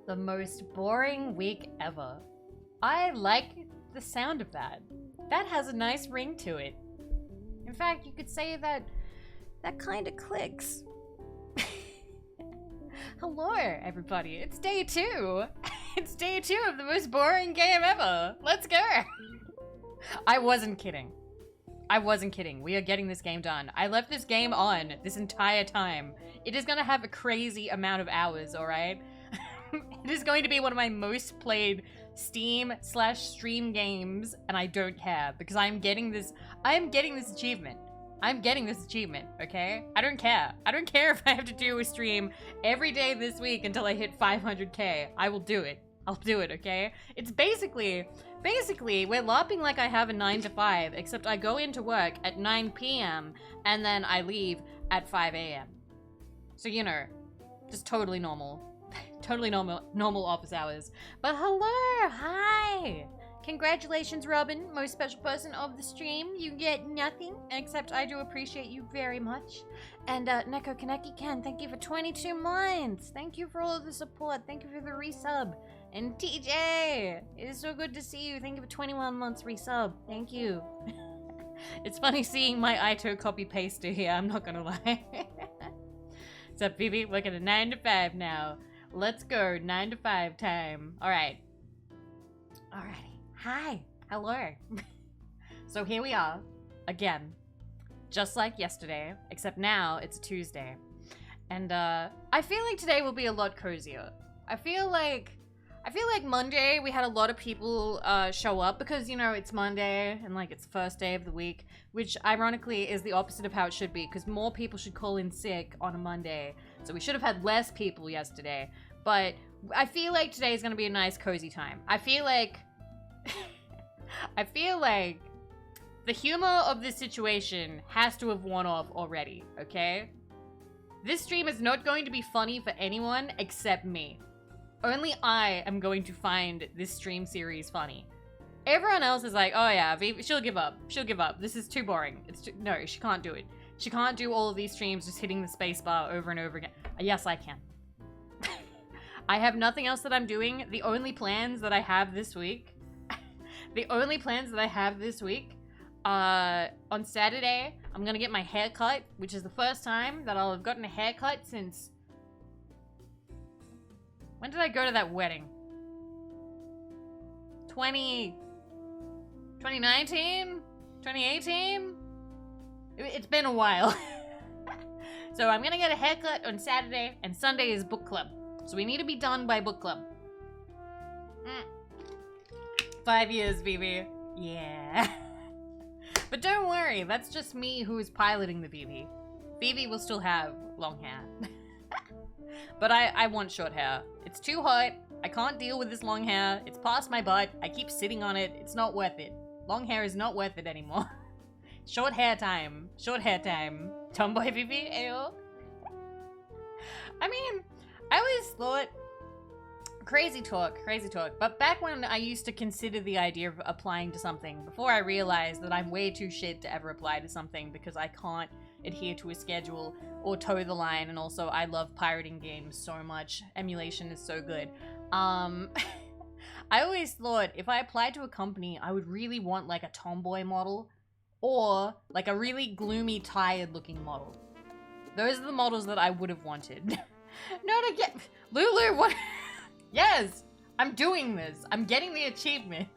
The most boring week ever. I like the sound of that. That has a nice ring to it. In fact, you could say that kind of clicks. Hello, everybody. It's day 2. It's day 2 of the most boring game ever. Let's go. I wasn't kidding. We are getting this game done. I left this game on this entire time. It is gonna have a crazy amount of hours, alright? It is going to be one of my most played Steam/stream games, and I don't care because I am getting this achievement. I'm getting this achievement, okay? I don't care. I don't care if I have to do a stream every day this week until I hit 500k. I will do it. I'll do it, okay? It's basically, we're LARPing like I have a 9 to 5, except I go into work at 9 p.m. and then I leave at 5 a.m. So, you know, just totally normal. Totally normal office hours. But hello, hi! Congratulations, Robin, most special person of the stream. You get nothing, except I do appreciate you very much. And Neko Kaneki Ken, thank you for 22 months. Thank you for all of the support. Thank you for the resub. And TJ, it is so good to see you. Thank you for 21 months resub. Thank you. It's funny seeing my Aito copy paste here, I'm not gonna lie. What's up, Vivi? We're at a 9 to 5 now. Let's go, 9 to 5 time. Alrighty. Hi. Hello. So here we are, again. Just like yesterday, except now it's a Tuesday. And I feel like today will be a lot cozier. I feel like Monday we had a lot of people show up because, you know, it's Monday and like it's the first day of the week, which ironically is the opposite of how it should be because more people should call in sick on a Monday. So we should have had less people yesterday. But I feel like today is going to be a nice cozy time. I feel like the humor of this situation has to have worn off already, okay? This stream is not going to be funny for anyone except me. Only I am going to find this stream series funny. Everyone else is like, oh yeah, she'll give up. She'll give up. This is too boring. No, she can't do it. She can't do all of these streams just hitting the spacebar over and over again. Yes, I can. I have nothing else that I'm doing. The only plans that I have this week, on Saturday, I'm gonna get my hair cut, which is the first time that I'll have gotten a haircut since... When did I go to that wedding? 2019? 2018? It's been a while. So I'm gonna get a haircut on Saturday, and Sunday is book club. So we need to be done by book club. 5 years, Vivi. Yeah. But don't worry, that's just me who is piloting the Vivi. Vivi will still have long hair. But I want short hair. It's too hot. I can't deal with this long hair. It's past my butt. I keep sitting on it. It's not worth it. Long hair is not worth it anymore. Short hair time. Short hair time. Tomboy Vivi, ayo. I mean, I always thought... Crazy talk. But back when I used to consider the idea of applying to something, before I realized that I'm way too shit to ever apply to something because I can't adhere to a schedule or toe the line, and also I love pirating games so much. Emulation is so good. I always thought if I applied to a company, I would really want like a tomboy model or like a really gloomy, tired looking model. Those are the models that I would have wanted. Not again. Lulu, what? Yes, I'm doing this. I'm getting the achievement.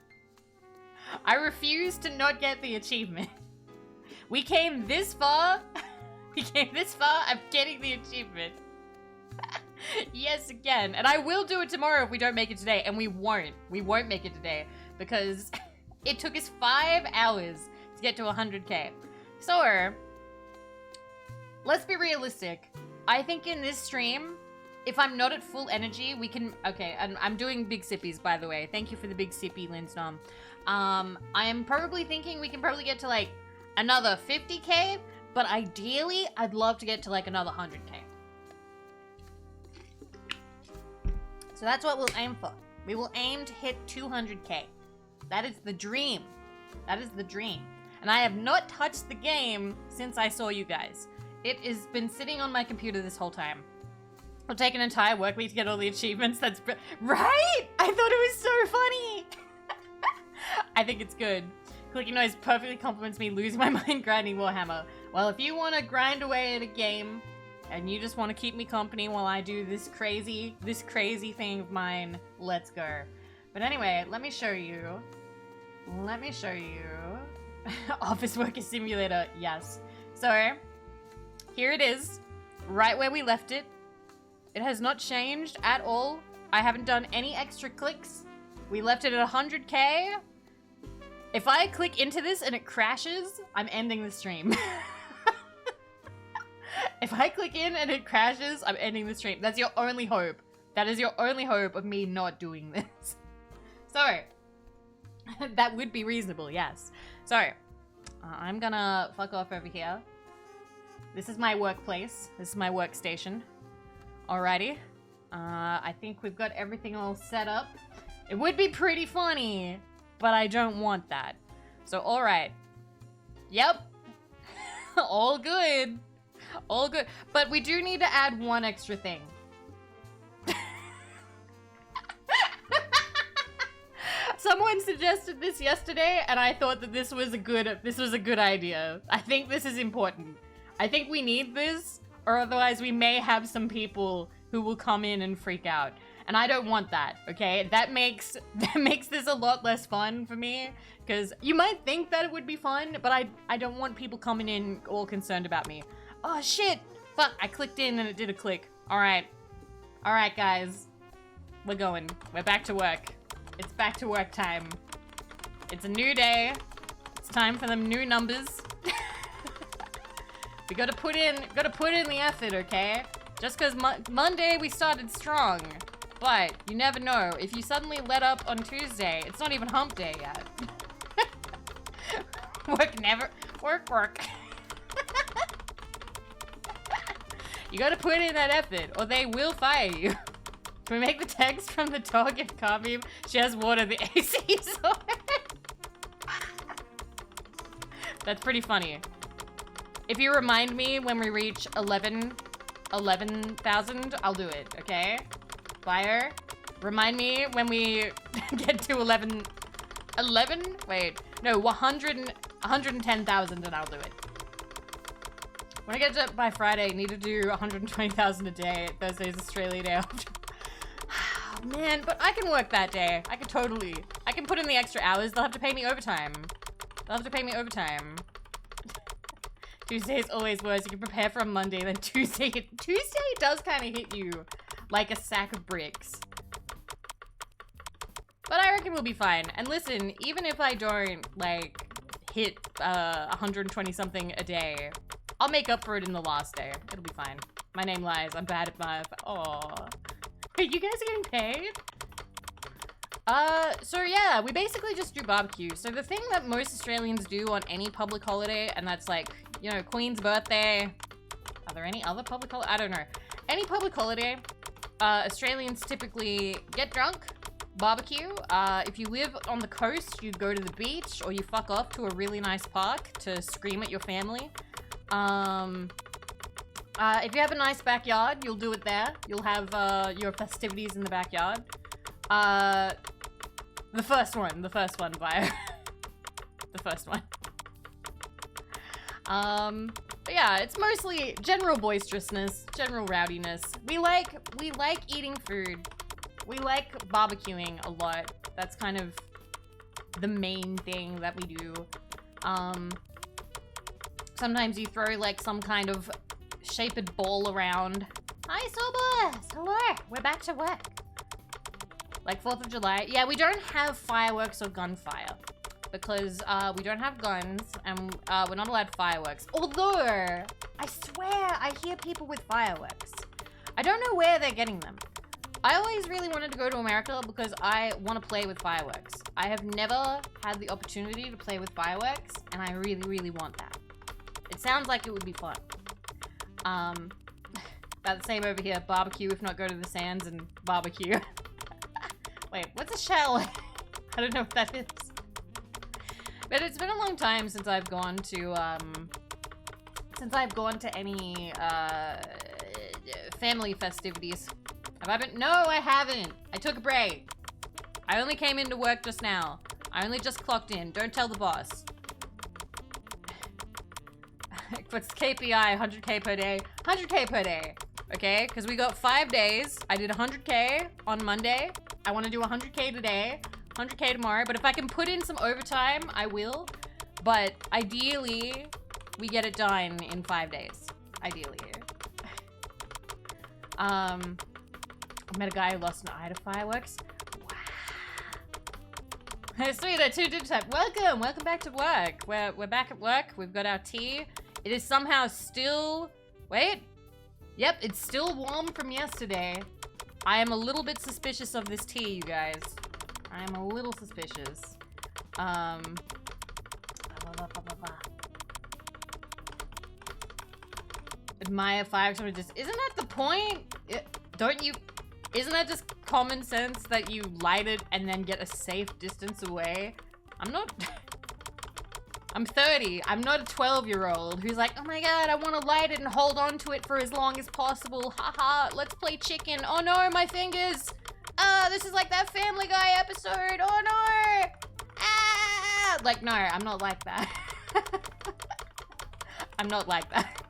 I refuse to not get the achievement. We came this far. I'm getting the achievement. Yes, again. And I will do it tomorrow if we don't make it today. And we won't. We won't make it today because it took us 5 hours to get to 100k. So, let's be realistic. I think in this stream, if I'm not at full energy, we can... Okay, and I'm doing big sippies, by the way. Thank you for the big sippy, Linsnom. I am probably thinking we can probably get to, like, another 50k, but ideally, I'd love to get to, like, another 100k. So that's what we'll aim for. We will aim to hit 200k. That is the dream. That is the dream. And I have not touched the game since I saw you guys. It has been sitting on my computer this whole time. It'll take an entire work week to get all the achievements. That's right! I thought it was so funny! I think it's good. Clicking noise perfectly compliments me losing my mind grinding Warhammer. Well, if you want to grind away at a game, and you just want to keep me company while I do this crazy thing of mine, let's go. But anyway, let me show you. Let me show you. Office Worker Simulator, yes. So, here it is, right where we left it. It has not changed at all. I haven't done any extra clicks. We left it at 100k. If I click into this and it crashes, I'm ending the stream. If I click in and it crashes, I'm ending the stream. That's your only hope. That is your only hope of me not doing this. So, that would be reasonable, yes. So, I'm gonna fuck off over here. This is my workplace. This is my workstation. Alrighty. I think we've got everything all set up. It would be pretty funny, but I don't want that. So, alright. Yep. All good. All good. But we do need to add one extra thing. Someone suggested this yesterday, and I thought that this was a good idea. I think this is important. I think we need this, or otherwise we may have some people who will come in and freak out. And I don't want that, okay? That makes this a lot less fun for me, because you might think that it would be fun, but I don't want people coming in all concerned about me. Oh shit! Fuck, I clicked in and it did a click. Alright. Alright, guys. We're going. We're back to work. It's back to work time. It's a new day. It's time for them new numbers. We gotta put in the effort, okay? Just because Monday we started strong. But you never know. If you suddenly let up on Tuesday, it's not even hump day yet. Work. You gotta put in that effort, or they will fire you. Can we make the text from the dog if Carbeam? She has water, the AC's on. That's pretty funny. If you remind me when we reach 11,000, I'll do it, okay? Fire. Remind me when we get to 11? Wait, no, 110,000 and I'll do it. When I get to by Friday, I need to do 120,000 a day. Thursday's Australia Day after. Man, but I can work that day. I can put in the extra hours. They'll have to pay me overtime. Tuesday is always worse. You can prepare for a Monday, then Tuesday does kind of hit you like a sack of bricks. But I reckon we'll be fine. And listen, even if I don't, like, hit 120 something a day, I'll make up for it in the last day. It'll be fine. My name lies. I'm bad at math. Aww. Wait, you guys are getting paid? So yeah, we basically just do barbecue. So the thing that most Australians do on any public holiday, and that's like, you know, Queen's birthday. Are there any other public holiday? I don't know. Any public holiday, Australians typically get drunk, barbecue. If you live on the coast, you go to the beach, or you fuck off to a really nice park to scream at your family. If you have a nice backyard, you'll do it there. You'll have your festivities in the backyard. The first one, Bio. The first one. But yeah, it's mostly general boisterousness, general rowdiness. We like eating food. We like barbecuing a lot. That's kind of the main thing that we do. Sometimes you throw like some kind of shaped ball around. Hi, Sobers! Hello! We're back to work. Like 4th of July. Yeah, we don't have fireworks or gunfire. because we don't have guns and we're not allowed fireworks. Although, I swear I hear people with fireworks. I don't know where they're getting them. I always really wanted to go to America because I want to play with fireworks. I have never had the opportunity to play with fireworks, and I really, really want that. It sounds like it would be fun. About the same over here. Barbecue, if not go to the sands and barbecue. Wait, what's a shell? I don't know what that is. But it's been a long time since I've gone to any family festivities. Have I been? No, I haven't. I took a break. I only came into work just now. I only just clocked in. Don't tell the boss. What's KPI? 100k per day? 100k per day. Okay, because we got 5 days. I did 100k on Monday. I want to do 100k today, 100k tomorrow. But if I can put in some overtime, I will. But ideally, we get it done in 5 days. Ideally. I met a guy who lost an eye to fireworks. Wow. Sweet, I too did type. Welcome back to work. We're back at work. We've got our tea. It is somehow still, wait. Yep, it's still warm from yesterday. I am a little bit suspicious of this tea, you guys. I am a little suspicious. Admire fire just, isn't that the point? Isn't that just common sense that you light it and then get a safe distance away? I'm 30. I'm not a 12-year-old who's like, oh my god, I want to light it and hold on to it for as long as possible. Haha, let's play chicken. Oh no, my fingers. This is like that Family Guy episode. Oh no. Ah! Like, no, I'm not like that. I'm not like that.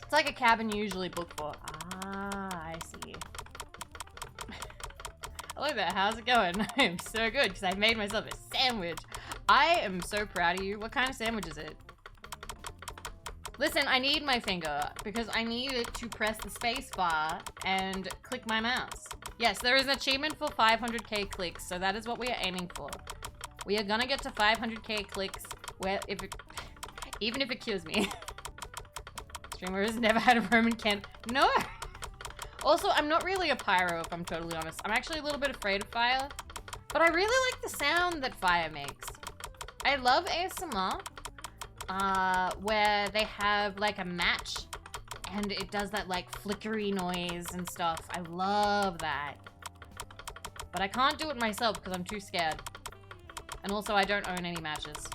It's like a cabin usually booked for. Ah, I see. I like that. How's it going? I'm so good because I made myself a sandwich. I am so proud of you. What kind of sandwich is it? Listen, I need my finger because I need it to press the space bar and click my mouse. Yes, there is an achievement for 500k clicks, so that is what we are aiming for. We are gonna get to 500k clicks where even if it kills me. Streamer has never had a Roman candle. No! Also, I'm not really a pyro if I'm totally honest. I'm actually a little bit afraid of fire. But I really like the sound that fire makes. I love ASMR, where they have like a match and it does that like flickery noise and stuff. I love that. But I can't do it myself because I'm too scared. And also I don't own any matches.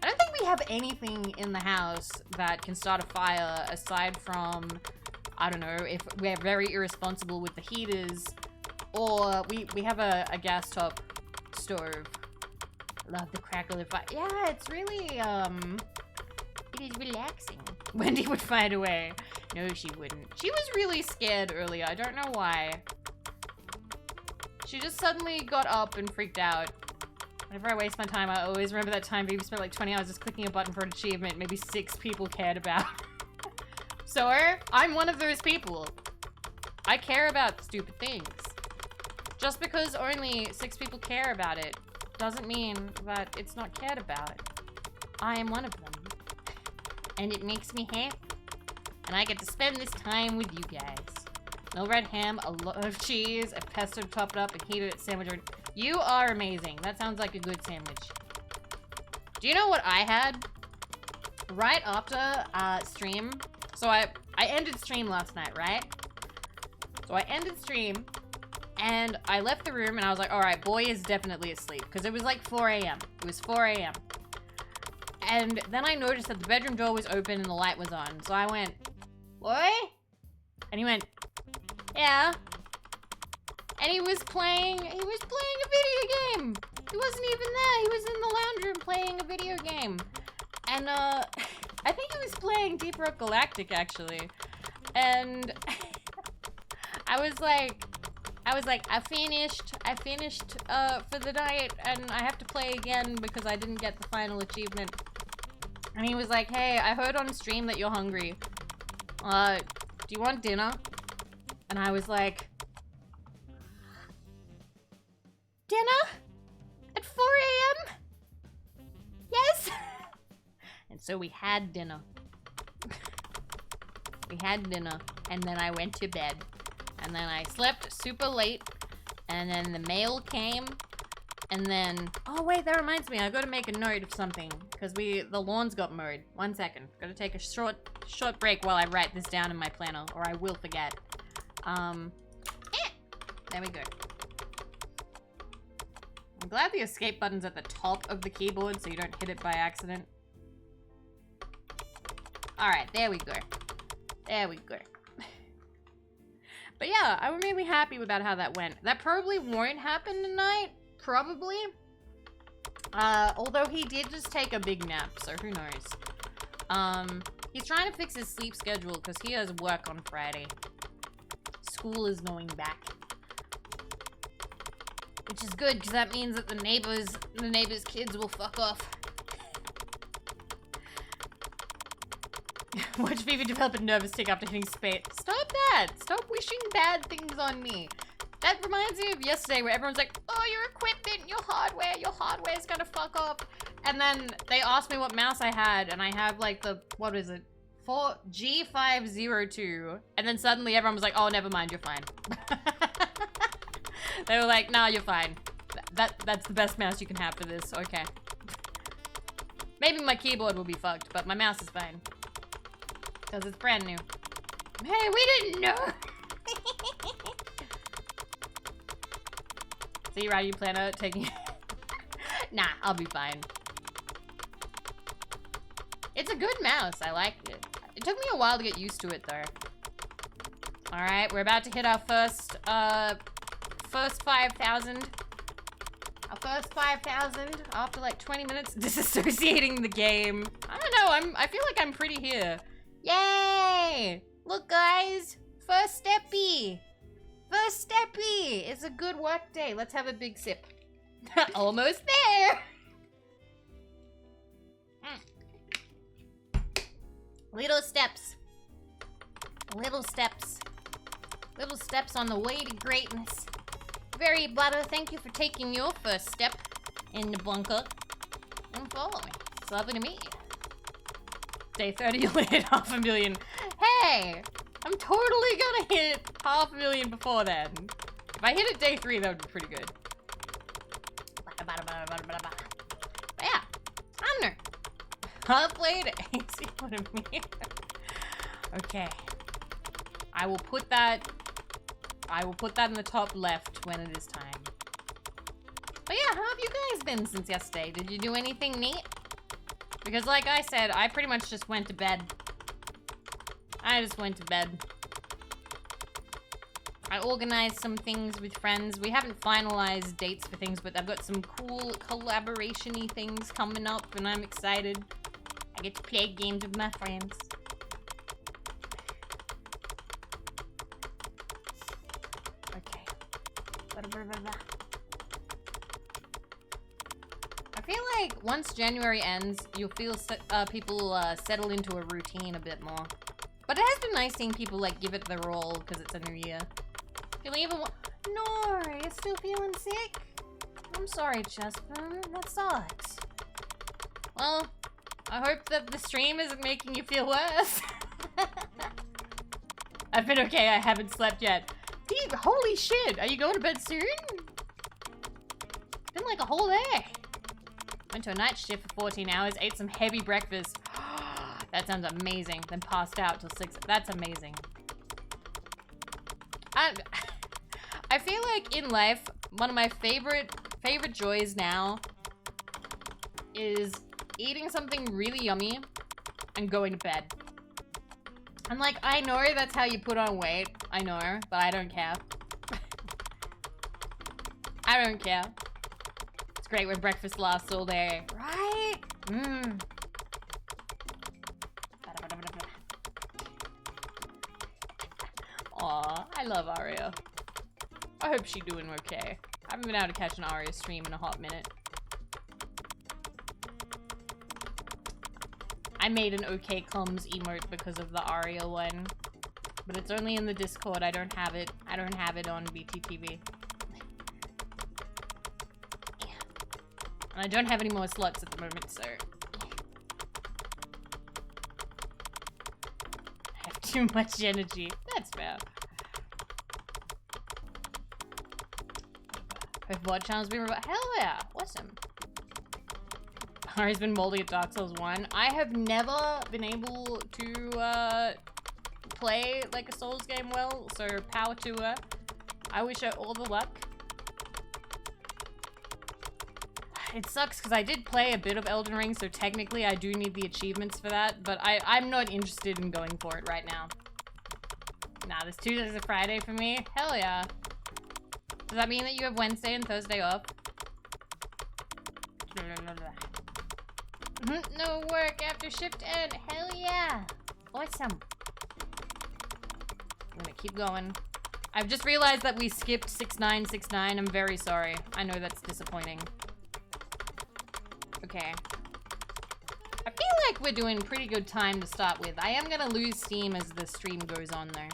I don't think we have anything in the house that can start a fire aside from, I don't know, if we're very irresponsible with the heaters, or we have a gas top stove. Love the crackle of fire. Yeah, it's really, it is relaxing. Wendy would find a way. No, she wouldn't. She was really scared earlier. I don't know why. She just suddenly got up and freaked out. Whenever I waste my time, I always remember that time Vivi spent like 20 hours just clicking a button for an achievement maybe 6 people cared about. So, I'm one of those people. I care about stupid things. Just because only 6 people care about it doesn't mean that it's not cared about. I am one of them. And it makes me happy. And I get to spend this time with you guys. No red ham, a lot of cheese, a pesto topped up, and heated sandwich. You are amazing. That sounds like a good sandwich. Do you know what I had? Right after stream. So I ended stream last night, right? So I ended stream. And I left the room and I was like, all right, boy is definitely asleep. Because it was like 4 a.m. It was 4 a.m. And then I noticed that the bedroom door was open and the light was on. So I went, boy? And he went, yeah. And he was playing a video game. He wasn't even there. He was in the lounge room playing a video game. And I think he was playing Deep Rock Galactic actually. And I was like, I finished for the night and I have to play again because I didn't get the final achievement. And he was like, hey, I heard on stream that you're hungry. Do you want dinner? And I was like, dinner? At 4 And so we had dinner. We had dinner, and then I went to bed. And then I slept super late, and then the mail came, and then... Oh, wait, that reminds me. I gotta make a note of something, because the lawns got mowed. 1 second. Gotta take a short break while I write this down in my planner, or I will forget. There we go. I'm glad the escape button's at the top of the keyboard so you don't hit it by accident. Alright, there we go. There we go. But yeah, I'm really happy about how that went. That probably won't happen tonight. Probably. Although he did just take a big nap, so who knows. He's trying to fix his sleep schedule because he has work on Friday. School is going back. Which is good, because that means that the neighbors' kids will fuck off. Watch Vivi develop a nervous tick after hitting space. Stop that! Stop wishing bad things on me. That reminds me of yesterday where everyone's like, oh, your equipment, your hardware's gonna fuck up. And then they asked me what mouse I had, and I have like the, what is it? G502. And then suddenly everyone was like, oh, never mind, you're fine. They were like, nah, you're fine. That's the best mouse you can have for this, okay. Maybe my keyboard will be fucked, but my mouse is fine. Because it's brand new. Hey, we didn't know! See, right, you plan on taking... Nah, I'll be fine. It's a good mouse, I like it. It took me a while to get used to it, though. Alright, we're about to hit our first 5,000. Our first 5,000 after like 20 minutes disassociating the game. I don't know, I feel like I'm pretty here. Yay! Look, guys, first steppy. First steppy. It's a good work day. Let's have a big sip. Almost there. Little steps. Little steps. Little steps on the way to greatness. Very Butter, thank you for taking your first step in the bunker and follow me. It's lovely to meet you. Day 30, you'll hit 500,000. Hey, I'm totally gonna hit 500,000 before then. If I hit it day 3, that would be pretty good. But yeah, I don't know. Halfway to 80, what a mean. Okay. I will put that in the top left when it is time. But yeah, how have you guys been since yesterday? Did you do anything neat? Because like I said, I pretty much just went to bed. I just went to bed. I organized some things with friends. We haven't finalized dates for things, but I've got some cool collaboration-y things coming up, and I'm excited. I get to play games with my friends. Okay. I feel like once January ends, you'll feel people settle into a routine a bit more. But it has been nice seeing people like give it their all because it's a new year. Feeling even No, you're still feeling sick? I'm sorry, Chespin. That sucks. Well, I hope that the stream isn't making you feel worse. I've been okay, I haven't slept yet. Dude, holy shit, are you going to bed soon? Been like a whole day. Went to a night shift for 14 hours, ate some heavy breakfast. That sounds amazing. Then passed out till 6. That's amazing. I feel like in life, one of my favorite joys now is eating something really yummy and going to bed. I'm like, I know that's how you put on weight. I know, but I don't care. I don't care. It's great when breakfast lasts all day. Right? Mmm. Aw, I love Aria. I hope she's doing okay. I haven't been able to catch an Aria stream in a hot minute. I made an OK Comes emote because of the Aria one. But it's only in the Discord. I don't have it on BTTV. And I don't have any more slots at the moment, so... too much energy. That's fair. Have VOD channels been revived? Hell yeah. Awesome. Harry's been molding at Dark Souls 1. I have never been able to play like a Souls game well, so power to her. I wish her all the luck. It sucks because I did play a bit of Elden Ring, so technically I do need the achievements for that, but I'm not interested in going for it right now. Nah, this Tuesday's a Friday for me. Hell yeah. Does that mean that you have Wednesday and Thursday off? No work after shift end. Hell yeah. Awesome. I'm gonna keep going. I've just realized that we skipped 6969. I'm very sorry. I know that's disappointing. Okay. I feel like we're doing pretty good time to start with. I am gonna lose steam as the stream goes on though.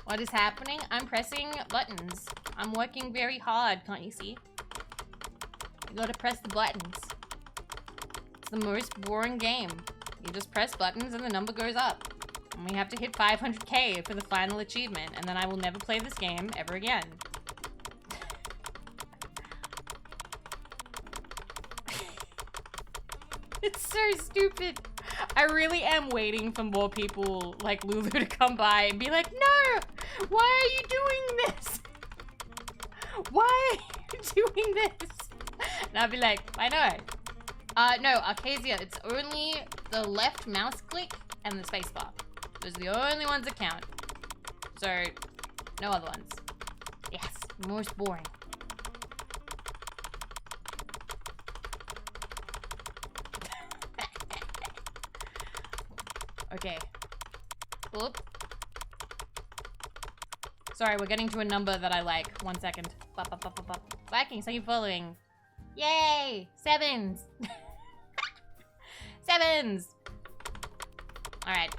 What is happening? I'm pressing buttons. I'm working very hard, can't you see? You gotta press the buttons. It's the most boring game. You just press buttons and the number goes up. And we have to hit 500k for the final achievement, and then I will never play this game ever again. It's so stupid. I really am waiting for more people like Lulu to come by and be like, no! Why are you doing this? Why are you doing this? And I'll be like, I know. No, Arcasia, it's only the left mouse click and the spacebar. Those are the only ones that count. So, no other ones. Yes, most boring. Okay. Oop. Sorry, we're getting to a number that I like. 1 second. Vikings, thank you for following. Yay! Sevens! Sevens! Alright.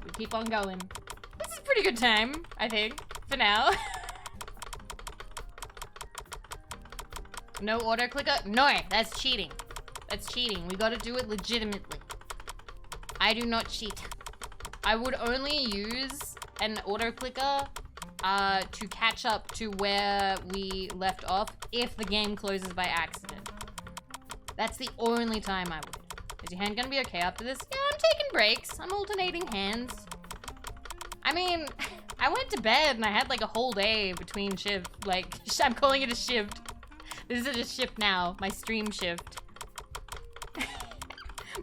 We keep on going. This is a pretty good time, I think, for now. No auto clicker? No, that's cheating. That's cheating. We gotta do it legitimately. I do not cheat. I would only use an auto clicker to catch up to where we left off if the game closes by accident. That's the only time I would. Is your hand gonna be okay after this? Yeah, I'm taking breaks. I'm alternating hands. I mean, I went to bed and I had like a whole day between shift. Like, I'm calling it a shift. This is a shift now. My stream shift.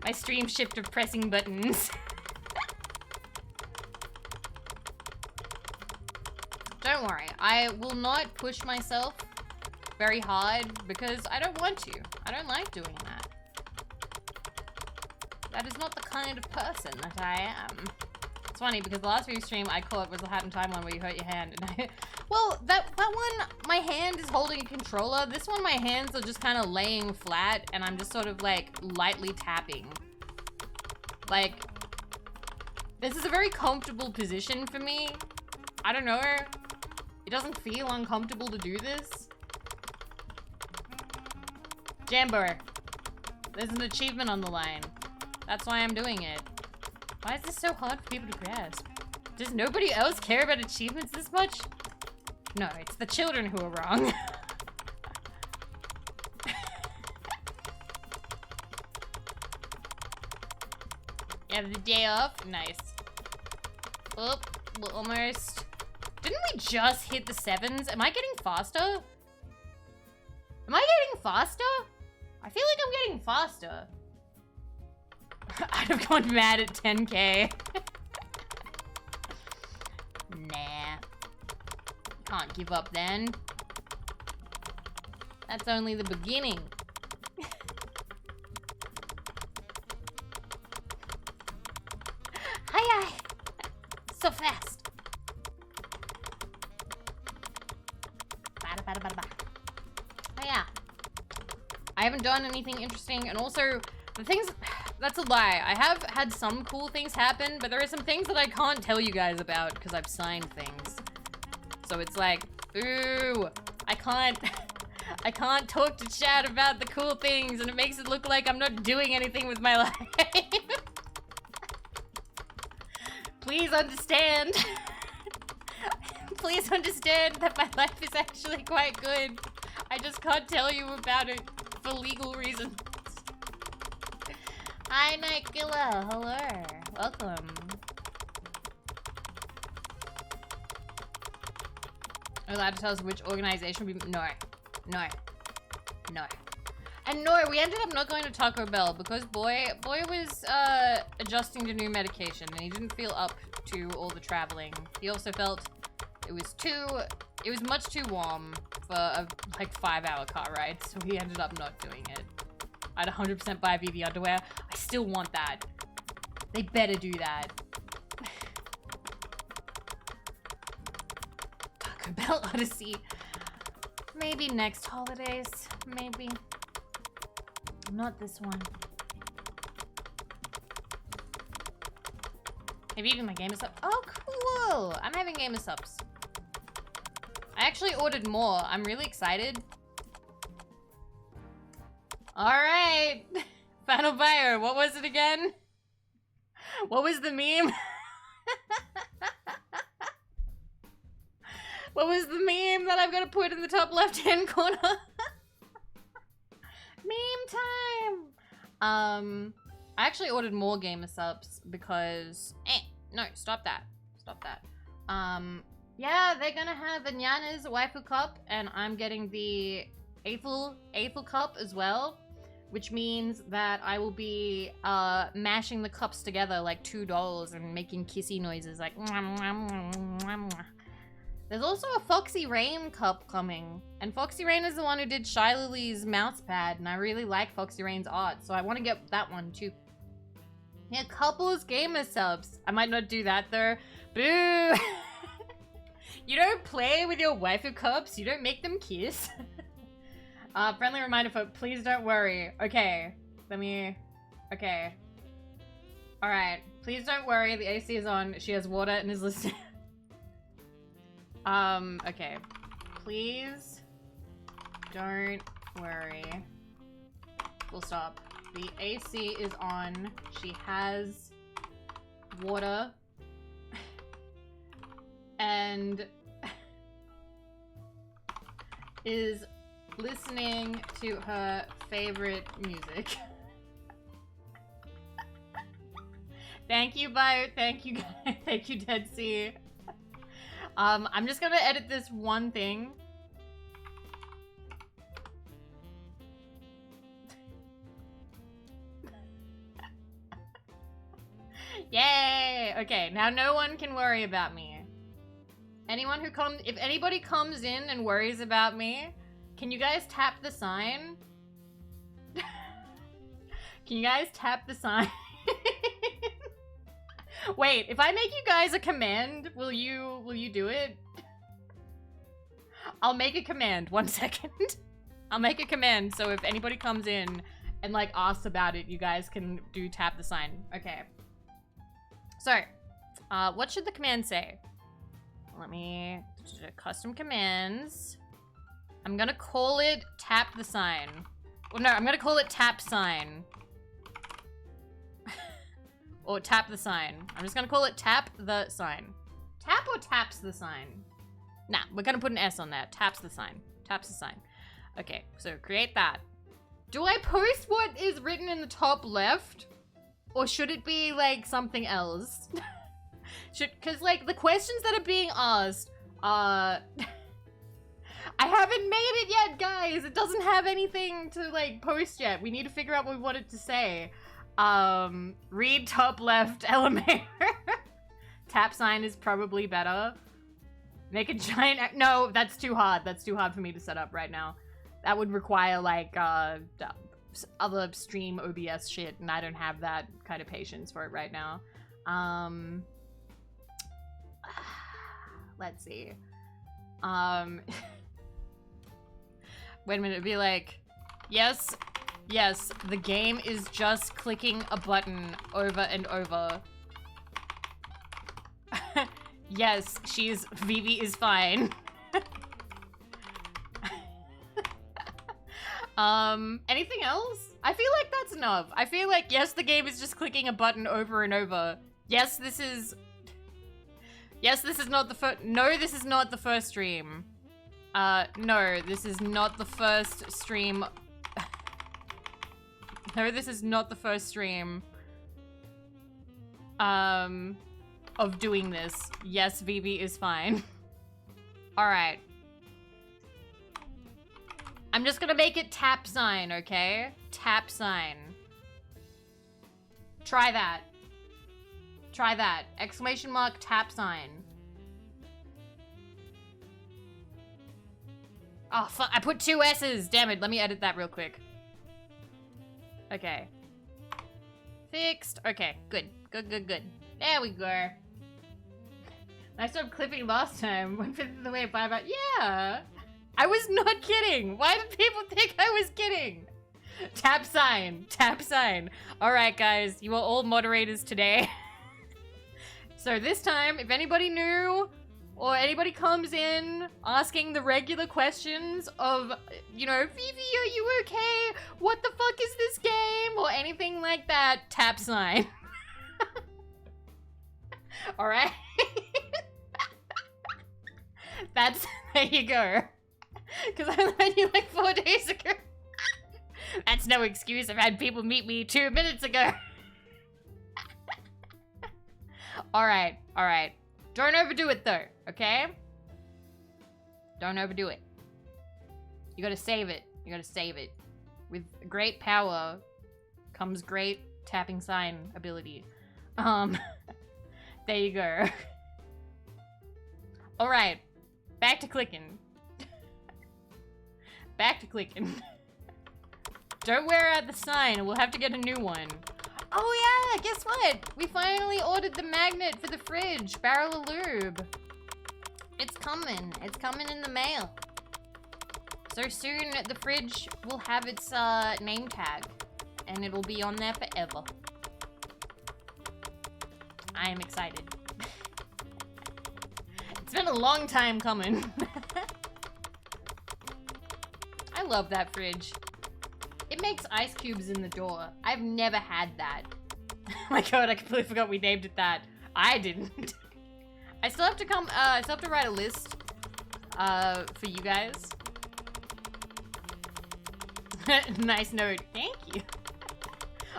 My stream shift of pressing buttons. Don't worry, I will not push myself very hard because I don't want to. I don't like doing that. That is not the kind of person that I am. It's funny because the last Vivi stream I caught was the Hat in Time one where you hurt your hand. And well, that one, my hand is holding a controller. This one, my hands are just kind of laying flat and I'm just sort of like lightly tapping. Like, this is a very comfortable position for me. I don't know. It doesn't feel uncomfortable to do this. Jambo, there's an achievement on the line. That's why I'm doing it. Why is this so hard for people to grasp? Does nobody else care about achievements this much? No, it's the children who are wrong. You have the day off? Nice. Oh, we're almost... Didn't we just hit the 7s? Am I getting faster? Am I getting faster? I feel like I'm getting faster. I'd have gone mad at 10k. Nah. Can't give up then. That's only the beginning. Hi. So fast. Oh yeah. I haven't done anything interesting, and also the things, that's a lie. I have had some cool things happen, but there are some things that I can't tell you guys about because I've signed things. So it's like, ooh, I can't talk to chat about the cool things, and it makes it look like I'm not doing anything with my life. Please understand. Please understand that my life is actually quite good. I just can't tell you about it for legal reasons. Hi, Nightgilla. Hello. Welcome. Are you allowed to tell us which organization we... No. No. No. And no, we ended up not going to Taco Bell because boy was adjusting to new medication and he didn't feel up to all the traveling. He also felt it was much too warm for a like 5-hour car ride, so he ended up not doing it. I'd 100% buy Vivi underwear. I still want that. They better do that. Taco Bell Odyssey. Maybe next holidays. Maybe. Not this one. Maybe even my gamer subs. Oh, cool! I'm having gamer subs. I actually ordered more. I'm really excited. Alright. Final buyer. What was it again? What was the meme? What was the meme that I'm gonna put in the top left-hand corner? Meme time! I actually ordered more gamer subs because... no, stop that. Stop that. Yeah, they're gonna have Anyana's waifu cup, and I'm getting the Eiffel cup as well, which means that I will be mashing the cups together like two dolls and making kissy noises like... There's also a Foxy Rain cup coming, and Foxy Rain is the one who did Shy Lily's mouse pad, and I really like Foxy Rain's art, so I want to get that one too. Yeah, couples gamer subs. I might not do that though. Boo! You don't play with your waifu cups, you don't make them kiss. Friendly reminder for please don't worry. Okay, okay. Alright, please don't worry, the AC is on, she has water and is listening. Okay. Please don't worry. Full stop. The AC is on. She has water. And is listening to her favorite music. Thank you, Bio. Thank you, guys. Thank you, Dead Sea. I'm just gonna edit this one thing. Yay! Okay, now no one can worry about me. Anyone who comes, if anybody comes in and worries about me, can you guys tap the sign? Can you guys tap the sign? Wait, if I make you guys a command, will you do it? I'll make a command, 1 second. I'll make a command, so if anybody comes in and like asks about it, you guys can do tap the sign. Okay. So, what should the command say? Let me, custom commands. I'm gonna call it tap the sign. Well, no, I'm gonna call it tap sign. Or tap the sign. I'm just gonna call it tap the sign. Tap or taps the sign? Nah, we're gonna put an S on there. Taps the sign. Taps the sign. Okay, so create that. Do I post what is written in the top left? Or should it be like something else? Cause like the questions that are being asked are... I haven't made it yet, guys! It doesn't have anything to like post yet. We need to figure out what we want it to say. Read top left LMA. Tap sign is probably better. Make a giant... No, that's too hard. That's too hard for me to set up right now. That would require, like, other stream OBS shit, and I don't have that kind of patience for it right now. Let's see. Wait a minute, it'd be like... Yes... Yes, the game is just clicking a button over and over. Yes, Vivi is fine. Anything else? I feel like that's enough. I feel like, yes, the game is just clicking a button over and over. Yes, this is Yes, this is not the first. No, this is not the first stream. No, this is not the first stream. No, this is not the first stream. Of doing this. Yes, Vivi is fine. Alright. I'm just gonna make it tap sign, okay? Tap sign. Try that. Try that. Exclamation mark tap sign. Oh, fuck. I put 2 S's. Damn it. Let me edit that real quick. Okay. Fixed. Okay. Good. Good, good, good. There we go. I stopped clipping last time. 1/5 of the way. Bye bye. Yeah. I was not kidding. Why did people think I was kidding? Tap sign. Tap sign. Alright, guys. You are all moderators today. So this time, if anybody new or anybody comes in asking the regular questions of, you know, Vivi, are you okay? What the fuck is this game? Or anything like that, tap sign. Alright? That's, there you go. Because I learned you like 4 days ago. That's no excuse. I've had people meet me 2 minutes ago. Alright, alright. Don't overdo it though, okay? Don't overdo it. You gotta save it. You gotta save it. With great power comes great tapping sign ability. There you go. Alright. Back to clicking. Back to clicking. Don't wear out the sign. We'll have to get a new one. Oh yeah, guess what? We finally ordered the magnet for the fridge. Barrel of lube. It's coming. It's coming in the mail. So soon the fridge will have its name tag. And it'll be on there forever. I am excited. It's been a long time coming. I love that fridge. It makes ice cubes in the door. I've never had that. Oh my god, I completely forgot we named it that. I didn't. I still have to come, I still have to write a list, for you guys. Nice note. Thank you.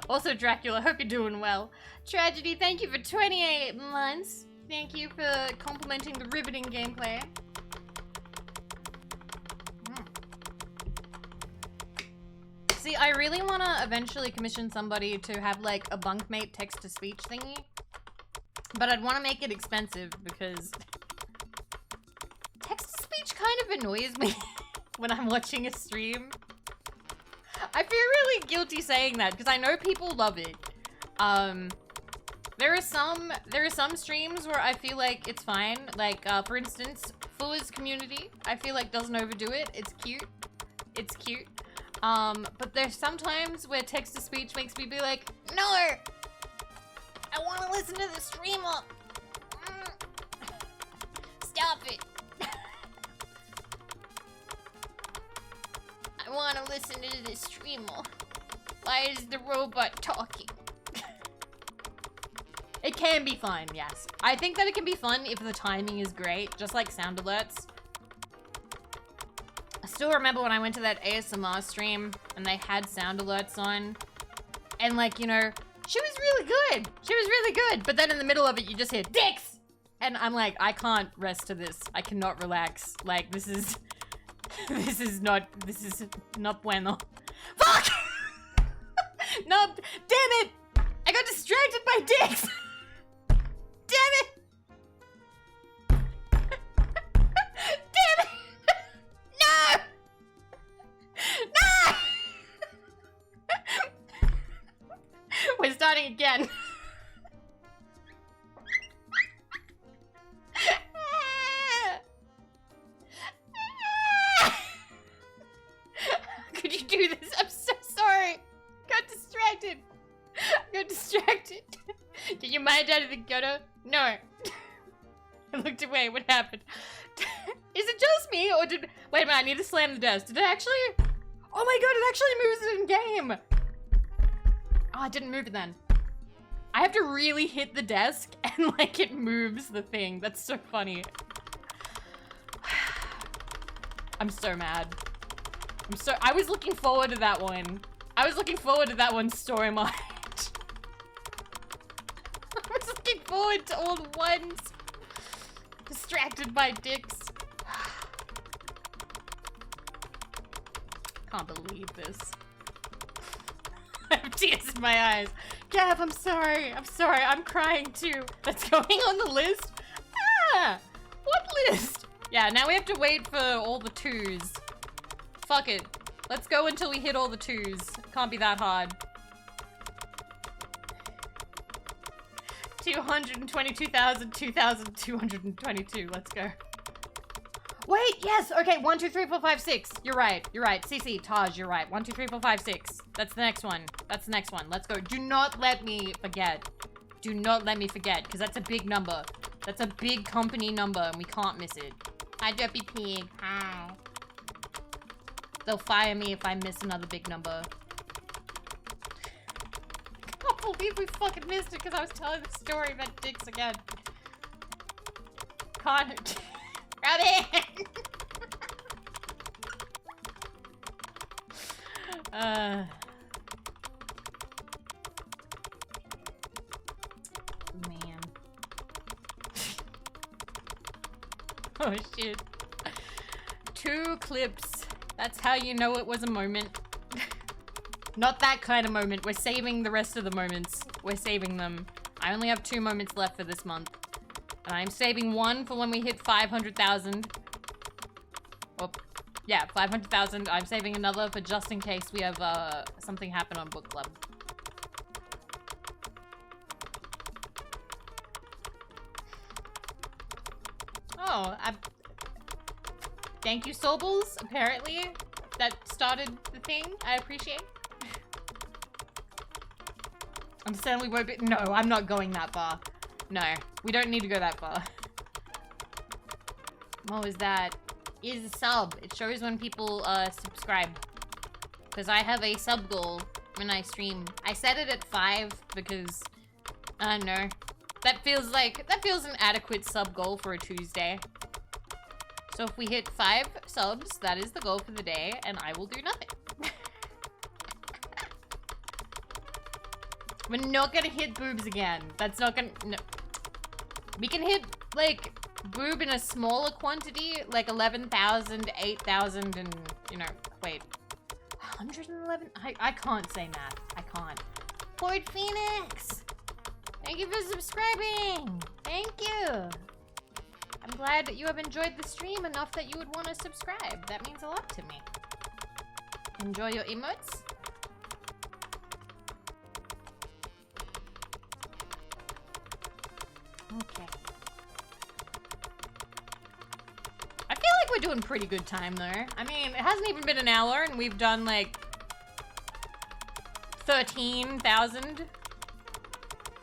Also, Dracula, hope you're doing well. Tragedy, thank you for 28 months. Thank you for complimenting the riveting gameplay. See, I really want to eventually commission somebody to have, like, a bunkmate text-to-speech thingy. But I'd want to make it expensive, because text-to-speech kind of annoys me when I'm watching a stream. I feel really guilty saying that, because I know people love it. There are some streams where I feel like it's fine. Like, for instance, Fuller's Community, I feel like doesn't overdo it. It's cute. It's cute. But there's sometimes where text-to-speech makes me be like, no! I want to listen to the streamer! Stop it! I want to listen to the streamer. Why is the robot talking? It can be fun, yes. I think that it can be fun if the timing is great, just like sound alerts. I still remember when I went to that ASMR stream and they had sound alerts on. And like, you know, she was really good. She was really good. But then in the middle of it, you just hear dicks. And I'm like, I can't rest to this. I cannot relax. Like, this is not bueno. Fuck! No, damn it! I got distracted by dicks! Damn it! Damn it! No! No! We're starting again. Could you do this? I'm so sorry. Got distracted. Got distracted. Get your mind out of the gutter. No. I looked away. What happened? Is it just me, or did... Wait a minute, I need to slam the desk. Did it actually... Oh my god, it actually moves it in game. Oh, I didn't move it then. I have to really hit the desk and like it moves the thing. That's so funny. I'm so mad. I was looking forward to that one. I was looking forward to that one so much. I was looking forward to all the ones. Distracted by dicks. Can't believe this. I have tears in my eyes. Gav, I'm sorry. I'm sorry. I'm crying too. That's going on the list? Ah! What list? Yeah, now we have to wait for all the 2s. Fuck it. Let's go until we hit all the 2s. Can't be that hard. 222,000, 2,222. Let's go. Wait, yes. Okay, 1, 2, 3, 4, 5, 6. You're right. You're right. CC, Taj, you're right. 1, 2, 3, 4, 5, 6. That's the next one. That's the next one. Let's go. Do not let me forget. Do not let me forget, because that's a big number. That's a big company number, and we can't miss it. Hi, Jeppy Pig. Hi. They'll fire me if I miss another big number. I can't believe we fucking missed it, because I was telling the story about dicks again. Can't. Robin! Man. Oh shit. 2 clips. That's how you know it was a moment. Not that kind of moment. We're saving the rest of the moments. We're saving them. I only have 2 moments left for this month. And I'm saving 1 for when we hit 500,000. Oh, yeah, 500,000. I'm saving another for just in case we have something happen on book club. Oh, thank you, Sobels, apparently. That started the thing. I appreciate. I'm certainly won't be- No, I'm not going that far. No, we don't need to go that far. What was that? Is a sub. It shows when people subscribe. Because I have a sub goal when I stream. I set it at 5 because I don't know. That feels an adequate sub goal for a Tuesday. So if we hit 5 subs, that is the goal for the day, and I will do nothing. We're not gonna hit boobs again. That's not gonna, no. We can hit, like, boob in a smaller quantity, like 11,000, 8,000, and, you know, wait. 111? I can't say math. I can't. Ford Phoenix! Thank you for subscribing! Thank you! I'm glad that you have enjoyed the stream enough that you would want to subscribe. That means a lot to me. Enjoy your emotes? Okay. I feel like we're doing pretty good time though. I mean, it hasn't even been an hour and we've done like 13,000.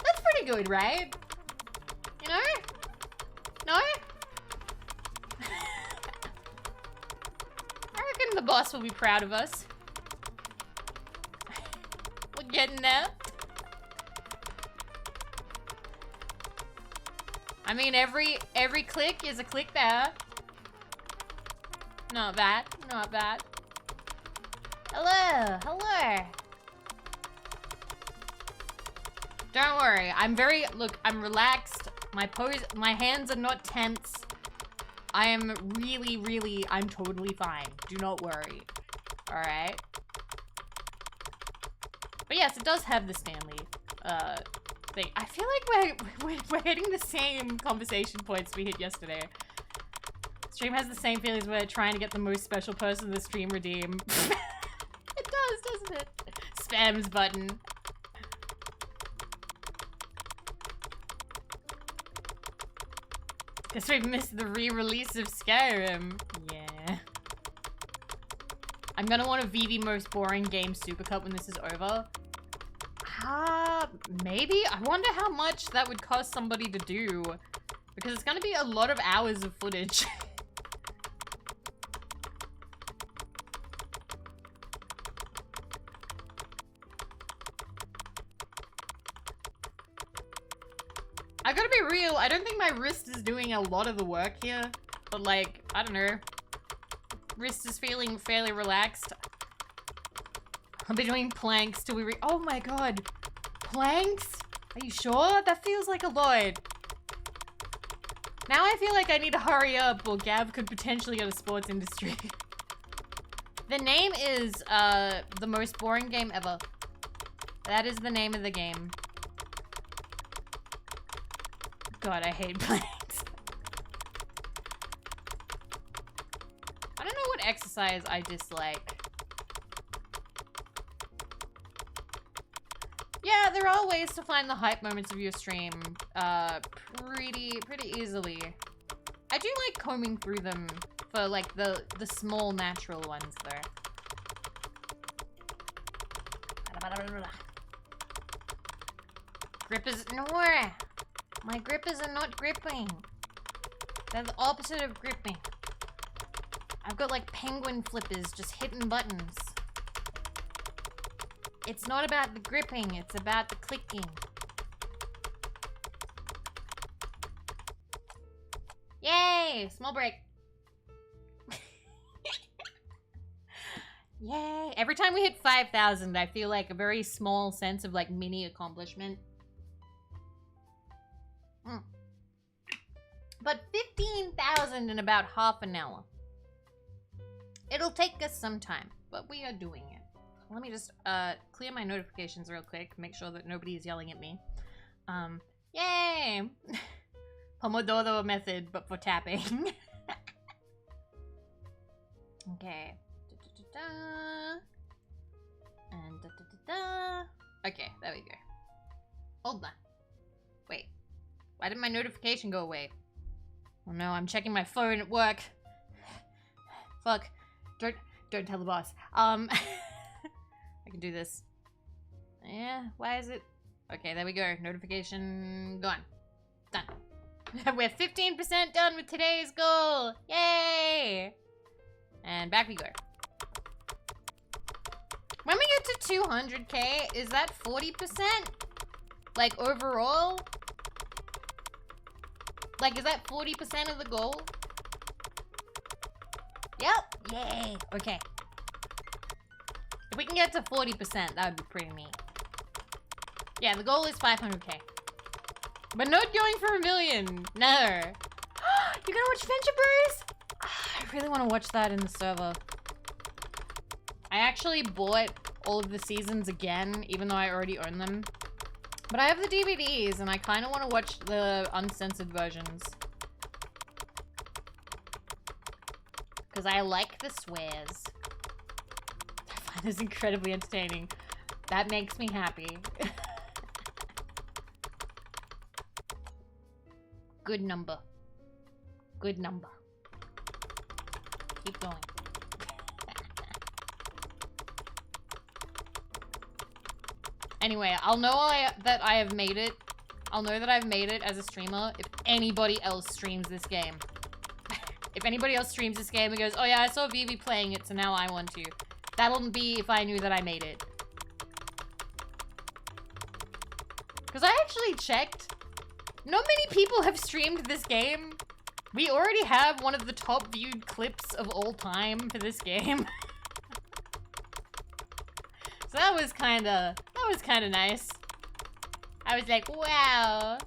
That's pretty good, right? You know? No? I reckon the boss will be proud of us. We're getting there. I mean, every click is a click there. Not bad, not bad. Hello, hello. Don't worry, look, I'm relaxed. My hands are not tense. I am I'm totally fine. Do not worry. Alright? But yes, it does have the Stanley, thing. I feel like we're hitting the same conversation points we hit yesterday. Stream has the same feelings. We're trying to get the most special person in the stream redeem. It does, doesn't it? Spams button. Guess we missed the re-release of Skyrim. Yeah. I'm gonna want a Vivi most boring game Super Cup when this is over. Maybe? I wonder how much that would cost somebody to do. Because it's gonna be a lot of hours of footage. I don't think my wrist is doing a lot of the work here. But like, I don't know. Wrist is feeling fairly relaxed. I'll be doing planks till we oh my god. Planks? Are you sure? That feels like a lot. Now I feel like I need to hurry up or Gav could potentially go to sports industry. The name is, the most boring game ever. That is the name of the game. God, I hate planks. I don't know what exercise I dislike. Yeah, there are ways to find the hype moments of your stream, pretty easily. I do like combing through them for, like, the small natural ones, though. Grippers, no! My grippers are not gripping. They're the opposite of gripping. I've got, like, penguin flippers just hitting buttons. It's not about the gripping, it's about the clicking. Yay! Small break. Yay! Every time we hit 5,000, I feel like a very small sense of like mini accomplishment. But 15,000 in about half an hour. It'll take us some time, but we are doing it. Let me just clear my notifications real quick, make sure that nobody is yelling at me. Yay! Pomodoro method, but for tapping. Okay. And okay, there we go. Hold on. Wait. Why did my notification go away? Oh no, I'm checking my phone at work. Fuck. Don't tell the boss. I can do this. Yeah, why is it? Okay, there we go. Notification gone. Done. We're 15% done with today's goal. Yay! And back we go. When we get to 200k, is that 40%? Like, overall? Like, is that 40% of the goal? Yep. Yay. Okay. If we can get to 40%, that would be pretty neat. Yeah, the goal is 500k. But not going for 1 million. No. You're gonna watch Venture Bros? I really want to watch that in the server. I actually bought all of the seasons again, even though I already own them. But I have the DVDs, and I kind of want to watch the uncensored versions. Because I like the swears. I find this incredibly entertaining. That makes me happy. Good number. Good number. Keep going. Anyway, I'll know that I have made it. I'll know that I've made it as a streamer if anybody else streams this game. If anybody else streams this game and goes, oh yeah, I saw Vivi playing it, so now I want to. That'll be if I knew that I made it. Because I actually checked. Not many people have streamed this game. We already have one of the top viewed clips of all time for this game. So that was kinda nice. I was like, wow.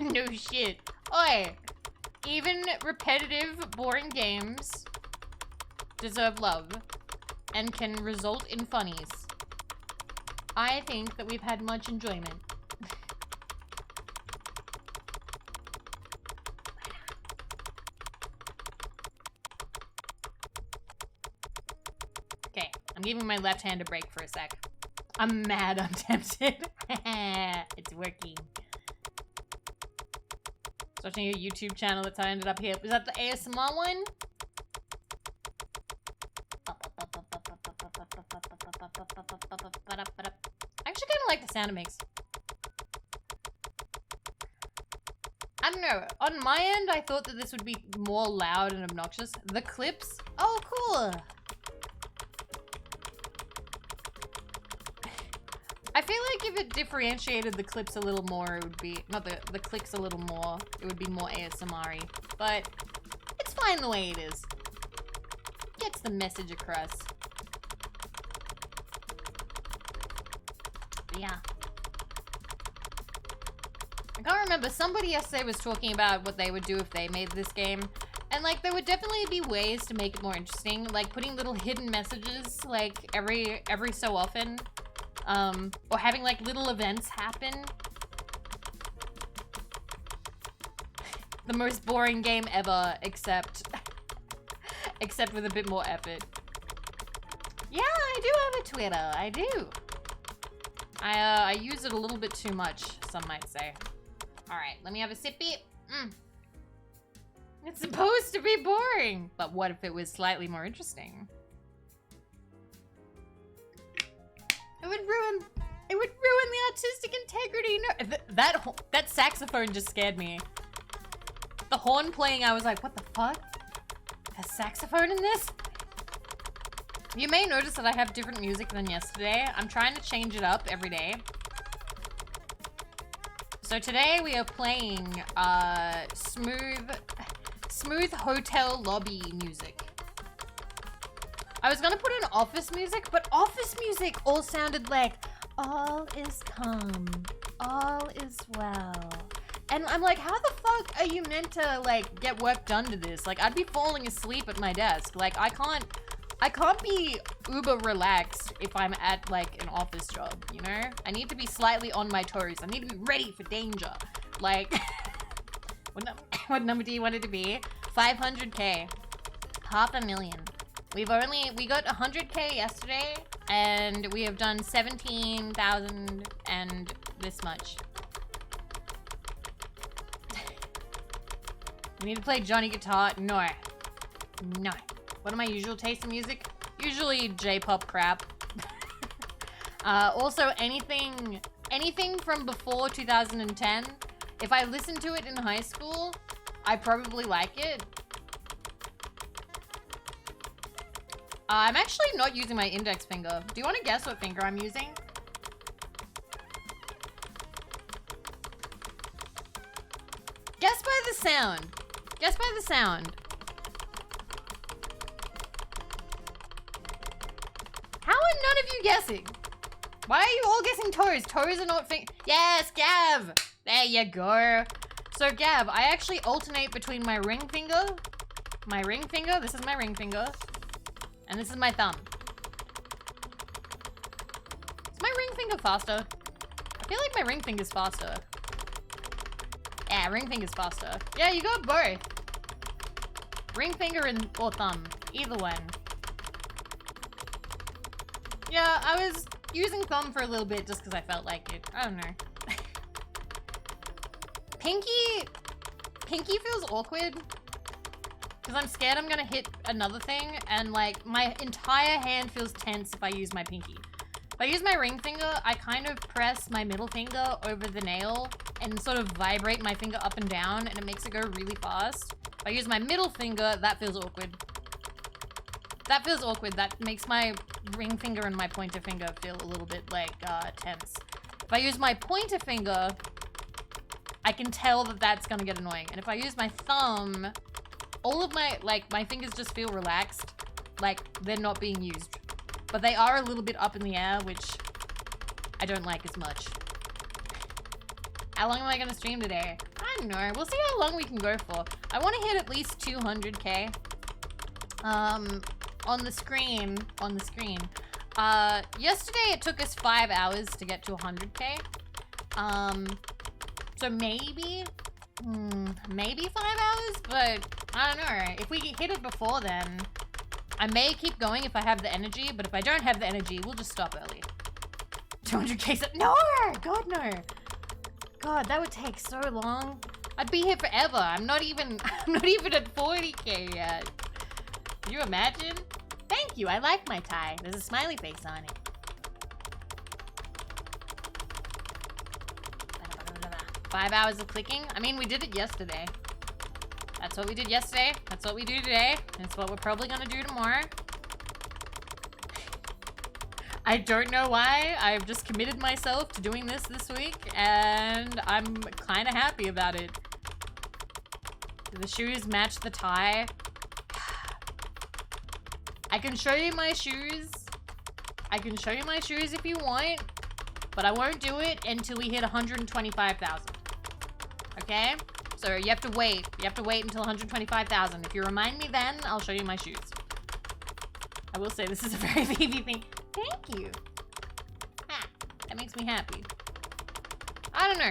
No shit. Oi! Even repetitive, boring games deserve love and can result in funnies. I think that we've had much enjoyment. Okay, I'm giving my left hand a break for a sec. I'm mad I'm tempted. It's working. I was watching a YouTube channel, that's how I ended up here. Was that the ASMR one? I actually kind of like the sound it makes. I don't know. On my end, I thought that this would be more loud and obnoxious. The clips? Oh, cool. I feel like if it differentiated the clips a little more, it would be, not the clicks a little more, it would be more ASMR-y. But it's fine the way it is. Gets the message across. But yeah. I can't remember, somebody yesterday was talking about what they would do if they made this game. And like, there would definitely be ways to make it more interesting, like putting little hidden messages like every so often. Or having like little events happen. The most boring game ever, except with a bit more effort. Yeah, I do have a Twitter, I do. I use it a little bit too much, some might say. Alright, let me have a sippy. It's supposed to be boring, but what if it was slightly more interesting? It would ruin the artistic integrity. No, that saxophone just scared me. The horn playing, I was like, what the fuck? A saxophone in this? You may notice that I have different music than yesterday. I'm trying to change it up every day. So today we are playing smooth hotel lobby music. I was gonna put in office music, but office music all sounded like all is calm, all is well. And I'm like, how the fuck are you meant to like get work done to this? Like, I'd be falling asleep at my desk. Like, I can't be uber relaxed if I'm at like an office job, you know? I need to be slightly on my toes. I need to be ready for danger. Like, what number do you want it to be? 500K. 500,000. We got 100K yesterday, and we have done 17,000 and this much. We need to play Johnny Guitar. No. No. What are my usual tastes in music? Usually J-pop crap. Also, anything from before 2010. If I listened to it in high school, I probably like it. I'm actually not using my index finger. Do you want to guess what finger I'm using? Guess by the sound. Guess by the sound. How are none of you guessing? Why are you all guessing toes? Toes are not Yes, Gav! There you go. So Gav, I actually alternate between my ring finger, this is my ring finger, and this is my thumb. Is my ring finger faster? I feel like my ring finger's faster. Yeah, ring finger's faster. Yeah, you got both. Ring finger or thumb. Either one. Yeah, I was using thumb for a little bit just because I felt like it. I don't know. Pinky feels awkward. Because I'm scared I'm gonna hit another thing and like my entire hand feels tense if I use my pinky. If I use my ring finger, I kind of press my middle finger over the nail and sort of vibrate my finger up and down and it makes it go really fast. If I use my middle finger, that feels awkward. That feels awkward. That makes my ring finger and my pointer finger feel a little bit like tense. If I use my pointer finger, I can tell that that's gonna get annoying. And if I use my thumb, all of my fingers just feel relaxed, like they're not being used. But they are a little bit up in the air, which I don't like as much. How long am I gonna stream today? I don't know. We'll see how long we can go for. I want to hit at least 200K. On the screen. Yesterday it took us 5 hours to get to 100K. So maybe 5 hours, but I don't know. If we hit it before then, I may keep going if I have the energy, but if I don't have the energy, we'll just stop early. 200K, no! God, no. God, that would take so long. I'd be here forever. I'm not even at 40K yet. Can you imagine? Thank you, I like my tie. There's a smiley face on it. 5 hours of clicking? I mean, we did it yesterday. That's what we did yesterday. That's what we do today. And it's what we're probably gonna do tomorrow. I don't know why. I've just committed myself to doing this week, and I'm kind of happy about it. Do the shoes match the tie? I can show you my shoes. I can show you my shoes if you want, but I won't do it until we hit 125,000. Okay? So you have to wait. You have to wait until 125,000. If you remind me then, I'll show you my shoes. I will say this is a very Vivi thing. Thank you. Ah, that makes me happy. I don't know.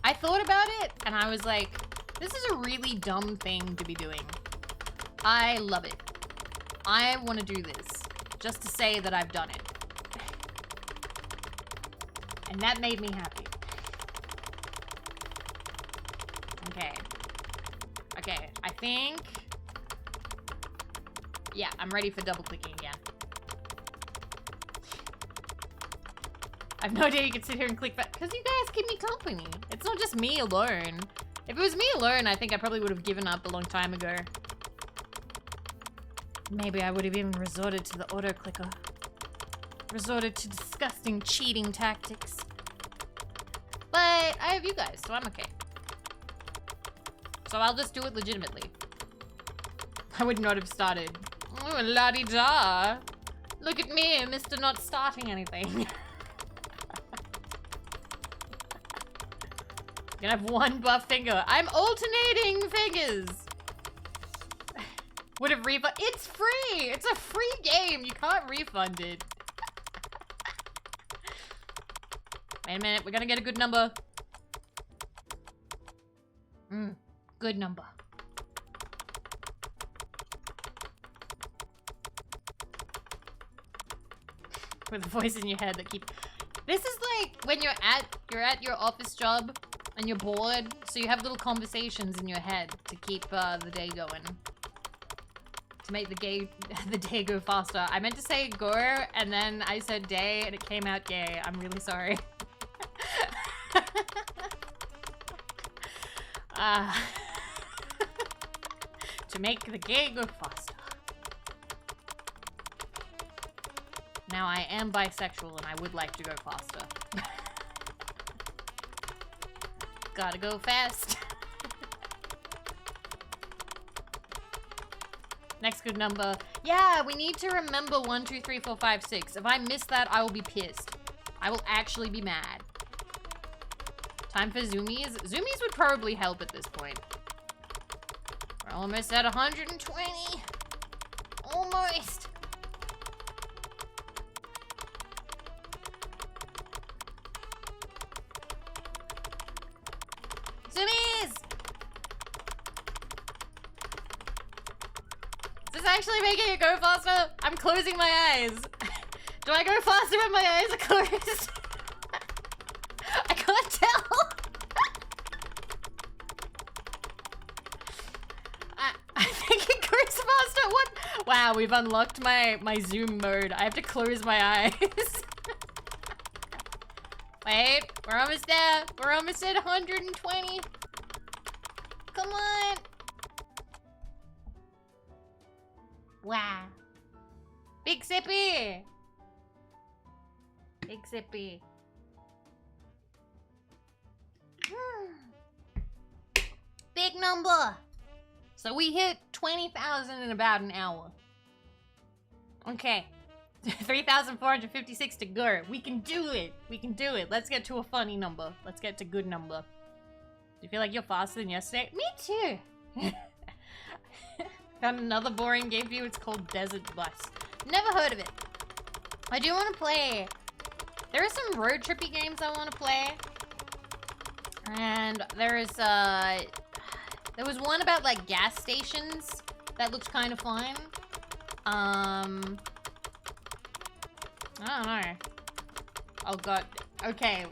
I thought about it and I was like, this is a really dumb thing to be doing. I love it. I want to do this just to say that I've done it. And that made me happy. Okay. Okay, I think... Yeah, I'm ready for double clicking again. I have no idea you can sit here and click back. Because you guys keep me company. It's not just me alone. If it was me alone, I think I probably would have given up a long time ago. Maybe I would have even resorted to the auto clicker. Resorted to disgusting cheating tactics. But I have you guys, so I'm okay. So I'll just do it legitimately. I would not have started. Oh, la-di-da. Look at me, Mr. Not starting anything. Gonna have one buff finger. I'm alternating fingers. Would have refund? It's free. It's a free game. You can't refund it. Wait a minute. We're gonna get a good number. Good number. With a voice in your head that keep. This is like when you're at your office job and you're bored, so you have little conversations in your head to keep the day going. To make the day go faster. I meant to say go, and then I said day, and it came out gay. I'm really sorry. To make the day go faster. Now I am bisexual, and I would like to go faster. Gotta go fast. Next good number. Yeah, we need to remember 1, 2, 3, 4, 5, 6. If I miss that, I will be pissed. I will actually be mad. Time for zoomies. Zoomies would probably help at this point. We're almost at 120. Almost. Zoomies! Is this actually making it go faster? I'm closing my eyes. Do I go faster when my eyes are closed? I can't tell. I think it goes faster. What? Wow, we've unlocked my zoom mode. I have to close my eyes. Wait, we're almost there. We're almost at 120. Come on. Wow. Big sippy. Big sippy. Big number. So we hit 20,000 in about an hour. Okay. 3,456 to go. We can do it. We can do it. Let's get to a funny number. Let's get to good number. Do you feel like you're faster than yesterday? Me too. Found another boring game for you. It's called Desert Bus. Never heard of it. I do want to play. There are some road trippy games I want to play. And there was one about like gas stations that looked kind of fun. I don't know. Oh god. Okay.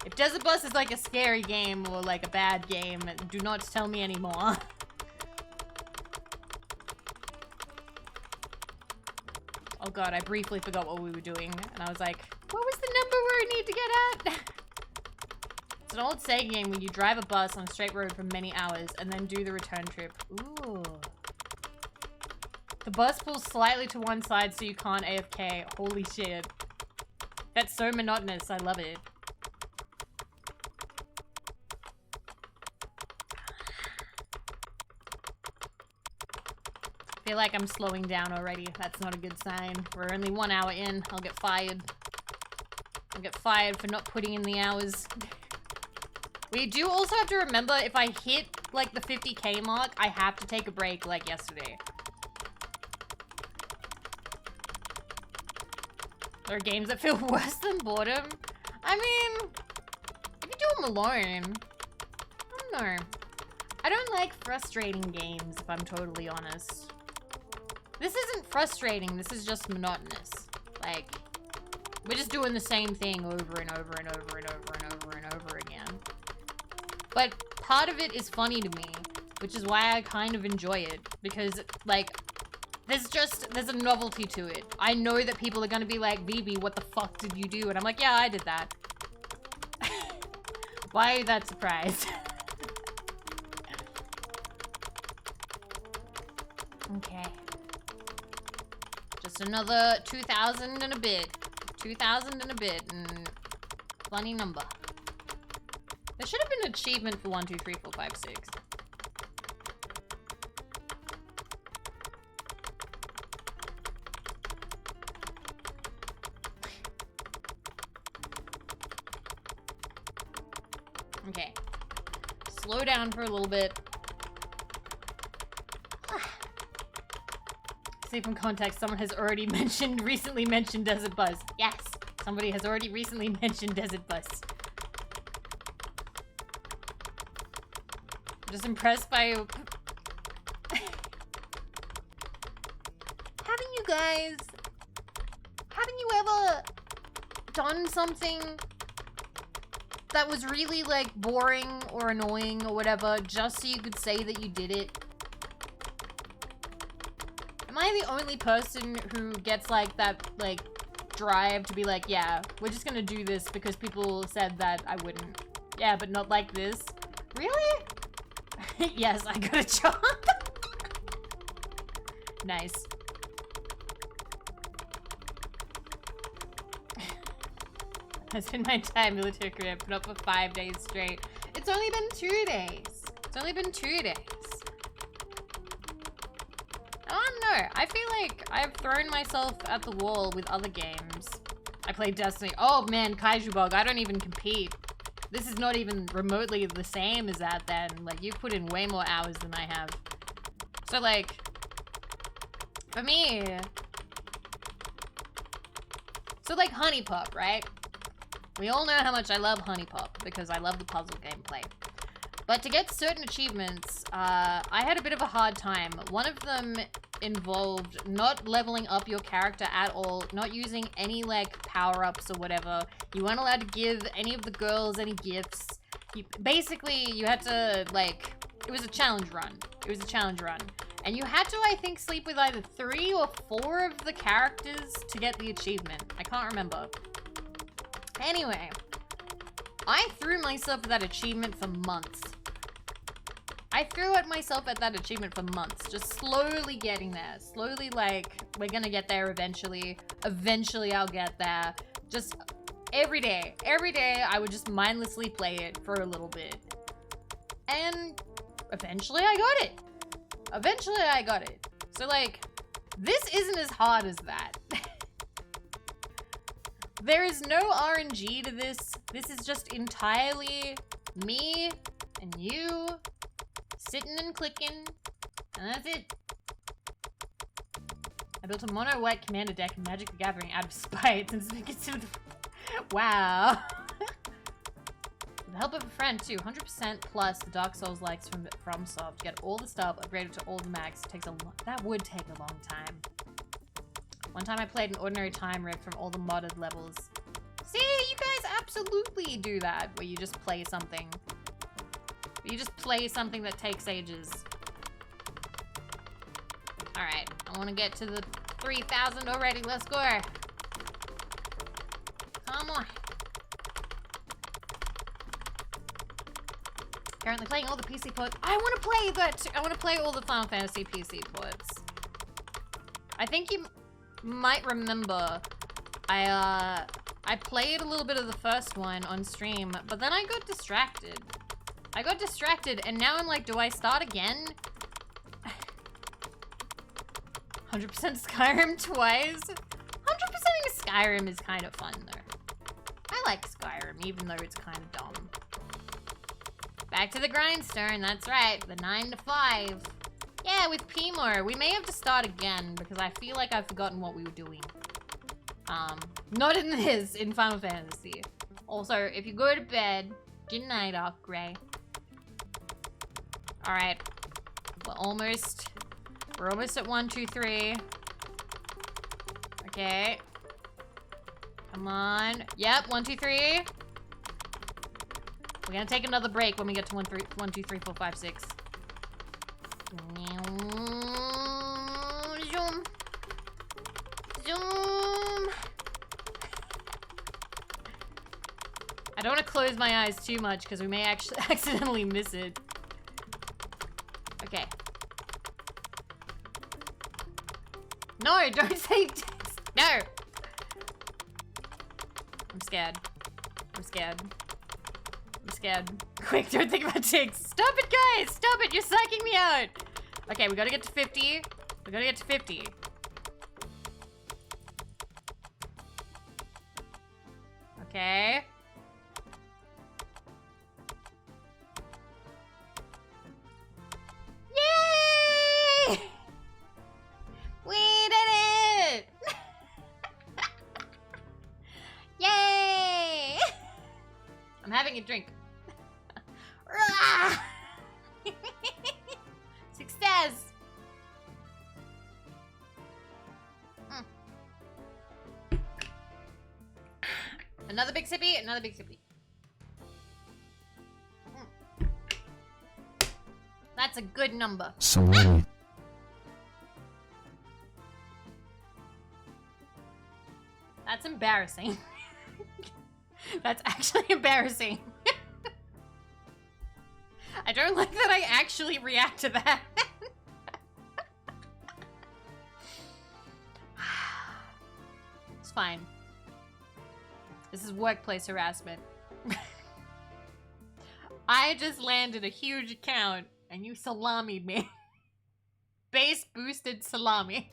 If Desert Bus is like a scary game or like a bad game, do not tell me anymore. Oh god, I briefly forgot what we were doing, and I was like, what was the number where I need to get at? It's an old Sega game where you drive a bus on a straight road for many hours and then do the return trip. Ooh. The bus pulls slightly to one side so you can't AFK. Holy shit. That's so monotonous. I love it. I feel like I'm slowing down already. That's not a good sign. We're only 1 hour in. I'll get fired. I'll get fired for not putting in the hours. We do also have to remember, if I hit, like, the 50k mark, I have to take a break, like yesterday. There are games that feel worse than boredom. I mean, if you do them alone, I don't know. I don't like frustrating games, if I'm totally honest. This isn't frustrating, this is just monotonous. Like, we're just doing the same thing over and over and over and over and over and over again. But part of it is funny to me, which is why I kind of enjoy it. Because, like, there's a novelty to it. I know that people are gonna be like, Vivi, what the fuck did you do? And I'm like, yeah, I did that. Why are you that surprised? Okay. Just another 2,000 and a bit. 2,000 and a bit, and funny number. There should have been an achievement for 1, 2, 3, 4, 5, 6. Okay. Slow down for a little bit. See from context, someone has already recently mentioned Desert Bus. Yes, somebody has already recently mentioned Desert Bus. I'm just impressed by haven't you ever done something that was really, like, boring or annoying or whatever, just so you could say that you did it? Am I the only person who gets, like, that, like, drive to be like, yeah, we're just gonna do this because people said that I wouldn't. Yeah, but not like this. Really? Yes, I got a job. Nice. Has been my entire military career, put up for 5 days straight. It's only been 2 days. It's only been 2 days. I don't know. I feel like I've thrown myself at the wall with other games. I played Destiny. Oh man, Kaiju Bug. I don't even compete. This is not even remotely the same as that then. Like, you put in way more hours than I have. So like, for me. So like Honey Pop, right? We all know how much I love Honey Pop because I love the puzzle gameplay. But to get certain achievements, I had a bit of a hard time. One of them involved not leveling up your character at all, not using any, like, power-ups or whatever. You weren't allowed to give any of the girls any gifts. Basically, you had to, like, it was a challenge run. It was a challenge run. And you had to, I think, sleep with either 3 or 4 of the characters to get the achievement. I can't remember. Anyway, I threw myself at that achievement for months. I threw at myself at that achievement for months, just slowly getting there. Slowly, like, we're gonna get there eventually. Eventually I'll get there. Just every day I would just mindlessly play it for a little bit. And eventually I got it. Eventually I got it. So like, this isn't as hard as that. There is no RNG to this. This is just entirely me and you sitting and clicking, and that's it. I built a mono white commander deck in Magic the Gathering out of spite since we considered wow. With the help of a friend too, 100% plus the Dark Souls likes from FromSoft. Get all the stuff upgraded to all the max. Takes a that would take a long time. One time I played an ordinary time rig from all the modded levels. See, you guys absolutely do that, where you just play something. You just play something that takes ages. Alright, I want to get to the 3,000 already. Let's go. Come on. Currently playing all the PC ports. I want to play that too. I want to play all the Final Fantasy PC ports. I think you might remember I played a little bit of the first one on stream, but then I got distracted. And now I'm like, do I start again? 100% Skyrim twice? 100%ing Skyrim is kind of fun, though. I like Skyrim, even though it's kind of dumb. Back to the grindstone, that's right. The 9 to 5. Yeah, with Pimor. We may have to start again, because I feel like I've forgotten what we were doing. Not in this, in Final Fantasy. Also, if you go to bed, good night, Arc Grey. Alright. We're almost at 1, 2, 3. Okay. Come on. Yep, 1, 2, 3. We're gonna take another break when we get to 1, 2, 3, 4, 5, 6. Zoom. Zoom. I don't want to close my eyes too much because we may actually accidentally miss it. Okay. No, don't say no. I'm scared. I'm scared. I'm scared. Quick, don't think about ticks. Stop it, guys! Stop it! You're psyching me out! Okay, we gotta get to 50. We gotta get to 50. Okay. Yay! We did it! Yay! I'm having a drink. Success! Another big sippy, another big sippy. That's a good number. Sorry. That's embarrassing. That's actually embarrassing. I don't like that I actually react to that. It's fine. This is workplace harassment. I just landed a huge account and you salamied me. Base boosted salami.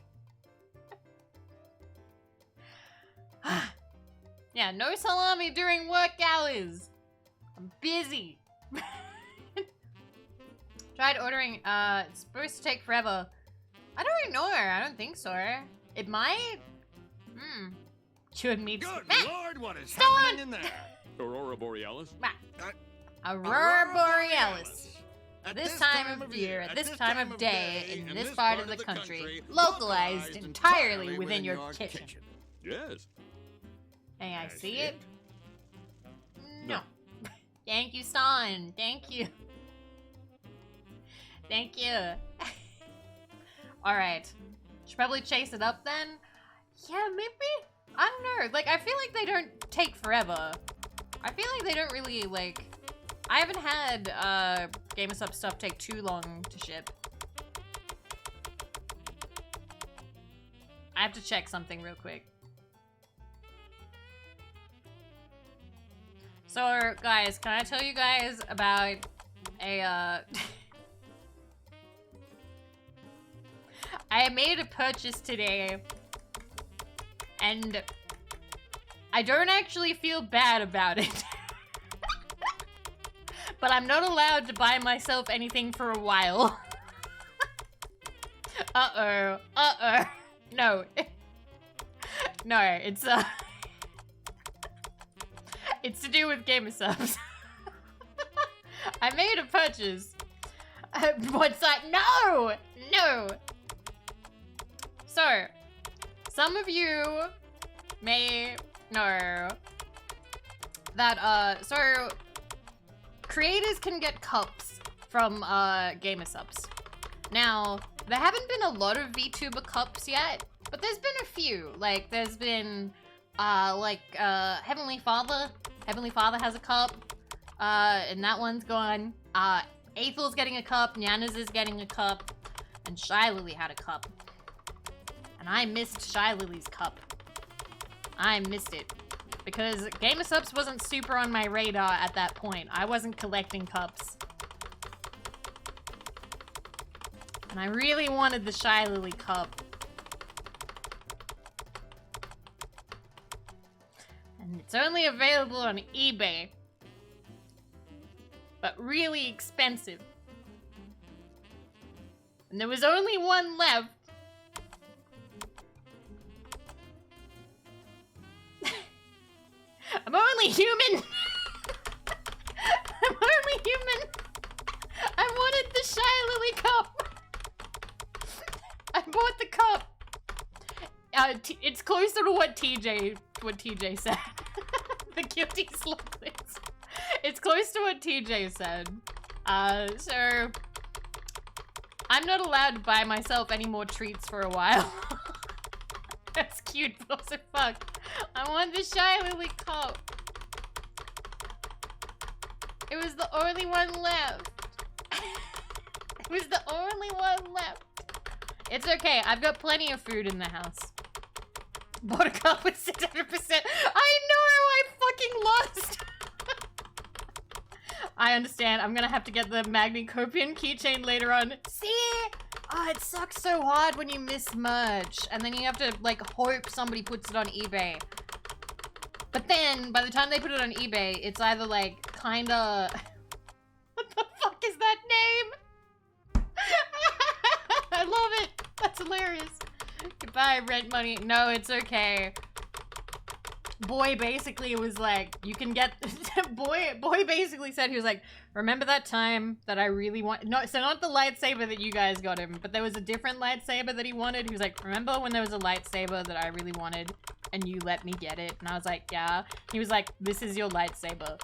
Yeah, no salami during work hours. I'm busy. Tried ordering, it's supposed to take forever. I don't know, I don't think so. It might? Should meet. Good Lord, what is Stop! happening in there? Aurora Borealis? Aurora Borealis. At this time of year, at this time of day, in this part of the country, localized entirely within your kitchen. Yes. May I see it? No. Thank you, son. Thank you. Thank you. Alright. Should probably chase it up then? Yeah, maybe? I don't know. Like, I feel like they don't take forever. I feel like they don't really, like... I haven't had, GamerSup stuff take too long to ship. I have to check something real quick. So, guys, can I tell you guys about a, I made a purchase today, and I don't actually feel bad about it. But I'm not allowed to buy myself anything for a while. Uh-oh. Uh-oh. No. No, it's, it's to do with GamerSubs. I made a purchase. What's that? No! No! So, some of you may know that, so, creators can get cups from, GamerSubs. Now, there haven't been a lot of VTuber cups yet, but there's been a few. Like, there's been, Heavenly Father. Heavenly Father has a cup, and that one's gone. Aethel's getting a cup, Nyanas is getting a cup, and Shy Lily had a cup. And I missed Shy Lily's cup. I missed it. Because Gamer Subs wasn't super on my radar at that point. I wasn't collecting cups. And I really wanted the Shy Lily cup. And it's only available on eBay. But really expensive. And there was only one left. I'm only human. I'm only human. I wanted the Shy Lily cup. I bought the cup. It's closer to what TJ said. The guilty slutlets. It's close to what TJ said. So I'm not allowed to buy myself any more treats for a while. That's cute, but also fuck. I want the Shy Lily cup. It was the only one left. It was the only one left. It's okay, I've got plenty of food in the house. Bought a cup with 600%. I know, I fucking lost. I understand, I'm gonna have to get the Magnicopian keychain later on. See? Oh, it sucks so hard when you miss merch. And then you have to, like, hope somebody puts it on eBay. But then, by the time they put it on eBay, it's either, like, kinda... What the fuck is that name? I love it. That's hilarious. Goodbye, rent money. No, it's okay. Boy basically was like, you can get... Boy basically said, he was like, remember that time that I really want... No, so not the lightsaber that you guys got him, but there was a different lightsaber that he wanted. He was like, remember when there was a lightsaber that I really wanted and you let me get it? And I was like, yeah. He was like, this is your lightsaber.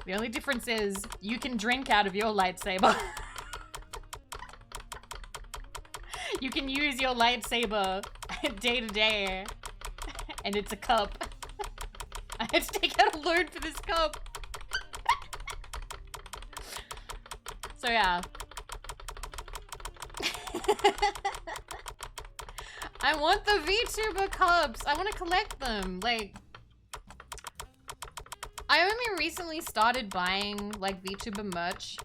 The only difference is you can drink out of your lightsaber. You can use your lightsaber day to day, and it's a cup. I had to take out a loan for this cup. So yeah. I want the VTuber cups. I want to collect them. Like, I only recently started buying like VTuber merch.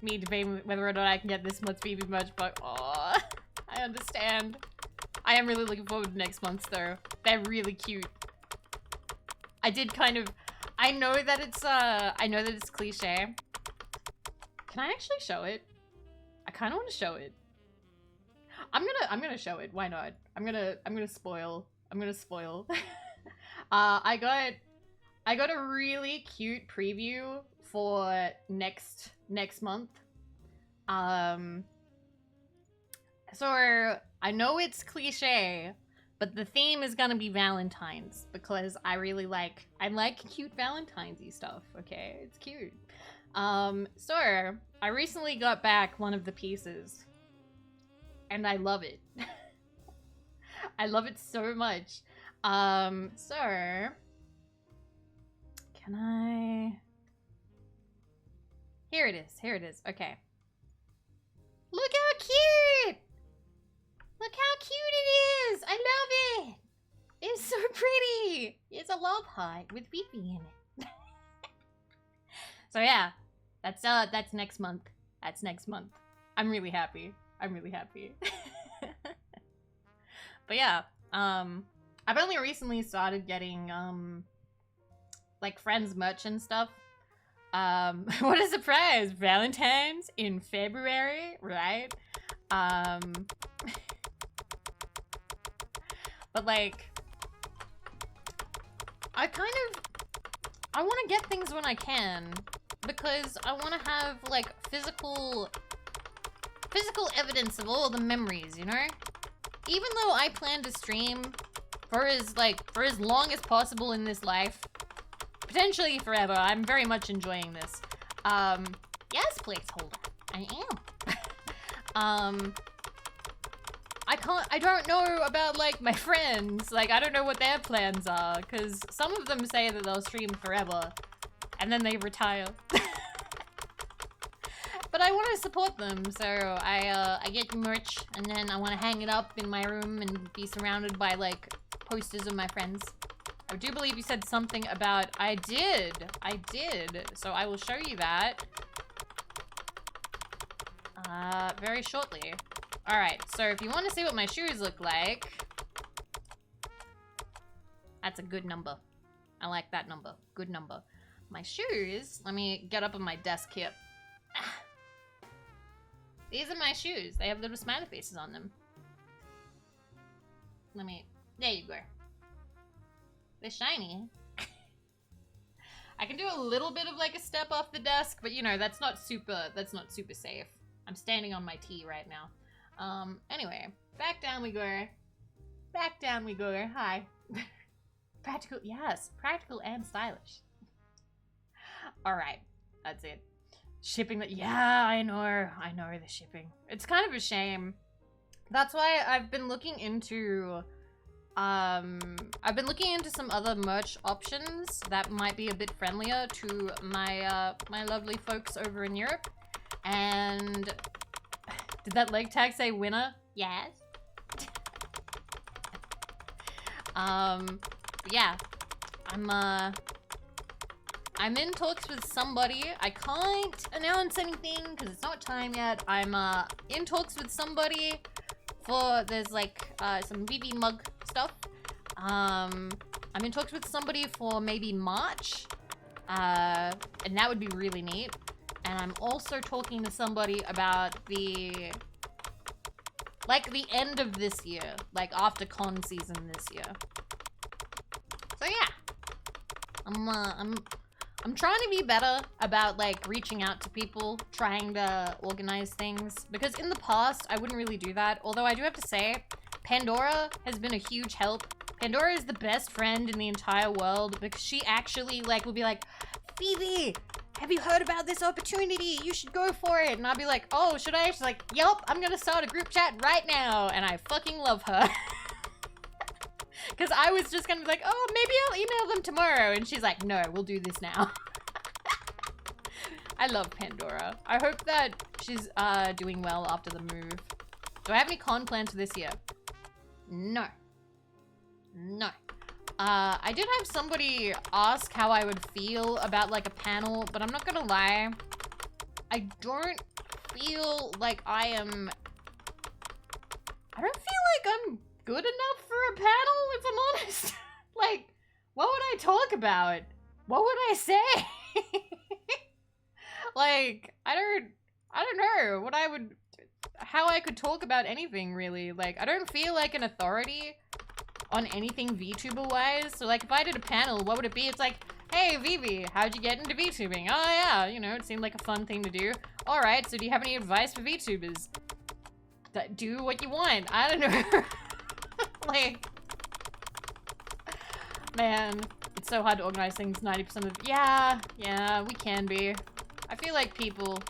Me debating whether or not I can get this month's Vivi merch, but oh, I understand. I am really looking forward to next month's though. They're really cute. I did kind of, I know that it's cliche. Can I actually show it? I kind of want to show it. I'm gonna show it. Why not? I'm gonna spoil. I got a really cute preview for next month. So I know it's cliche, but the theme is gonna be Valentine's because I like cute Valentine's-y stuff. Okay, it's cute. So I recently got back one of the pieces, and I love it. I love it so much. So can I? Here it is. Okay. Look how cute! Look how cute it is! I love it! It's so pretty! It's a love heart with Vivi in it. So yeah, that's next month. That's next month. I'm really happy. But yeah, I've only recently started getting, like, friends merch and stuff. What a surprise! Valentine's in February, right? But like, I want to get things when I can, because I want to have, like, physical evidence of all the memories, you know? Even though I plan to stream for as long as possible in this life, potentially forever, I'm very much enjoying this. Yes, placeholder. I am. I don't know about, like, my friends. Like, I don't know what their plans are, because some of them say that they'll stream forever, and then they retire. But but I want to support them, so I get merch, and then I want to hang it up in my room and be surrounded by, like, posters of my friends. I do believe you said something about... I did, so I will show you that. Very shortly. Alright, so if you want to see what my shoes look like... That's a good number. I like that number. Good number. My shoes... Let me get up on my desk here. These are my shoes. They have little smiley faces on them. Let me... There you go. They're shiny. I can do a little bit of like a step off the desk, but you know, that's not super safe. I'm standing on my tea right now. Anyway, back down we go. Back down we go. Hi. Practical, yes, practical and stylish. All right, that's it. Shipping that, yeah, I know the shipping. It's kind of a shame. That's why I've been looking into, some other merch options that might be a bit friendlier to my, my lovely folks over in Europe. And did that leg tag say winner? Yes. Yeah, I'm in talks with somebody. I can't announce anything because it's not time yet. I'm in talks with somebody for, there's like some Vivi mug stuff. I'm in talks with somebody for maybe March, and that would be really neat. And I'm also talking to somebody about the end of this year, like after con season this year. So yeah, I'm trying to be better about like reaching out to people, trying to organize things, because in the past I wouldn't really do that. Although I do have to say, Pandora has been a huge help. Pandora is the best friend in the entire world because she actually like will be like, Vivi, have you heard about this opportunity? You should go for it. And I'll be like, oh, should I? She's like, yup, I'm gonna start a group chat right now. And I fucking love her. Because I was just gonna be like, oh, maybe I'll email them tomorrow. And she's like, no, we'll do this now. I love Pandora. I hope that she's doing well after the move. Do I have any con plans for this year? No. No. I did have somebody ask how I would feel about like a panel, but I'm not gonna lie. I don't feel like I don't feel like I'm good enough for a panel, if I'm honest. Like, what would I talk about? What would I say? Like, I don't know how I could talk about anything really. Like, I don't feel like an authority on anything VTuber-wise. So like, if I did a panel, what would it be? It's like, hey, Vivi, how'd you get into VTubing? Oh yeah, you know, it seemed like a fun thing to do. All right, so do you have any advice for VTubers? Do what you want. I don't know. Like, man, it's so hard to organize things 90% of, yeah, we can be. I feel like people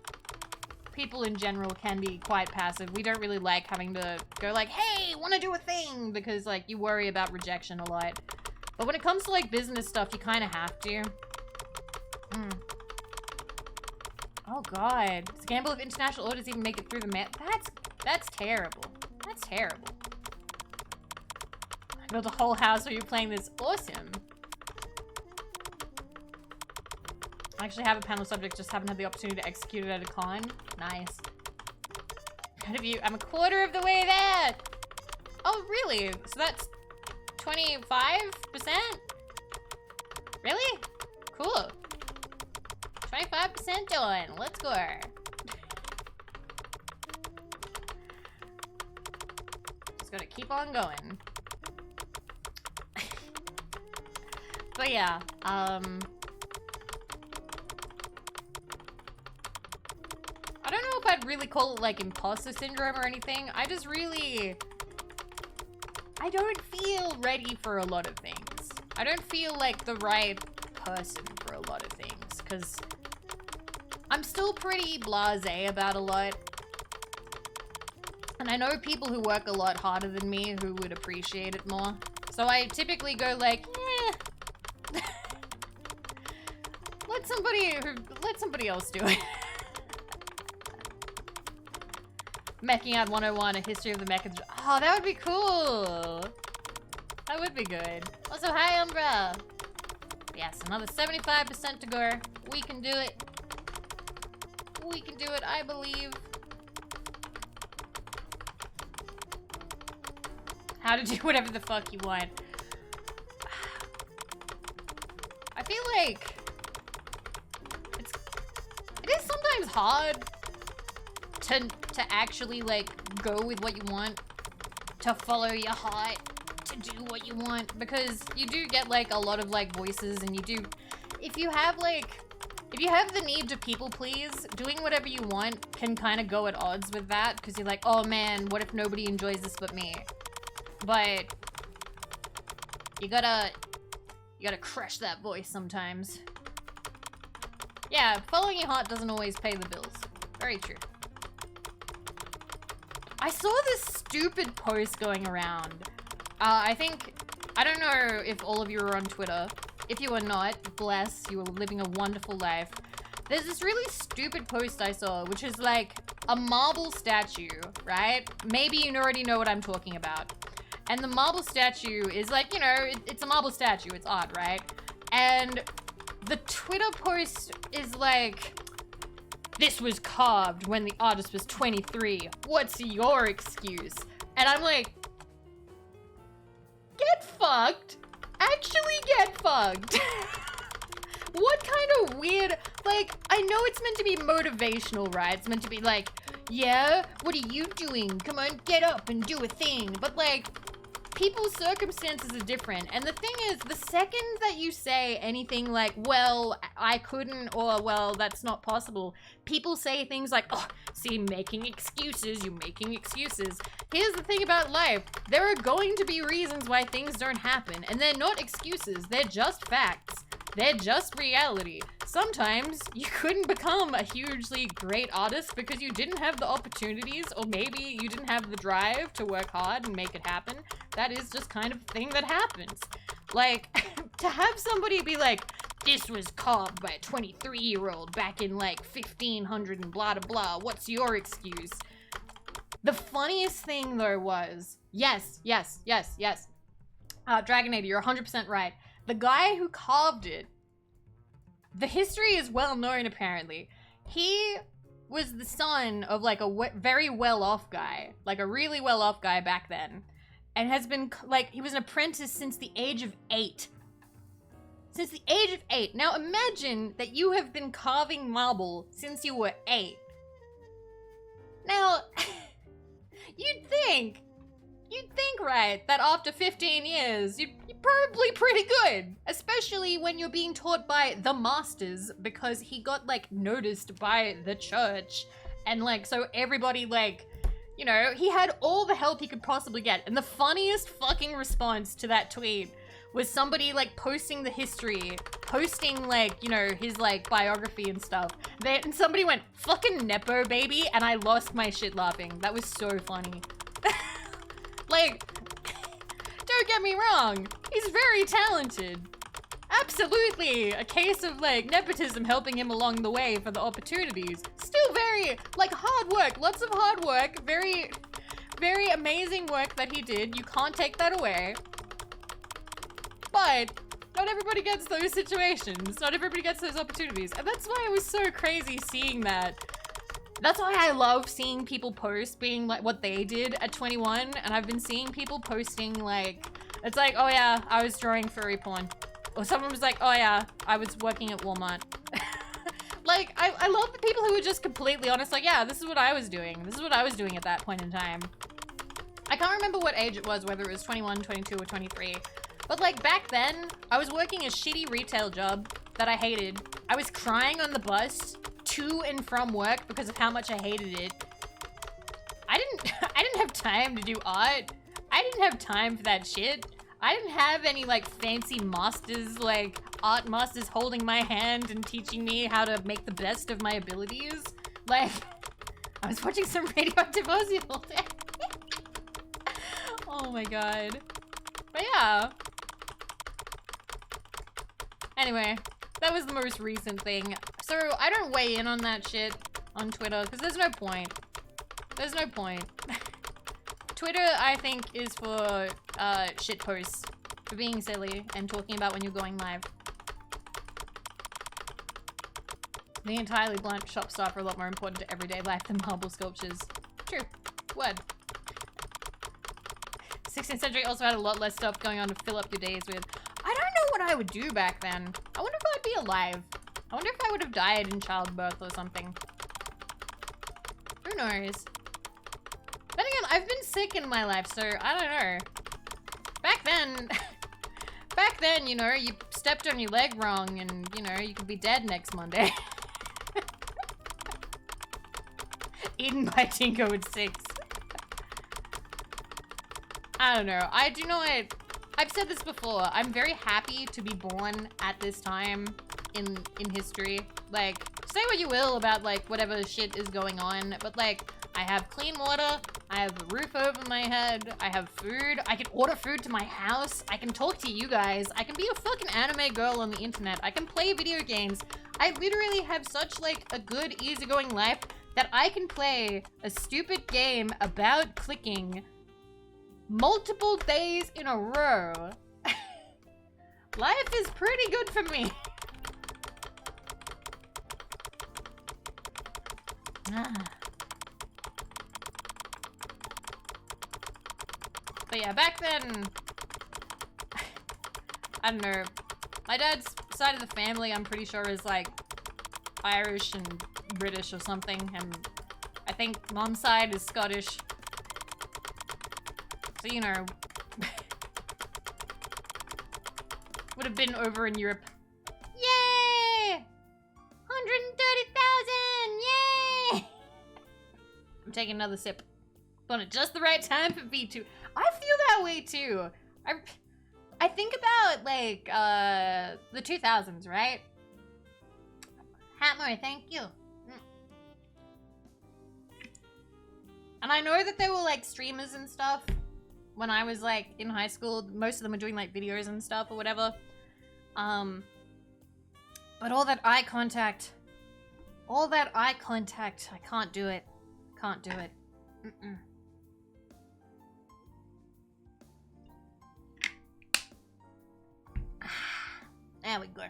in general can be quite passive. We don't really like having to go like, hey, wanna do a thing? Because like, you worry about rejection a lot. But when it comes to like business stuff, you kind of have to. Oh god, does gamble if international orders even make it through the mail? That's terrible. That's terrible. I built a whole house while you're playing this. Awesome. I actually have a panel subject, just haven't had the opportunity to execute it at a con. Nice. Proud of you. I'm a quarter of the way there. Oh, really? So that's 25%? Really? Cool. 25% done. Let's go. Just gotta keep on going. But yeah, I don't know if I'd really call it like imposter syndrome or anything. I don't feel ready for a lot of things. I don't feel like the right person for a lot of things because I'm still pretty blasé about a lot. And I know people who work a lot harder than me who would appreciate it more. So I typically go like, let somebody else do it. Meching Out 101, a history of the mech. Oh, that would be cool. That would be good. Also, hi, Umbra. Yes, another 75% to go. We can do it. We can do it, I believe. How to do whatever the fuck you want. I feel like it is sometimes hard to actually like go with what you want, to follow your heart, to do what you want, because you do get like a lot of like voices, and you do, if you have the need to people please, doing whatever you want can kind of go at odds with that, because you're like, oh man, what if nobody enjoys this but me? But you gotta crush that voice sometimes. Yeah, following your heart doesn't always pay the bills. Very true. I saw this stupid post going around. I don't know if all of you are on Twitter. If you are not, bless, you are living a wonderful life. There's this really stupid post I saw, which is like a marble statue, right? Maybe you already know what I'm talking about. And the marble statue is like, you know, it's a marble statue, it's art, right? And the Twitter post is like, this was carved when the artist was 23. What's your excuse? And I'm like, get fucked. Actually get fucked. What kind of weird, like, I know it's meant to be motivational, right? It's meant to be like, yeah, what are you doing? Come on, get up and do a thing. But like, people's circumstances are different. And the thing is, the second that you say anything like, well, I couldn't, or well, that's not possible, people say things like, oh, see, making excuses, you're making excuses. Here's the thing about life. There are going to be reasons why things don't happen, and they're not excuses, they're just facts. They're just reality. Sometimes you couldn't become a hugely great artist because you didn't have the opportunities, or maybe you didn't have the drive to work hard and make it happen. That is just kind of a thing that happens. Like, to have somebody be like, this was carved by a 23-year-old back in like 1500 and blah blah blah, what's your excuse? The funniest thing though was, yes. Dragonator, you're 100% right. The guy who carved it, the history is well known apparently. He was the son of like a very well-off guy, like a really well-off guy back then, and has been like, he was an apprentice since the age of 8. Since the age of 8. Now imagine that you have been carving marble since you were 8. Now, you'd think, right, that after 15 years, you're probably pretty good. Especially when you're being taught by the masters, because he got, like, noticed by the church. And, like, so everybody, like, you know, he had all the help he could possibly get. And the funniest fucking response to that tweet was somebody, like, posting the history, posting, like, you know, his, like, biography and stuff. And somebody went, fucking Nepo baby, and I lost my shit laughing. That was so funny. Like, don't get me wrong, he's very talented. Absolutely a case of, like, nepotism helping him along the way for the opportunities. Still very, like, hard work, lots of hard work, very, very amazing work that he did. You can't take that away. But not everybody gets those situations. Not everybody gets those opportunities. And that's why it was so crazy seeing that. That's why I love seeing people post being like what they did at 21. And I've been seeing people posting like, it's like, oh yeah, I was drawing furry porn. Or someone was like, oh yeah, I was working at Walmart. Like, I love the people who are just completely honest, like, yeah, this is what I was doing. This is what I was doing at that point in time. I can't remember what age it was, whether it was 21, 22, or 23. But like back then, I was working a shitty retail job that I hated. I was crying on the bus to and from work because of how much I hated it. I didn't have time to do art. I didn't have time for that shit. I didn't have any like fancy masters, like art masters holding my hand and teaching me how to make the best of my abilities. Like, I was watching some Radioactive Ozzy all day. Oh my god. But yeah. Anyway, that was the most recent thing. So I don't weigh in on that shit on Twitter because there's no point. There's no point. Twitter, I think, is for shit posts, for being silly and talking about when you're going live. The entirely blunt shop staff are a lot more important to everyday life than marble sculptures. True. Word. 16th century also had a lot less stuff going on to fill up your days with. I don't know what I would do back then. I wonder if I'd be alive. I wonder if I would have died in childbirth or something. Who knows? Then again, I've been sick in my life, so I don't know. Back then, you know, you stepped on your leg wrong and, you know, you could be dead next Monday. Eaten by Tinko at 6. I don't know. I do not... I've said this before. I'm very happy to be born at this time in history. Like, say what you will about, like, whatever shit is going on, but, like, I have clean water, I have a roof over my head, I have food, I can order food to my house, I can talk to you guys, I can be a fucking anime girl on the internet, I can play video games. I literally have such, like, a good, easygoing life that I can play a stupid game about clicking multiple days in a row. Life is pretty good for me. But yeah, back then, I don't know, my dad's side of the family I'm pretty sure is like Irish and British or something, and I think mom's side is Scottish. So, you know, would have been over in Europe. Yay! 130,000! Yay! I'm taking another sip. On at just the right time for V2. I feel that way too. I think about like the 2000s, right? Hatmo, thank you. And I know that there were like streamers and stuff when I was like in high school. Most of them were doing like videos and stuff or whatever. But all that eye contact, I can't do it. Can't do it. There we go.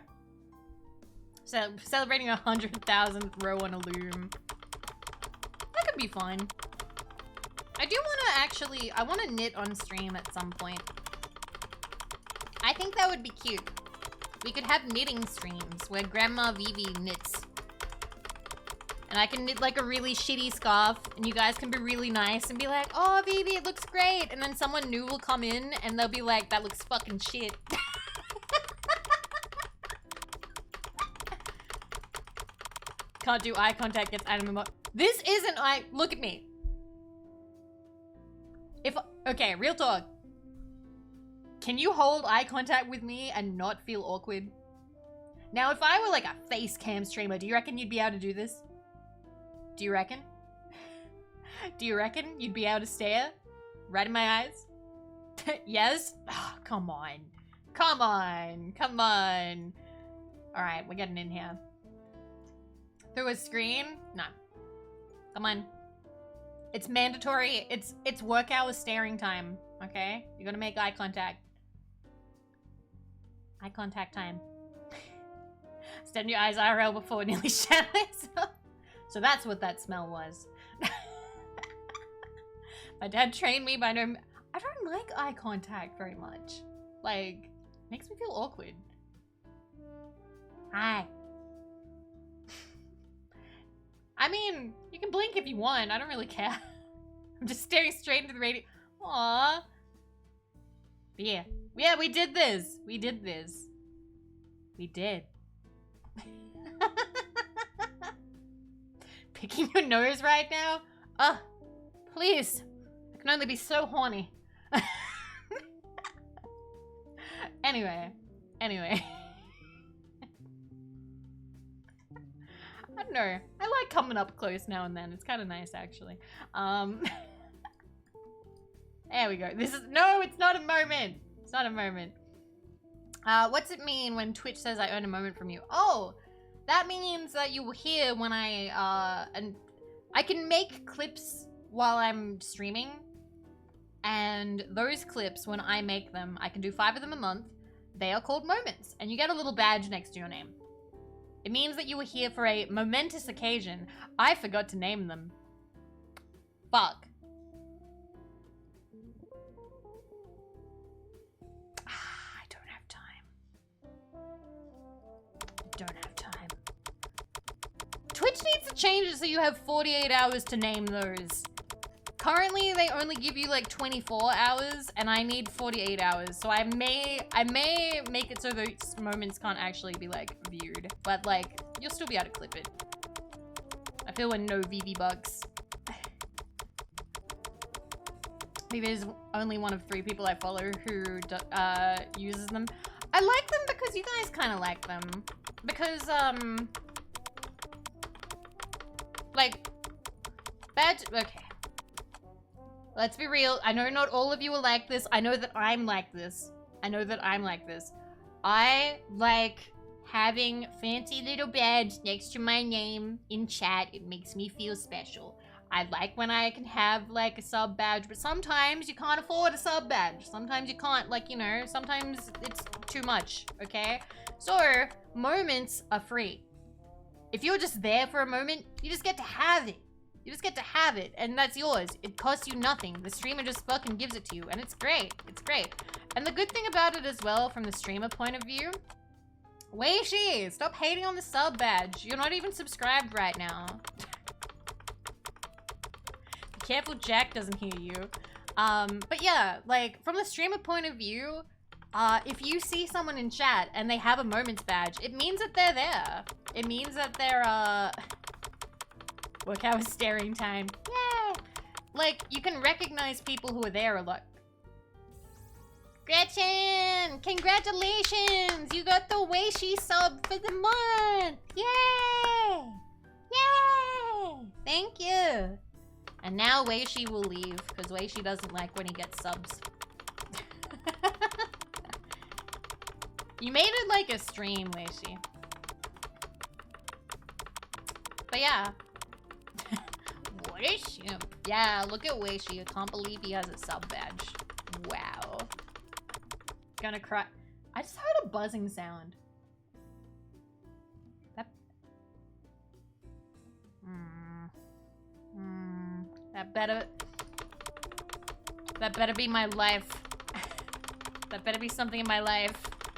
So, celebrating 100,000th row on a loom. That could be fun. I do want to actually... I want to knit on stream at some point. I think that would be cute. We could have knitting streams where Grandma Vivi knits. And I can knit like a really shitty scarf and you guys can be really nice and be like, oh, Vivi, it looks great. And then someone new will come in and they'll be like, that looks fucking shit. Can't do eye contact, gets anime mode. This isn't look at me. Okay, real talk. Can you hold eye contact with me and not feel awkward? Now, if I were like a face cam streamer, do you reckon you'd be able to do this? Do you reckon? Do you reckon you'd be able to stare right in my eyes? Yes? Oh, come on. Come on. Come on. All right, we're getting in here. Through a screen? No. Come on. It's mandatory. It's work hour staring time, okay? You're gonna make eye contact. Eye contact time. Stand in your eyes IRL before nearly shat myself. So that's what that smell was. My dad trained me by no... I don't like eye contact very much. Like, makes me feel awkward. Hi. I mean, you can blink if you want. I don't really care. I'm just staring straight into the radio. Aww. But yeah. Yeah, we did this. We did this. We did. Picking your nose right now? Ugh. Please. I can only be so horny. Anyway. I don't know. I like coming up close now and then. It's kind of nice, actually. There we go. This is... No, it's not a moment. It's not a moment. What's it mean when Twitch says I earn a moment from you? Oh, that means that you will hear when and I can make clips while I'm streaming. And those clips, when I make them, I can do 5 of them a month. They are called moments, and you get a little badge next to your name. It means that you were here for a momentous occasion. I forgot to name them. Fuck. I don't have time. Don't have time. Twitch needs to change it so you have 48 hours to name those. Currently, they only give you like 24 hours, and I need 48 hours. So I may make it so those moments can't actually be like viewed, but like you'll still be able to clip it. I feel when no Vivi bugs. Vivi is only one of 3 people I follow who uses them. I like them because you guys kind of like them. Because like okay. Let's be real. I know not all of you are like this. I know that I'm like this. I like having fancy little badge next to my name in chat. It makes me feel special. I like when I can have like a sub badge, but sometimes you can't afford a sub badge. Sometimes you can't, like, you know, sometimes it's too much, okay? So, moments are free. If you're just there for a moment, you just get to have it. You just get to have it, and that's yours. It costs you nothing. The streamer just fucking gives it to you, and it's great. It's great. And the good thing about it as well, from the streamer point of view, Weishi, stop hating on the sub badge. You're not even subscribed right now. Be careful Jack doesn't hear you. But yeah, like, from the streamer point of view, if you see someone in chat and they have a moments badge, it means that they're there. It means that they're, work hours staring time. Yeah. Like, you can recognize people who are there a lot. Gretchen! Congratulations! You got the Weishi sub for the month! Yay! Yay! Thank you! And now Weishi will leave, because Weishi doesn't like when he gets subs. You made it like a stream, Weishi. But yeah. What is she? Yeah, look at Weishi. I can't believe he has a sub badge. Wow. Gonna cry. I just heard a buzzing sound. That... That better be my life. That better be something in my life.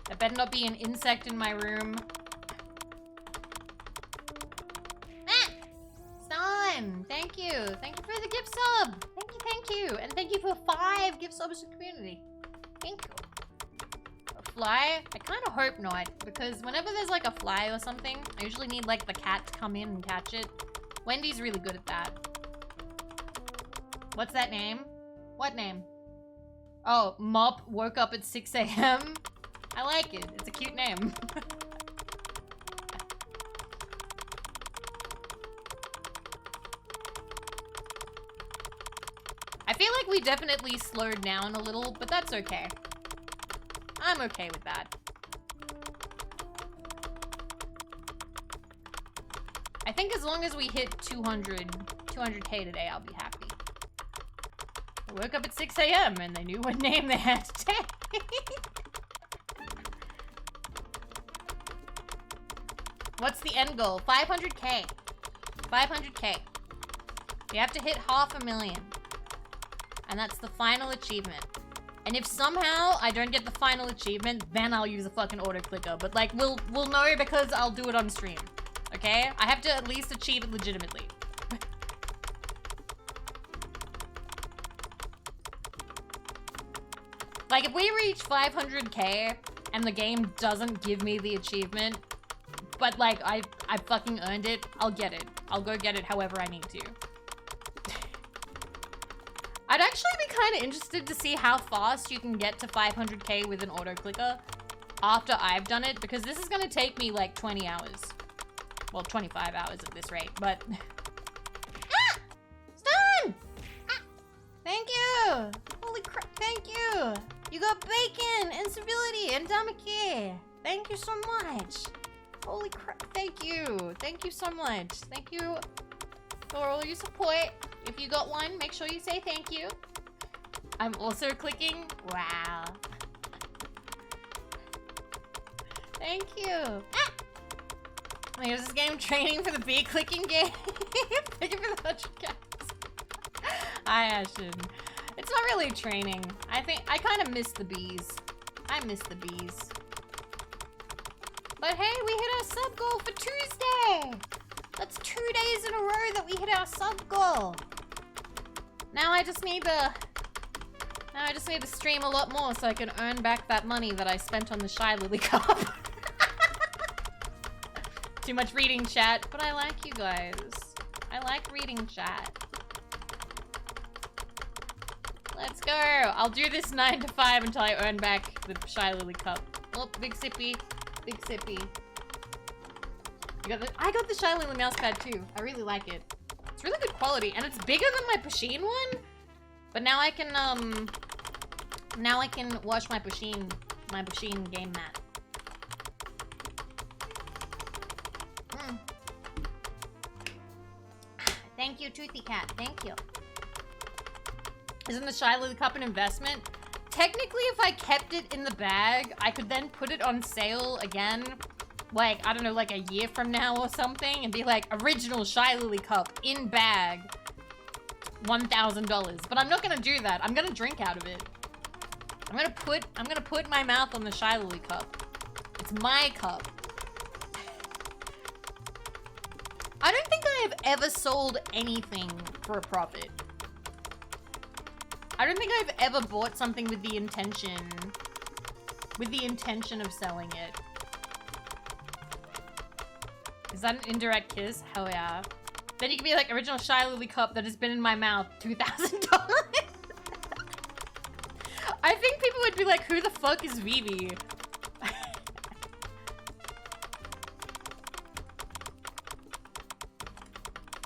That better not be an insect in my room. Thank you. Thank you for the gift sub. Thank you. And thank you for 5 gift subs to the community. Thank you. A fly? I kind of hope not, because whenever there's like a fly or something, I usually need like the cat to come in and catch it. Wendy's really good at that. What's that name? What name? Oh, Mop woke up at 6 a.m. I like it. It's a cute name. I feel like we definitely slowed down a little, but that's okay. I'm okay with that. I think as long as we hit 200K today, I'll be happy. I woke up at 6 a.m. and they knew what name they had to take. What's the end goal? 500K. 500K. You have to hit 500,000. And that's the final achievement. And if somehow I don't get the final achievement, then I'll use a fucking auto clicker. But like, we'll know because I'll do it on stream. Okay? I have to at least achieve it legitimately. Like, if we reach 500K and the game doesn't give me the achievement, but like, I fucking earned it, I'll get it. I'll go get it however I need to. I'd actually be kind of interested to see how fast you can get to 500K with an auto clicker after I've done it, because this is going to take me like 20 hours. Well, 25 hours at this rate, but... Ah! Stun! Ah! Thank you! Holy crap, thank you! You got bacon and civility and Damaki! Thank you so much! Holy crap, thank you! Thank you so much! Thank you for all your support. If you got one, make sure you say thank you. I'm also clicking. Wow. Thank you. Ah! Is this game training for the bee clicking game? Thank you for the 100 cats. Hi, Ashton. It's not really training. I think I kind of miss the bees. I miss the bees. But hey, we hit our sub goal for Tuesday. That's 2 days in a row that we hit our sub goal. Now I just need to stream a lot more so I can earn back that money that I spent on the Shy Lily Cup. Too much reading chat, but I like you guys. I like reading chat. Let's go. I'll do this 9 to 5 until I earn back the Shy Lily Cup. Oh, big sippy. Big sippy. I got the Shy Lily mouse pad too. I really like it. It's really good quality, and it's bigger than my Pusheen one. But now I can wash my Pusheen game mat. Thank you, Toothy Cat. Thank you. Isn't the Shy Lily Cup an investment? Technically, if I kept it in the bag, I could then put it on sale again, like, I don't know, like a year from now or something, and be like, original Shy Lily Cup in bag, $1,000. But I'm not gonna do that. I'm gonna drink out of it. I'm gonna put my mouth on the Shy Lily Cup. It's my cup. I don't think I have ever sold anything for a profit. I don't think I've ever bought something with the intention of selling it. Is that an indirect kiss? Hell yeah. Then you can be like, original Shy Lily Cup that has been in my mouth, $2,000. I think people would be like, who the fuck is Vivi?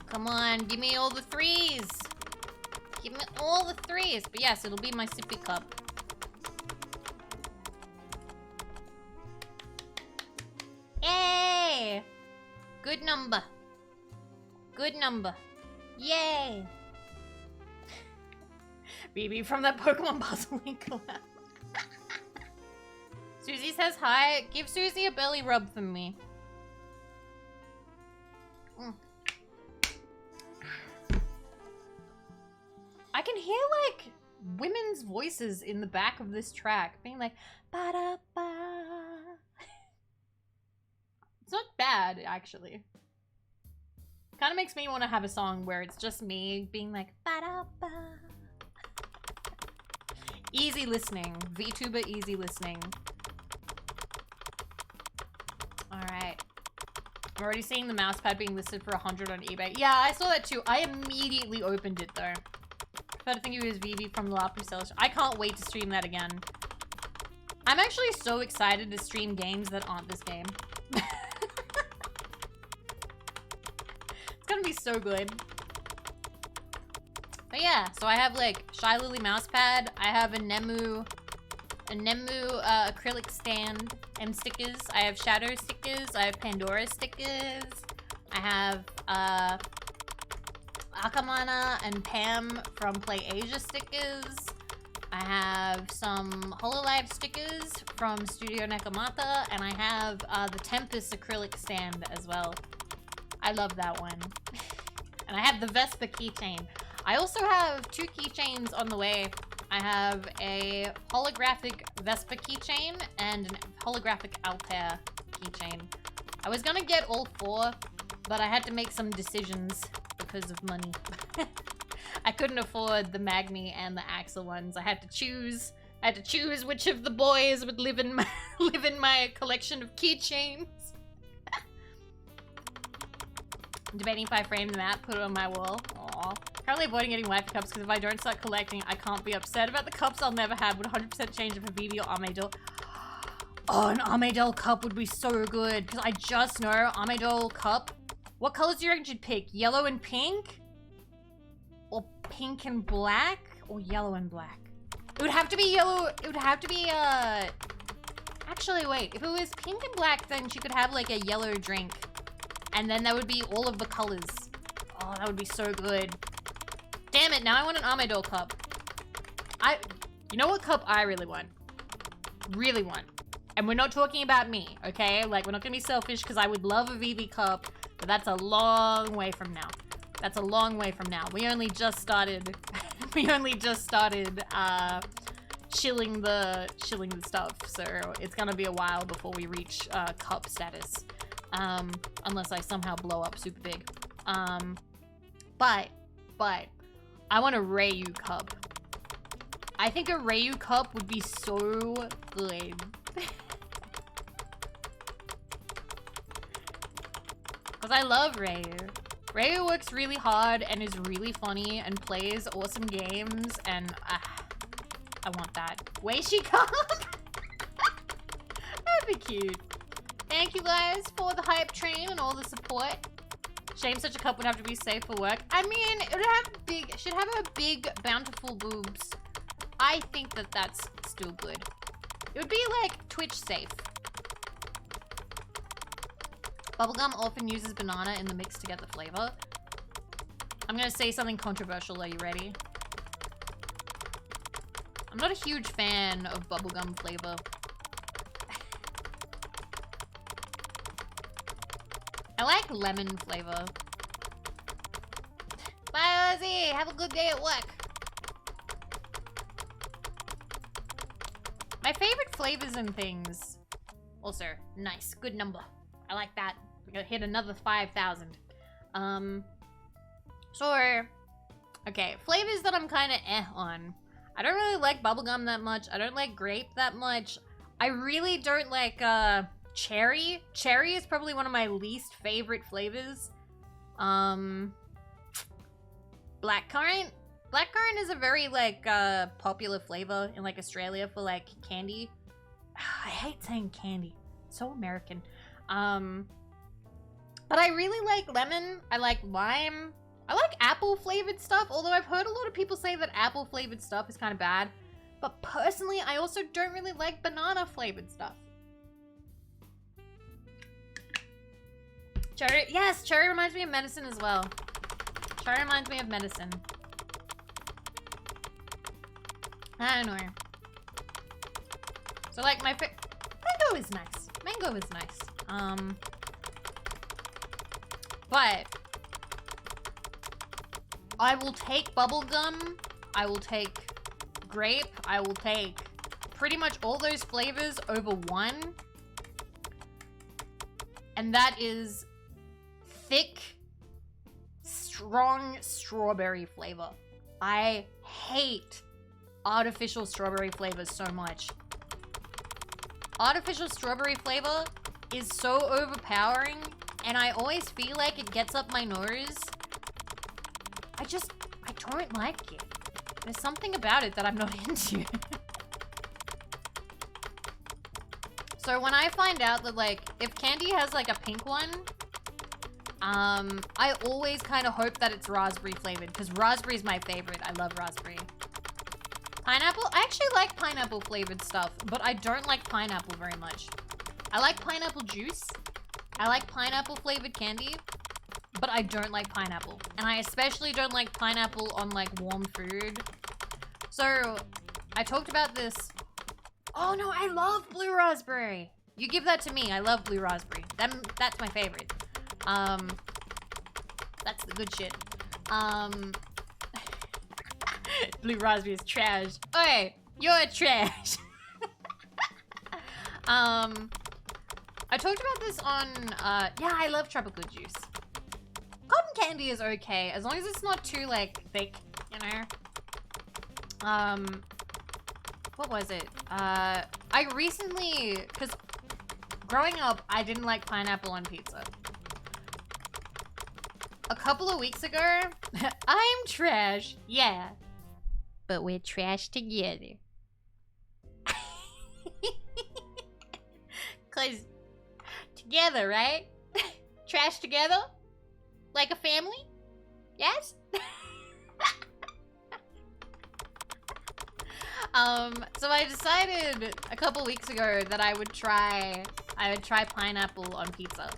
Come on, give me all the threes. Give me all the threes. But yes, it'll be my sippy cup. Yay! Good number. Good number. Yay! Vivi from that Pokemon puzzle we collab. Susie says hi. Give Susie a belly rub for me. I can hear, like, women's voices in the back of this track being like, ba-da-ba. It's not bad, actually. Kind of makes me want to have a song where it's just me being like, ba-da-ba. Easy listening. VTuber easy listening. Alright. I'm already seeing the mousepad being listed for 100 on eBay. Yeah, I saw that too. I immediately opened it, though. I think it was Vivi from the La Pucelle. I can't wait to stream that again. I'm actually so excited to stream games that aren't this game. It's gonna be so good. But yeah, so I have like Shy Lily mousepad. I have a Nemu acrylic stand and stickers. I have Shadow stickers. I have Pandora stickers. I have Akamana and Pam from Play Asia stickers. I have some HoloLive stickers from Studio Nekomata, and I have the Tempest acrylic stand as well. I love that one. And I have the Vespa keychain. I also have 2 keychains on the way. I have a holographic Vespa keychain and an holographic Altair keychain. I was gonna get all 4, but I had to make some decisions because of money. I couldn't afford the Magni and the Axel ones. I had to choose which of the boys would live in my collection of keychains. Debating if I frame the map, put it on my wall. Aww. Currently avoiding getting wife cups because if I don't start collecting, I can't be upset about the cups I'll never have. Would 100% change it for Vivi or Armadale. Oh, an Armadale cup would be so good because I just know Armadale cup. What colors do you reckon you'd pick? Yellow and pink? Or pink and black? Or yellow and black? It would have to be yellow. It would have to be, actually, wait. If it was pink and black, then she could have, like, a yellow drink. And then that would be all of the colors Oh, that would be so good. Damn it, now I want an Armador cup. You know what cup I really want? Really want. And we're not talking about me, okay? Like, we're not gonna be selfish because I would love a Vivi cup, but that's a long way from now. That's a long way from now. We only just started, chilling the stuff, so it's gonna be a while before we reach cup status, unless I somehow blow up super big. But I want a Rayu cup. I think a Rayu cup would be so good. Because I love Rayu. Rayu works really hard and is really funny and plays awesome games, and I want that. Weishi cup? That'd be cute. Thank you guys for the hype train and all the support. Shame such a cup would have to be safe for work. I mean, it would have should have a big, bountiful boobs. I think that that's still good. It would be like Twitch safe. Bubblegum often uses banana in the mix to get the flavor. I'm gonna say something controversial. Are you ready? I'm not a huge fan of bubblegum flavor. I like lemon flavor. Bye, Ozzy! Have a good day at work. My favorite flavors and things. Also, nice. Good number. I like that. We're gonna hit another 5,000. So, okay. Flavors that I'm kind of on. I don't really like bubblegum that much. I don't like grape that much. I really don't like, cherry. Cherry is probably one of my least favorite flavors. Blackcurrant. Blackcurrant is a very, like, popular flavor in, like, Australia for, like, candy. I hate saying candy. It's so American. But I really like lemon. I like lime. I like apple-flavored stuff, although I've heard a lot of people say that apple-flavored stuff is kind of bad. But personally, I also don't really like banana-flavored stuff. Cherry, yes, cherry reminds me of medicine as well. Cherry reminds me of medicine. I don't know. So like mango is nice. Mango is nice. But I will take bubblegum. I will take grape. I will take pretty much all those flavors over one. And that is thick, strong strawberry flavor. I hate artificial strawberry flavors so much. Artificial strawberry flavor is so overpowering, and I always feel like it gets up my nose. I don't like it. There's something about it that I'm not into. So when I find out that, like, if candy has, like, a pink one, I always kind of hope that it's raspberry flavored, because raspberry is my favorite. I love raspberry. Pineapple? I actually like pineapple flavored stuff, but I don't like pineapple very much. I like pineapple juice. I like pineapple flavored candy, but I don't like pineapple. And I especially don't like pineapple on, like, warm food. So, I talked about this. Oh no, I love blue raspberry. You give that to me. I love blue raspberry. That's my favorite. That's the good shit. Blue raspberry is trash. Okay, you're trash. I talked about this on, yeah, I love tropical juice. Cotton candy is okay, as long as it's not too, like, thick, you know? What was it? I recently, because growing up, I didn't like pineapple on pizza. A couple of weeks ago, I'm trash, yeah. But we're trash together. Cause together, right? Trash together? Like a family? Yes? So I decided a couple weeks ago that I would try pineapple on pizza.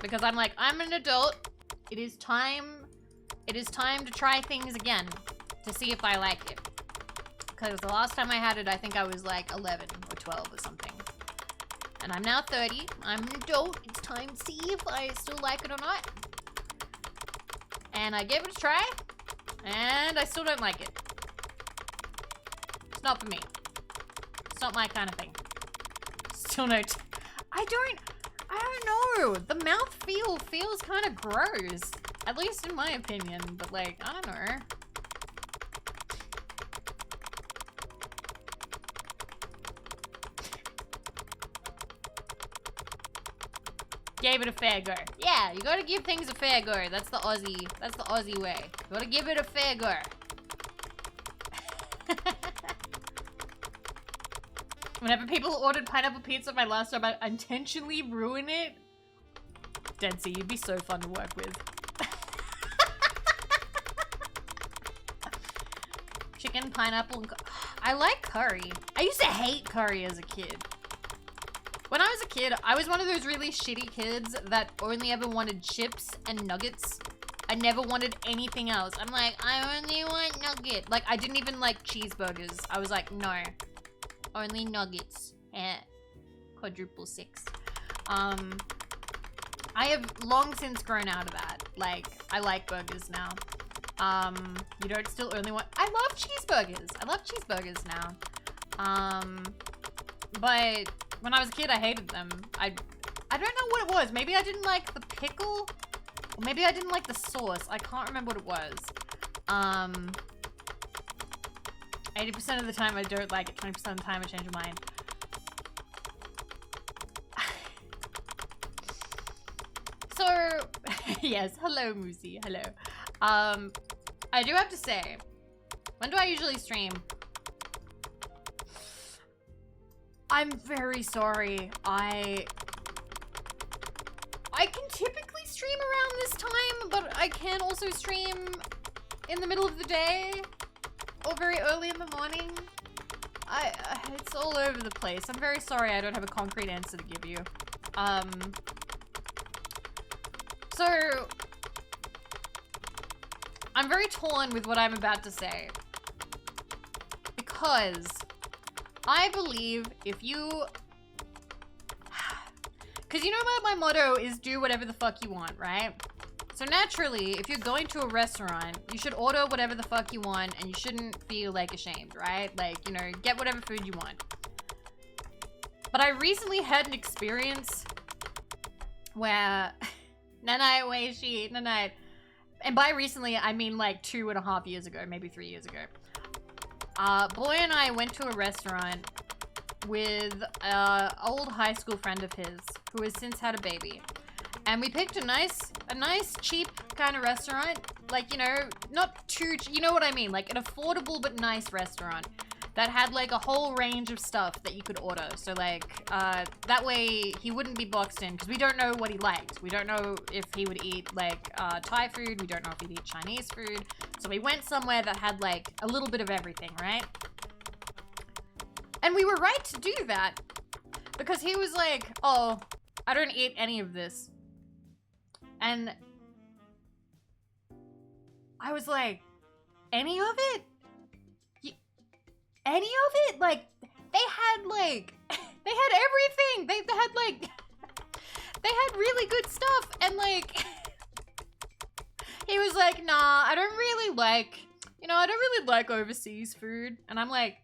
Because I'm like, I'm an adult. It is time it is time to try things again to see if I like it. Because the last time I had it, I think I was like 11 or 12 or something. And I'm now 30. I'm an adult. It's time to see if I still like it or not. And I gave it a try, and I still don't like it. It's not for me. It's not my kind of thing. Still no. I don't know. The mouthfeel feels kind of gross. At least in my opinion, but like, I don't know. Gave it a fair go. Yeah, you gotta give things a fair go. That's the Aussie way. You gotta give it a fair go. Whenever people ordered pineapple pizza my last job, I intentionally ruin it. Densey, you'd be so fun to work with. Chicken, pineapple, and I like curry. I used to hate curry as a kid. When I was a kid, I was one of those really shitty kids that only ever wanted chips and nuggets. I never wanted anything else. I'm like, I only want nugget. Like, I didn't even like cheeseburgers. I was like, no. Only nuggets. Quadruple six. I have long since grown out of that. Like, I like burgers now. You don't still only want... I love cheeseburgers. I love cheeseburgers now. But... when I was a kid, I hated them. I don't know what it was. Maybe I didn't like the pickle. Or maybe I didn't like the sauce. I can't remember what it was. 80% of the time I don't like it. 20% of the time I change my mind. So, yes. Hello, Moosey. Hello. I do have to say, when do I usually stream? I'm very sorry. I can typically stream around this time, but I can also stream in the middle of the day or very early in the morning. It's all over the place. I'm very sorry I don't have a concrete answer to give you. So I'm very torn with what I'm about to say because I believe if you... because you know what my motto is, do whatever the fuck you want, right? So naturally, if you're going to a restaurant, you should order whatever the fuck you want and you shouldn't feel like ashamed, right? Like, you know, get whatever food you want. But I recently had an experience where... Nanite, Weishi, Nanite. And by recently, I mean like 2.5 years ago, maybe 3 years ago. Boy and I went to a restaurant with an old high school friend of his who has since had a baby. And we picked a nice cheap kind of restaurant. Like, you know, not too, you know what I mean? Like an affordable but nice restaurant that had like a whole range of stuff that you could order. So like, that way he wouldn't be boxed in because we don't know what he liked. We don't know if he would eat like Thai food. We don't know if he'd eat Chinese food. So we went somewhere that had like a little bit of everything, right? And we were right to do that because he was like, oh, I don't eat any of this. And I was like, any of it? Any of it? Like, they had everything. They had like, they had really good stuff. And like, he was like, nah, I don't really like, you know, I don't really like overseas food. And I'm like,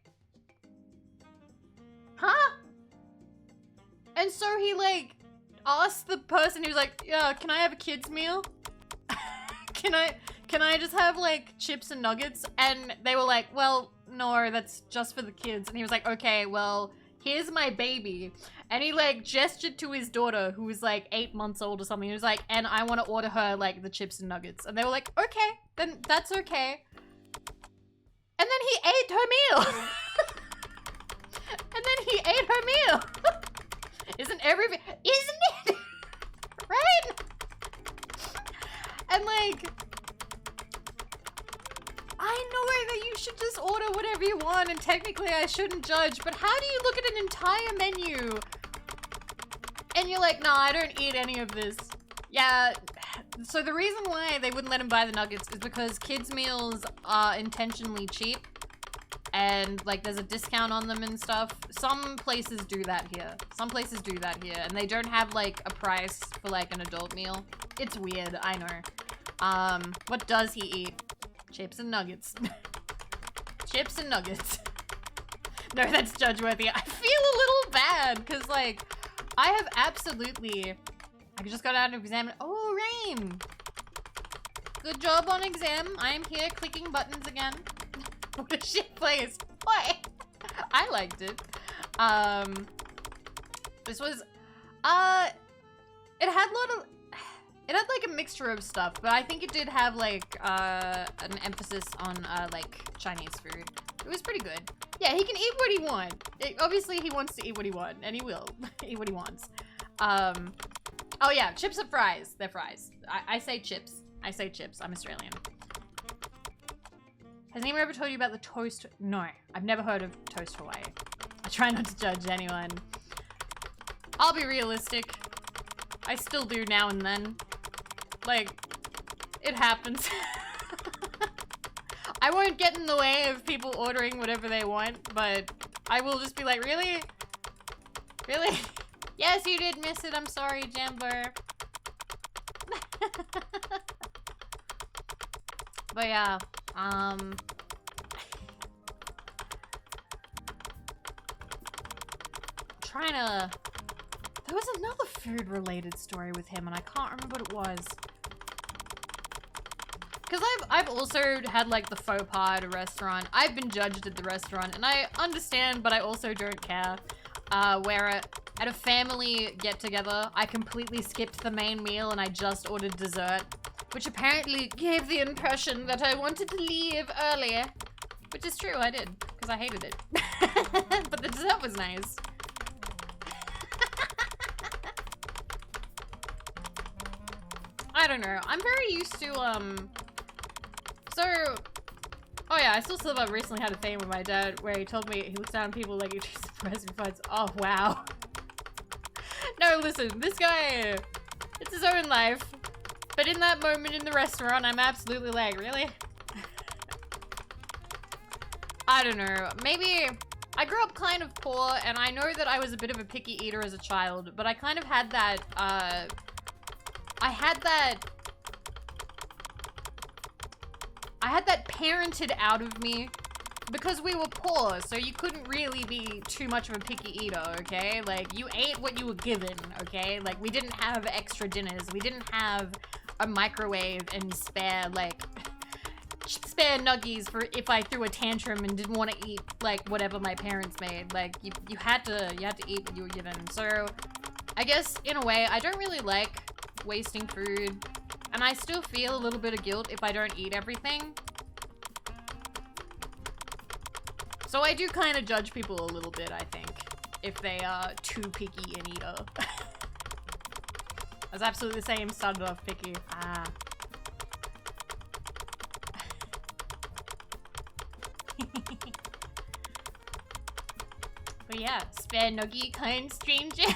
huh? And so he like asked the person, he was like, yeah, can I have a kid's meal? Can I just have like chips and nuggets? And they were like, well, no, that's just for the kids. And he was like, okay, well, here's my baby. And he like gestured to his daughter who was like 8 months old or something. He was like, and I want to order her like the chips and nuggets. And they were like, okay, then that's okay. And then he ate her meal. And then he ate her meal. Isn't it? Right? And like, I know that you should just order whatever you want and technically I shouldn't judge, but how do you look at an entire menu and you're like, nah, I don't eat any of this? Yeah, So the reason why they wouldn't let him buy the nuggets is because kids' meals are intentionally cheap. And, like, there's a discount on them and stuff. Some places do that here. Some places do that here. And they don't have, like, a price for, like, an adult meal. It's weird, I know. What does he eat? Chips and nuggets. Chips and nuggets. No, that's judge-worthy. I feel a little bad, because, like, I have absolutely... I just got out of exam. Oh, Rain! Good job on exam. I am here clicking buttons again. What a shit place. Why? I liked it. This was, it had like a mixture of stuff, but I think it did have like, an emphasis on, like Chinese food. It was pretty good. Yeah, he can eat what he wants. Obviously he wants to eat what he wants, and he will eat what he wants. Oh yeah, chips and fries. They're fries. I say chips. I say chips. I'm Australian. Has anyone ever told you about the toast? No, I've never heard of Toast Hawaii. I try not to judge anyone. I'll be realistic. I still do now and then. Like, it happens. I won't get in the way of people ordering whatever they want, but I will just be like, really? Really? Yes, you did miss it. I'm sorry, Jambo. But yeah, trying to... There was another food-related story with him, and I can't remember what it was. Because I've also had, like, the faux pas at a restaurant. I've been judged at the restaurant, and I understand, but I also don't care. Where at a family get-together, I completely skipped the main meal and I just ordered dessert, which apparently gave the impression that I wanted to leave earlier. Which is true, I did, because I hated it. But the dessert was nice. I don't know. I'm very used to, oh yeah, I still have recently had a thing with my dad where he told me, he looks down at people like, you're too surprised and finds, oh wow. No, listen, this guy, it's his own life. But in that moment in the restaurant, I'm absolutely like, really? I don't know. Maybe I grew up kind of poor, and I know that I was a bit of a picky eater as a child, but I kind of had that, I had that parented out of me because we were poor, so you couldn't really be too much of a picky eater, okay? Like, you ate what you were given, okay? Like, we didn't have extra dinners. We didn't have a microwave and spare, like, spare nuggies for if I threw a tantrum and didn't want to eat, like, whatever my parents made. Like, you had to eat what you were given. So, I guess, in a way, I don't really like wasting food, and I still feel a little bit of guilt if I don't eat everything. So I do kind of judge people a little bit, I think, if they are too picky an eater. I was absolutely the same, started off picky. Ah. But yeah, spare nuggie, kind stranger.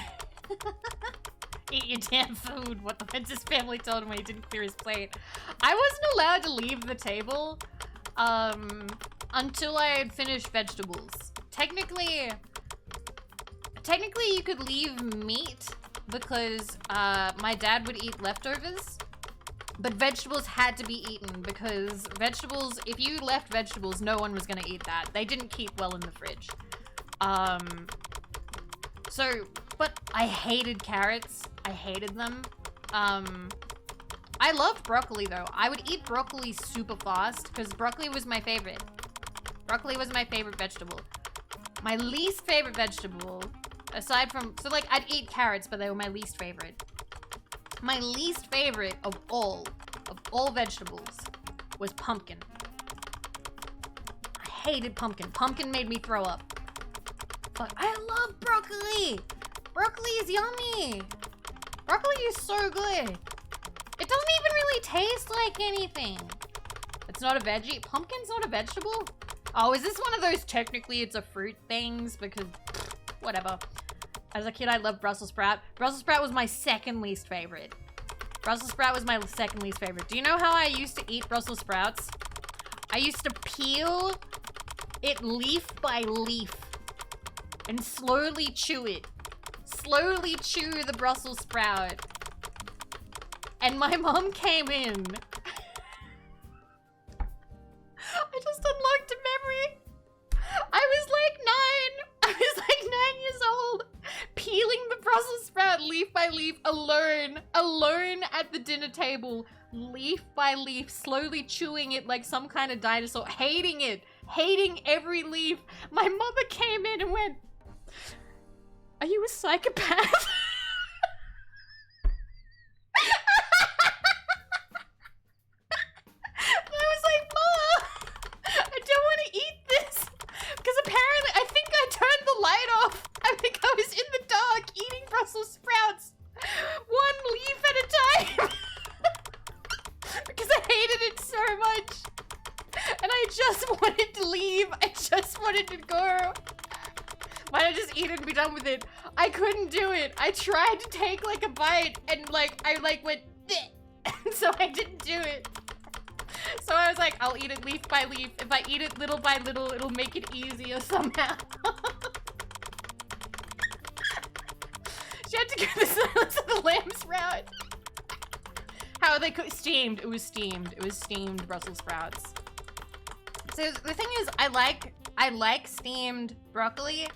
Eat your damn food, what the Princess family told him when he didn't clear his plate. I wasn't allowed to leave the table, until I had finished vegetables. Technically you could leave meat because, my dad would eat leftovers, but vegetables had to be eaten because vegetables, if you left vegetables, no one was gonna eat that. They didn't keep well in the fridge. But I hated carrots. I hated them. I loved broccoli though. I would eat broccoli super fast because broccoli was my favorite. Broccoli was my favorite vegetable. My least favorite vegetable, aside from, so like I'd eat carrots, but they were my least favorite. My least favorite of all vegetables was pumpkin. I hated pumpkin. Pumpkin made me throw up. But I love broccoli. Broccoli is yummy. Broccoli is so good. It doesn't even really taste like anything. It's not a veggie. Pumpkin's not a vegetable? Oh, is this one of those technically it's a fruit things? Because, whatever. As a kid, I loved Brussels sprout. Brussels sprout was my second least favorite. Brussels sprout was my second least favorite. Do you know how I used to eat Brussels sprouts? I used to peel it leaf by leaf and slowly chew it. Slowly chew the Brussels sprout. And my mom came in. I just unlocked a memory. I was like 9 years old, peeling the Brussels sprout leaf by leaf alone at the dinner table, leaf by leaf, slowly chewing it like some kind of dinosaur, hating it, hating every leaf. My mother came in and went, "Are you a psychopath?" I was like, "Ma, I don't want to eat this." Because apparently, I think I turned the light off. I think I was in the dark eating Brussels sprouts, one leaf at a time. Because I hated it so much. And I just wanted to leave. I just wanted to go. Why not just eat it and be done with it? I couldn't do it. I tried to take like a bite and I went, and so I didn't do it. So I was like, I'll eat it leaf by leaf. If I eat it little by little, it'll make it easier somehow. She had to go the Silence of the Lambs route. How are they cooked? Steamed. It was steamed. It was steamed Brussels sprouts. So the thing is, I like steamed broccoli.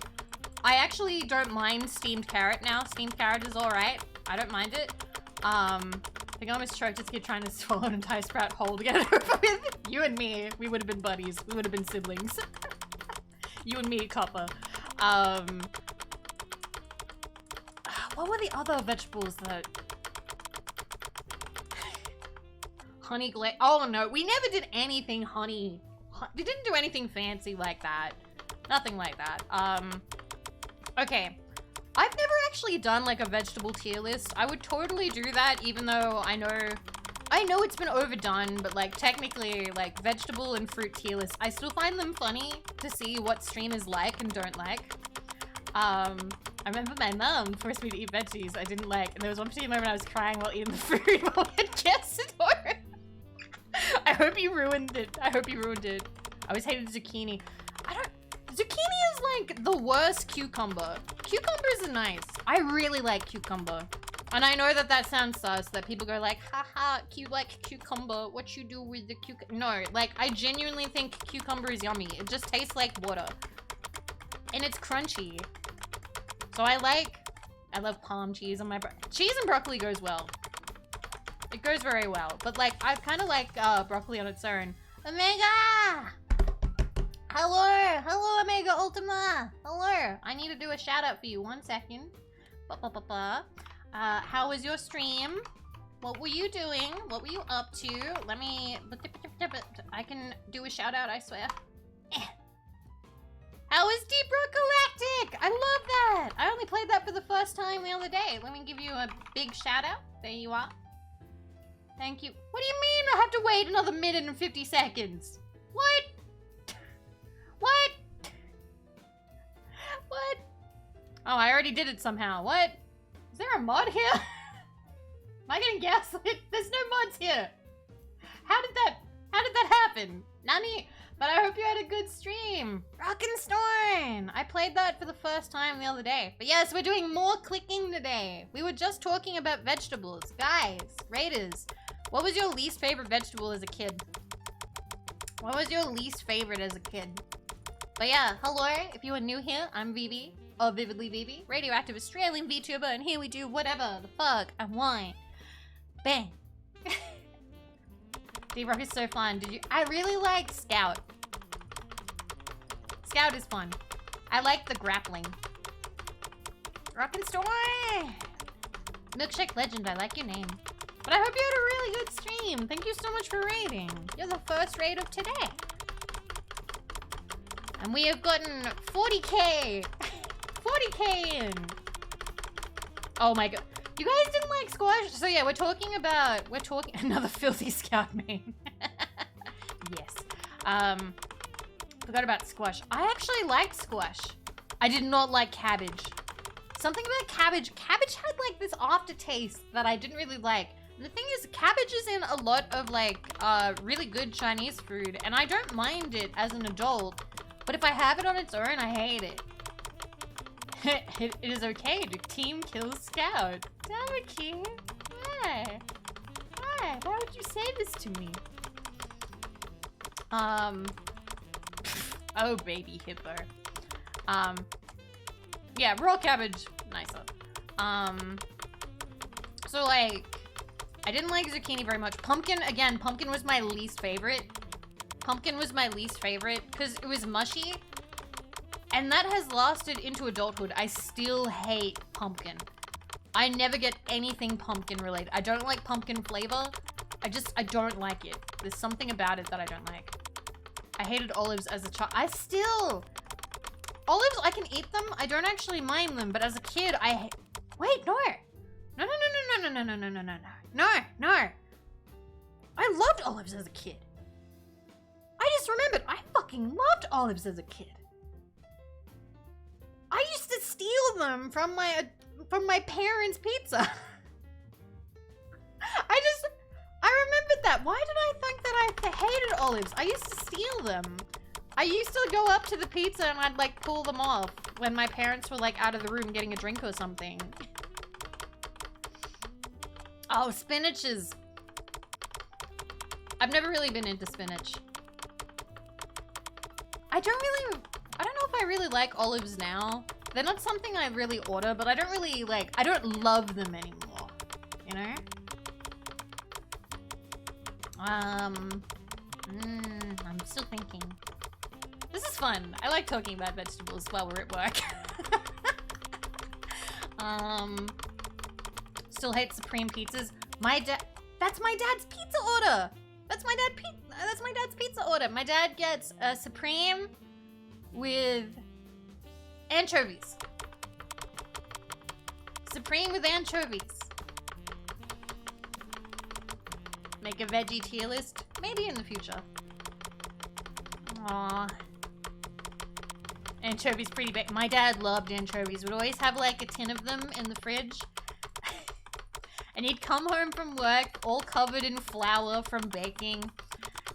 I actually don't mind steamed carrot now. Steamed carrot is alright. I don't mind it. I think I almost choked this kid trying to swallow an entire sprout whole to get it over with. You and me, we would have been buddies. We would have been siblings. You and me, copper. What were the other vegetables that... Honey glaze. Oh no, we never did anything honey. We didn't do anything fancy like that. Nothing like that. Okay. I've never actually done like a vegetable tier list. I would totally do that, even though I know it's been overdone, but like technically like vegetable and fruit tier lists, I still find them funny to see what streamers like and don't like. I remember my mom forced me to eat veggies I didn't like, and there was one particular moment I was crying while eating the food while I had guessed it. I hope you ruined it. I hope you ruined it. I always hated zucchini. Zucchini is like the worst cucumber. Cucumbers are nice. I really like cucumber. And I know that that sounds sus, that people go like, haha, you like cucumber, what you do with the cucumber? No, like, I genuinely think cucumber is yummy. It just tastes like water. And it's crunchy. So I love palm cheese on my cheese and broccoli goes well. It goes very well. But like, I kind of like broccoli on its own. Omega! Hello, Omega Ultima. Hello. I need to do a shout out for you. 1 second. How was your stream? What were you doing? What were you up to? Let me... I can do a shout out, I swear. How was Deep Rock Galactic? I love that. I only played that for the first time the other day. Let me give you a big shout out. There you are. Thank you. What do you mean I have to wait another minute and 50 seconds? What? What? What? Oh, I already did it somehow. What? Is there a mod here? Am I getting gaslit? There's no mods here. How did that happen? Nani? But I hope you had a good stream. Rockin' I played that for the first time the other day. But yes, we're doing more clicking today. We were just talking about vegetables. Guys, Raiders, what was your least favorite vegetable as a kid? What was your least favorite as a kid? But yeah, hello, if you are new here, I'm Vivi, or Vividly Vivi, radioactive Australian VTuber, and here we do whatever the fuck I want. Bang. D-Rock is so fun. I really like Scout. Scout is fun. I like the grappling. Rockin' Story! Milkshake Legend, I like your name. But I hope you had a really good stream. Thank you so much for raiding. You're the first raid of today. And we have gotten 40k. 40k in. Oh my god. You guys didn't like squash? So yeah, we're talking another filthy Scout main. Yes. Forgot about squash. I actually liked squash. I did not like cabbage. Something about cabbage. Cabbage had like this aftertaste that I didn't really like. The thing is, cabbage is in a lot of like really good Chinese food, and I don't mind it as an adult. But if I have it on its own, I hate it. It is okay to team kill Scout. Damn, why? Why? Why would you say this to me? Oh baby hippo. Yeah, raw cabbage, nicer. So like, I didn't like zucchini very much. Pumpkin, again, pumpkin was my least favorite. Pumpkin was my least favorite because it was mushy. And that has lasted into adulthood. I still hate pumpkin. I never get anything pumpkin related. I don't like pumpkin flavor. I don't like it. There's something about it that I don't like. I hated olives as a child. Olives, I can eat them. I don't actually mind them, but as a kid, wait, no. No. I loved olives as a kid. I just remembered, I fucking loved olives as a kid. I used to steal them from my parents' pizza. I remembered that. Why did I think that I hated olives? I used to steal them. I used to go up to the pizza and I'd like pull them off when my parents were like out of the room getting a drink or something. Oh, spinaches. I've never really been into spinach. I don't know if I really like olives now. They're not something I really order, but I don't love them anymore, you know? I'm still thinking. This is fun. I like talking about vegetables while we're at work. Still hate supreme pizzas. That's my dad's pizza order. That's my dad's pizza order. My dad gets a supreme with anchovies. Supreme with anchovies. Make a veggie tier list? Maybe in the future. Aww. Anchovies pretty big. My dad loved anchovies. Would always have like a tin of them in the fridge. And he'd come home from work all covered in flour from baking.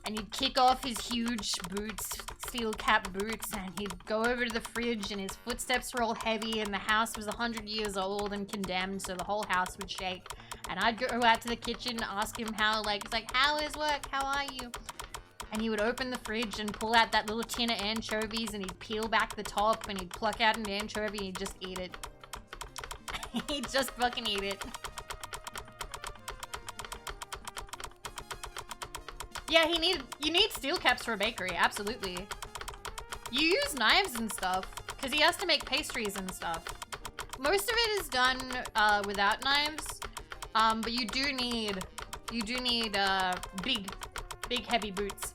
And he'd kick off his huge boots, steel cap boots, and he'd go over to the fridge and his footsteps were all heavy and the house was 100 years old and condemned, so the whole house would shake. And I'd go out to the kitchen and ask him how, how is work? How are you? And he would open the fridge and pull out that little tin of anchovies and he'd peel back the top and he'd pluck out an anchovy and he'd just eat it. He'd just fucking eat it. Yeah, you need steel caps for a bakery, absolutely. You use knives and stuff, because he has to make pastries and stuff. Most of it is done without knives, but you do need big heavy boots.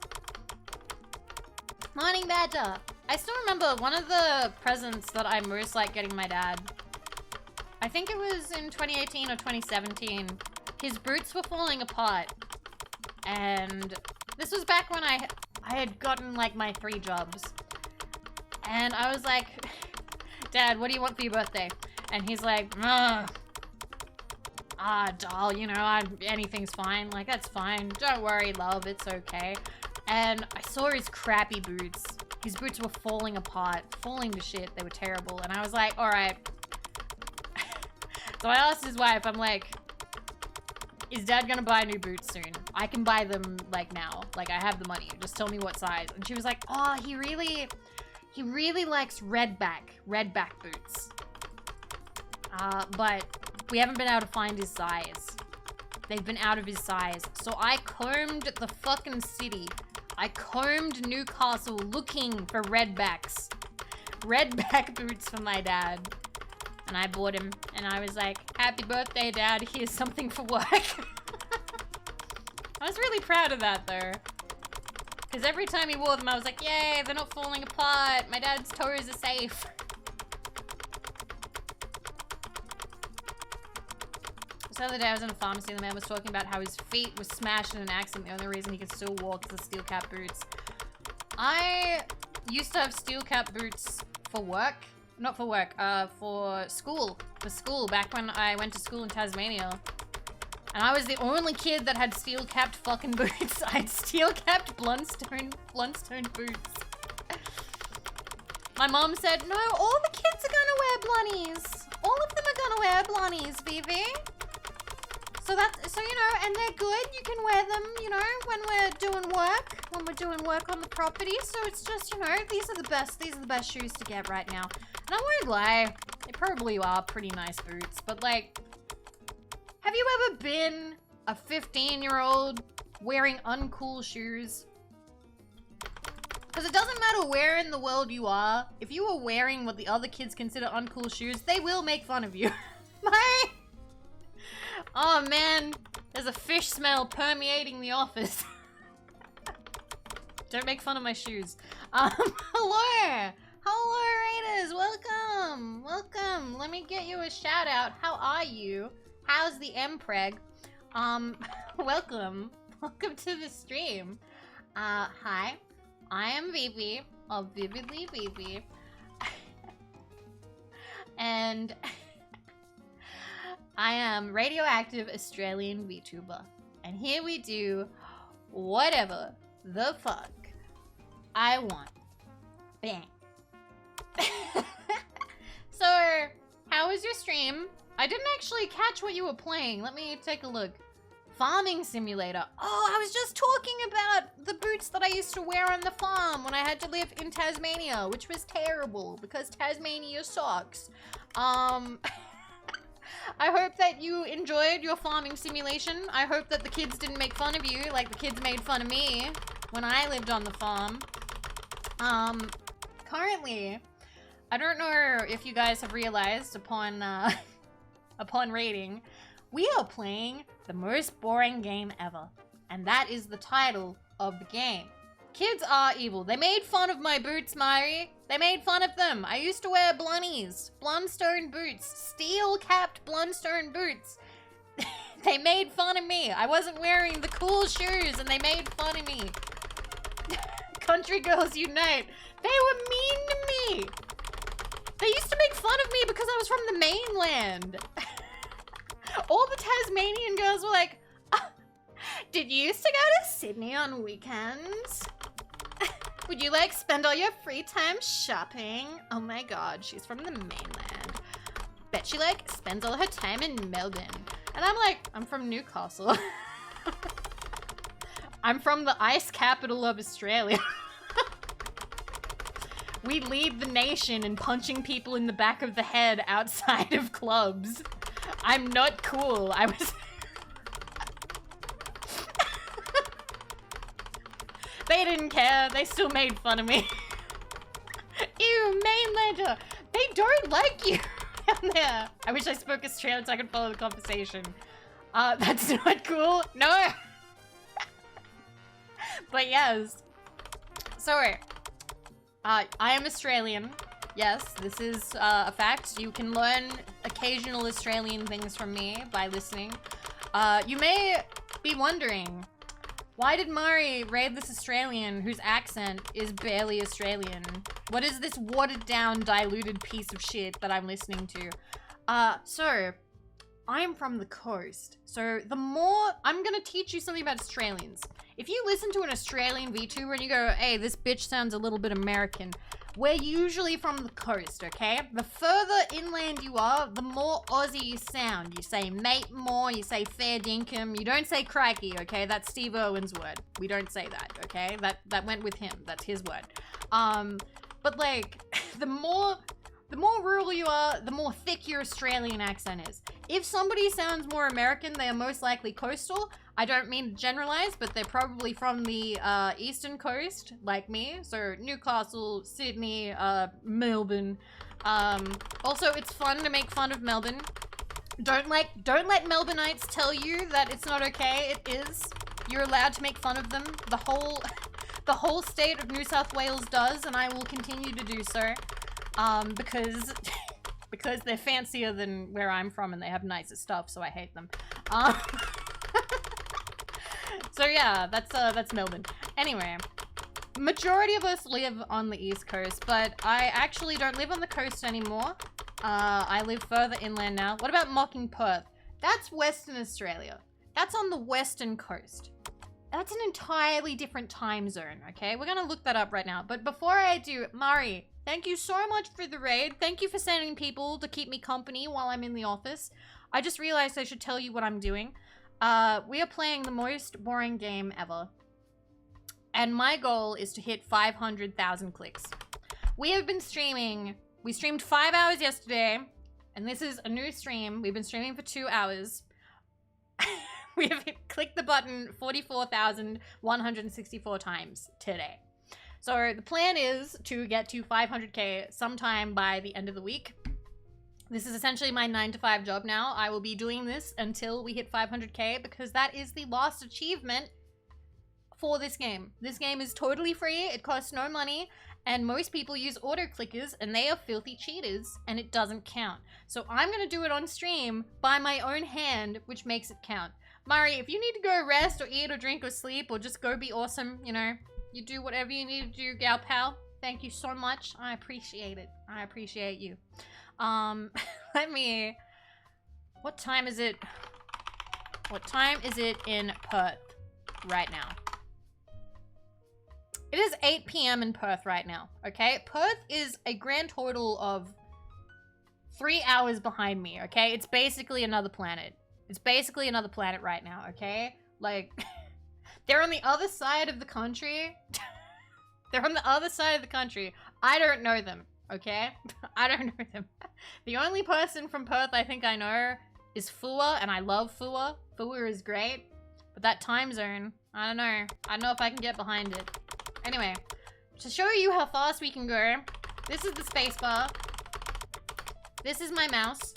Morning Badger! I still remember one of the presents that I most liked getting my dad. I think it was in 2018 or 2017. His boots were falling apart. And this was back when I had gotten like my 3 jobs. And I was like, Dad, what do you want for your birthday? And he's like, doll, you know, anything's fine. Like, that's fine. Don't worry, love, it's okay. And I saw his crappy boots. His boots were falling apart, falling to shit. They were terrible. And I was like, all right. So I asked his wife, I'm like, is Dad gonna buy new boots soon? I can buy them like now. Like, I have the money. Just tell me what size. And she was like, oh, he really likes red back boots. But we haven't been able to find his size. They've been out of his size. So I combed the fucking city. I combed Newcastle looking for red back boots for my dad. And I bought him. And I was like, happy birthday, Dad. Here's something for work. I was really proud of that, though. Because every time he wore them, I was like, yay, they're not falling apart. My dad's toes are safe. So the other day I was in a pharmacy and the man was talking about how his feet were smashed in an accident. The only reason he could still walk is the steel cap boots. I used to have steel cap boots for work. Not for work, for school. For school, back when I went to school in Tasmania. And I was the only kid that had steel-capped fucking boots. I had steel-capped Blundstone boots. My mom said, no, all the kids are gonna wear blunnies. All of them are gonna wear blunnies, Vivi. So you know, and they're good. You can wear them, you know, when we're doing work on the property. So it's just, you know, these are the best shoes to get right now. And I won't lie, they probably are pretty nice boots, but like, have you ever been a 15-year-old wearing uncool shoes? Because it doesn't matter where in the world you are, if you are wearing what the other kids consider uncool shoes, they will make fun of you. Oh man, there's a fish smell permeating the office. Don't make fun of my shoes. Hello! Hello, Raiders! Welcome! Welcome! Let me get you a shout out. How are you? How's the Mpreg? Welcome. Welcome to the stream. Hi. I am Vivi, of Vividly Vivi. And I am radioactive Australian VTuber. And here we do whatever the fuck I want. Bang. So, how was your stream? I didn't actually catch what you were playing. Let me take a look. Farming simulator. Oh, I was just talking about the boots that I used to wear on the farm when I had to live in Tasmania, which was terrible because Tasmania sucks. I hope that you enjoyed your farming simulation. I hope that the kids didn't make fun of you like the kids made fun of me when I lived on the farm. Currently, I don't know if you guys have realized upon rating, we are playing the most boring game ever. And that is the title of the game. Kids are evil. They made fun of my boots, Mari. They made fun of them. I used to wear blunnies, Blundstone boots, steel-capped Blundstone boots. They made fun of me. I wasn't wearing the cool shoes and they made fun of me. Country girls unite. They were mean to me. They used to make fun of me because I was from the mainland. All the Tasmanian girls were like, oh, did you used to go to Sydney on weekends? Would you like spend all your free time shopping? Oh my god, she's from the mainland. Bet she like spends all her time in Melbourne. And I'm like, I'm from Newcastle. I'm from the ice capital of Australia. We lead the nation in punching people in the back of the head outside of clubs. I'm not cool. I was... They didn't care. They still made fun of me. Ew, mainlander. They don't like you down there. I wish I spoke Australian so I could follow the conversation. That's not cool. No. But yes. So, I am Australian. Yes, this is a fact. You can learn occasional Australian things from me by listening. You may be wondering, why did Mari raid this Australian whose accent is barely Australian? What is this watered down, diluted piece of shit that I'm listening to? So, I'm from the coast. So I'm gonna teach you something about Australians. If you listen to an Australian VTuber and you go, hey, this bitch sounds a little bit American, we're usually from the coast, okay? The further inland you are, the more Aussie you sound. You say mate more, you say fair dinkum, you don't say crikey, okay? That's Steve Irwin's word. We don't say that, okay? That went with him. That's his word. But like, the more rural you are, the more thick your Australian accent is. If somebody sounds more American, they are most likely coastal. I don't mean to generalize, but they're probably from the eastern coast, like me. So Newcastle, Sydney, Melbourne. Also, it's fun to make fun of Melbourne. Don't let Melbourneites tell you that it's not okay. It is. You're allowed to make fun of them. The whole state of New South Wales does, and I will continue to do so. Because they're fancier than where I'm from and they have nicer stuff, so I hate them. So yeah, that's Melbourne. Anyway, majority of us live on the East Coast, but I actually don't live on the coast anymore. I live further inland now. What about Mocking Perth? That's Western Australia. That's on the western coast. That's an entirely different time zone, okay? We're gonna look that up right now. But before I do, Mari, thank you so much for the raid. Thank you for sending people to keep me company while I'm in the office. I just realized I should tell you what I'm doing. We are playing the most boring game ever. And my goal is to hit 500,000 clicks. We have been streaming. We streamed 5 hours yesterday. And this is a new stream. We've been streaming for 2 hours. We have clicked the button 44,164 times today. So the plan is to get to 500k sometime by the end of the week. This is essentially my 9-to-5 job now. I will be doing this until we hit 500k because that is the last achievement for this game. This game is totally free. It costs no money. And most people use auto clickers and they are filthy cheaters and it doesn't count. So I'm going to do it on stream by my own hand, which makes it count. Mari, if you need to go rest or eat or drink or sleep or just go be awesome, you know, you do whatever you need to do, gal pal. Thank you so much. I appreciate it. I appreciate you. Let me... What time is it? What time is it in Perth right now? It is 8 p.m. in Perth right now, okay? Perth is a grand total of 3 hours behind me, okay? It's basically another planet. It's basically another planet right now, okay? Like, they're on the other side of the country. They're on the other side of the country. I don't know them, okay? I don't know them. The only person from Perth I think I know is Fua, and I love Fua. Fua is great. But that time zone, I don't know. I don't know if I can get behind it. Anyway, to show you how fast we can go, this is the spacebar. This is my mouse.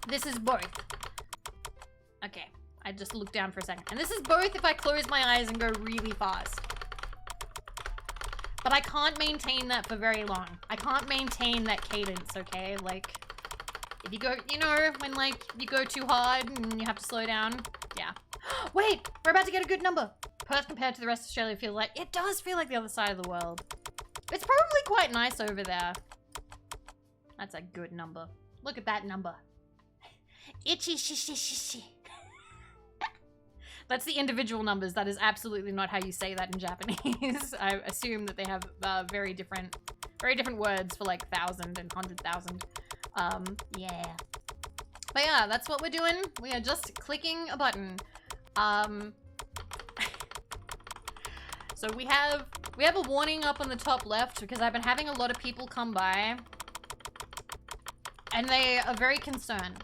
This is both. Okay, I just looked down for a second. And this is both if I close my eyes and go really fast. But I can't maintain that for very long. I can't maintain that cadence, okay? Like, if you go, you know, when like you go too hard and you have to slow down. Yeah. Wait, we're about to get a good number. Perth compared to the rest of Australia feels like, it does feel like the other side of the world. It's probably quite nice over there. That's a good number. Look at that number. Itchy shi. That's the individual numbers. That is absolutely not how you say that in Japanese. I assume that they have very different words for like 1,000 and 100,000. Yeah. But yeah, that's what we're doing. We are just clicking a button. So we have a warning up on the top left because I've been having a lot of people come by and they are very concerned.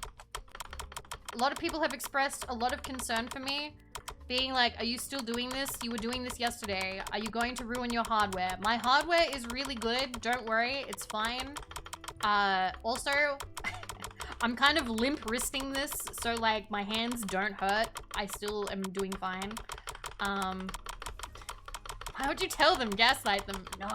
A lot of people have expressed a lot of concern for me, being like, are you still doing this? You were doing this yesterday. Are you going to ruin your hardware? My hardware is really good. Don't worry, it's fine. Also, I'm kind of limp wristing this, so like my hands don't hurt. I still am doing fine. Why would you tell them? Gaslight them? No.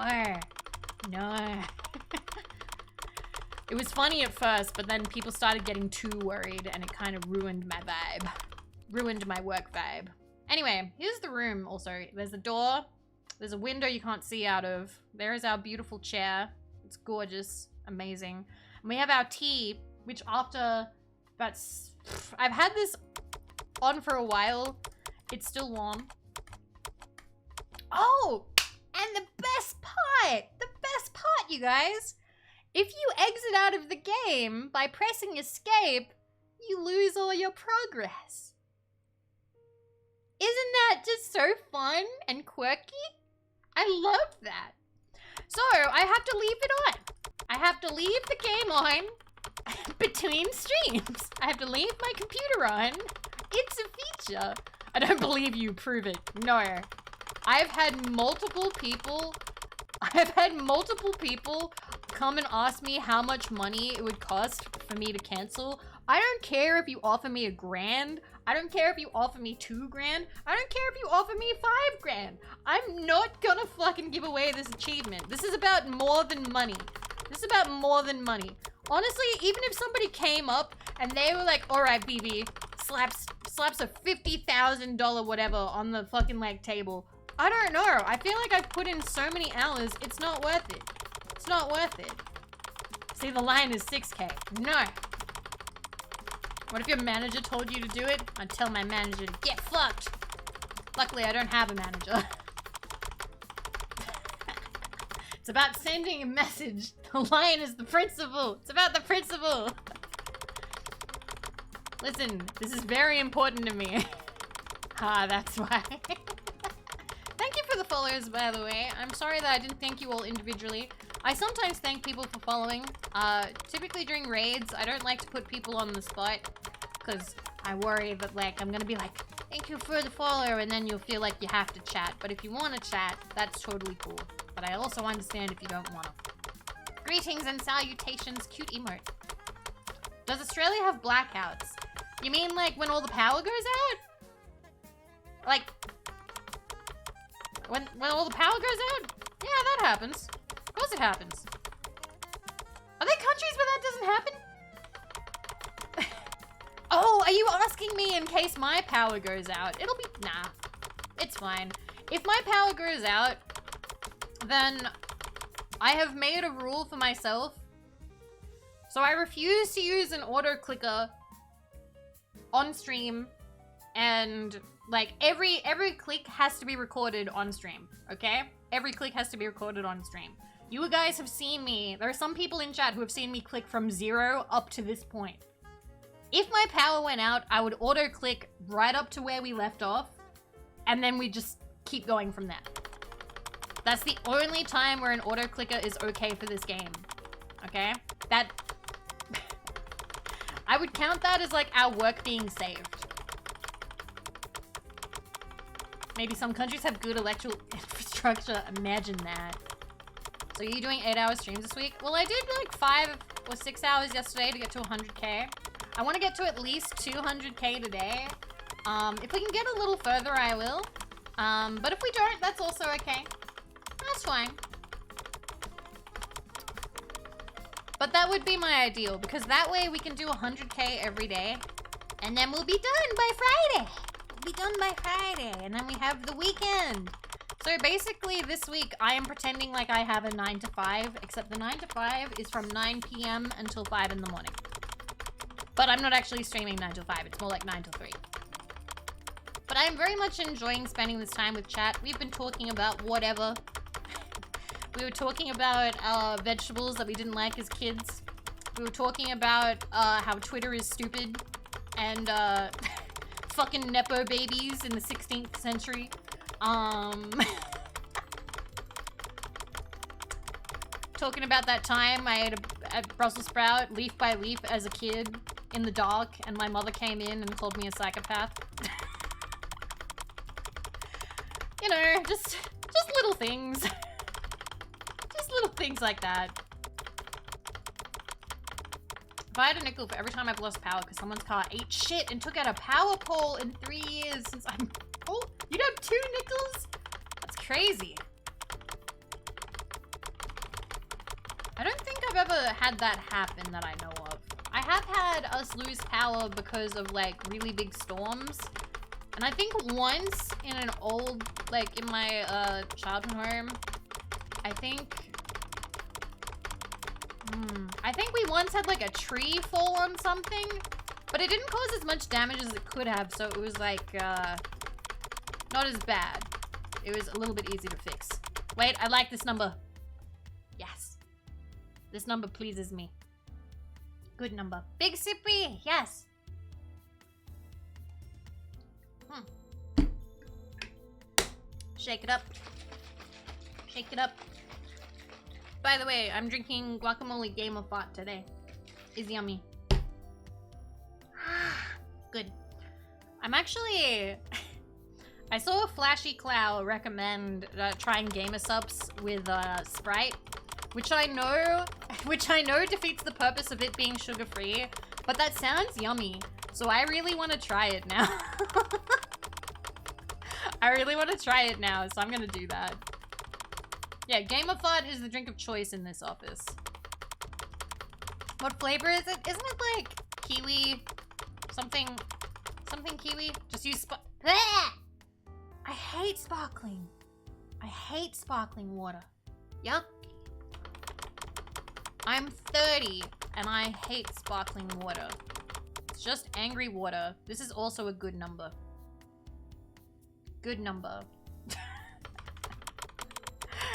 It was funny at first, but then people started getting too worried and it kind of ruined my vibe. Ruined my work vibe. Anyway, here's the room also. There's a door. There's a window you can't see out of. There is our beautiful chair. It's gorgeous. Amazing. And we have our tea, which after about... I've had this on for a while. It's still warm. Oh! And the best part! The best part, you guys! If you exit out of the game by pressing escape, you lose all your progress. Isn't that just so fun and quirky? I love that. So, I have to leave it on. I have to leave the game on between streams. I have to leave my computer on. It's a feature. I don't believe you. Prove it. No. I've had multiple people come and ask me how much money it would cost for me to cancel. I don't care if you offer me $1,000. I don't care if you offer me $2,000. I don't care if you offer me $5,000. I'm not gonna fucking give away this achievement. This is about more than money. This is about more than money. Honestly, even if somebody came up and they were like, all right, Vivi, slaps a $50,000 whatever on the fucking like table. I don't know. I feel like I've put in so many hours. It's not worth it. It's not worth it. See, the line is 6K. No. What if your manager told you to do it? I'd tell my manager to get fucked. Luckily, I don't have a manager. It's about sending a message. The lion is the principal. It's about the principal. Listen, this is very important to me. Ah, that's why. Thank you for the follows, by the way. I'm sorry that I didn't thank you all individually. I sometimes thank people for following. Typically during raids, I don't like to put people on the spot because I worry that, like, I'm gonna be like, thank you for the follow, and then you'll feel like you have to chat. But if you want to chat, that's totally cool. But I also understand if you don't want to. Greetings and salutations, cute emote. Does Australia have blackouts? You mean like when all the power goes out? Like, when all the power goes out? Yeah, that happens. Of course it happens. Are there countries where that doesn't happen? Oh, are you asking me in case my power goes out? It'll be, nah, it's fine. If my power goes out, then I have made a rule for myself. So I refuse to use an auto clicker on stream, and like every click has to be recorded on stream, okay? Every click has to be recorded on stream. You guys have seen me. There are some people in chat who have seen me click from 0 up to this point. If my power went out, I would auto click right up to where we left off, and then we just keep going from there. That's the only time where an auto clicker is okay for this game. Okay? That... I would count that as like our work being saved. Maybe some countries have good electrical infrastructure. Imagine that. So are you doing 8-hour streams this week? Well, I did like 5 or 6 hours yesterday to get to 100k. I want to get to at least 200k today. If we can get a little further, I will. But if we don't, that's also okay. That's fine. But that would be my ideal, because that way we can do 100k every day, and then we'll be done by Friday. We'll be done by Friday, and then we have the weekend. So basically this week I am pretending like I have a 9 to 5, except the 9 to 5 is from 9 p.m. until 5 in the morning. But I'm not actually streaming 9 to 5, it's more like 9 to 3. But I'm very much enjoying spending this time with chat. We've been talking about whatever. We were talking about vegetables that we didn't like as kids. We were talking about how Twitter is stupid and fucking Nepo babies in the 16th century. Talking about that time I ate a Brussels sprout leaf by leaf as a kid in the dark, and my mother came in and called me a psychopath. You know, just little things. Just little things like that. If I had a nickel for every time I've lost power because someone's car ate shit and took out a power pole in 3 years since I'm... Oh, you'd have 2 nickels? That's crazy. I don't think I've ever had that happen that I know of. I have had us lose power because of like really big storms. And I think once in an old, like in my childhood home, I think we once had like a tree fall on something, but it didn't cause as much damage as it could have, so it was like not as bad. It was a little bit easy to fix. Wait, I like this number. Yes. This number pleases me. Good number. Big Sippy, yes. Shake it up. Shake it up. By the way, I'm drinking guacamole Game of Thought today. It's yummy. Good. I'm actually... I saw a Flashy Clow recommend trying gamer subs with Sprite, which I know defeats the purpose of it being sugar-free, but that sounds yummy, so I really want to try it now. I really want to try it now, so I'm gonna do that. Yeah, Game of Thought is the drink of choice in this office. What flavor is it? Isn't it like kiwi? Something kiwi? Just use I hate sparkling. I hate sparkling water. Yuck. I'm 30 and I hate sparkling water. It's just angry water. This is also a good number. Good number.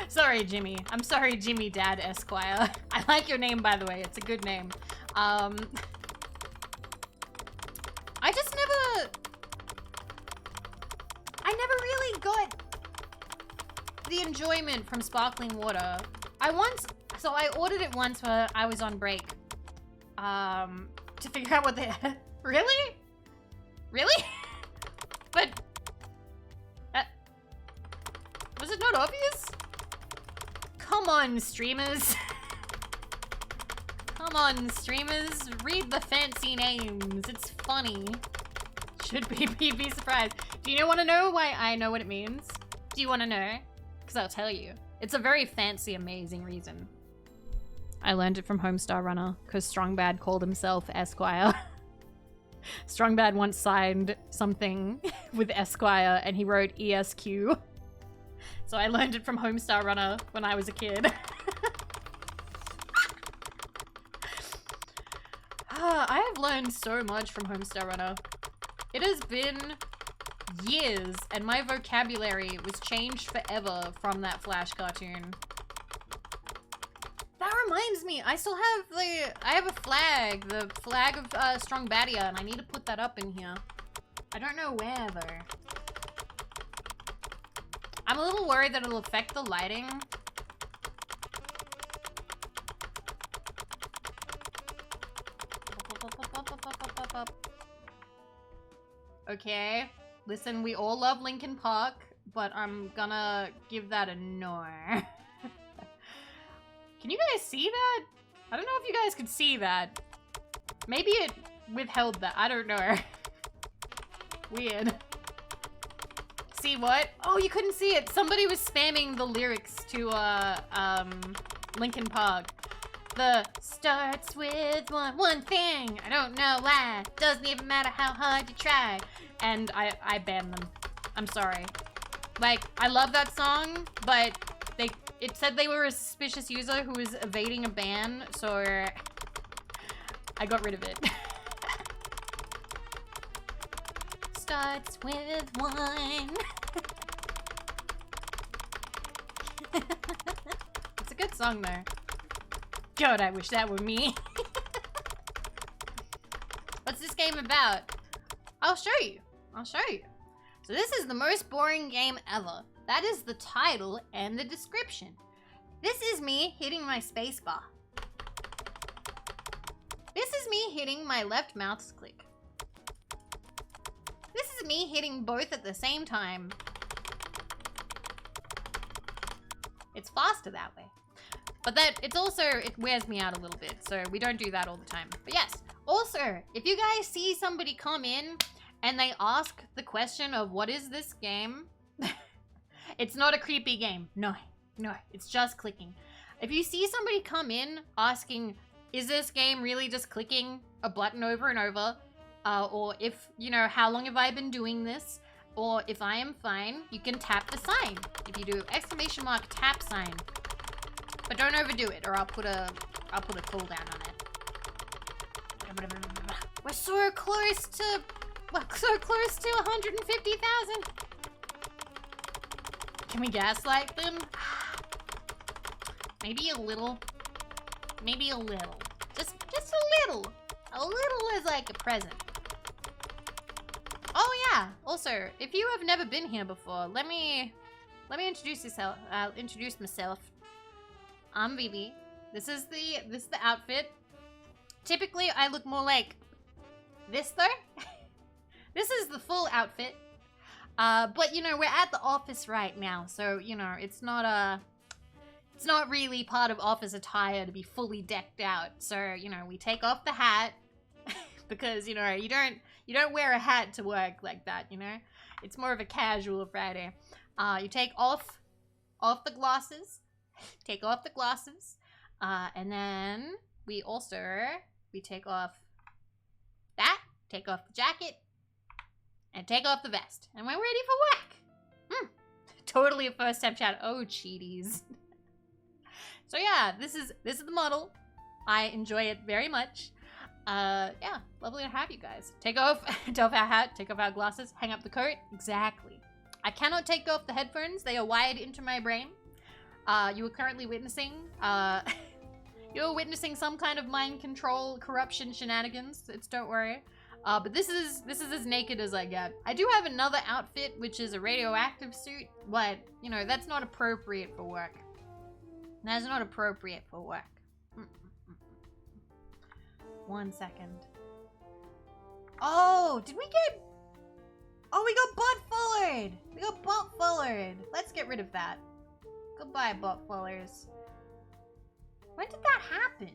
Sorry, Jimmy. I'm sorry, Jimmy Dad Esquire. I like your name, by the way. It's a good name. I just never... I never really got the enjoyment from sparkling water. So I ordered it once when I was on break. To figure out what they... Really? Really? But... was it not obvious? Come on, streamers. Come on, streamers. Read the fancy names. It's funny. Should be surprised. Do you want to know why I know what it means? Do you want to know? Because I'll tell you. It's a very fancy, amazing reason. I learned it from Homestar Runner because Strongbad called himself Esquire. Strongbad once signed something with Esquire and he wrote ESQ. So I learned it from Homestar Runner when I was a kid. I have learned so much from Homestar Runner. It has been years and my vocabulary was changed forever from that Flash cartoon. That reminds me, I still have I have a flag, the flag of Strongbadia, and I need to put that up in here. I don't know where though. I'm a little worried that it'll affect the lighting. Okay, listen, we all love Linkin Park, but I'm gonna give that a no. Can you guys see that? I don't know if you guys could see that. Maybe it withheld that. I don't know. Weird. See what? Oh, you couldn't see it. Somebody was spamming the lyrics to Linkin Park. The starts with one thing. I don't know why. Doesn't even matter how hard you try. And I banned them. I'm sorry. Like, I love that song, but it said they were a suspicious user who was evading a ban, so I got rid of it. Starts with one. It's a good song though. God, I wish that were me. What's this game about? I'll show you. I'll show you. So this is the most boring game ever. That is the title and the description. This is me hitting my spacebar. This is me hitting my left mouse click. This is me hitting both at the same time. It's faster that way. But it wears me out a little bit, so we don't do that all the time. But yes, also, if you guys see somebody come in and they ask the question of what is this game? It's not a creepy game. No, it's just clicking. If you see somebody come in asking, is this game really just clicking a button over and over? Or if, how long have I been doing this? Or if I am fine, you can tap the sign. If you do ! Tap sign. But don't overdo it, or I'll put a cooldown on it. We're so close to 150,000. Can we gaslight them? Maybe a little. Maybe a little. Just a little. A little is like a present. Oh yeah. Also, if you have never been here before, let me introduce yourself. I'll introduce myself. I'm Vivi. This is the outfit. Typically, I look more like this though. This is the full outfit. But we're at the office right now, so it's not really part of office attire to be fully decked out. So we take off the hat because you don't wear a hat to work like that. It's more of a casual Friday. You take off the glasses, and then we take off that, take off the jacket, and take off the vest, and we're ready for work. Totally a first time chat. Oh, cheaties. So yeah, this is the model. I enjoy it very much. Yeah, lovely to have you guys. Take off our hat, take off our glasses, hang up the coat. Exactly. I cannot take off the headphones. They are wired into my brain. You are currently witnessing, you're witnessing some kind of mind control, corruption shenanigans. Don't worry. But this is as naked as I get. I do have another outfit, which is a radioactive suit, but, you know, that's not appropriate for work. That's not appropriate for work. 1 second. Oh, did we get... Oh, we got butt followed! We got butt followed! Let's get rid of that. Goodbye, butt followers. When did that happen?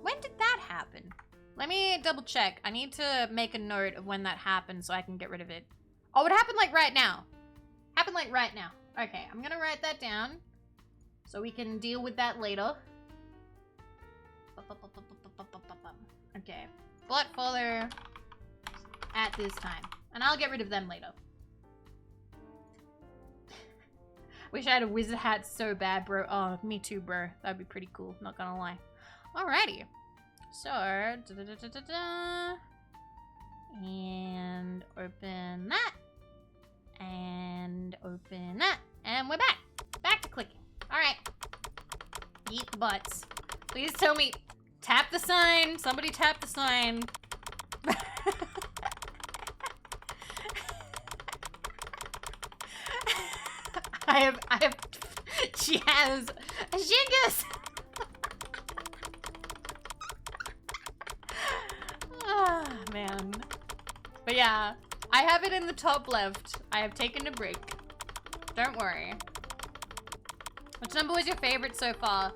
When did that happen? Let me double check. I need to make a note of when that happened so I can get rid of it. Oh, it happened like right now. Happened like right now. Okay, I'm gonna write that down so we can deal with that later. Okay, butt follower at this time. And I'll get rid of them later. Wish I had a wizard hat so bad, bro. Oh, me too, bro. That'd be pretty cool, not gonna lie. Alrighty. So, and open that. And open that. And we're back. Back to clicking. Alright. Eat the butts. Please tell me. Tap the sign. Somebody tap the sign. She has a Shingus. Ah, man. But yeah, I have it in the top left. I have taken a break. Don't worry. Which number was your favorite so far?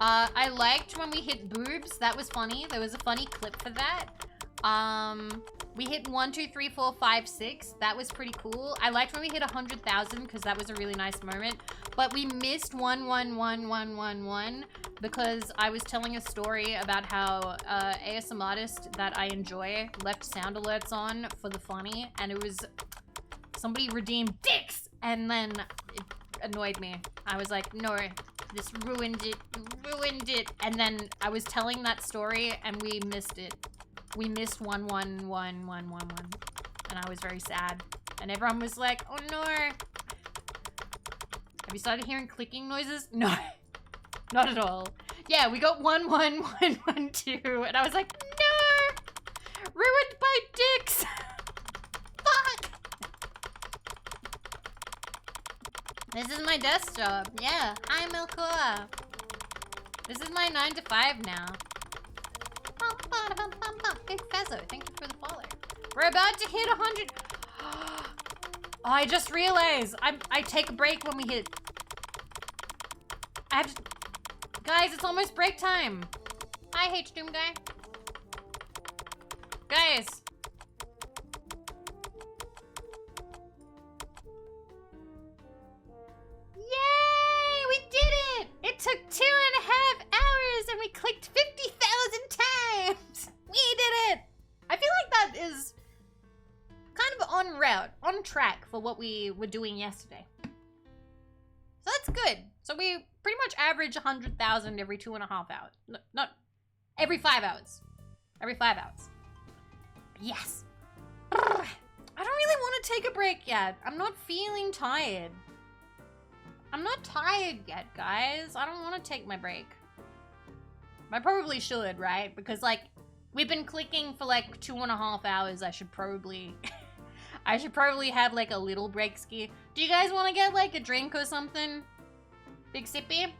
I liked when we hit boobs. That was funny. There was a funny clip for that. We hit 1, 2, 3, 4, 5, 6. That was pretty cool. I liked when we hit 100,000 because that was a really nice moment. But we missed 1111111 because I was telling a story about how ASM artist that I enjoy left sound alerts on for the funny, and it was somebody redeemed dicks, and then it annoyed me. I was like, no, this ruined it. And then I was telling that story and we missed it. We missed 11111, and I was very sad. And everyone was like, oh no. Have you started hearing clicking noises? No, not at all. Yeah, we got 11112, and I was like, no, ruined by dicks. Fuck. This is my desk job. Yeah, hi Melkor. This is my 9 to 5 now. Big Fezzo, thank you for the follow. We're about to hit 100. Oh, I just realized I take a break when we hit. I have to. Guys, it's almost break time. Hi, H Doom guy. Guys. Yay! We did it! It took 2.5 hours and we clicked 50,000 times! We did it! I feel like that is kind of en route, on track for what we were doing yesterday. So that's good. So we pretty much average 100,000 every 2.5 hours. No, not every 5 hours. Every 5 hours. Yes. I don't really want to take a break yet. I'm not feeling tired. I'm not tired yet, guys. I don't want to take my break. I probably should, right? Because, like, we've been clicking for, like, 2.5 hours. I should probably... I should probably have, like, a little break ski. Do you guys want to get, like, a drink or something? Big sippy?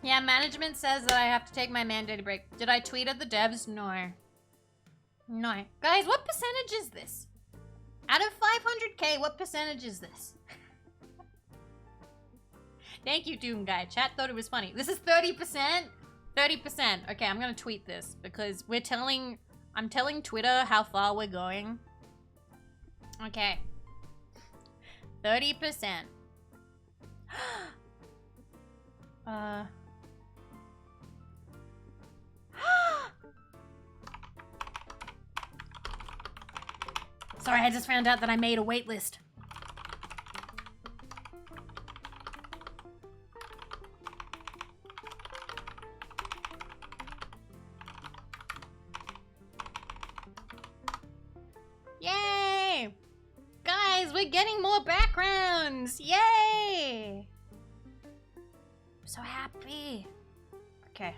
Yeah, management says that I have to take my mandated break. Did I tweet at the devs? No. No. Guys, what percentage is this? Out of 500k, what percentage is this? Thank you, Doom Guy. Chat thought it was funny. This is 30%? 30%. Okay, I'm gonna tweet this because I'm telling Twitter how far we're going. Okay. 30%. Sorry, I just found out that I made a wait list. we're getting more backgrounds! Yay! I'm so happy. Okay.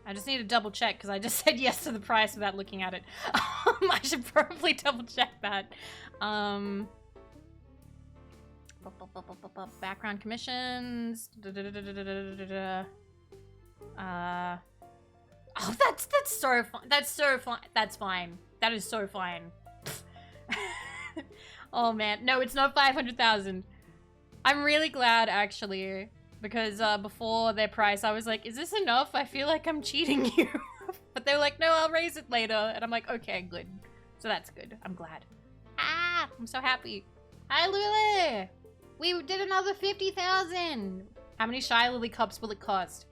I just need to double check because I just said yes to the price without looking at it. I should probably double check that. Background commissions. Oh, that's so fun. That's so fun. That's fine. That is so fine. Oh man, no, it's not 500,000. I'm really glad actually, because before their price, I was like, "Is this enough? I feel like I'm cheating you." But they were like, "No, I'll raise it later," and I'm like, "Okay, good." So that's good. I'm glad. Ah, I'm so happy. Hi, Lulu. We did another 50,000. How many Shy Lily cups will it cost?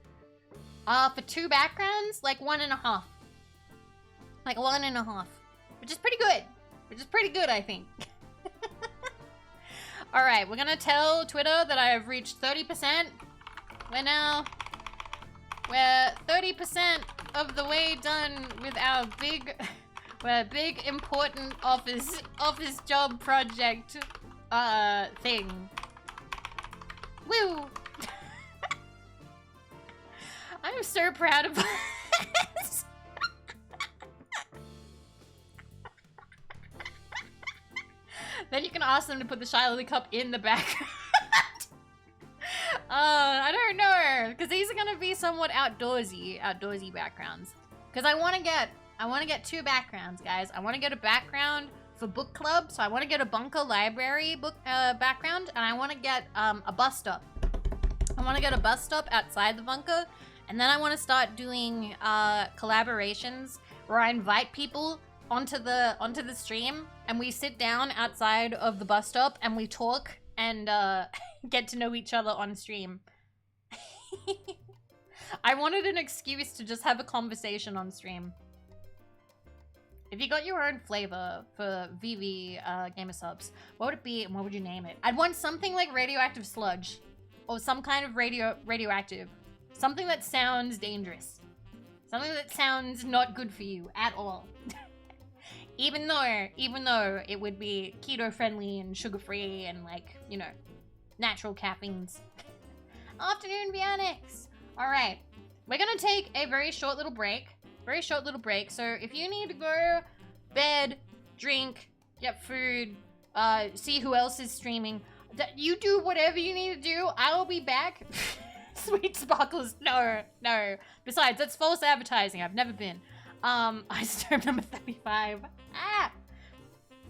For 2 backgrounds, like 1.5. Like 1.5. Which is pretty good. Which is pretty good, I think. Alright, we're gonna tell Twitter that I have reached 30%. We're 30% of the way done with our big important office job project thing. Woo! I'm so proud of us. Then you can ask them to put the Shy Lily cup in the background. I don't know, because these are gonna be somewhat outdoorsy backgrounds. Because I want to get 2 backgrounds, guys. I want to get a background for book club, so I want to get a bunker library book background, and I want to get a bus stop. I want to get a bus stop outside the bunker, and then I want to start doing collaborations where I invite people onto the stream, and we sit down outside of the bus stop and we talk and get to know each other on stream. I wanted an excuse to just have a conversation on stream. If you got your own flavor for Vivi Gamer Subs, what would it be and what would you name it? I'd want something like radioactive sludge, or some kind of radioactive. Something that sounds dangerous. Something that sounds not good for you at all. Even though it would be keto friendly and sugar free and, like, you know, natural caffeines. Afternoon Bionics. All right, we're gonna take a very short little break. So if you need to go bed, drink, get food, see who else is streaming, you do whatever you need to do. I will be back. Sweet Sparkles, no. Besides, that's false advertising. I've never been. Ice Storm number 35. Ah!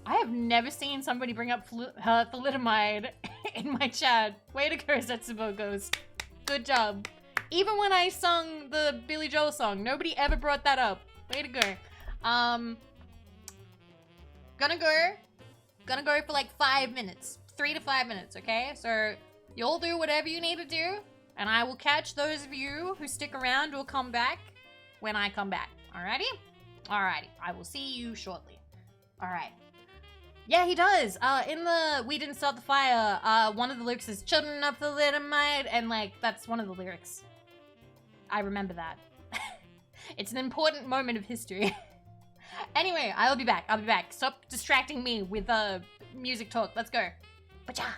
I have never seen somebody bring up thalidomide in my chat. Way to go, Setsubo Ghost. Good job. Even when I sung the Billy Joel song, nobody ever brought that up. Way to go. Gonna go for like 5 minutes. 3 to 5 minutes, okay? So you'll do whatever you need to do, and I will catch those of you who stick around or come back when I come back. Alrighty? Alrighty. I will see you shortly. Alright. Yeah, he does. In the We Didn't Start the Fire, one of the lyrics is "Children of thalidomide," and, like, that's one of the lyrics. I remember that. It's an important moment of history. Anyway, I'll be back. Stop distracting me with music talk. Let's go. Bacha!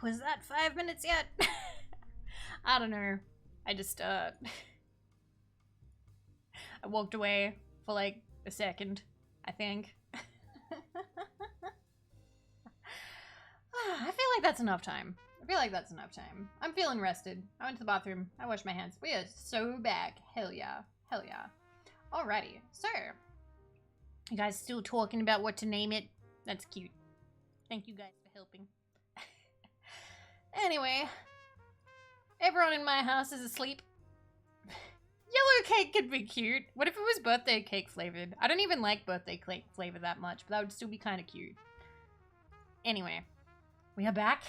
was that 5 minutes yet? I don't know. I just, I walked away for like a second, I think. I feel like that's enough time. I'm feeling rested. I went to the bathroom. I washed my hands. We are so back. Hell yeah. Hell yeah. Alrighty. So, you guys still talking about what to name it? That's cute. Thank you guys for helping. Anyway, everyone in my house is asleep. Yellow cake could be cute. What if it was birthday cake flavored? I don't even like birthday cake flavor that much, but that would still be kind of cute. Anyway, we are back.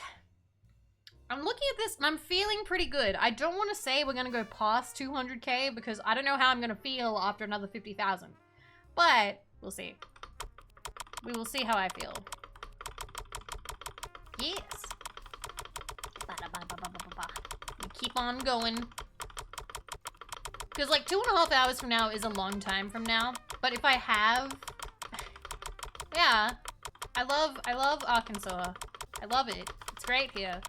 I'm looking at this and I'm feeling pretty good. I don't want to say we're going to go past 200k because I don't know how I'm going to feel after another 50,000. But we'll see. We will see how I feel. Yes. We keep on going. Because like 2.5 hours from now is a long time from now. But if I have... Yeah. I love Arkansas. I love it. It's great here.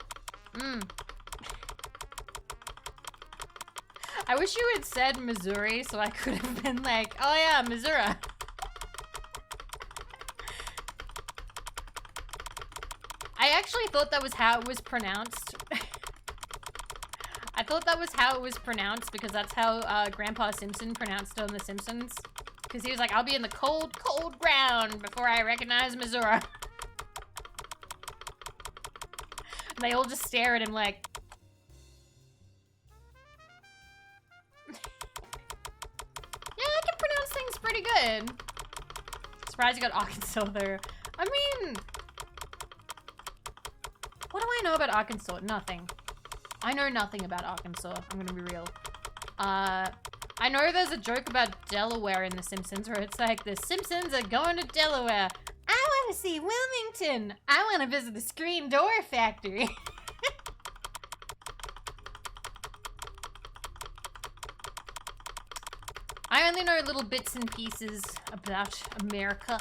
I wish you had said Missouri so I could have been like, oh yeah, Missouri. I actually thought that was how it was pronounced. I thought that was how it was pronounced because that's how Grandpa Simpson pronounced it on The Simpsons. Because he was like, I'll be in the cold, cold ground before I recognize Missouri. They all just stare at him like... Yeah, I can pronounce things pretty good. Surprised you got Arkansas there. I mean... What do I know about Arkansas? Nothing. I know nothing about Arkansas. I'm gonna be real. I know there's a joke about Delaware in The Simpsons where it's like, the Simpsons are going to Delaware. I want to see Wilmington. I want to visit the Screen Door Factory. I only know little bits and pieces about America.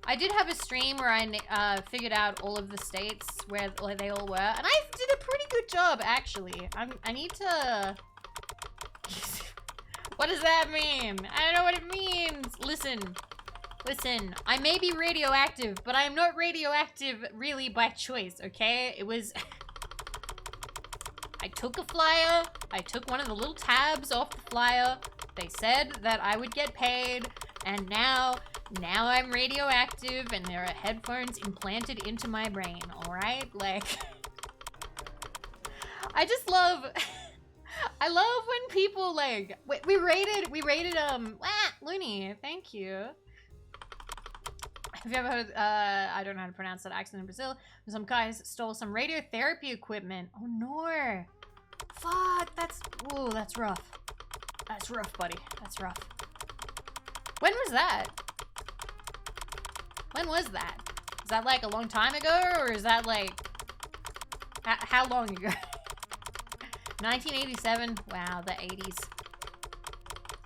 I did have a stream where I figured out all of the states where they all were, and I did a pretty good job, actually. I need to... What does that mean? I don't know what it means. Listen, I may be radioactive, but I am not radioactive really by choice, okay? It was... I took a flyer, I took one of the little tabs off the flyer, they said that I would get paid, and now I'm radioactive and there are headphones implanted into my brain, alright? Like... I just love... I love when people like... We rated, Looney, thank you. Have you ever heard, I don't know how to pronounce that accent in Brazil. Some guys stole some radiotherapy equipment. Oh no. Fuck, ooh, that's rough. That's rough, buddy. That's rough. When was that? When was that? Is that like a long time ago, or is that like... How long ago? 1987? Wow, the 80s.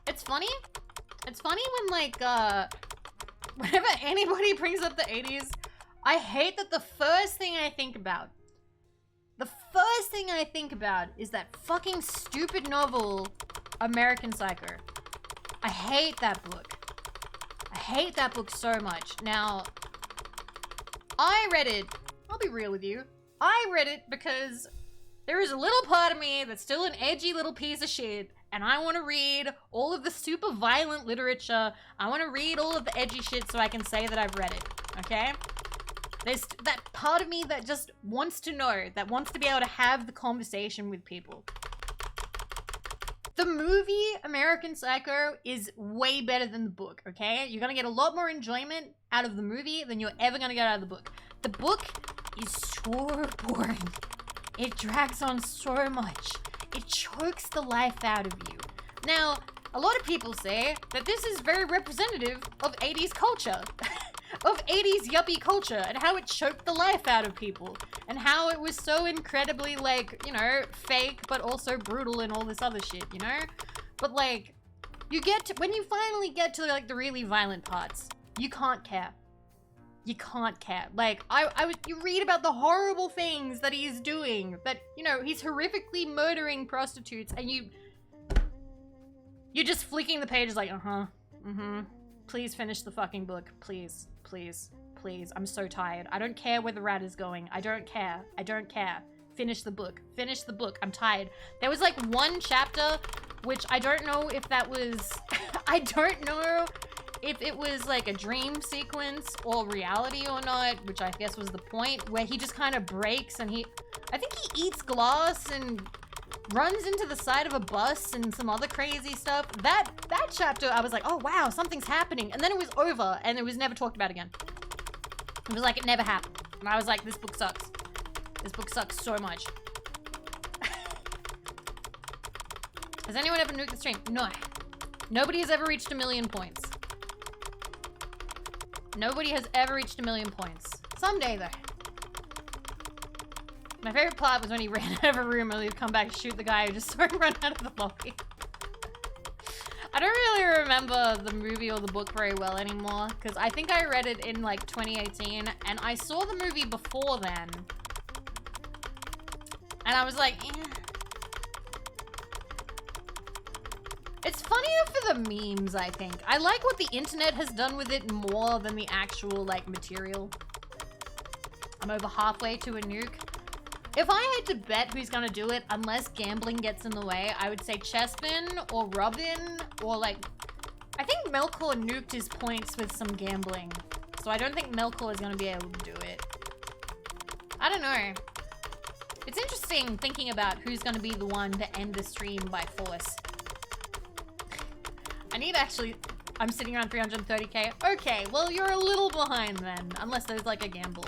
It's funny. It's funny when like, whenever anybody brings up the 80s, I hate that the first thing I think about is that fucking stupid novel, American Psycho. I hate that book. I hate that book so much. Now, I read it, I'll be real with you, I read it because there is a little part of me that's still an edgy little piece of shit, and I want to read all of the super violent literature. I want to read all of the edgy shit so I can say that I've read it, okay? There's that part of me that just wants to know, that wants to be able to have the conversation with people. The movie American Psycho is way better than the book, okay? You're gonna get a lot more enjoyment out of the movie than you're ever gonna get out of the book. The book is so boring. It drags on so much. It chokes the life out of you. Now, a lot of people say that this is very representative of 80s culture. Of 80s yuppie culture and how it choked the life out of people. And how it was so incredibly, like, you know, fake but also brutal and all this other shit, you know? But, like, when you finally get to, like, the really violent parts, you can't care. you can't care. Like, you read about the horrible things that he's doing, that, you know, he's horrifically murdering prostitutes, and you're just flicking the pages like, please finish the fucking book. Please, please, please. I'm so tired. I don't care where the rat is going. I don't care. I don't care. Finish the book. Finish the book. I'm tired. There was like one chapter, which I don't know if that was, I don't know if it was like a dream sequence or reality or not, which I guess was the point, where he just kind of breaks and I think he eats glass and runs into the side of a bus and some other crazy stuff. That chapter, I was like, oh wow, something's happening. And then it was over and it was never talked about again. It was like it never happened. And I was like, this book sucks. This book sucks so much. Has anyone ever nuked the stream? No. Nobody has ever reached 1 million points. Nobody has ever reached 1 million points. Someday, though. My favorite part was when he ran out of a room and he'd come back and shoot the guy who just saw him run out of the lobby. I don't really remember the movie or the book very well anymore, because I think I read it in like 2018, and I saw the movie before then. And I was like, eh. It's funnier for the memes, I think. I like what the internet has done with it more than the actual, like, material. I'm over halfway to a nuke. If I had to bet who's gonna do it, unless gambling gets in the way, I would say Chespin or Robin, or like, I think Melkor nuked his points with some gambling. So I don't think Melkor is gonna be able to do it. I don't know. It's interesting thinking about who's gonna be the one to end the stream by force. I need actually, I'm sitting around 330k. Okay, well you're a little behind then, unless there's like a gamble.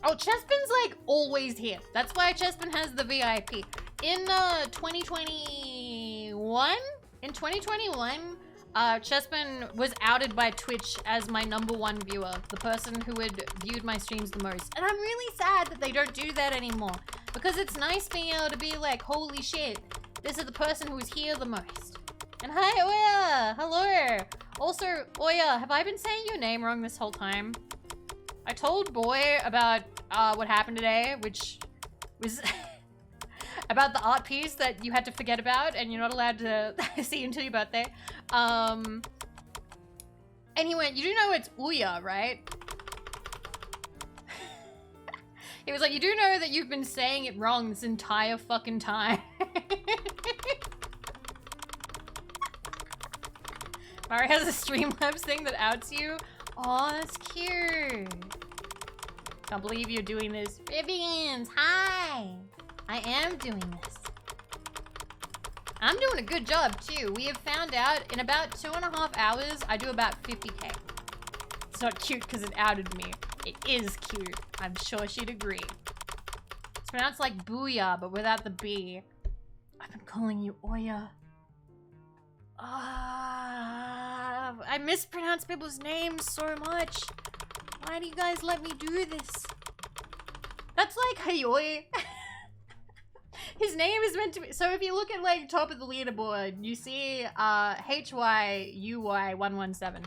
Oh, Chespin's like always here. That's why Chespin has the VIP. In 2021? In 2021, Chespin was outed by Twitch as my #1 viewer, the person who had viewed my streams the most. And I'm really sad that they don't do that anymore, because it's nice being able to be like, holy shit, this is the person who was here the most. And hi, Oya! Hello! Also, Oya, have I been saying your name wrong this whole time? I told Boy about what happened today, which was about the art piece that you had to forget about and you're not allowed to see until your birthday. And he went, you do know it's Ouya, right? He was like, you do know that you've been saying it wrong this entire fucking time. Mari has a Streamlabs thing that outs you. Aw, that's cute. Can't believe you're doing this. Vivians, hi! I am doing this. I'm doing a good job too. We have found out in about 2.5 hours, I do about 50k. It's not cute because it outed me. It is cute. I'm sure she'd agree. It's pronounced like booyah, but without the B. I've been calling you Oya. I mispronounce people's names so much. Why do you guys let me do this? That's like Hayoi. His name is meant to be, so if you look at like top of the leaderboard, you see HYUY117.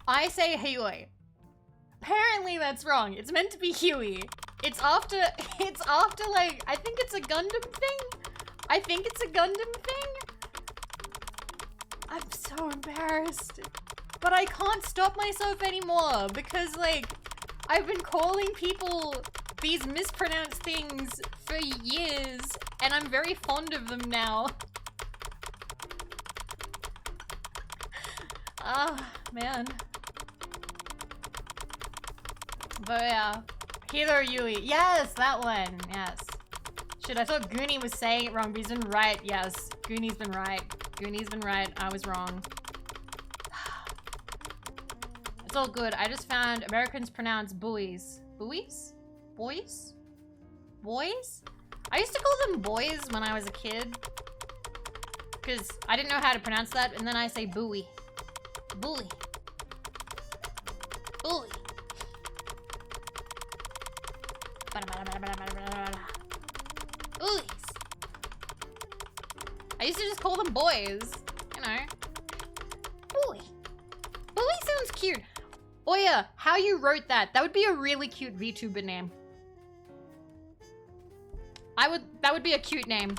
I say Hayoi. Apparently that's wrong. It's meant to be Huey. It's after like, I think it's a Gundam thing. I'm so embarrassed. But I can't stop myself anymore because like, I've been calling people these mispronounced things for years and I'm very fond of them now. Ah, man. But yeah, Hiro Yui. Yes, that one. Yes. Shit, I thought Goonie was saying it wrong, but he's been right. Yes, Goonie's been right. Goonie's been right. I was wrong. It's all good. I just found Americans pronounce buoys. Buoys? Boys? Boys? I used to call them boys when I was a kid. Because I didn't know how to pronounce that, and then I say buoy. Buoy. Buoy. Buoys. I used to just call them boys. You know. Buoy. Buoy sounds cute. Oya, how you wrote that? That would be a really cute VTuber name. That would be a cute name.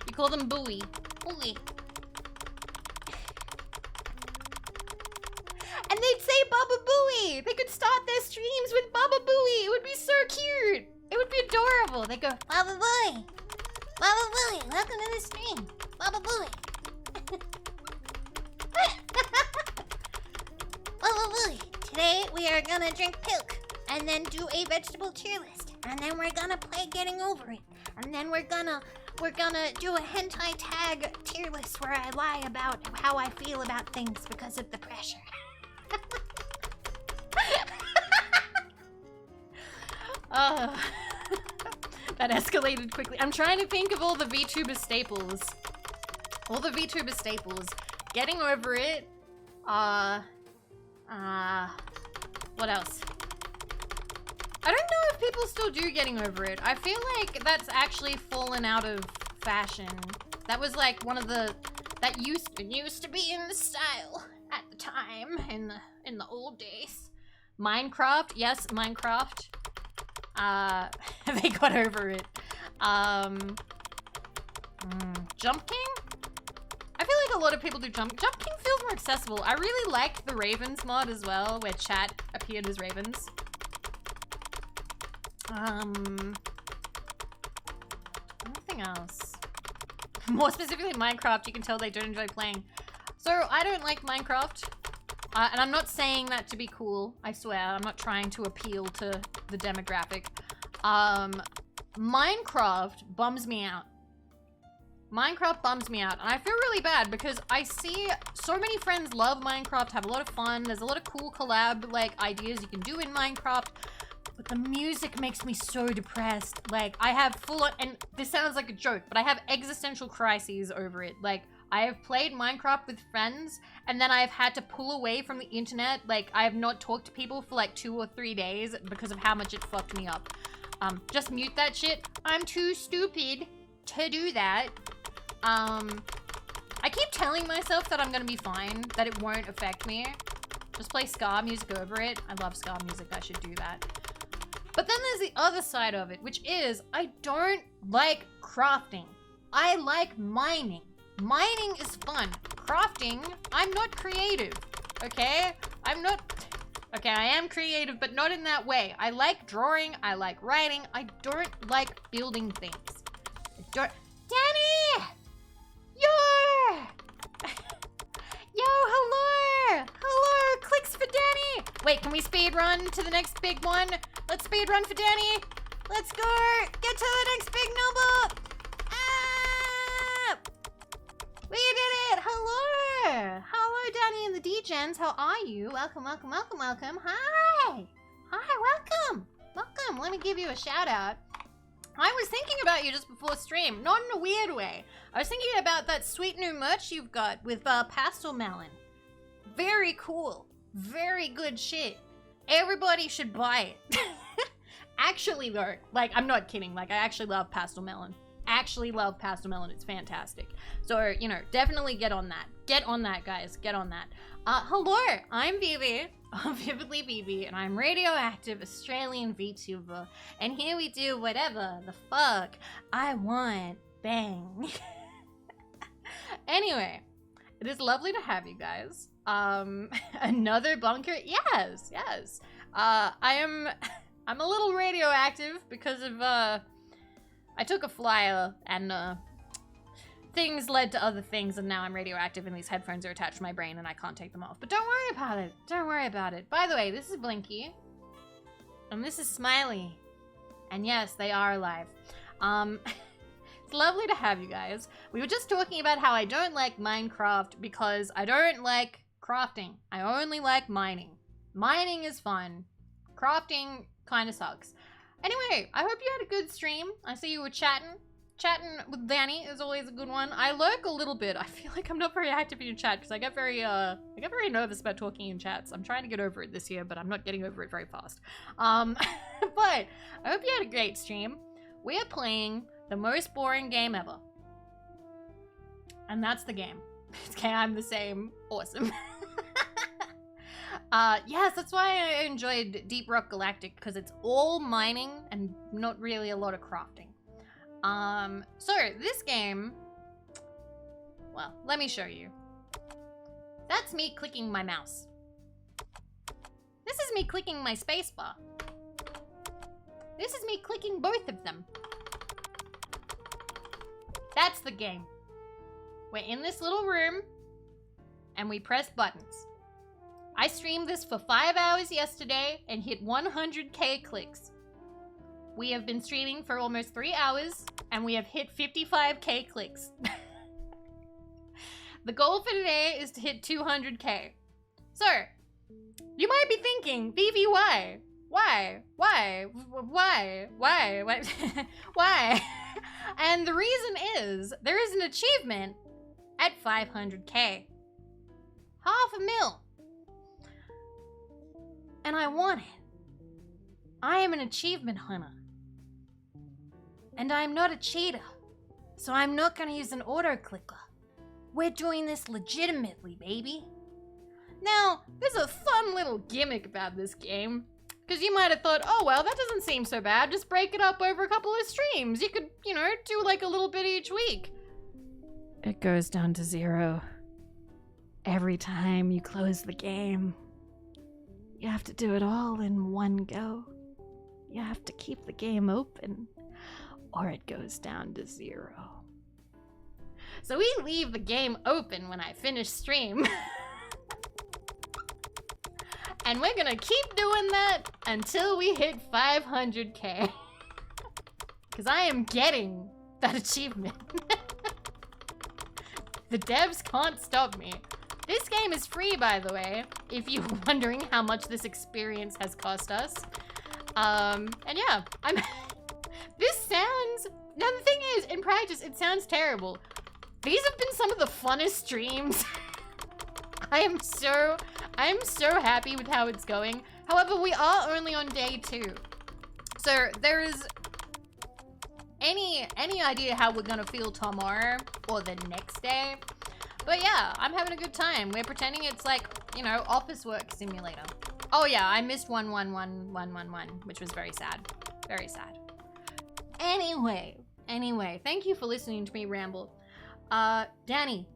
You call them Bowie. Bowie. And they'd say Baba Booey. They could start their streams with Baba Booey. It would be so cute. It would be adorable. They go, Baba Booey. Baba Booey, welcome to the stream. Baba Booey. Baba Booey. Today we are gonna drink milk and then do a vegetable tier list. And then we're gonna play Getting Over It. And then we're gonna do a hentai tag tier list where I lie about how I feel about things because of the pressure. That escalated quickly. I'm trying to think of all the VTuber staples. All the VTuber staples. Getting Over It. What else? I don't know if people still do Getting Over It. I feel like that's actually fallen out of fashion. That was like one of the that used to be in the style at the time in the old days. Minecraft, yes, Minecraft. They got over it. Jump King? I feel like a lot of people do Jump King feels more accessible. I really liked the Ravens mod as well, where chat appeared as ravens. Anything else? More specifically Minecraft, you can tell they don't enjoy playing. So I don't like Minecraft. And I'm not saying that to be cool, I swear. I'm not trying to appeal to the demographic. Minecraft bums me out. Minecraft bums me out, and I feel really bad because I see so many friends love Minecraft, have a lot of fun. There's a lot of cool collab, like, ideas you can do in Minecraft, but the music makes me so depressed. Like, I have full-on, and this sounds like a joke, but I have existential crises over it. Like, I have played Minecraft with friends, and then I have had to pull away from the internet. Like, I have not talked to people for like 2 or 3 days because of how much it fucked me up. Just mute that shit. I'm too stupid to do that. I keep telling myself that I'm gonna be fine, that it won't affect me. Just play ska music over it. I love ska music, I should do that. But then there's the other side of it, which is I don't like crafting. I like mining. Mining is fun. Crafting, I'm not creative, okay? Okay, I am creative, but not in that way. I like drawing, I like writing, I don't like building things. Danny! Yo, hello! Hello, clicks for Danny! Wait, can we speed run to the next big one? Let's speed run for Danny! Let's go! Get to the next big number! Ah! We did it! Hello! Hello, Danny and the D-Gens. How are you? Welcome, welcome, welcome, welcome. Hi! Hi, welcome! Welcome. Let me give you a shout out. I was thinking about you just before stream, not in a weird way. I was thinking about that sweet new merch you've got with Pastel Melon. Very cool. Very good shit. Everybody should buy it. Actually though, like, I'm not kidding. Like, I actually love Pastel Melon. It's fantastic. So, you know, definitely get on that. Get on that, guys. Get on that. Hello, I'm Vivi. I'm Vividly Vivi, and I'm radioactive Australian VTuber. And here we do whatever the fuck I want. Bang. Anyway, it is lovely to have you guys. Another bunker? Yes. I'm a little radioactive because of, I took a flyer and, things led to other things, and now I'm radioactive and these headphones are attached to my brain and I can't take them off. But don't worry about it. Don't worry about it. By the way, this is Blinky. And this is Smiley. And yes, they are alive. It's lovely to have you guys. We were just talking about how I don't like Minecraft because I don't like crafting. I only like mining. Mining is fun. Crafting kind of sucks. Anyway, I hope you had a good stream. I see you were chatting. Chatting with Danny is always a good one. I lurk a little bit. I feel like I'm not very active in your chat because I get very nervous about talking in chats. I'm trying to get over it this year, but I'm not getting over it very fast. But I hope you had a great stream. We are playing the most boring game ever. And that's the game. Okay, I'm the same. Awesome. Yes, that's why I enjoyed Deep Rock Galactic, because it's all mining and not really a lot of crafting. So this game, well, let me show you. That's me clicking my mouse. This is me clicking my spacebar. This is me clicking both of them. That's the game. We're in this little room, and we press buttons. I streamed this for 5 hours yesterday and hit 100k clicks. We have been streaming for almost 3 hours, and we have hit 55k clicks. The goal for today is to hit 200k. So, you might be thinking, Vivi, why? Why? Why? Why? Why? Why? Why? And the reason is, there is an achievement at 500k. $500,000. And I want it. I am an achievement hunter. And I'm not a cheater. So I'm not gonna use an auto clicker. We're doing this legitimately, baby. Now, there's a fun little gimmick about this game. Because you might have thought, oh well, that doesn't seem so bad. Just break it up over a couple of streams. You could, you know, do like a little bit each week. It goes down to 0. Every time you close the game. You have to do it all in one go. You have to keep the game open, or it goes down to 0. So we leave the game open when I finish stream. And we're gonna keep doing that until we hit 500k. Because I am getting that achievement. The devs can't stop me. This game is free, by the way, if you're wondering how much this experience has cost us. And yeah, this sounds... Now the thing is, in practice, it sounds terrible. These have been some of the funnest streams. I am so happy with how it's going. However, we are only on day 2. So there is any idea how we're gonna feel tomorrow or the next day. But yeah, I'm having a good time. We're pretending it's like, you know, office work simulator. Oh yeah, I missed 11111, which was very sad. Very sad. Anyway, thank you for listening to me ramble. Danny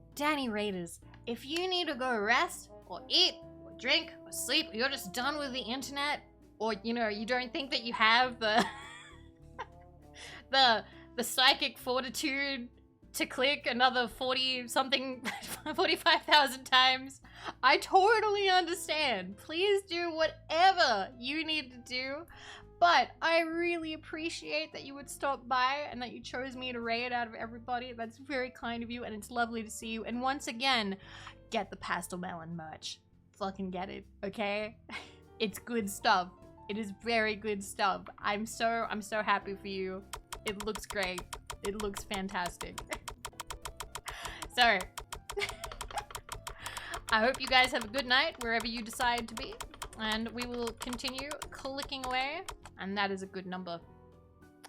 Raiders, if you need to go rest or eat or drink or sleep, or you're just done with the internet, or you know, you don't think that you have the the psychic fortitude to click another 45,000 times, I totally understand. Please do whatever you need to do. But I really appreciate that you would stop by and that you chose me to raid out of everybody. That's very kind of you, and it's lovely to see you. And once again, get the Pastel Melon merch. Fucking get it, okay? It's good stuff. It is very good stuff. I'm so happy for you. It looks great. It looks fantastic. So, I hope you guys have a good night wherever you decide to be. And we will continue clicking away. And that is a good number.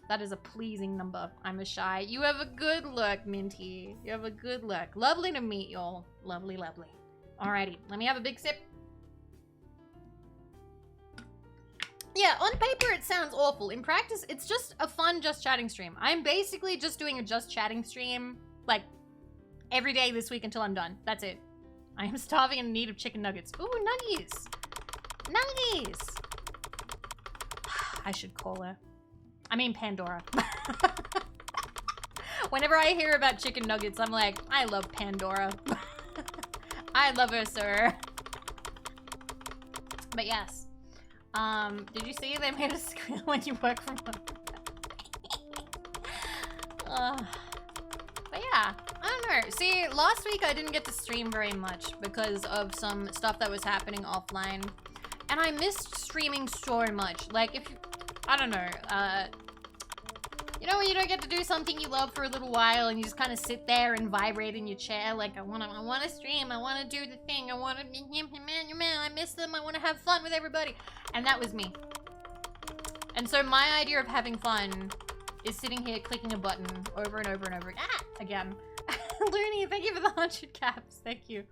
That is a pleasing number. I'm a shy. You have a good look, Minty. You have a good look. Lovely to meet y'all. Lovely, lovely. Alrighty, let me have a big sip. Yeah, on paper it sounds awful. In practice, it's just a fun just chatting stream. I'm basically just doing a just chatting stream, like, every day this week until I'm done. That's it. I am starving and in need of chicken nuggets. Ooh, nuggies. Nuggies. I should call her. I mean Pandora. Whenever I hear about chicken nuggets, I'm like, I love Pandora. I love her, sir. But yes. Did you see they made a squeal when you work from home? But yeah, I don't know. See, last week I didn't get to stream very much because of some stuff that was happening offline. And I missed streaming so much. Like, if you, I don't know, you know when you don't get to do something you love for a little while and you just kind of sit there and vibrate in your chair like, I wanna stream, I wanna do the thing, I wanna, man, I miss them, I wanna have fun with everybody. And that was me. And so my idea of having fun is sitting here clicking a button over and over and over again. Looney, thank you for the 100 caps, thank you.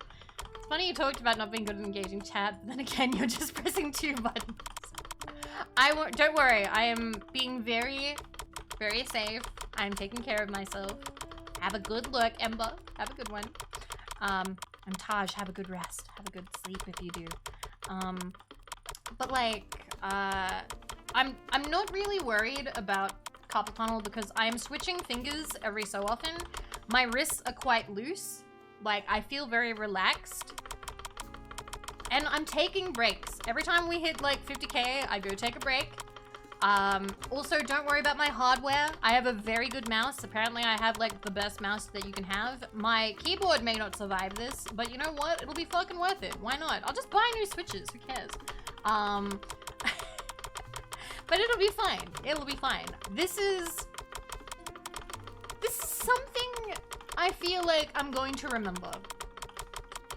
It's funny you talked about not being good at engaging chat, but then again, you're just pressing 2 buttons. Don't worry, I am being very, very safe. I'm taking care of myself. Have a good look, Ember. Have a good one. And Taj, have a good rest. Have a good sleep if you do. But like, I'm not really worried about carpal tunnel because I am switching fingers every so often. My wrists are quite loose. Like, I feel very relaxed. And I'm taking breaks. Every time we hit like 50k, I go take a break. Also, don't worry about my hardware. I have a very good mouse. Apparently, I have like the best mouse that you can have. My keyboard may not survive this, but you know what? It'll be fucking worth it. Why not? I'll just buy new switches. Who cares? But it'll be fine. It'll be fine. This is something I feel like I'm going to remember.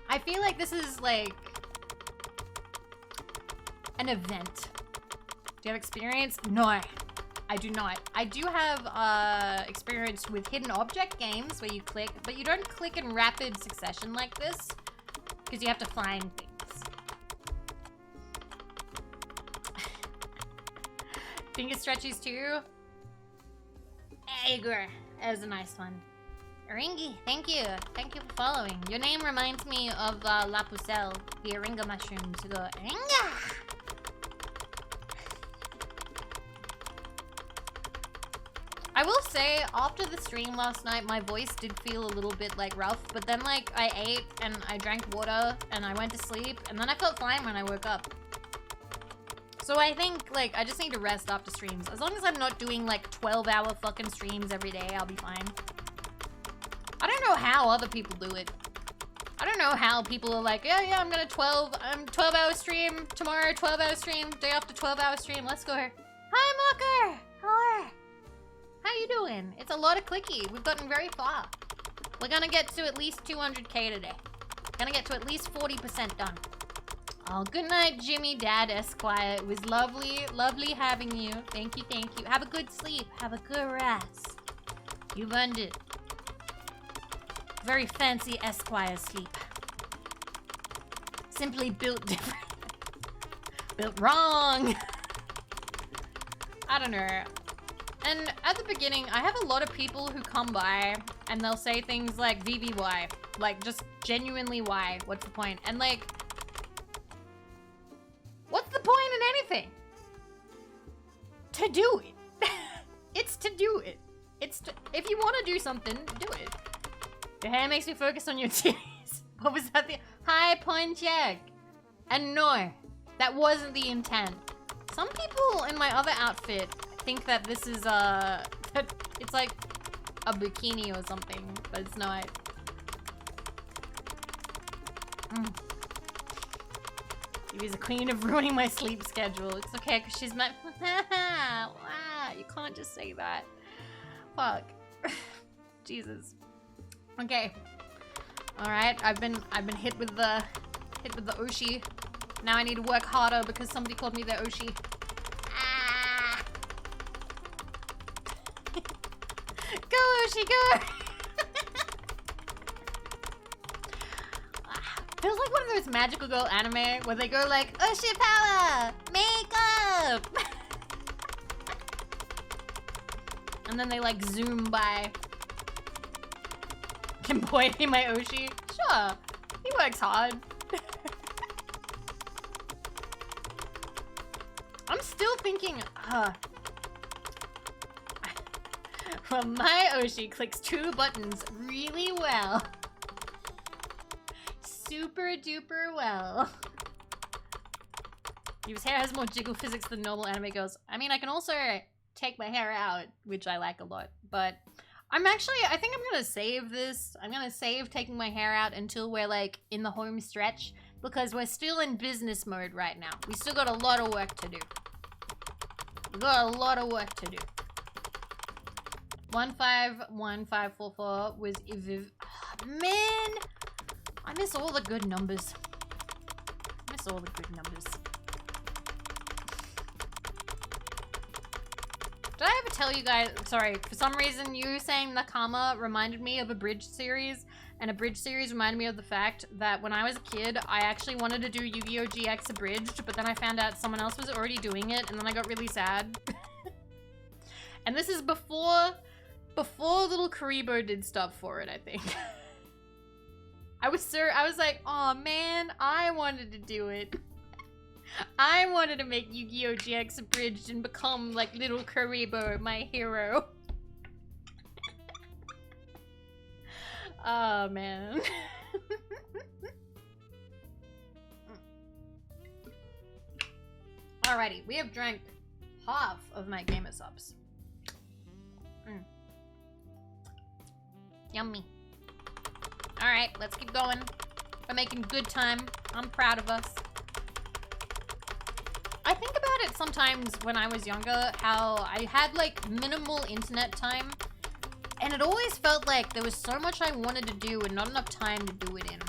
I feel like this is like an event. Do you have experience? No, I do not. I do have experience with hidden object games where you click, but you don't click in rapid succession like this because you have to find things. Finger stretchies too. Agar, that was a nice one. Oringi, thank you. Thank you for following. Your name reminds me of La Pucelle, the Oringa mushrooms. You go, Oringa! I will say, after the stream last night, my voice did feel a little bit like rough, but then like I ate and I drank water and I went to sleep and then I felt fine when I woke up. So I think like I just need to rest after streams. As long as I'm not doing like 12-hour fucking streams every day, I'll be fine. I don't know how other people do it. I don't know how people are like, yeah, I'm gonna 12-hour stream tomorrow, 12-hour stream, day after 12-hour stream, let's go. Hi, Mocker! Hello! How you doing? It's a lot of clicky. We've gotten very far. We're gonna get to at least 200k today. Gonna get to at least 40% done. Oh, good night, Jimmy Dad Esquire. It was lovely, lovely having you. Thank you, thank you. Have a good sleep. Have a good rest. You've earned it. Very fancy Esquire sleep. Simply built different. Built wrong. I don't know. And at the beginning, I have a lot of people who come by and they'll say things like, Vivi, why? Like, just genuinely why? What's the point? And like, what's the point in anything? To do it. It's to do it. It's to, if you want to do something, do it. Your hair makes me focus on your titties. What was that? Hi, Pontiac. And no, that wasn't the intent. Some people in my other outfit think that this is that it's like a bikini or something, but it's not. Vivi's the queen of ruining my sleep schedule. It's okay, because she's my wow, you can't just say that. Fuck. Jesus. Okay. Alright, I've been hit with the Oshi. Now I need to work harder because somebody called me the Oshi. Go, Oshi, go! Feels like one of those magical girl anime where they go like, Oshi power! Makeup! And then they like zoom by. Can boy be my Oshi? Sure. He works hard. I'm still thinking, well, my Oshi clicks 2 buttons really well. Super duper well. His hair has more jiggle physics than normal anime girls. I mean, I can also take my hair out, which I like a lot, but I think I'm gonna save this. I'm gonna save taking my hair out until we're like in the home stretch because we're still in business mode right now. We still got a lot of work to do. We got a lot of work to do. 151544 was Viv. Oh, man, I miss all the good numbers. I miss all the good numbers. Did I ever tell you guys, sorry, for some reason you saying Nakama reminded me of a Bridge series. and Abridged series reminded me of the fact that when I was a kid, I actually wanted to do Yu-Gi-Oh! GX Abridged, but then I found out someone else was already doing it, and then I got really sad. And this is before little Karibo did stuff for it, I think. I was like, oh man, I wanted to do it. I wanted to make Yu-Gi-Oh! GX Abridged and become like little Karibo, my hero. Oh man. Alrighty, we have drank half of my gamer subs. Yummy. Alright, let's keep going. We're making good time. I'm proud of us. I think about it sometimes when I was younger, how I had like minimal internet time, and it always felt like there was so much I wanted to do and not enough time to do it in.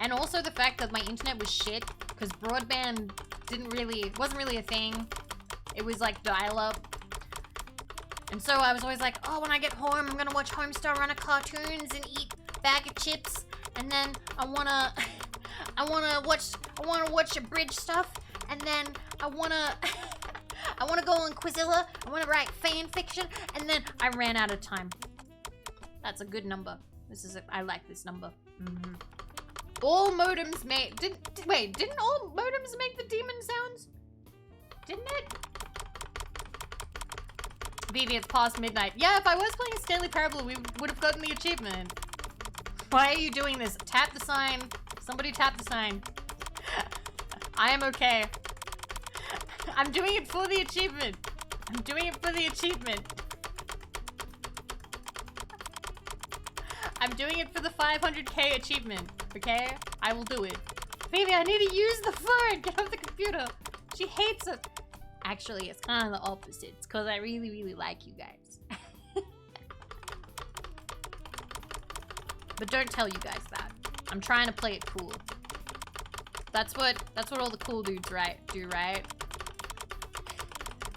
And also the fact that my internet was shit, because broadband wasn't really a thing. It was like dial-up. And so I was always like, oh, when I get home, I'm gonna watch Homestar Runner cartoons and eat a bag of chips, and then I wanna watch Abridged stuff, and then I wanna go on Quizilla, I wanna write fan fiction, and then I ran out of time. That's a good number. I like this number. All modems didn't all modems make the demon sounds? Didn't it? Vivi, it's past midnight. Yeah, if I was playing a Stanley Parable, we would have gotten the achievement. Why are you doing this? Tap the sign. Somebody tap the sign. I am okay. I'm doing it for the achievement. I'm doing it for the achievement. I'm doing it for the 500k achievement, okay? I will do it. Vivi, I need to use the phone! Get off the computer! She hates it! Actually, it's kind of the opposite. It's because I really, really like you guys. But don't tell you guys that. I'm trying to play it cool. That's what all the cool dudes do, right?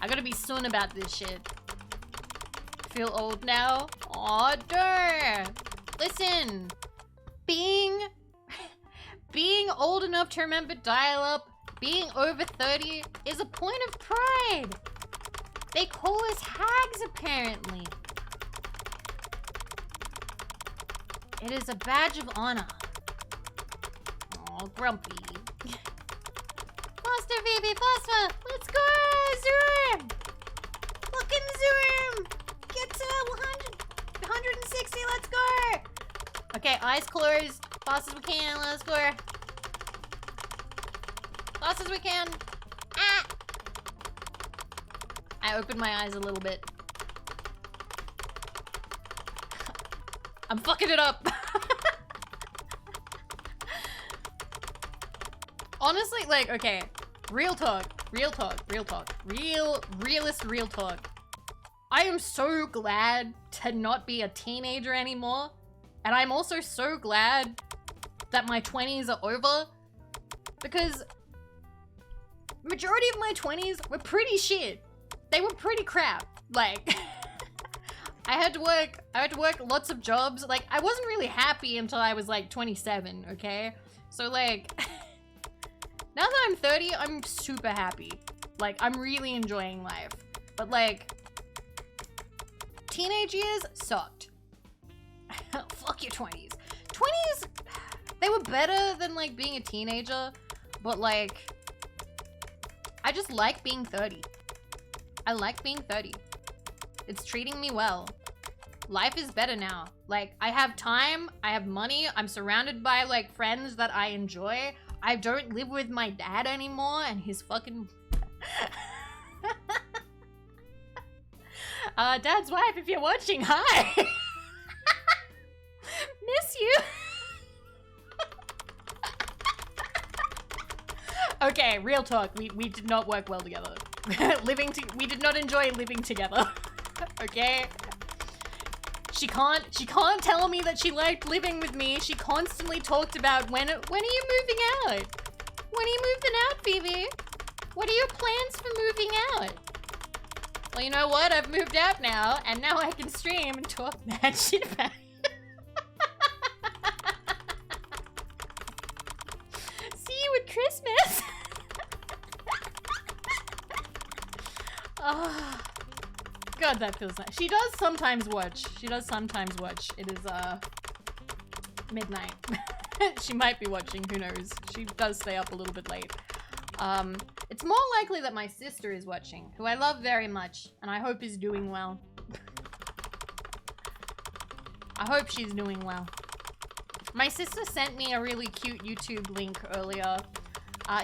I gotta be soon about this shit. Feel old now? Aw, duh! Listen! Being old enough to remember dial-up, being over 30 is a point of pride. They call us hags, apparently. It is a badge of honor. Aw, grumpy. Faster, Vivi, faster! Let's go! Zoom! Fucking zoom! Get to 160, let's go! Okay, eyes closed. Fast as we can, let's go. Fast as we can. Ah! I opened my eyes a little bit. I'm fucking it up. Honestly, like, okay. Real talk. Real talk. I am so glad to not be a teenager anymore. And I'm also so glad that my 20s are over. Because majority of my 20s were pretty shit. They were pretty crap. Like, I had to work lots of jobs. Like, I wasn't really happy until I was like 27, okay? So like, now that I'm 30, I'm super happy. Like, I'm really enjoying life. But like, teenage years sucked. Fuck your 20s. 20s, they were better than like being a teenager, but like, I just like being 30. I like being 30. It's treating me well. Life is better now. Like, I have time, I have money, I'm surrounded by like friends that I enjoy. I don't live with my dad anymore and his fucking... Dad's wife, if you're watching, hi! Miss you! Okay, real talk, we did not work well together. We did not enjoy living together. Okay? She can't tell me that she liked living with me. She constantly talked about when are you moving out? When are you moving out, Vivi? What are your plans for moving out? Well, you know what? I've moved out now, and now I can stream and talk mad shit about it. God, that feels nice. She does sometimes watch. She does sometimes watch. It is, midnight. She might be watching, who knows. She does stay up a little bit late. It's more likely that my sister is watching, who I love very much, and I hope is doing well. I hope she's doing well. My sister sent me a really cute YouTube link earlier.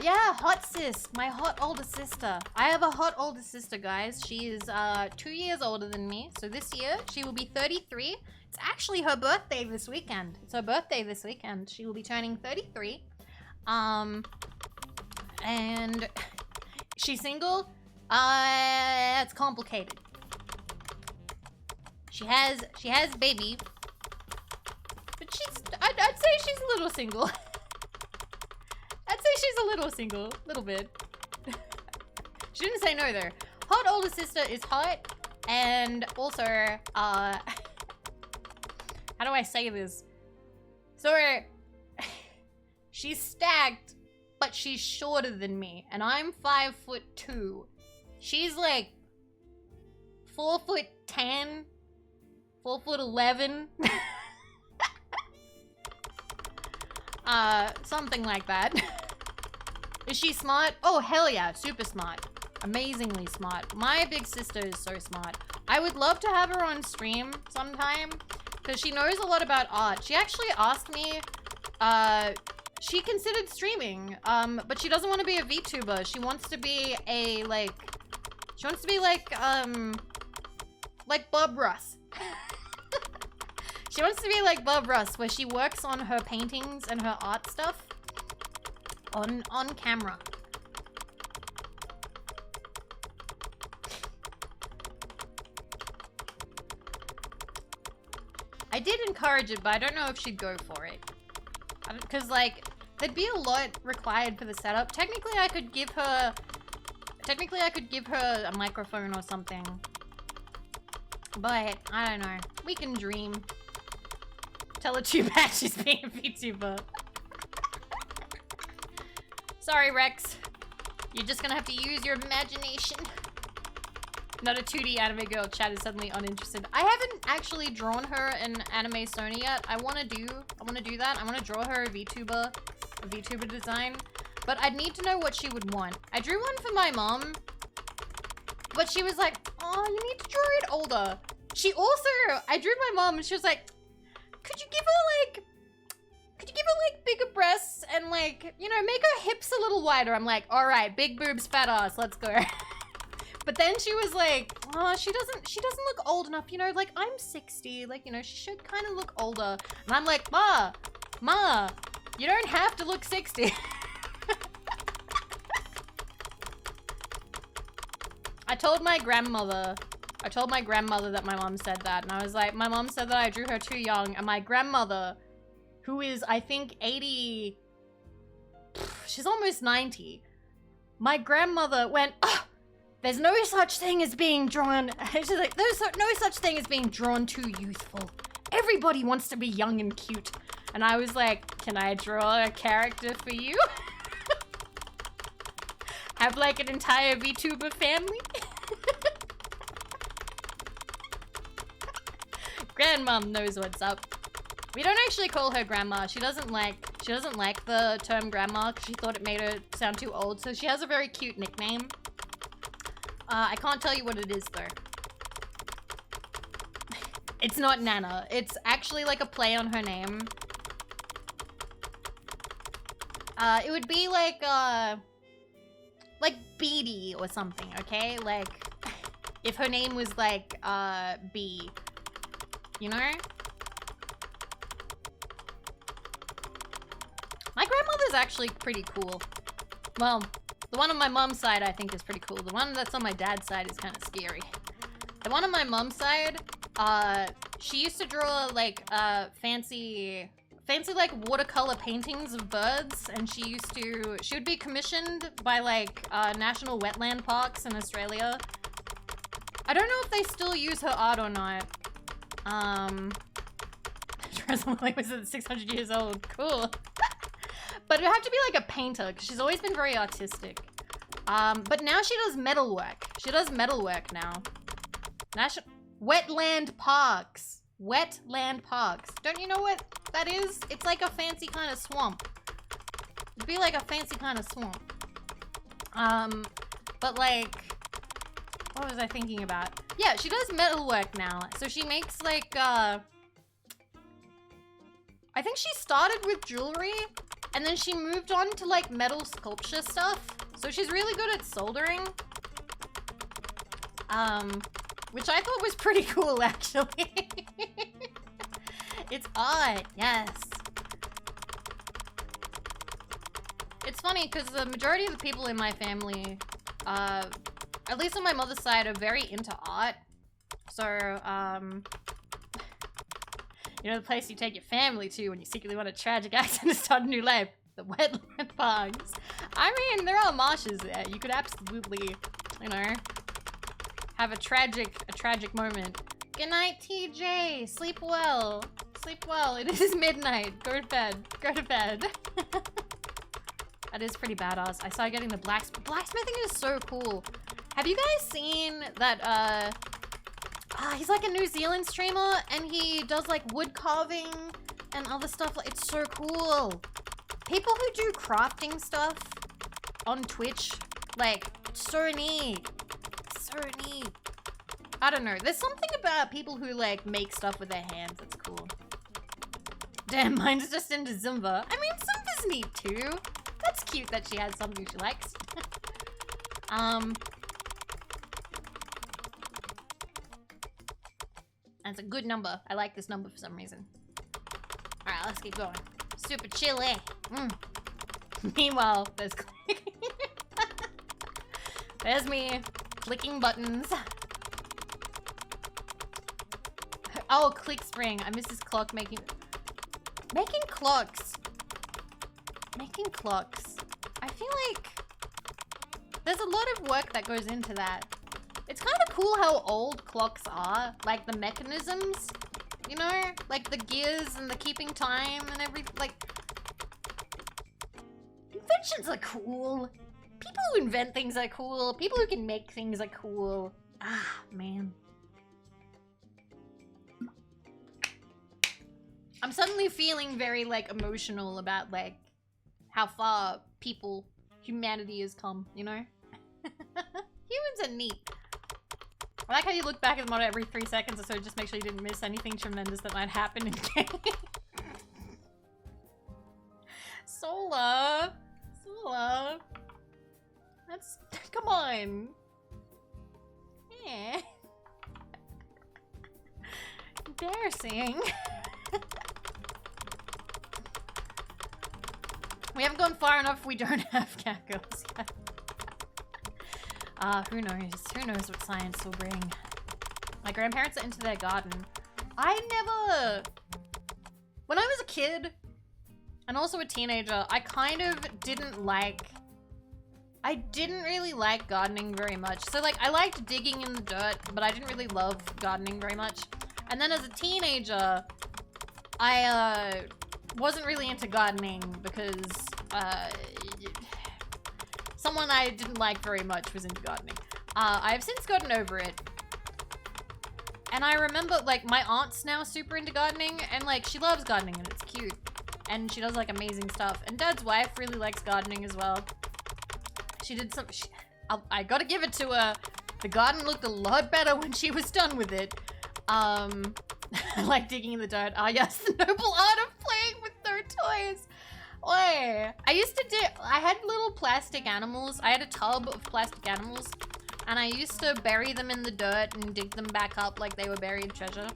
Yeah, hot sis, my hot older sister. I have a hot older sister, guys. She is 2 years older than me, so this year she will be 33. It's actually her birthday this weekend. It's her birthday this weekend. She will be turning 33. And she's single. It's complicated. She has baby, but I'd say she's a little single. I'd say she's a little single, little bit. She didn't say no though. Hot older sister is hot, and also how do I say this? So she's stacked, but she's shorter than me, and I'm 5'2". She's like 4'10", 4'11". Something like that. Is she smart? Oh, hell yeah, super smart. Amazingly smart. My big sister is so smart. I would love to have her on stream sometime, because she knows a lot about art. She actually asked me, she considered streaming, but she doesn't want to be a VTuber. She wants to be a, like Bob Ross. She wants to be like Bob Ross, where she works on her paintings and her art stuff on camera. I did encourage it, but I don't know if she'd go for it. Because, like, there'd be a lot required for the setup. Technically, I could give her a microphone or something. But, I don't know. We can dream. Tell her too bad she's being a VTuber. Sorry, Rex. You're just gonna have to use your imagination. Not a 2D anime girl. Chat is suddenly uninterested. I haven't actually drawn her an anime Sony yet. I wanna do that. I wanna draw her a VTuber design. But I'd need to know what she would want. I drew one for my mom, but she was like, oh, you need to draw it older. I drew my mom and she was like, could you give her like bigger breasts and, like, you know, make her hips a little wider? I'm like, all right, big boobs, fat ass, let's go. But then she was like, oh, she doesn't look old enough, you know, like, I'm 60, like, you know, she should kind of look older. And I'm like, Ma, you don't have to look 60. I told my grandmother that my mom said that, and I was like, my mom said that I drew her too young, and my grandmother, who is, I think, 80, she's almost 90, my grandmother went, oh, there's no such thing as being drawn, she's like, there's no such thing as being drawn too youthful. Everybody wants to be young and cute. And I was like, can I draw a character for you? Have, like, an entire VTuber family? Grandmom knows what's up. We don't actually call her grandma. She doesn't like the term grandma because she thought it made her sound too old. So she has a very cute nickname. I can't tell you what it is though. It's not Nana. It's actually like a play on her name. It would be like Beatty or something, okay? Like, if her name was like, B. You know? My grandmother's actually pretty cool. Well, the one on my mom's side I think is pretty cool. The one that's on my dad's side is kind of scary. The one on my mom's side, she used to draw like fancy like watercolor paintings of birds, and she would be commissioned by like national wetland parks in Australia. I don't know if they still use her art or not. Lily was 600 years old. Cool. But it'd have to be like a painter, because she's always been very artistic. But now she does metalwork. She does metalwork now. Wetland parks. Wetland parks. Don't you know what that is? It's like a fancy kind of swamp. It'd be like a fancy kind of swamp. But like, what was I thinking about? Yeah, she does metalwork now. So she makes like, I think she started with jewelry and then she moved on to like metal sculpture stuff. So she's really good at soldering. Which I thought was pretty cool actually. It's art, yes. It's funny because the majority of the people in my family, at least on my mother's side, are very into art. So, you know, the place you take your family to when you secretly want a tragic accident to start a new life, the wetland parks. I mean, there are marshes there. You could absolutely, you know, have a tragic moment. Good night, TJ. Sleep well. Sleep well. It is midnight. Go to bed. Go to bed. That is pretty badass. I started getting the blacksmith. Blacksmithing is so cool. Have you guys seen that, he's like a New Zealand streamer and he does like wood carving and other stuff. It's so cool. People who do crafting stuff on Twitch, like, so neat. So neat. I don't know. There's something about people who like make stuff with their hands that's cool. Damn, mine's just into Zumba. I mean, Zumba's neat too. That's cute that she has something she likes. That's a good number. I like this number for some reason. Alright, let's keep going. Super chilly. Meanwhile, there's there's me clicking buttons. Oh, click spring. I miss this clock making clocks. Making clocks. I feel like there's a lot of work that goes into that. It's kind of cool how old clocks are, like the mechanisms, you know, like the gears and the keeping time and everything. Like, inventions are cool. People who invent things are cool. People who can make things are cool. Ah, man. I'm suddenly feeling very, like, emotional about, like, how far humanity has come, you know? Humans are neat. I like how you look back at the monitor every 3 seconds or so, just make sure you didn't miss anything tremendous that might happen in game. Sola! Sola! That's... come on! Yeah. Embarrassing. We haven't gone far enough if we don't have catgirls yet. Who knows? Who knows what science will bring. My grandparents are into their garden. When I was a kid, and also a teenager, I kind of I didn't really like gardening very much. So like, I liked digging in the dirt, but I didn't really love gardening very much. And then as a teenager, I, wasn't really into gardening because, someone I didn't like very much was into gardening. I've since gotten over it. And I remember, like, my aunt's now super into gardening, and, like, she loves gardening, and it's cute. And she does, like, amazing stuff. And Dad's wife really likes gardening as well. She did some... I gotta give it to her. The garden looked a lot better when she was done with it. I like digging in the dirt. Ah, yes, the noble art of playing with their toys. Oi. I had little plastic animals. I had a tub of plastic animals. And I used to bury them in the dirt and dig them back up like they were buried treasure.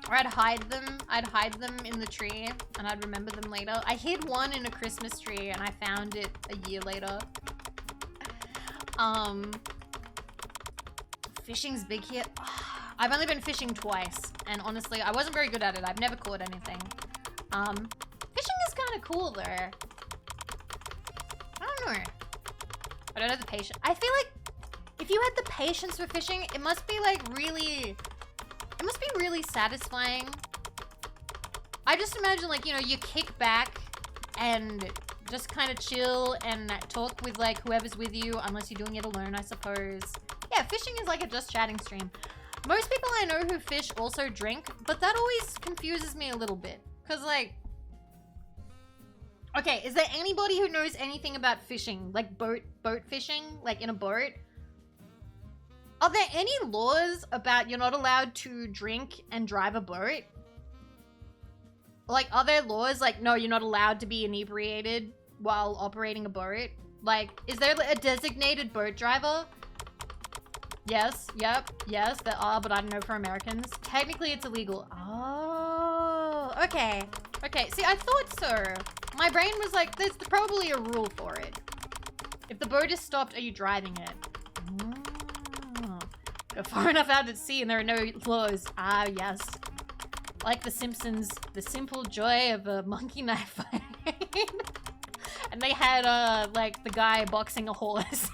Or I'd hide them. I'd hide them in the tree and I'd remember them later. I hid one in a Christmas tree and I found it a year later. Fishing's big here. I've only been fishing twice, and honestly, I wasn't very good at it. I've never caught anything. Fishing is kind of cool, though. I don't know. I don't have the patience. I feel like if you had the patience for fishing, it must be like really... It must be really satisfying. I just imagine, like, you know, you kick back and just kind of chill and talk with like whoever's with you, unless you're doing it alone, I suppose. Yeah, fishing is like a just chatting stream. Most people I know who fish also drink, but that always confuses me a little bit. Cause like, okay, is there anybody who knows anything about fishing? Like boat fishing? Like in a boat? Are there any laws about you're not allowed to drink and drive a boat? Like, are there laws like, no, you're not allowed to be inebriated while operating a boat? Like, is there a designated boat driver? Yes, yep, yes, there are, but I don't know for Americans. Technically, it's illegal. Oh, okay. Okay, see, I thought so. My brain was like, there's probably a rule for it. If the boat is stopped, are you driving it? Go far enough out at sea and there are no laws. Ah, yes. Like The Simpsons, the simple joy of a monkey knife fight. And they had, like, the guy boxing a horse.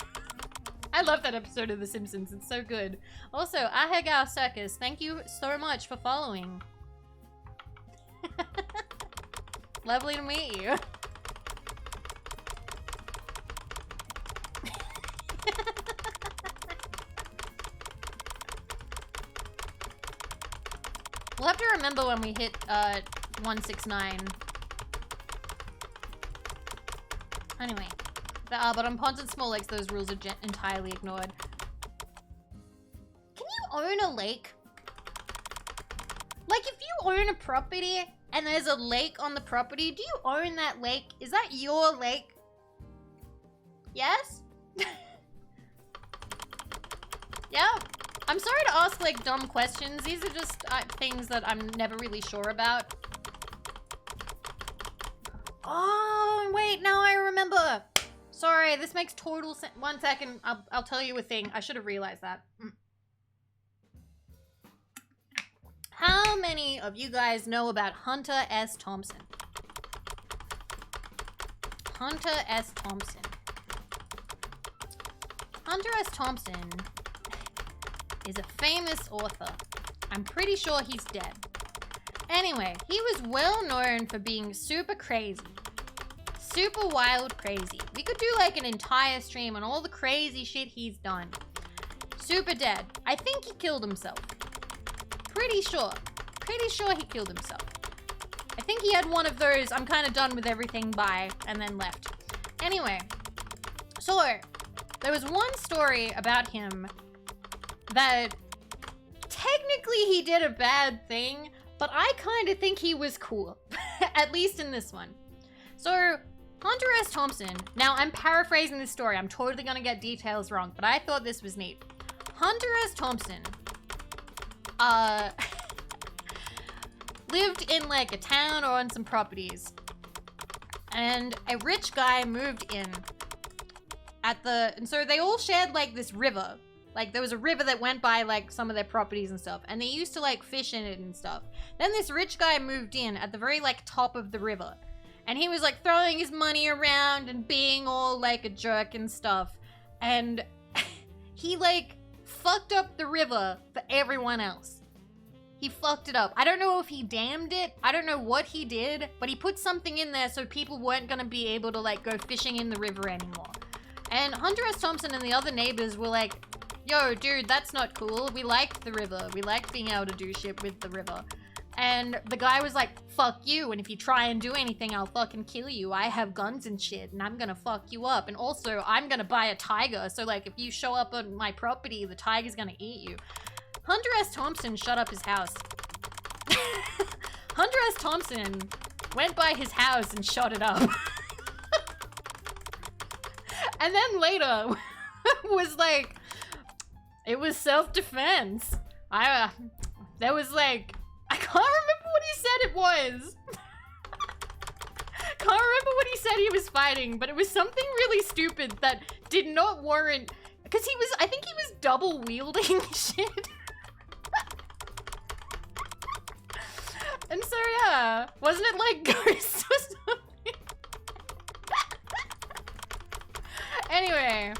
I love that episode of The Simpsons. It's so good. Also, Ahegao Circus, thank you so much for following. Lovely to meet you. We'll have to remember when we hit 169. Anyway, but on ponds and small lakes, those rules are entirely ignored. Can you own a lake? Like, if you own a property and there's a lake on the property, do you own that lake? Is that your lake? Yes? Yeah. I'm sorry to ask, like, dumb questions. These are just things that I'm never really sure about. Oh, wait, now I remember. Sorry, this makes total sense. 1 second, I'll tell you a thing. I should have realized that. How many of you guys know about Hunter S. Thompson? Hunter S. Thompson. Hunter S. Thompson is a famous author. I'm pretty sure he's dead. Anyway, he was well known for being super crazy. Super wild crazy. We could do like an entire stream on all the crazy shit he's done. Super dead. I think he killed himself. Pretty sure. Pretty sure he killed himself. I think he had one of those, I'm kind of done with everything, bye, and then left. Anyway, so there was one story about him that technically he did a bad thing, but I kind of think he was cool. At least in this one. So, Hunter S. Thompson, now I'm paraphrasing this story, I'm totally gonna get details wrong, but I thought this was neat. Hunter S. Thompson, lived in like a town or on some properties. And a rich guy moved in and so they all shared like this river. Like there was a river that went by like some of their properties and stuff. And they used to like fish in it and stuff. Then this rich guy moved in at the very like top of the river. And he was like throwing his money around and being all like a jerk and stuff. And he like fucked up the river for everyone else. He fucked it up. I don't know if he dammed it. I don't know what he did, but he put something in there so people weren't gonna be able to like go fishing in the river anymore. And Hunter S. Thompson and the other neighbors were like, yo, dude, that's not cool. We liked the river. We liked being able to do shit with the river. And the guy was like, fuck you, and if you try and do anything, I'll fucking kill you. I have guns and shit, and I'm gonna fuck you up. And also, I'm gonna buy a tiger, so like, if you show up on my property, the tiger's gonna eat you. Hunter S. Thompson shut up his house. Hunter S. Thompson went by his house and shot it up. And then later was like, it was self-defense. There was like, I can't remember what he said it was. Can't remember what he said he was fighting, but it was something really stupid that did not warrant, because I think he was double wielding shit. And so yeah, wasn't it like ghosts or something? Anyway,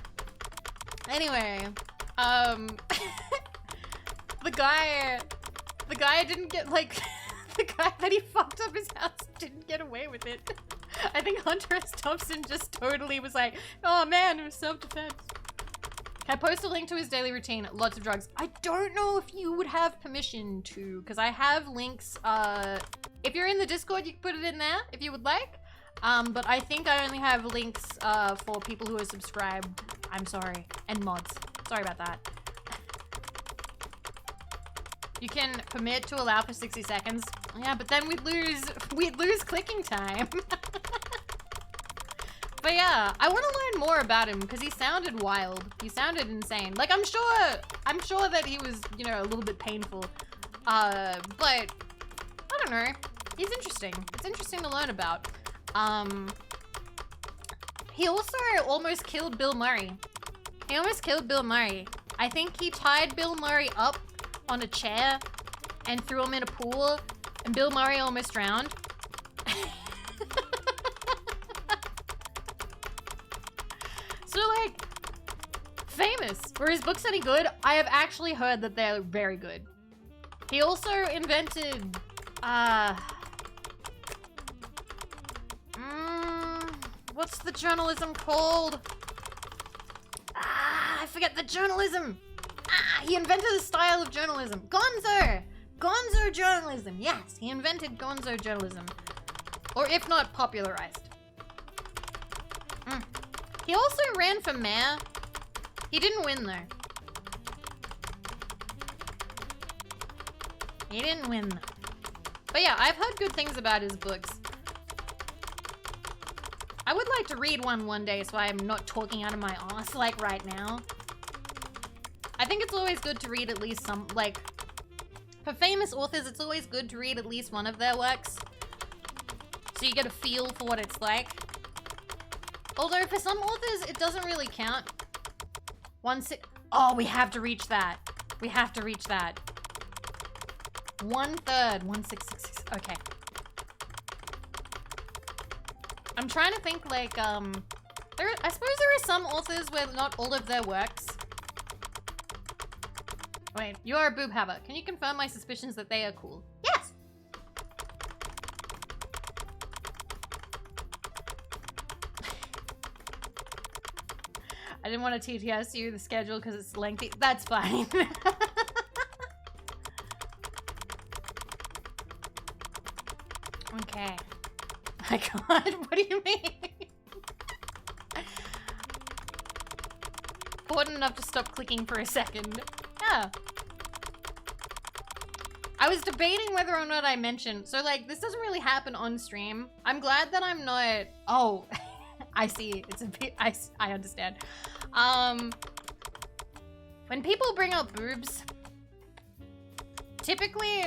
the guy didn't get like, the guy that he fucked up his house didn't get away with it. I think Hunter S. Thompson just totally was like, oh man, it was self-defense. Can I post a link to his daily routine? Lots of drugs. I don't know if you would have permission to, because I have links. If you're in the Discord, you can put it in there if you would like. But I think I only have links for people who are subscribed. I'm sorry. And mods. Sorry about that. You can permit to allow for 60 seconds. Yeah, but then we'd lose clicking time. But yeah, I want to learn more about him because he sounded wild. He sounded insane. Like, I'm sure that he was, you know, a little bit painful. But I don't know. He's interesting. It's interesting to learn about. He also almost killed Bill Murray. He almost killed Bill Murray. I think he tied Bill Murray up on a chair and threw him in a pool, and Bill Murray almost drowned. So, like, famous. Were his books any good? I have actually heard that they're very good. He also invented, what's the journalism called? I forget the journalism. He invented a style of journalism. Gonzo! Gonzo journalism. Yes, he invented gonzo journalism. Or if not, popularized. He also ran for mayor. He didn't win though. He didn't win though. But yeah, I've heard good things about his books. I would like to read one day so I'm not talking out of my ass like right now. I think it's always good to read at least some, like, for famous authors, it's always good to read at least one of their works. So you get a feel for what it's like. Although for some authors, it doesn't really count. Oh, we have to reach that. We have to reach that. 1/3, 1666, okay. I'm trying to think, like, I suppose there are some authors where not all of their works. Wait, you are a boob haver. Can you confirm my suspicions that they are cool? Yes! I didn't want to TTS you the schedule because it's lengthy. That's fine. Okay. My god, what do you mean? Bored enough to stop clicking for a second. Yeah. I was debating whether or not I mentioned, so like, this doesn't really happen on stream. I'm glad that I'm not, oh, I see, it's a bit, I understand. When people bring up boobs, typically,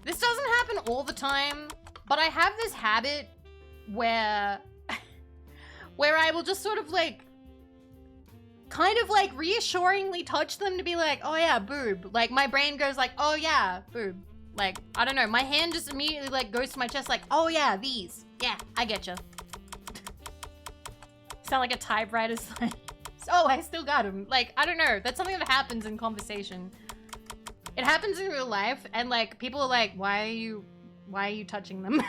this doesn't happen all the time, but I have this habit where, where I will just sort of like, kind of like reassuringly touch them to be like, oh yeah, boob. Like my brain goes like, oh yeah, boob. Like, I don't know, my hand just immediately like goes to my chest like, oh yeah, these. Yeah, I get you. Sound like a typewriter sign. Oh, I still got him. Like, I don't know, that's something that happens in conversation. It happens in real life and like people are like, why are you touching them?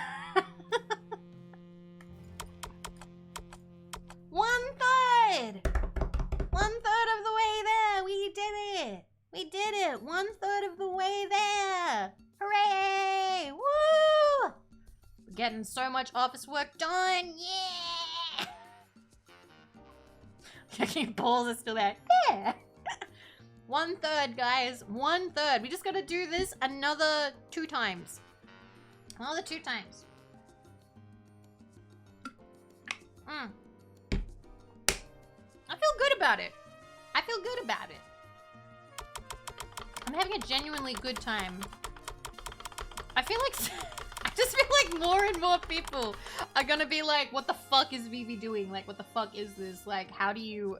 1/3! 1/3 of the way there! We did it! We did it! 1/3 of the way there! Hooray! Woo! We're getting so much office work done! Yeah! Your balls are still there. Yeah! 1/3, guys. 1/3. We just gotta do this another 2 times. Another 2 times. I feel good about it. I feel good about it. I'm having a genuinely good time. I feel like... I just feel like more and more people are gonna be like, what the fuck is Vivi doing? Like, what the fuck is this? Like, how do you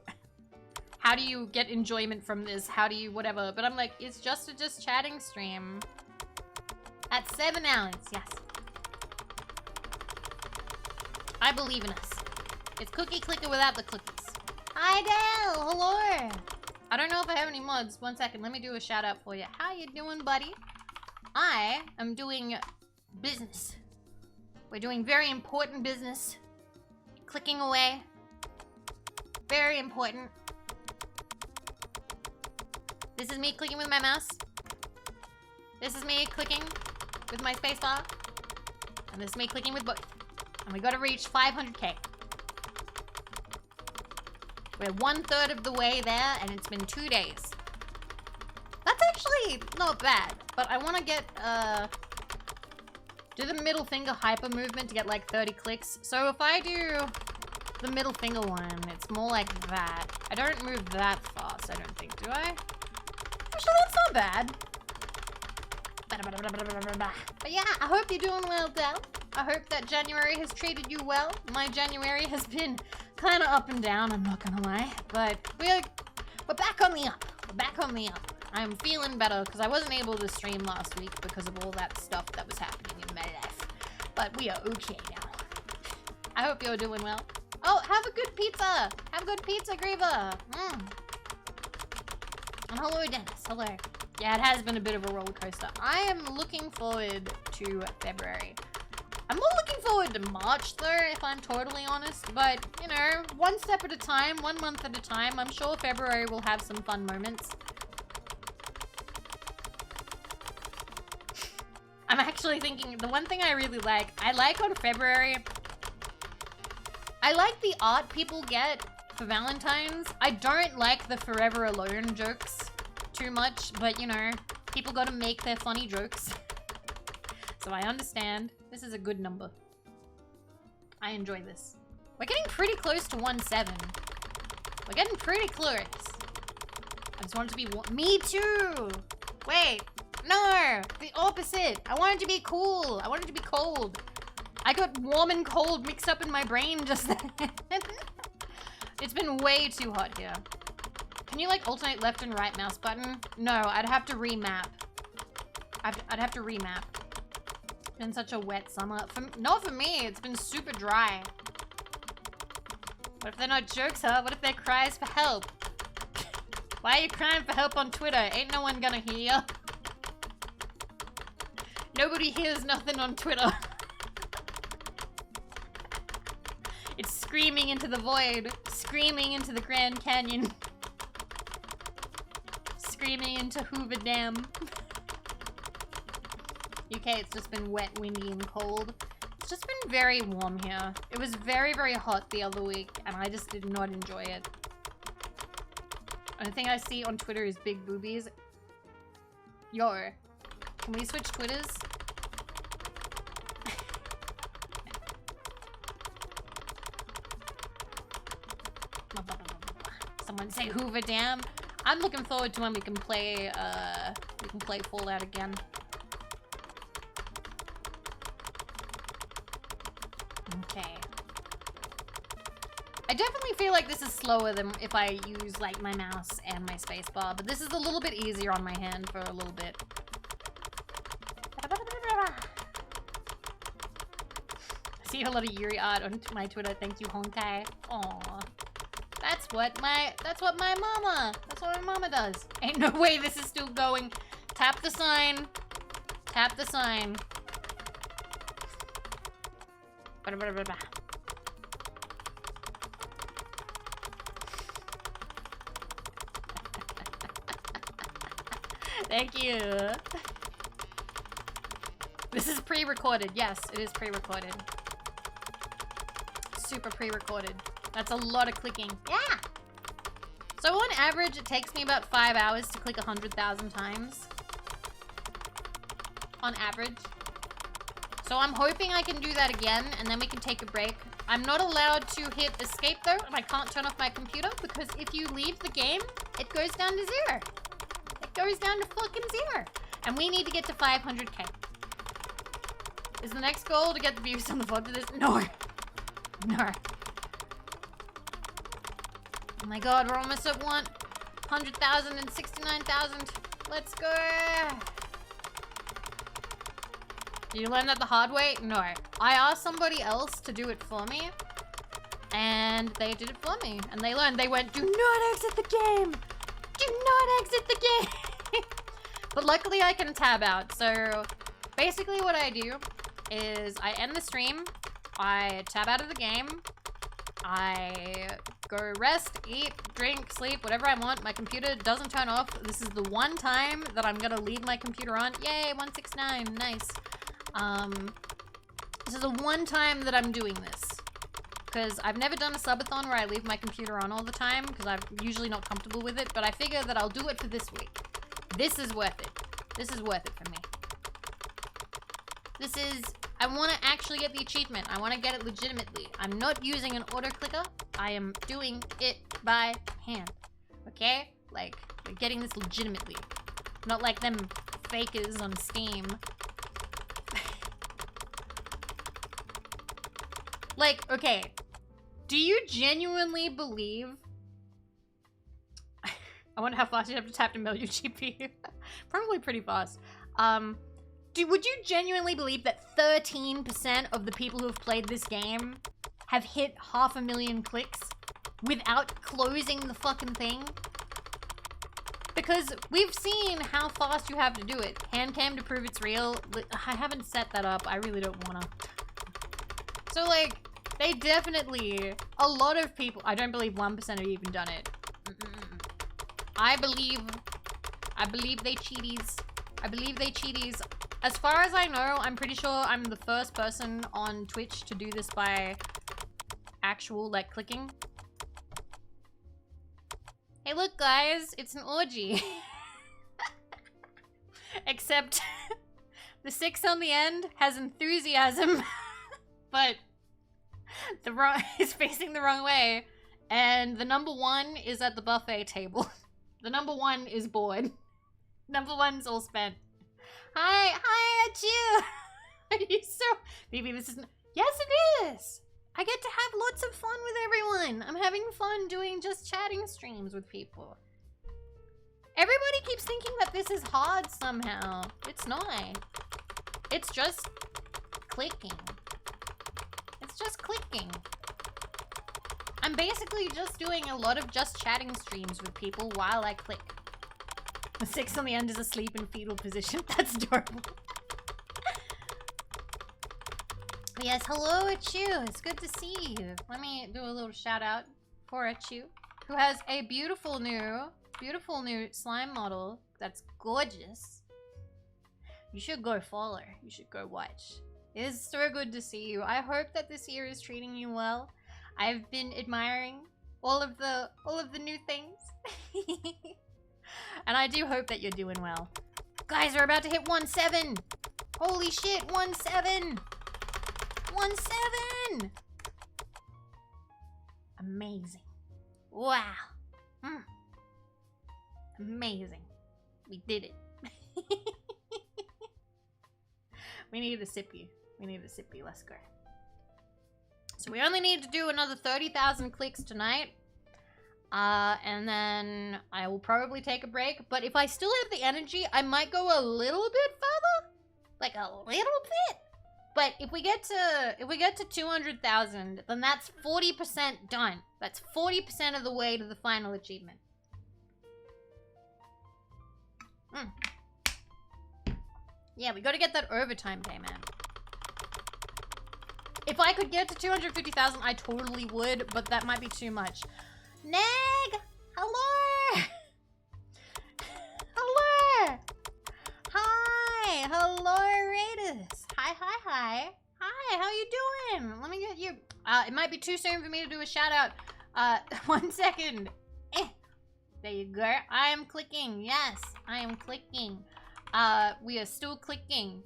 get enjoyment from this? How do you whatever? But I'm like, it's just a chatting stream. At 7 hours, yes. I believe in us. It's Cookie Clicker without the cookies. Hi, Dale! Hello! I don't know if I have any mods. 1 second, let me do a shout out for you. How you doing, buddy? I am doing business. We're doing very important business clicking away. Very important. This is me clicking with my mouse. This is me clicking with my spacebar. And this is me clicking with both. And we gotta reach 500k. We're 1/3 of the way there, and it's been 2 days. That's actually not bad, but I want to get, do the middle finger hyper movement to get like 30 clicks. So if I do the middle finger one, it's more like that. I don't move that fast, I don't think, do I? Actually, that's not bad. But yeah, I hope you're doing well, Del. I hope that January has treated you well. My January has been kind of up and down, I'm not gonna lie. But we're back on the up. We're back on the up. I'm feeling better because I wasn't able to stream last week because of all that stuff that was happening in my life. But we are okay now. I hope you're doing well. Oh, have a good pizza. Have a good pizza, Griever. And hello, Dennis. Hello. Yeah, it has been a bit of a roller coaster. I am looking forward to February. I'm more looking forward to March, though, if I'm totally honest. But, you know, one step at a time, 1 month at a time. I'm sure February will have some fun moments. I'm actually thinking, the one thing I really like, I like on February, I like the art people get for Valentine's. I don't like the forever alone jokes too much, but you know, people gotta make their funny jokes. So I understand. This is a good number. I enjoy this. We're getting pretty close to 1.7. We're getting pretty close. I just want it to be one. Me too! Wait. No! The opposite! I want it to be cool! I want it to be cold! I got warm and cold mixed up in my brain just then. It's been way too hot here. Can you like alternate left and right mouse button? No, I'd have to remap. I'd have to remap. It's been such a wet summer. Not for me, it's been super dry. What if they're not jokes, huh? What if they're cries for help? Why are you crying for help on Twitter? Ain't no one gonna hear you. Nobody hears nothing on Twitter. It's screaming into the void. Screaming into the Grand Canyon. Screaming into Hoover Dam. UK, it's just been wet, windy, and cold. It's just been very warm here. It was very, very hot the other week, and I just did not enjoy it. Only thing I see on Twitter is big boobies. Yo, can we switch Twitters? Someone say Hoover Dam. I'm looking forward to when we can play Fallout again. Okay. I definitely feel like this is slower than if I use like my mouse and my spacebar, but this is a little bit easier on my hand for a little bit. I see a lot of Yuri art on my Twitter. Thank you, Honkai. Aww. That's what my mama does. Ain't no way this is still going. Tap the sign. Tap the sign. Thank you. This is pre-recorded. Yes, it is pre-recorded. Super pre-recorded. That's a lot of clicking. Yeah! So on average, it takes me about 5 hours to click 100,000 times. On average. So I'm hoping I can do that again, and then we can take a break. I'm not allowed to hit escape though, and I can't turn off my computer, because if you leave the game, it goes down to 0. It goes down to fucking 0. And we need to get to 500k. Is the next goal to get the views on the vlog to this? No. No. Oh my god, we're almost at 100,000 and 69,000. Let's go. Did you learn that the hard way? No. I asked somebody else to do it for me. And they did it for me. And they learned. They went, do not exit the game. Do not exit the game. But luckily I can tab out. So basically what I do is I end the stream. I tab out of the game. I go rest, eat, drink, sleep, whatever I want. My computer doesn't turn off. This is the one time that I'm gonna leave my computer on. Yay, 169, nice. This is the one time that I'm doing this. Because I've never done a subathon where I leave my computer on all the time, because I'm usually not comfortable with it, but I figure that I'll do it for this week. This is worth it. This is worth it for me. This is... I want to actually get the achievement. I want to get it legitimately. I'm not using an auto clicker. I am doing it by hand. Okay? Like, we're getting this legitimately. Not like them fakers on Steam. Like, okay. Do you genuinely believe... I wonder how fast you have to tap to melt your GPU. Probably pretty fast. Would you genuinely believe that 13% of the people who have played this game have hit 500,000 clicks without closing the fucking thing? Because we've seen how fast you have to do it. Hand cam to prove it's real. I haven't set that up. I really don't wanna. So like, they definitely, a lot of people, I don't believe 1% have even done it. I believe they cheaties. I believe they cheaties. As far as I know, I'm pretty sure I'm the first person on Twitch to do this by actual, like, clicking. Hey, look, guys, it's an orgy. Except the 6 on the end has enthusiasm, but is facing the wrong way, and the number 1 is at the buffet table. The number 1 is bored. Number 1's all spent. Hi, at you. Are you so... Vivi, this isn't... Yes, it is. I get to have lots of fun with everyone. I'm having fun doing just chatting streams with people. Everybody keeps thinking that this is hard somehow. It's not. It's just clicking. It's just clicking. I'm basically just doing a lot of just chatting streams with people while I click. The 6 on the end is asleep in fetal position. That's adorable. Yes, hello, Achu. It's good to see you. Let me do a little shout out for Achu, who has a beautiful new slime model that's gorgeous. You should go follow. You should go watch. It is so good to see you. I hope that this year is treating you well. I've been admiring all of the new things. And I do hope that you're doing well. Guys, we're about to hit 1.7. Holy shit, 1.7. 1.7. Amazing. Wow. Amazing. We did it. We need a sippy. We need a sippy. Let's go. So we only need to do another 30,000 clicks tonight. And then I will probably take a break. But if I still have the energy, I might go a little bit further. Like a little bit. But if we get to 200,000, then that's 40% done. That's 40% of the way to the final achievement. Yeah, we gotta get that overtime pay, man. If I could get to 250,000, I totally would, but that might be too much. Neg! Hello! Hello! Hi! Hello, Raiders! Hi, hi, hi. Hi, how you doing? Let me get you... it might be too soon for me to do a shout out. 1 second. There you go. I am clicking. Yes, I am clicking. We are still clicking.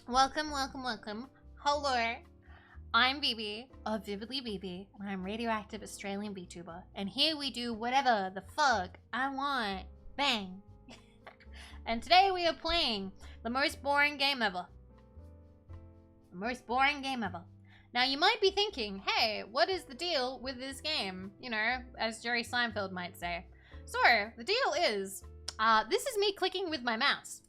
Welcome, welcome, welcome. Hello. I'm Vivi of Vividly Vivi, and I'm radioactive Australian VTuber. And here we do whatever the fuck I want. Bang. And today we are playing the most boring game ever. The most boring game ever. Now you might be thinking, hey, what is the deal with this game? You know, as Jerry Seinfeld might say. So, the deal is, this is me clicking with my mouse.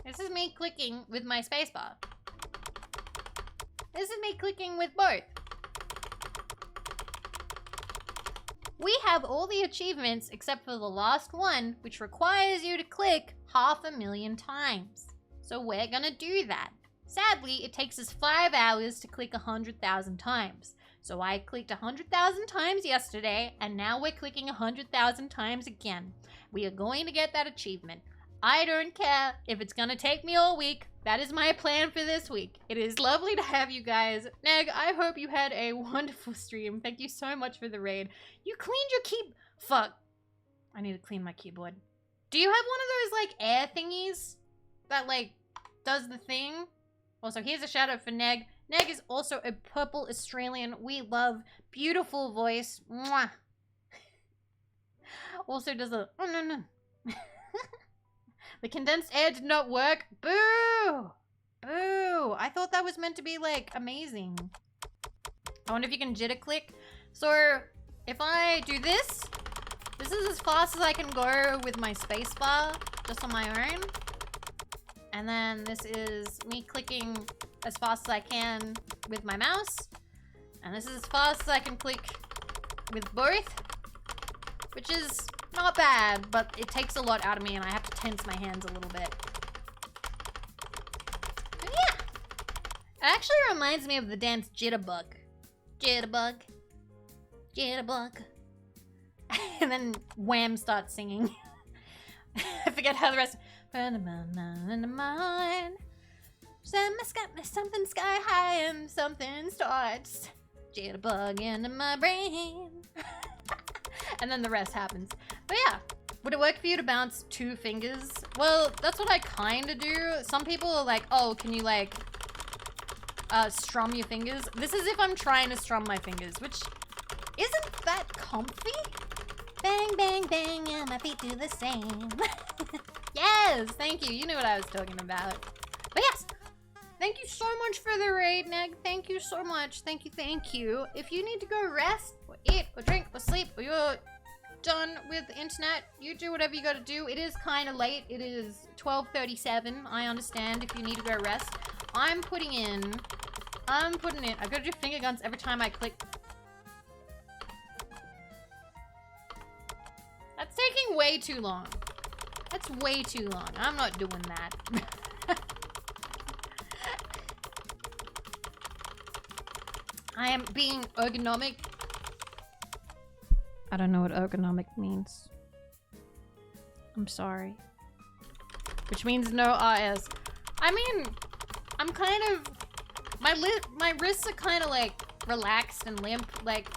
This is me clicking with my spacebar. This is me clicking with both. We have all the achievements except for the last one, which requires you to click 500,000 times. So we're gonna do that. Sadly, it takes us 5 hours to click 100,000 times. So I clicked 100,000 times yesterday, and now we're clicking 100,000 times again. We are going to get that achievement. I don't care if it's gonna take me all week. That is my plan for this week. It is lovely to have you guys. Neg, I hope you had a wonderful stream. Thank you so much for the raid. You cleaned your Fuck. I need to clean my keyboard. Do you have one of those, like, air thingies that, like, does the thing? Also, here's a shout out for Neg. Neg is also a purple Australian. We love. Beautiful voice. Mwah. Also does a... Oh, no. The condensed air did not work. Boo! Boo! I thought that was meant to be, like, amazing. I wonder if you can jitter click. So, if I do this, this is as fast as I can go with my spacebar, just on my own. And then this is me clicking as fast as I can with my mouse. And this is as fast as I can click with both, which is not bad, but it takes a lot out of me and I have to tense my hands a little bit. But yeah. It actually reminds me of the dance Jitterbug. Jitterbug. Jitterbug. And then Wham starts singing. I forget how the rest... Something sky high and something starts. Jitterbug into my brain. And then the rest happens. But yeah, would it work for you to bounce 2 fingers? Well, that's what I kind of do. Some people are like, oh, can you like strum your fingers? This is if I'm trying to strum my fingers, which isn't that comfy. Bang, bang, bang, and my feet do the same. Yes, thank you. You knew what I was talking about. But yes, thank you so much for the raid, Neg. Thank you so much. Thank you, thank you. If you need to go rest, or eat, or drink, or sleep, or you're done with the internet, you do whatever you gotta do. It is kind of late. It is 12:37. I understand if you need to go rest. I'm putting in. I've gotta do finger guns every time I click. That's taking way too long. That's way too long. I'm not doing that. I am being ergonomic. I don't know what ergonomic means. I'm sorry. Which means no RS. I mean, I'm kind of... My wrists are kind of like relaxed and limp. Like,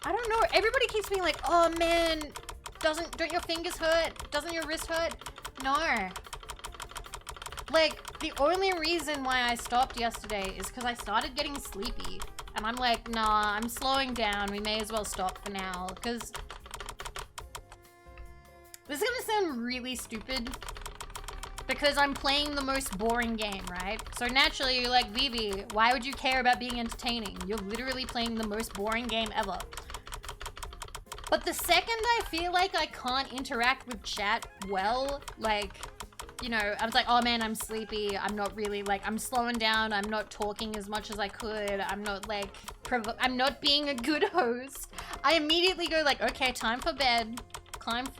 I don't know. Everybody keeps being like, oh man, don't your fingers hurt? Doesn't your wrist hurt? No. Like, the only reason why I stopped yesterday is because I started getting sleepy. And I'm like, nah, I'm slowing down. We may as well stop for now. Because this is gonna sound really stupid. Because I'm playing the most boring game, right? So naturally, you're like, Vivi, why would you care about being entertaining? You're literally playing the most boring game ever. But the second I feel like I can't interact with chat well, like, you know, I was like, oh man, I'm sleepy. I'm not really, like, I'm slowing down. I'm not talking as much as I could. I'm not, like, I'm not being a good host. I immediately go like, okay, time for bed.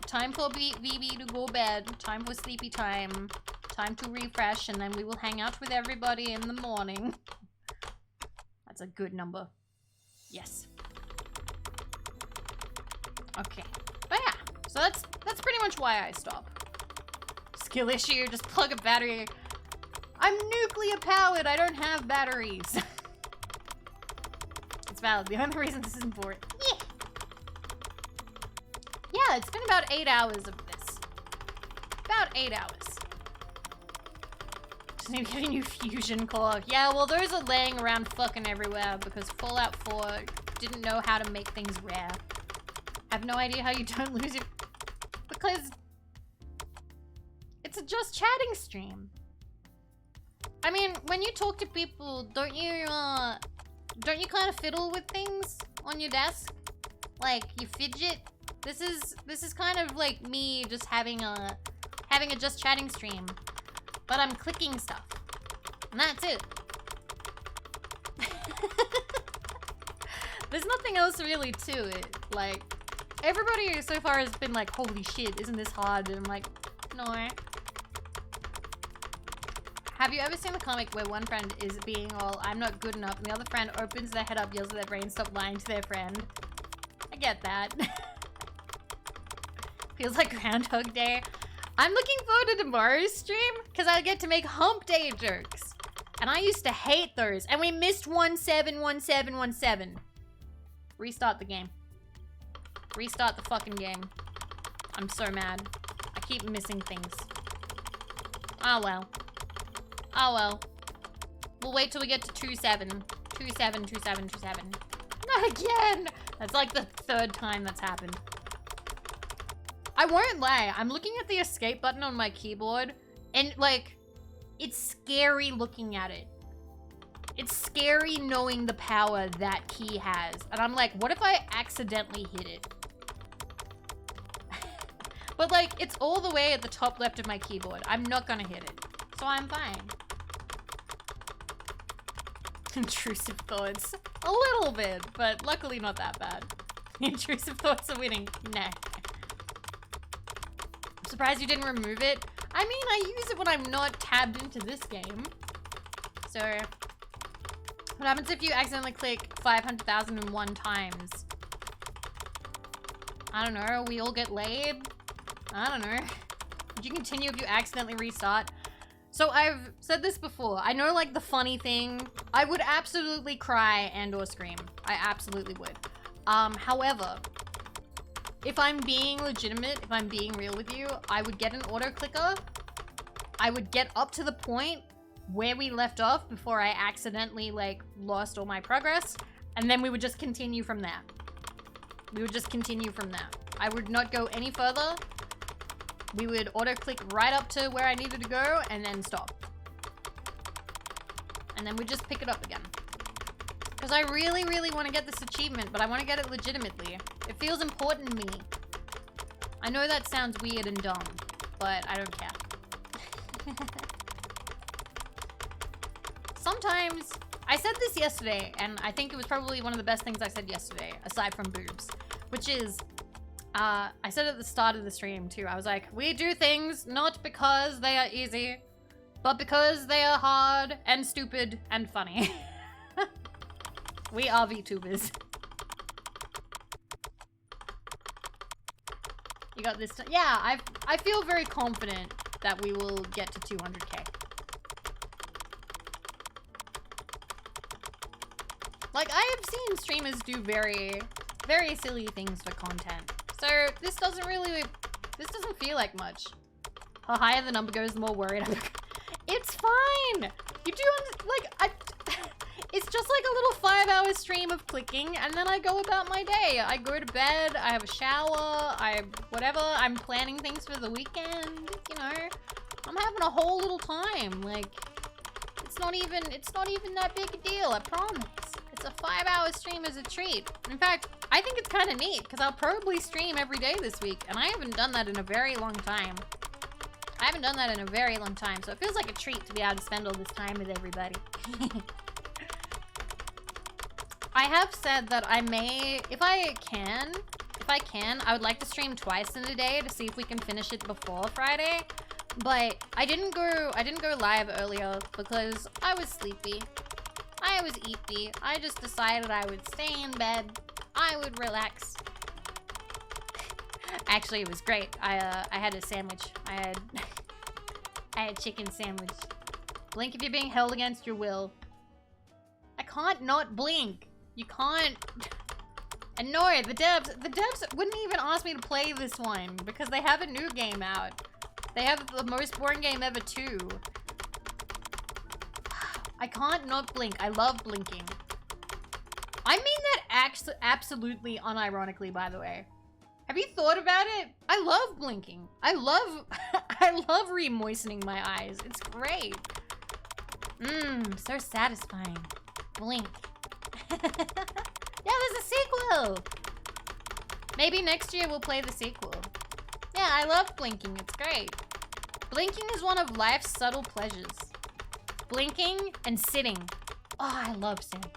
Time for Vivi to go bed. Time for sleepy time. Time to refresh, and then we will hang out with everybody in the morning. That's a good number. Yes. Okay. But yeah, so that's pretty much why I stop. Skill issue, just plug a battery. I'm nuclear powered, I don't have batteries. It's valid, the only reason this is important. Yeah. Yeah, it's been about 8 hours of this. About 8 hours. Just need to get a new fusion core. Yeah, well those are laying around fucking everywhere because Fallout 4 didn't know how to make things rare. I have no idea how you don't lose it. Because it's a just chatting stream. I mean, when you talk to people, don't you kind of fiddle with things on your desk? Like, you fidget? This is kind of like me just having a just chatting stream. But I'm clicking stuff. And that's it. There's nothing else really to it. Like, everybody so far has been like, holy shit, isn't this hard? And I'm like, no. Have you ever seen the comic where one friend is being all, I'm not good enough, and the other friend opens their head up, yells at their brain, stop lying to their friend? I get that. Feels like Groundhog Day. I'm looking forward to tomorrow's stream, because I get to make hump day jokes. And I used to hate those, and we missed 171717. Restart the game. Restart the fucking game. I'm so mad. I keep missing things. Oh well. Oh well. We'll wait till we get to 27. 27, 27, 27. Not again! That's like the third time that's happened. I won't lie. I'm looking at the escape button on my keyboard, and like, it's scary looking at it. It's scary knowing the power that key has. And I'm like, what if I accidentally hit it? But like, it's all the way at the top left of my keyboard. I'm not gonna hit it. So I'm fine. Intrusive thoughts. A little bit, but luckily not that bad. Intrusive thoughts are winning. Nah. I'm surprised you didn't remove it. I mean, I use it when I'm not tabbed into this game. So, what happens if you accidentally click 500,001 times? I don't know, we all get laid? I don't know. Would you continue if you accidentally restart? So I've said this before. I know, like, the funny thing, I would absolutely cry and or scream. I absolutely would. However, if I'm being legitimate, if I'm being real with you, I would get an auto clicker. I would get up to the point where we left off before I accidentally, like, lost all my progress. And then we would just continue from there. We would just continue from there. I would not go any further. We would auto click right up to where I needed to go and then stop. And then we just pick it up again. Because I really, really want to get this achievement, but I want to get it legitimately. It feels important to me. I know that sounds weird and dumb, but I don't care. Sometimes, I said this yesterday, and I think it was probably one of the best things I said yesterday, aside from boobs, which is, I said at the start of the stream too, I was like, we do things not because they are easy, but because they are hard and stupid and funny. We are VTubers. You got this. Yeah, I feel very confident that we will get to 200k. Like, I have seen streamers do very, very silly things for content. So this doesn't feel like much. The higher the number goes, the more worried I'm. It's fine. You do like it's just like a little 5-hour stream of clicking, and then I go about my day. I go to bed, I have a shower, I'm planning things for the weekend, you know. I'm having a whole little time. Like, it's not even that big a deal, I promise. It's a 5-hour stream as a treat. In fact, I think it's kind of neat, because I'll probably stream every day this week, and I haven't done that in a very long time. So it feels like a treat to be able to spend all this time with everybody. I have said that I may, if I can, I would like to stream twice in a day to see if we can finish it before Friday. But I didn't go live earlier because I was sleepy. I was eepy. I just decided I would stay in bed. I would relax. Actually, it was great. I had a sandwich. I had chicken sandwich. Blink if you're being held against your will. I can't not blink. You can't. And no, the devs wouldn't even ask me to play this one because they have a new game out. They have the most boring game ever too. I can't not blink. I love blinking. I mean that absolutely unironically, by the way. Have you thought about it? I love blinking. I love re-moistening my eyes. It's great. So satisfying. Blink. Yeah, there's a sequel. Maybe next year we'll play the sequel. Yeah, I love blinking. It's great. Blinking is one of life's subtle pleasures. Blinking and sitting. Oh, I love sitting.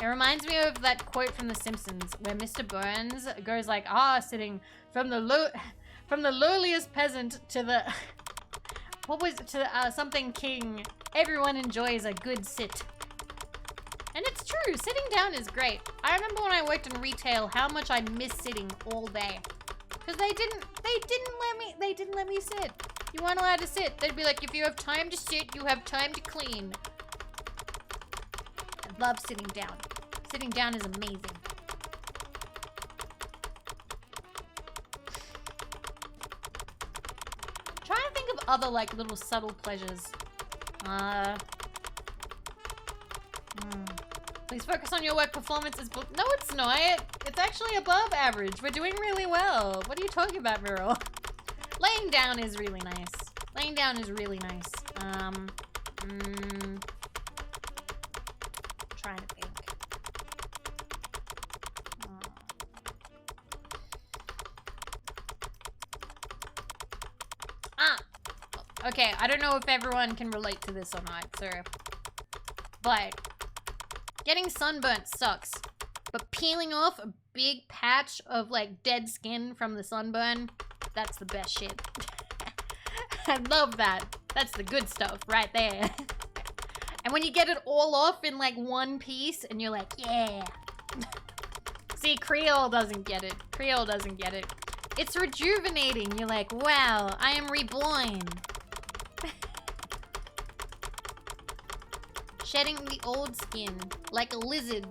It reminds me of that quote from The Simpsons where Mr. Burns goes like, sitting from the lowliest peasant to the what was to something king? Everyone enjoys a good sit. And it's true, sitting down is great. I remember when I worked in retail, how much I missed sitting all day. Because they didn't let me sit. You weren't allowed to sit. They'd be like, if you have time to sit, you have time to clean. I love sitting down. Sitting down is amazing. Trying to think of other like little subtle pleasures. Please focus on your work performance. No, it's not. It's actually above average. We're doing really well. What are you talking about, Muriel? Laying down is really nice. Laying down is really nice. Trying to think. Okay, I don't know if everyone can relate to this or not, so... But... Getting sunburnt sucks. But peeling off a big patch of, like, dead skin from the sunburn, that's the best shit. I love that. That's the good stuff right there. And when you get it all off in, like, one piece, and you're like, yeah. See, Creole doesn't get it. Creole doesn't get it. It's rejuvenating. You're like, wow, I am reborn. Shedding the old skin like a lizard.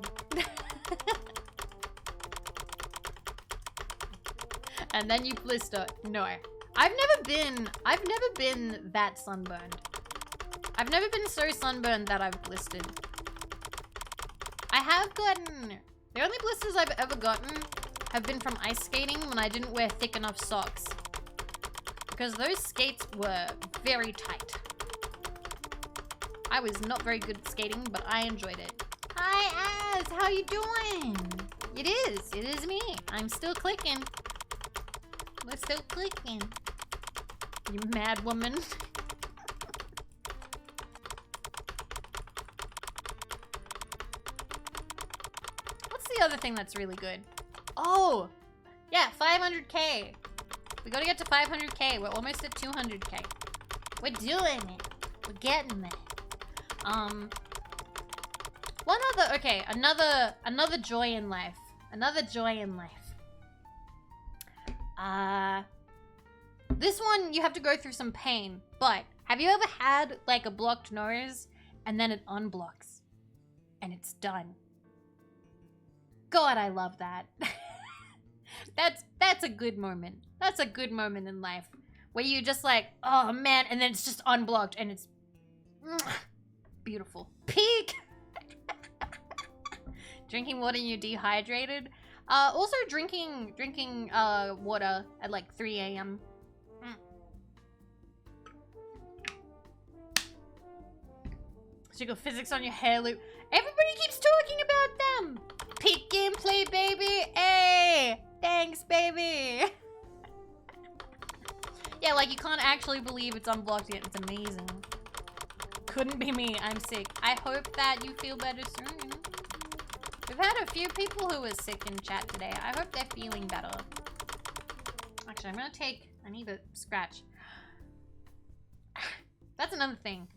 And then you blister. No. I've never been that sunburned. I've never been so sunburned that I've blistered. I have gotten... The only blisters I've ever gotten have been from ice skating when I didn't wear thick enough socks. Because those skates were very tight. I was not very good at skating, but I enjoyed it. Hi, Az! How you doing? It is me. I'm still clicking. We're still clicking. You mad woman. What's the other thing that's really good? Oh! Yeah, 500k. We gotta get to 500k. We're almost at 200k. We're doing it. We're getting there. One other, okay, another joy in life. Another joy in life. This one, you have to go through some pain, but have you ever had, like, a blocked nose, and then it unblocks, and it's done? God, I love that. That's a good moment. That's a good moment in life. Where you just like, oh man, and then it's just unblocked, and it's... beautiful. Peak! Drinking water and you're dehydrated. Also drinking water at like 3 a.m. So you got physics on your hair loop. Everybody keeps talking about them! Peak gameplay, baby! Hey! Thanks, baby! Yeah, like you can't actually believe it's unblocked yet. It's amazing. Couldn't be me. I'm sick. I hope that you feel better soon. We've had a few people who were sick in chat today. I hope they're feeling better. Actually, I'm gonna take... I need to scratch. That's another thing.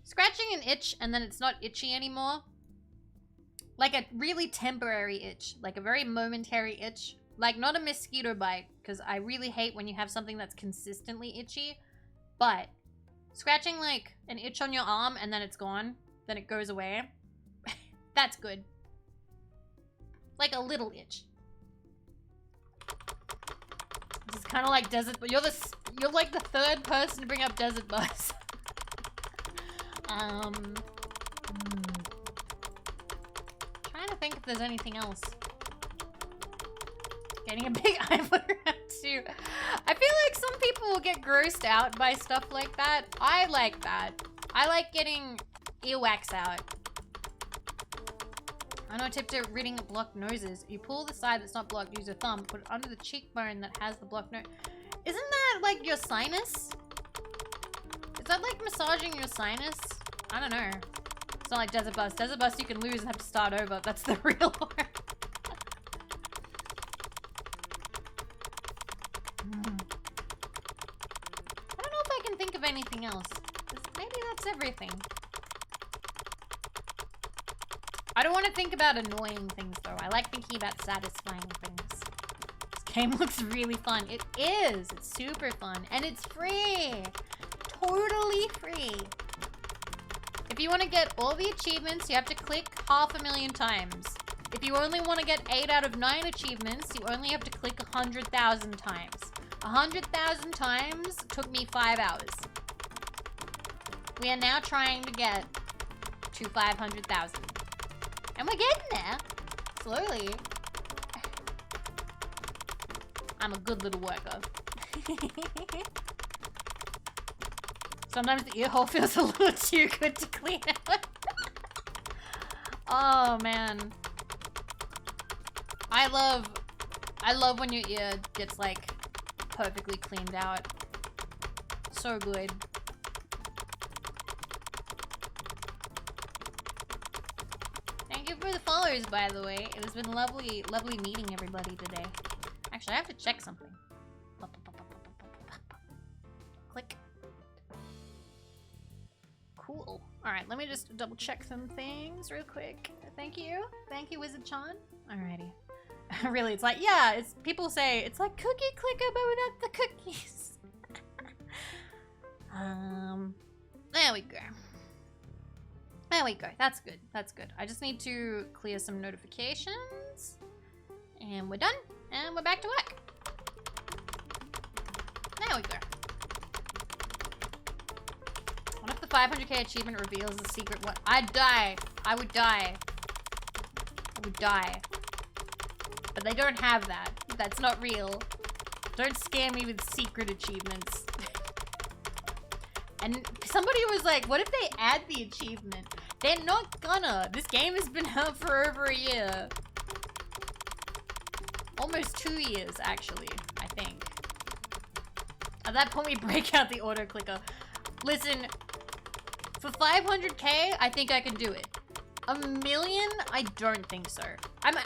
Scratching an itch and then it's not itchy anymore. Like a really temporary itch. Like a very momentary itch. Like not a mosquito bite. Because I really hate when you have something that's consistently itchy. But... scratching like an itch on your arm and then it's gone. Then it goes away. That's good. Like a little itch. This is kind of like desert, but you're like the third person to bring up desert bus. Trying to think if there's anything else. Getting a big eyebrow too. I feel like some people will get grossed out by stuff like that. I like that. I like getting earwax out. I know a tip to reading blocked noses. You pull the side that's not blocked, use your thumb, put it under the cheekbone that has the blocked nose. Isn't that like your sinus? Is that like massaging your sinus? I don't know. It's not like Desert Bus. Desert Bus you can lose and have to start over. That's the real one. I don't know if I can think of anything else. 'Cause maybe that's everything. I don't want to think about annoying things though. I like thinking about satisfying things. This game looks really fun. It is. It's super fun. And it's free. Totally free. If you want to get all the achievements, you have to click 500,000 times. If you only want to get 8 out of 9 achievements, you only have to click 100,000 times. 100,000 times took me 5 hours. We are now trying to get to 500,000. And we're getting there. Slowly. I'm a good little worker. Sometimes the ear hole feels a little too good to clean out. Oh man. I love when your ear gets like perfectly cleaned out. So good. Thank you for the followers, by the way. It has been lovely meeting everybody today. Actually, I have to check something. Click. Cool. Alright, let me just double check some things real quick. Thank you. Thank you, Wizard-chan. Alrighty. Really, it's like, yeah, it's people say it's like cookie clicker, but without the cookies. There we go. There we go. That's good. That's good. I just need to clear some notifications. And we're done. And we're back to work. There we go. What if the 500k achievement reveals the secret what? I'd die. I would die. I would die. But they don't have that. That's not real. Don't scare me with secret achievements. And somebody was like, what if they add the achievement? They're not gonna. This game has been out for over a year. Almost 2 years, actually, I think. At that point, we break out the auto clicker. Listen, for 500k, I think I can do it. 1 million? I don't think so. I'm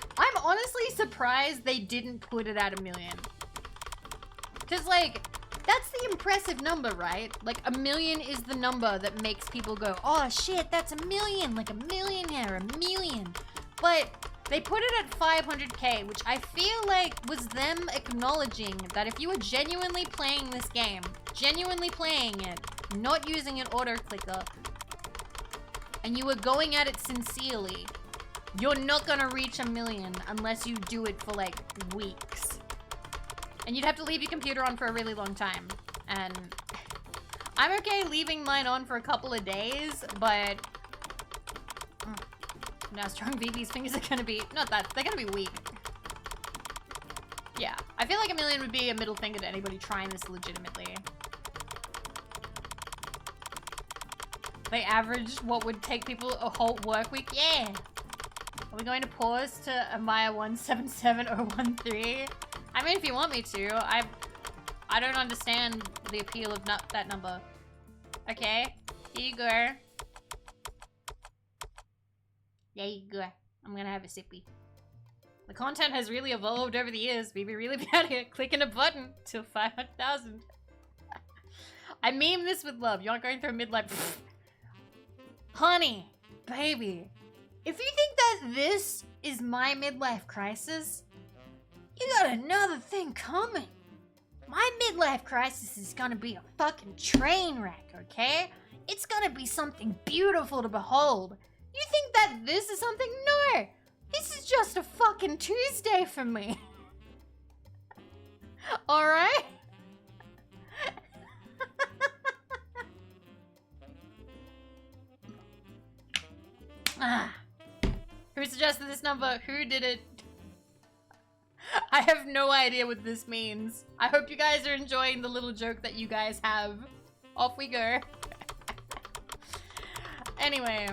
honestly surprised they didn't put it at 1 million. Cause like, that's the impressive number, right? Like 1 million is the number that makes people go, oh shit, that's 1 million, like a millionaire, 1 million. But they put it at 500k, which I feel like was them acknowledging that if you were genuinely playing this game, genuinely playing it, not using an auto clicker, and you were going at it sincerely, you're not gonna reach 1 million unless you do it for like weeks. And you'd have to leave your computer on for a really long time. And I'm okay leaving mine on for a couple of days, but now strong Vivi's fingers are gonna be, not that, they're gonna be weak. Yeah, I feel like 1 million would be a middle finger to anybody trying this legitimately. They averaged what would take people a whole work week? Yeah! Are we going to pause to Amaya 177013? I mean, if you want me to. I don't understand the appeal of that number. Okay, here you go. There you go. I'm gonna have a sippy. The content has really evolved over the years. Vivi really be out here clicking a button till 500,000. I meme this with love. You're not going through a midlife. Honey, baby, if you think that this is my midlife crisis, you got another thing coming. My midlife crisis is gonna be a fucking train wreck, okay? It's gonna be something beautiful to behold. You think that this is something? No! This is just a fucking Tuesday for me. Alright? Who suggested this number? Who did it? I have no idea what this means. I hope you guys are enjoying the little joke that you guys have. Off we go. Anyway.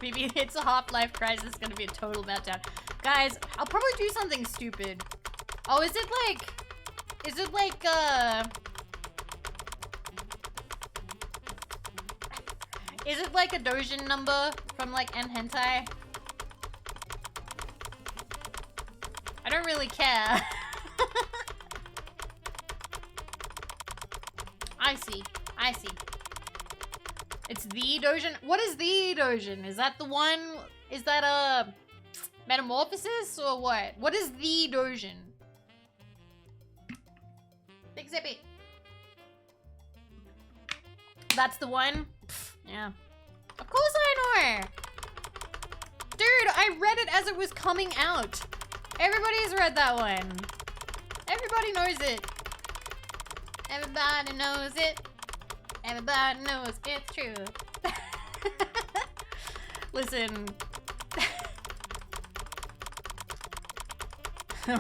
Maybe it's a half-life crisis. It's gonna be a total meltdown. Guys, I'll probably do something stupid. Oh, is it like... Is it like a Dojin number from like N Hentai? I don't really care. I see. I see. It's the Dojin. What is the Dojin? Is that the one? Is that a metamorphosis or what? What is the Dojin? Big Zippy. That's the one? Pfft, yeah. Of course I know! Dude, I read it as it was coming out. Everybody's read that one. Everybody knows it. Everybody knows it. Everybody knows it's true. Listen.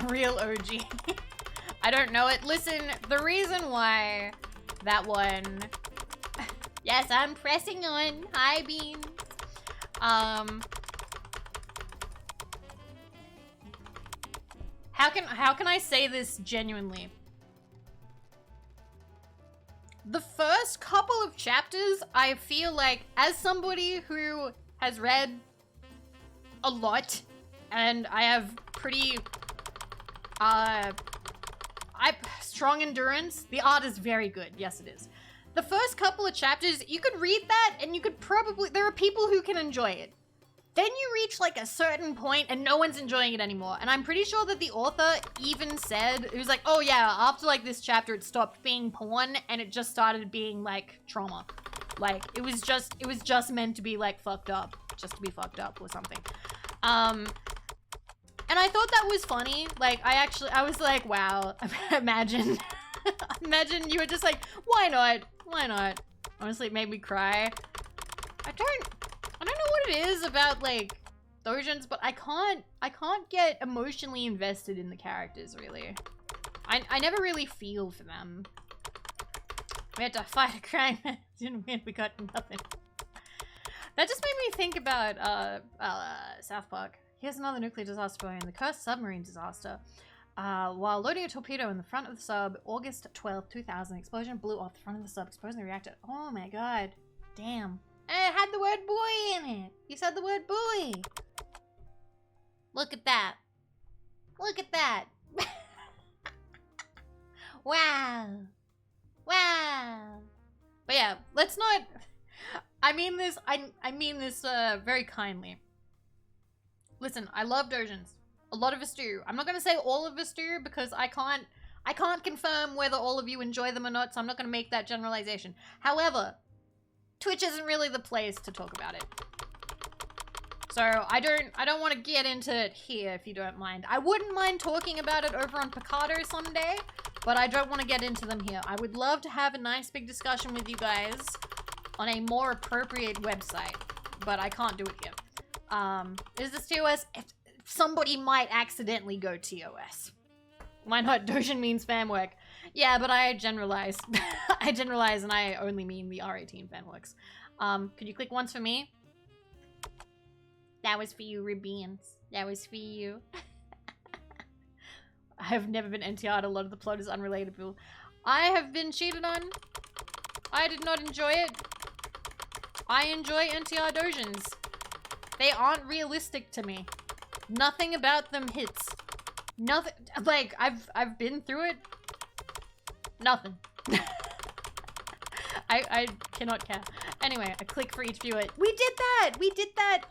Real OG. I don't know it. Listen, the reason why that one... Yes, I'm pressing on. Hi, Beans. How can I say this genuinely? The first couple of chapters, I feel like, as somebody who has read a lot, and I have pretty, strong endurance, the art is very good. Yes, it is. The first couple of chapters, you could read that, and you could probably, there are people who can enjoy it. Then you reach like a certain point and no one's enjoying it anymore. And I'm pretty sure that the author even said, it was like, oh yeah, after like this chapter, it stopped being porn and it just started being like trauma. Like it was just meant to be like fucked up, just to be fucked up or something. And I thought that was funny. Like I was like, wow, imagine, imagine you were just like, why not? Why not? Honestly, it made me cry. I don't know what it is about like Dojins, but I can't get emotionally invested in the characters really. I never really feel for them. We had to fight a crime, didn't we? We got nothing. That just made me think about South Park. Here's another nuclear disaster in the cursed submarine disaster. While loading a torpedo in the front of the sub, August 12th, 2000, explosion blew off the front of the sub, exposing the reactor. Oh my god. Damn. And it had the word boy in it. You said the word boy. Look at that. Look at that. Wow. Wow. But yeah, let's not... I mean this very kindly. Listen, I love Dojins. A lot of us do. I'm not gonna say all of us do because I can't confirm whether all of you enjoy them or not, so I'm not gonna make that generalization. However, Twitch isn't really the place to talk about it. So I don't want to get into it here if you don't mind. I wouldn't mind talking about it over on Picardo someday, but I don't want to get into them here. I would love to have a nice big discussion with you guys on a more appropriate website, but I can't do it here. Is this TOS? If somebody might accidentally go TOS. Why not? Dojin means fan work. Yeah, but I generalize. I generalize and I only mean the R18 fan works. Could you click once for me? That was for you, Ribians. That was for you. I have never been NTR'd. A lot of the plot is unrelatable. I have been cheated on. I did not enjoy it. I enjoy NTR Dojins. They aren't realistic to me. Nothing about them hits. Nothing. Like, I've been through it. Nothing. I cannot care. Anyway, a click for each viewer. We did that! We did that!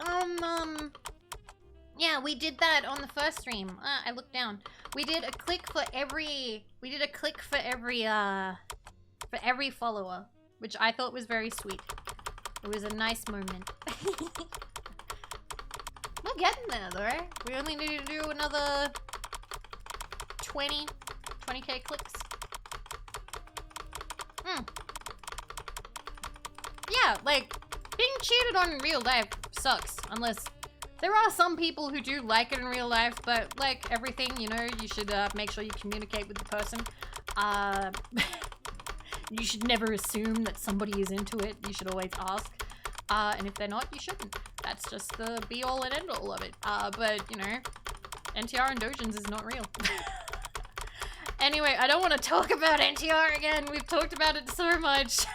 Yeah, we did that on the first stream. I looked down. We did a click for every... We did a click for every follower. Which I thought was very sweet. It was a nice moment. We're getting there, though. We only need to do another 20k clicks. Yeah, like, being cheated on in real life sucks. Unless, there are some people who do like it in real life, but like everything, you know, you should make sure you communicate with the person. You should never assume that somebody is into it. You should always ask. And if they're not, you shouldn't. That's just the be-all and end-all of it. But, you know, NTR and Dojins is not real. Anyway, I don't want to talk about NTR again. We've talked about it so much.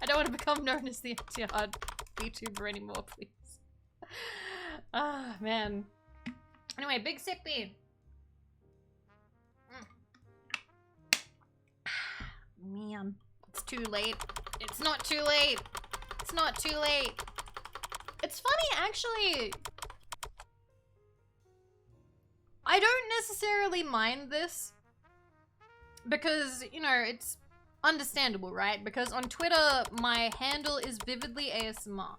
I don't want to become known as the NTR VTuber anymore, please. Ah, man. Anyway, big sippy. Man. it's too late. It's not too late. It's not too late. It's funny, actually. I don't necessarily mind this because, you know, it's understandable, right? Because on Twitter, my handle is vividly ASMR.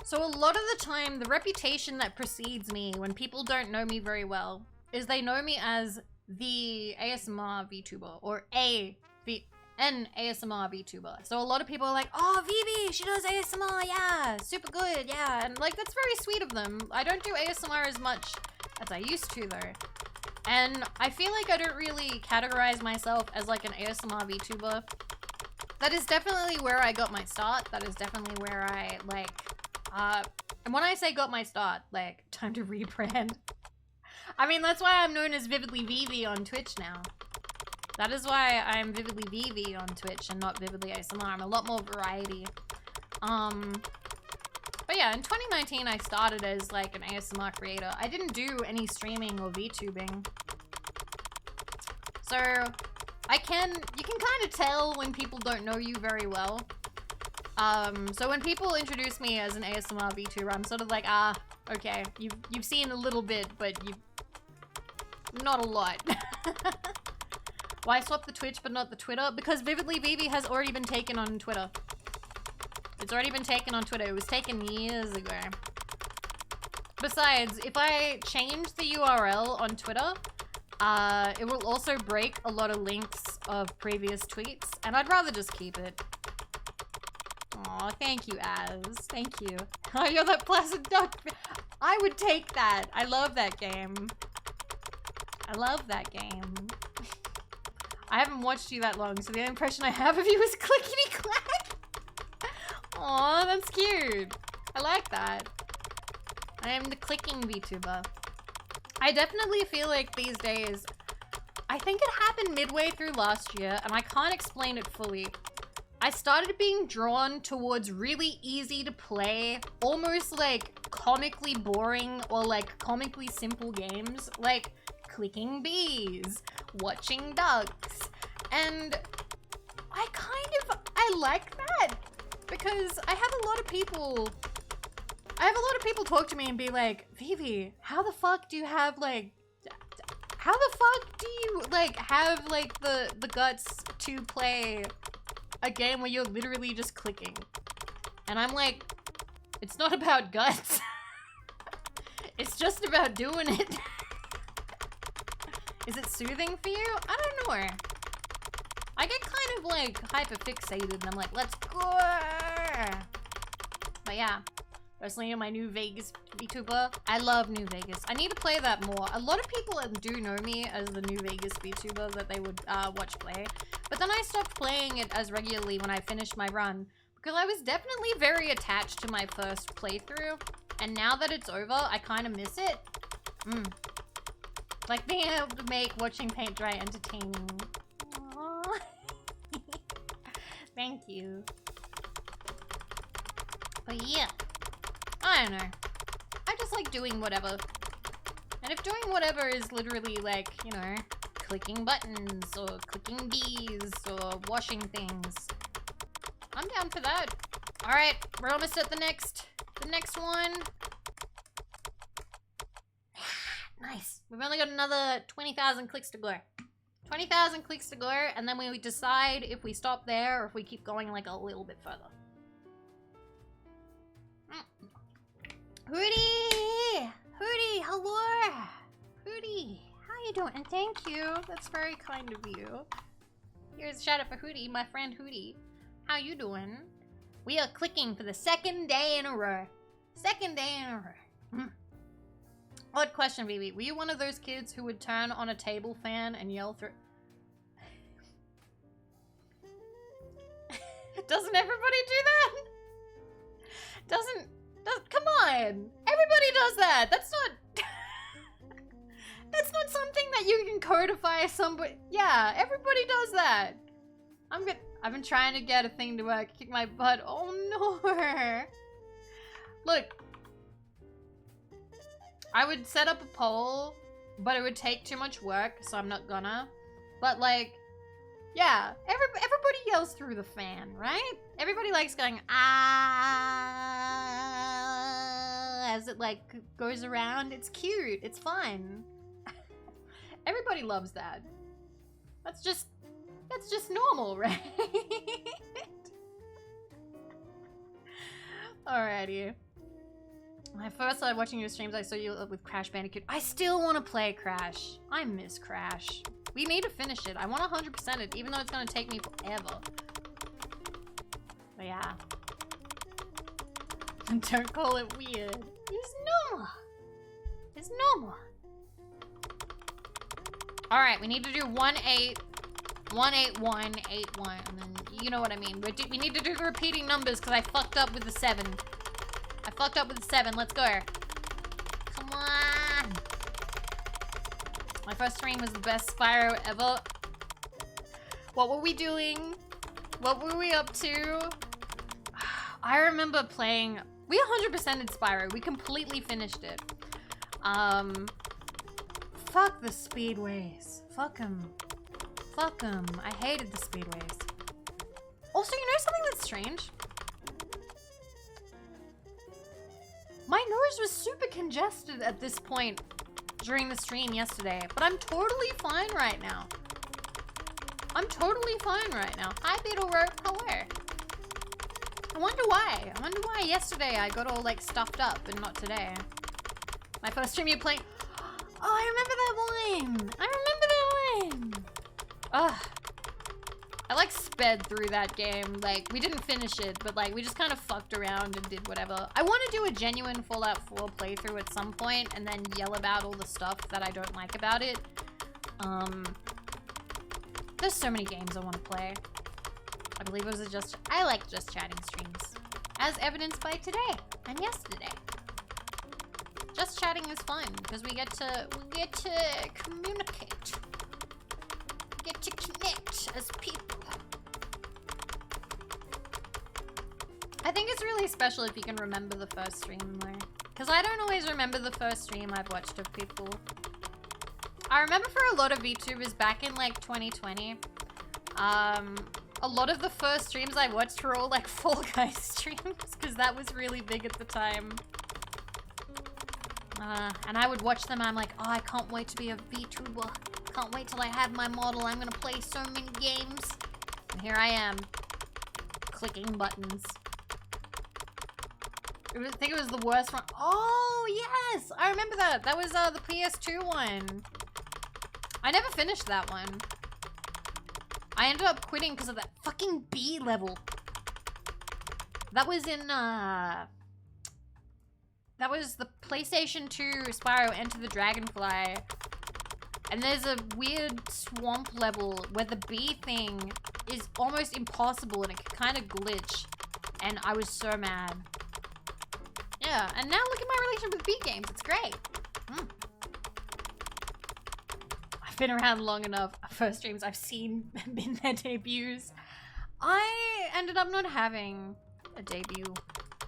So a lot of the time, the reputation that precedes me when people don't know me very well is they know me as the ASMR VTuber or an ASMR VTuber. So a lot of people are like, oh, Vivi, she does ASMR, yeah, super good, yeah. And like, that's very sweet of them. I don't do ASMR as much as I used to though. And I feel like I don't really categorize myself as like an ASMR VTuber. That is definitely where I got my start. That is definitely where I like, and when I say got my start, like, time to rebrand. I mean, that's why I'm known as Vividly Vivi on Twitch now. That is why I'm Vividly Vivi on Twitch and not Vividly ASMR. I'm a lot more variety. But yeah, in 2019, I started as like an ASMR creator. I didn't do any streaming or VTubing. So, you can kind of tell when people don't know you very well. So when people introduce me as an ASMR VTuber, I'm sort of like, okay, you've seen a little bit, but not a lot. Why swap the Twitch but not the Twitter? Because Vividly Vivi has already been taken on Twitter. It's already been taken on Twitter. It was taken years ago. Besides, if I change the URL on Twitter, it will also break a lot of links of previous tweets, and I'd rather just keep it. Aw, thank you, Az. Thank you. Oh, you're that placid duck. I would take that. I love that game. I love that game. I haven't watched you that long, so the impression I have of you is clickety-clack. Aw, that's cute. I like that. I am the clicking VTuber. I definitely feel like these days, I think it happened midway through last year, and I can't explain it fully. I started being drawn towards really easy to play, almost like comically boring or like comically simple games, like clicking bees, watching ducks, and I like that because I have a lot of people talk to me and be like, Vivi, how the fuck do you have like, how the fuck do you like have like the guts to play a game where you're literally just clicking? And I'm like, it's not about guts. It's just about doing it. Is it soothing for you? I don't know. I get kind of like hyper fixated and I'm like, let's go. But yeah, personally, my New Vegas VTuber. I love New Vegas. I need to play that more. A lot of people do know me as the New Vegas VTuber that they would watch play. But then I stopped playing it as regularly when I finished my run because I was definitely very attached to my first playthrough. And now that it's over, I kind of miss it. Like being able to make watching paint dry entertaining. Aww. Thank you. But yeah, I don't know. I just like doing whatever. And if doing whatever is literally like, you know, clicking buttons or clicking bees or washing things, I'm down for that. All right, we're almost at the next one. Nice. We've only got another 20,000 clicks to go. 20,000 clicks to go, and then we decide if we stop there or if we keep going like a little bit further. Hootie! Hootie, hello! Hootie, how you doing? And thank you. That's very kind of you. Here's a shout out for Hootie, my friend Hootie. How you doing? We are clicking for the second day in a row. Second day in a row. Odd question, Vivi. Were you one of those kids who would turn on a table fan and yell through... Doesn't everybody do that? Come on! Everybody does that! That's not... That's not something that you can codify somebody... Yeah, everybody does that. I've been trying to get a thing to work. Kick my butt. Oh no! Look. I would set up a poll, but it would take too much work, so I'm not gonna. But like, yeah, everybody goes through the fan, right? Everybody likes going, ah, as it like goes around. It's cute. It's fun. Everybody loves that. That's just normal, right? Alrighty. When I first started watching your streams, I saw you with Crash Bandicoot. I still want to play Crash. I miss Crash. We need to finish it. I want 100% it, even though it's going to take me forever. But yeah. Don't call it weird. It's normal. It's normal. Alright, we need to do 1-8, 1-8-1, 8-1, and then you know what I mean. We need to do the repeating numbers because I fucked up with the 7. I fucked up with the 7. Let's go. Come on. My first stream was the best Spyro ever. What were we doing? What were we up to? I remember playing... We 100%ed Spyro. We completely finished it. Fuck the speedways. Fuck them. Fuck them. I hated the speedways. Also, you know something that's strange? My nose was super congested at this point during the stream yesterday, but I'm totally fine right now. I'm totally fine right now. Hi, Beetle Rope. Hello. I wonder why. I wonder why yesterday I got all like stuffed up and not today. My first stream you playing. Oh, I remember that one. I remember that one. Ugh. I like sped through that game. Like, we didn't finish it, but like we just kind of fucked around and did whatever. I want to do a genuine Fallout 4 playthrough at some point and then yell about all the stuff that I don't like about it. There's so many games I want to play. I believe it was I like just chatting streams, as evidenced by today and yesterday. Just chatting is fun because we get to communicate, we get to connect as people. I think it's really special if you can remember the first stream though, because I don't always remember the first stream I've watched of people. I remember for a lot of VTubers back in like 2020, a lot of the first streams I watched were all like Fall Guys streams because that was really big at the time. And I would watch them and I'm like, oh, I can't wait to be a VTuber. Can't wait till I have my model. I'm gonna play so many games. And here I am, clicking buttons. I think it was the worst one. Oh, yes! I remember that. That was the PS2 one. I never finished that one. I ended up quitting because of that fucking B level. That was in, that was the PlayStation 2 Spyro Enter the Dragonfly. And there's a weird swamp level where the bee thing is almost impossible and it can kind of glitch. And I was so mad. Yeah, and now look at my relationship with bee games. It's great. I've been around long enough. First streams I've seen been their debuts. I ended up not having a debut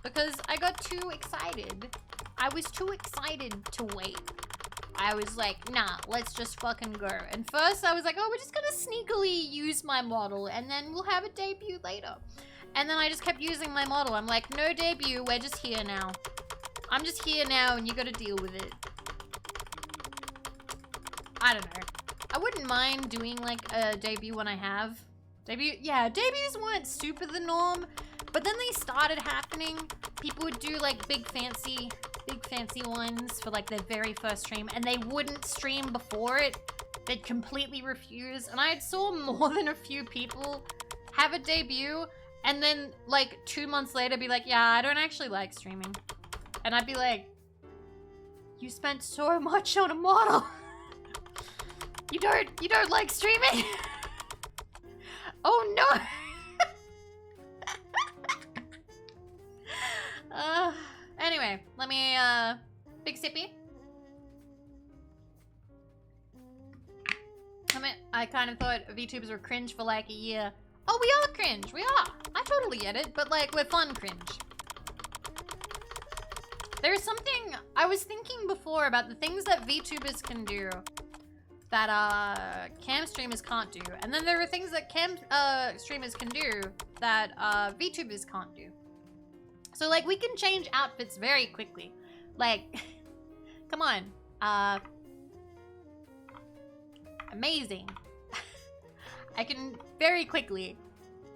because I got too excited. I was too excited to wait. I was like, nah, let's just fucking go. And first I was like, oh, we're just gonna sneakily use my model and then we'll have a debut later. And then I just kept using my model. I'm like, no debut, we're just here now. I'm just here now and you gotta deal with it. I don't know. I wouldn't mind doing like a debut when I have. Debuts weren't super the norm, but then they started happening. People would do like big fancy ones for like their very first stream and they wouldn't stream before it. They'd completely refuse. And I saw more than a few people have a debut and then like 2 months later be like, yeah, I don't actually like streaming. And I'd be like, you spent so much on a model. You don't like streaming? Oh no. Anyway, let me, big sippy. I kind of thought VTubers were cringe for like a year. Oh, we are cringe, we are. I totally get it, but like, we're fun cringe. There's something, I was thinking before about the things that VTubers can do that cam streamers can't do, and then there are things that cam streamers can do that VTubers can't do. So like we can change outfits very quickly. Like, come on, amazing. I can very quickly,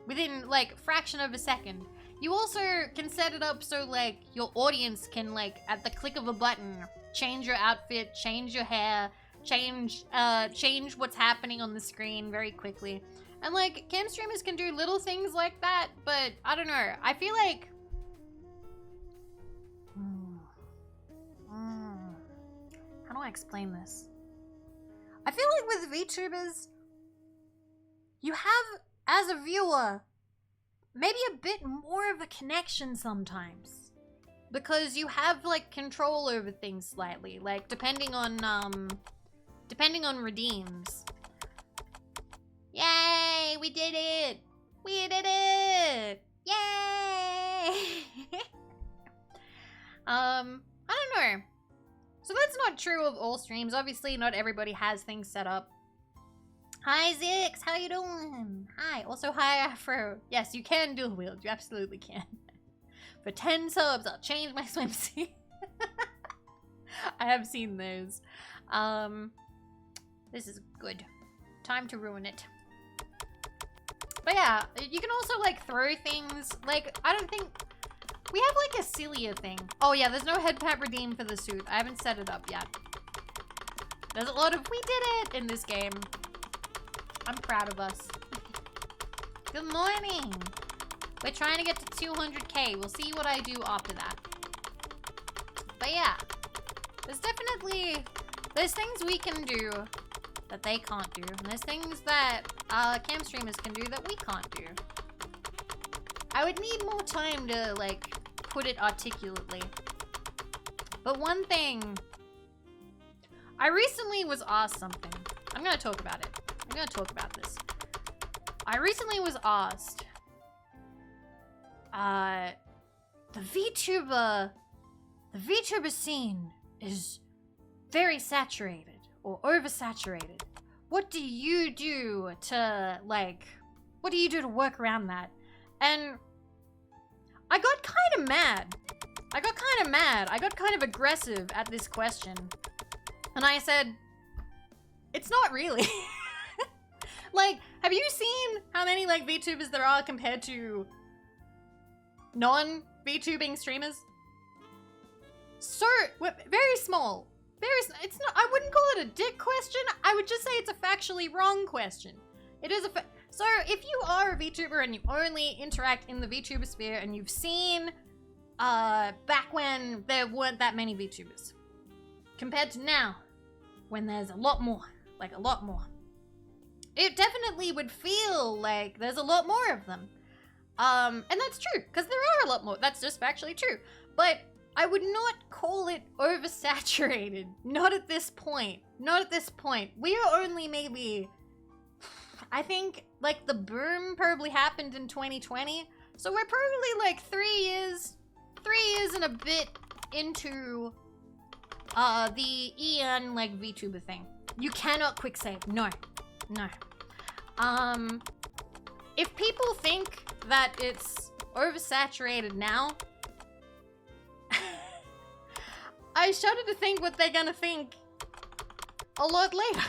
within like fraction of a second. You also can set it up so like your audience can like at the click of a button change your outfit, change your hair, change what's happening on the screen very quickly. And like cam streamers can do little things like that, but I don't know. I feel like how do I explain this? I feel like with VTubers, you have, as a viewer, maybe a bit more of a connection sometimes. Because you have, like, control over things slightly. Like, depending on redeems. Yay! We did it! We did it! Yay! I don't know. So that's not true of all streams. Obviously, not everybody has things set up. Hi, Zix. How you doing? Hi. Also, hi, Afro. Yes, you can dual wield. You absolutely can. For 10 subs, I'll change my swimsuit. I have seen those. This is good. Time to ruin it. But yeah, you can also, like, throw things. Like, I don't think... We have, like, a sillier thing. Oh, yeah, there's no head pat redeem for the suit. I haven't set it up yet. There's a lot of we did it in this game. I'm proud of us. Good morning. We're trying to get to 200k. We'll see what I do after that. But yeah, there's things we can do that they can't do. And there's things that cam streamers can do that we can't do. I would need more time to, like, put it articulately. But one thing... I recently was asked something. I'm gonna talk about it. I'm gonna talk about this. I recently was asked... the VTuber scene is very saturated or oversaturated. What do you do to, like... What do you do to work around that? And... I got kind of mad. I got kind of aggressive at this question. And I said, it's not really. Like, have you seen how many, like, VTubers there are compared to non-VTubing streamers? So, very small. It's not, I wouldn't call it a dick question. I would just say it's a factually wrong question. It is so if you are a VTuber and you only interact in the VTuber sphere and you've seen, back when there weren't that many VTubers, compared to now, when there's a lot more, like a lot more, it definitely would feel like there's a lot more of them. And that's true, because there are a lot more. That's just factually true. But I would not call it oversaturated. Not at this point. Not at this point. We are only maybe... I think, like, the boom probably happened in 2020. So we're probably, like, 3 years and a bit into, the EN, like, VTuber thing. You cannot quick save. No. No. If people think that it's oversaturated now, I shudder to think what they're gonna think a lot later.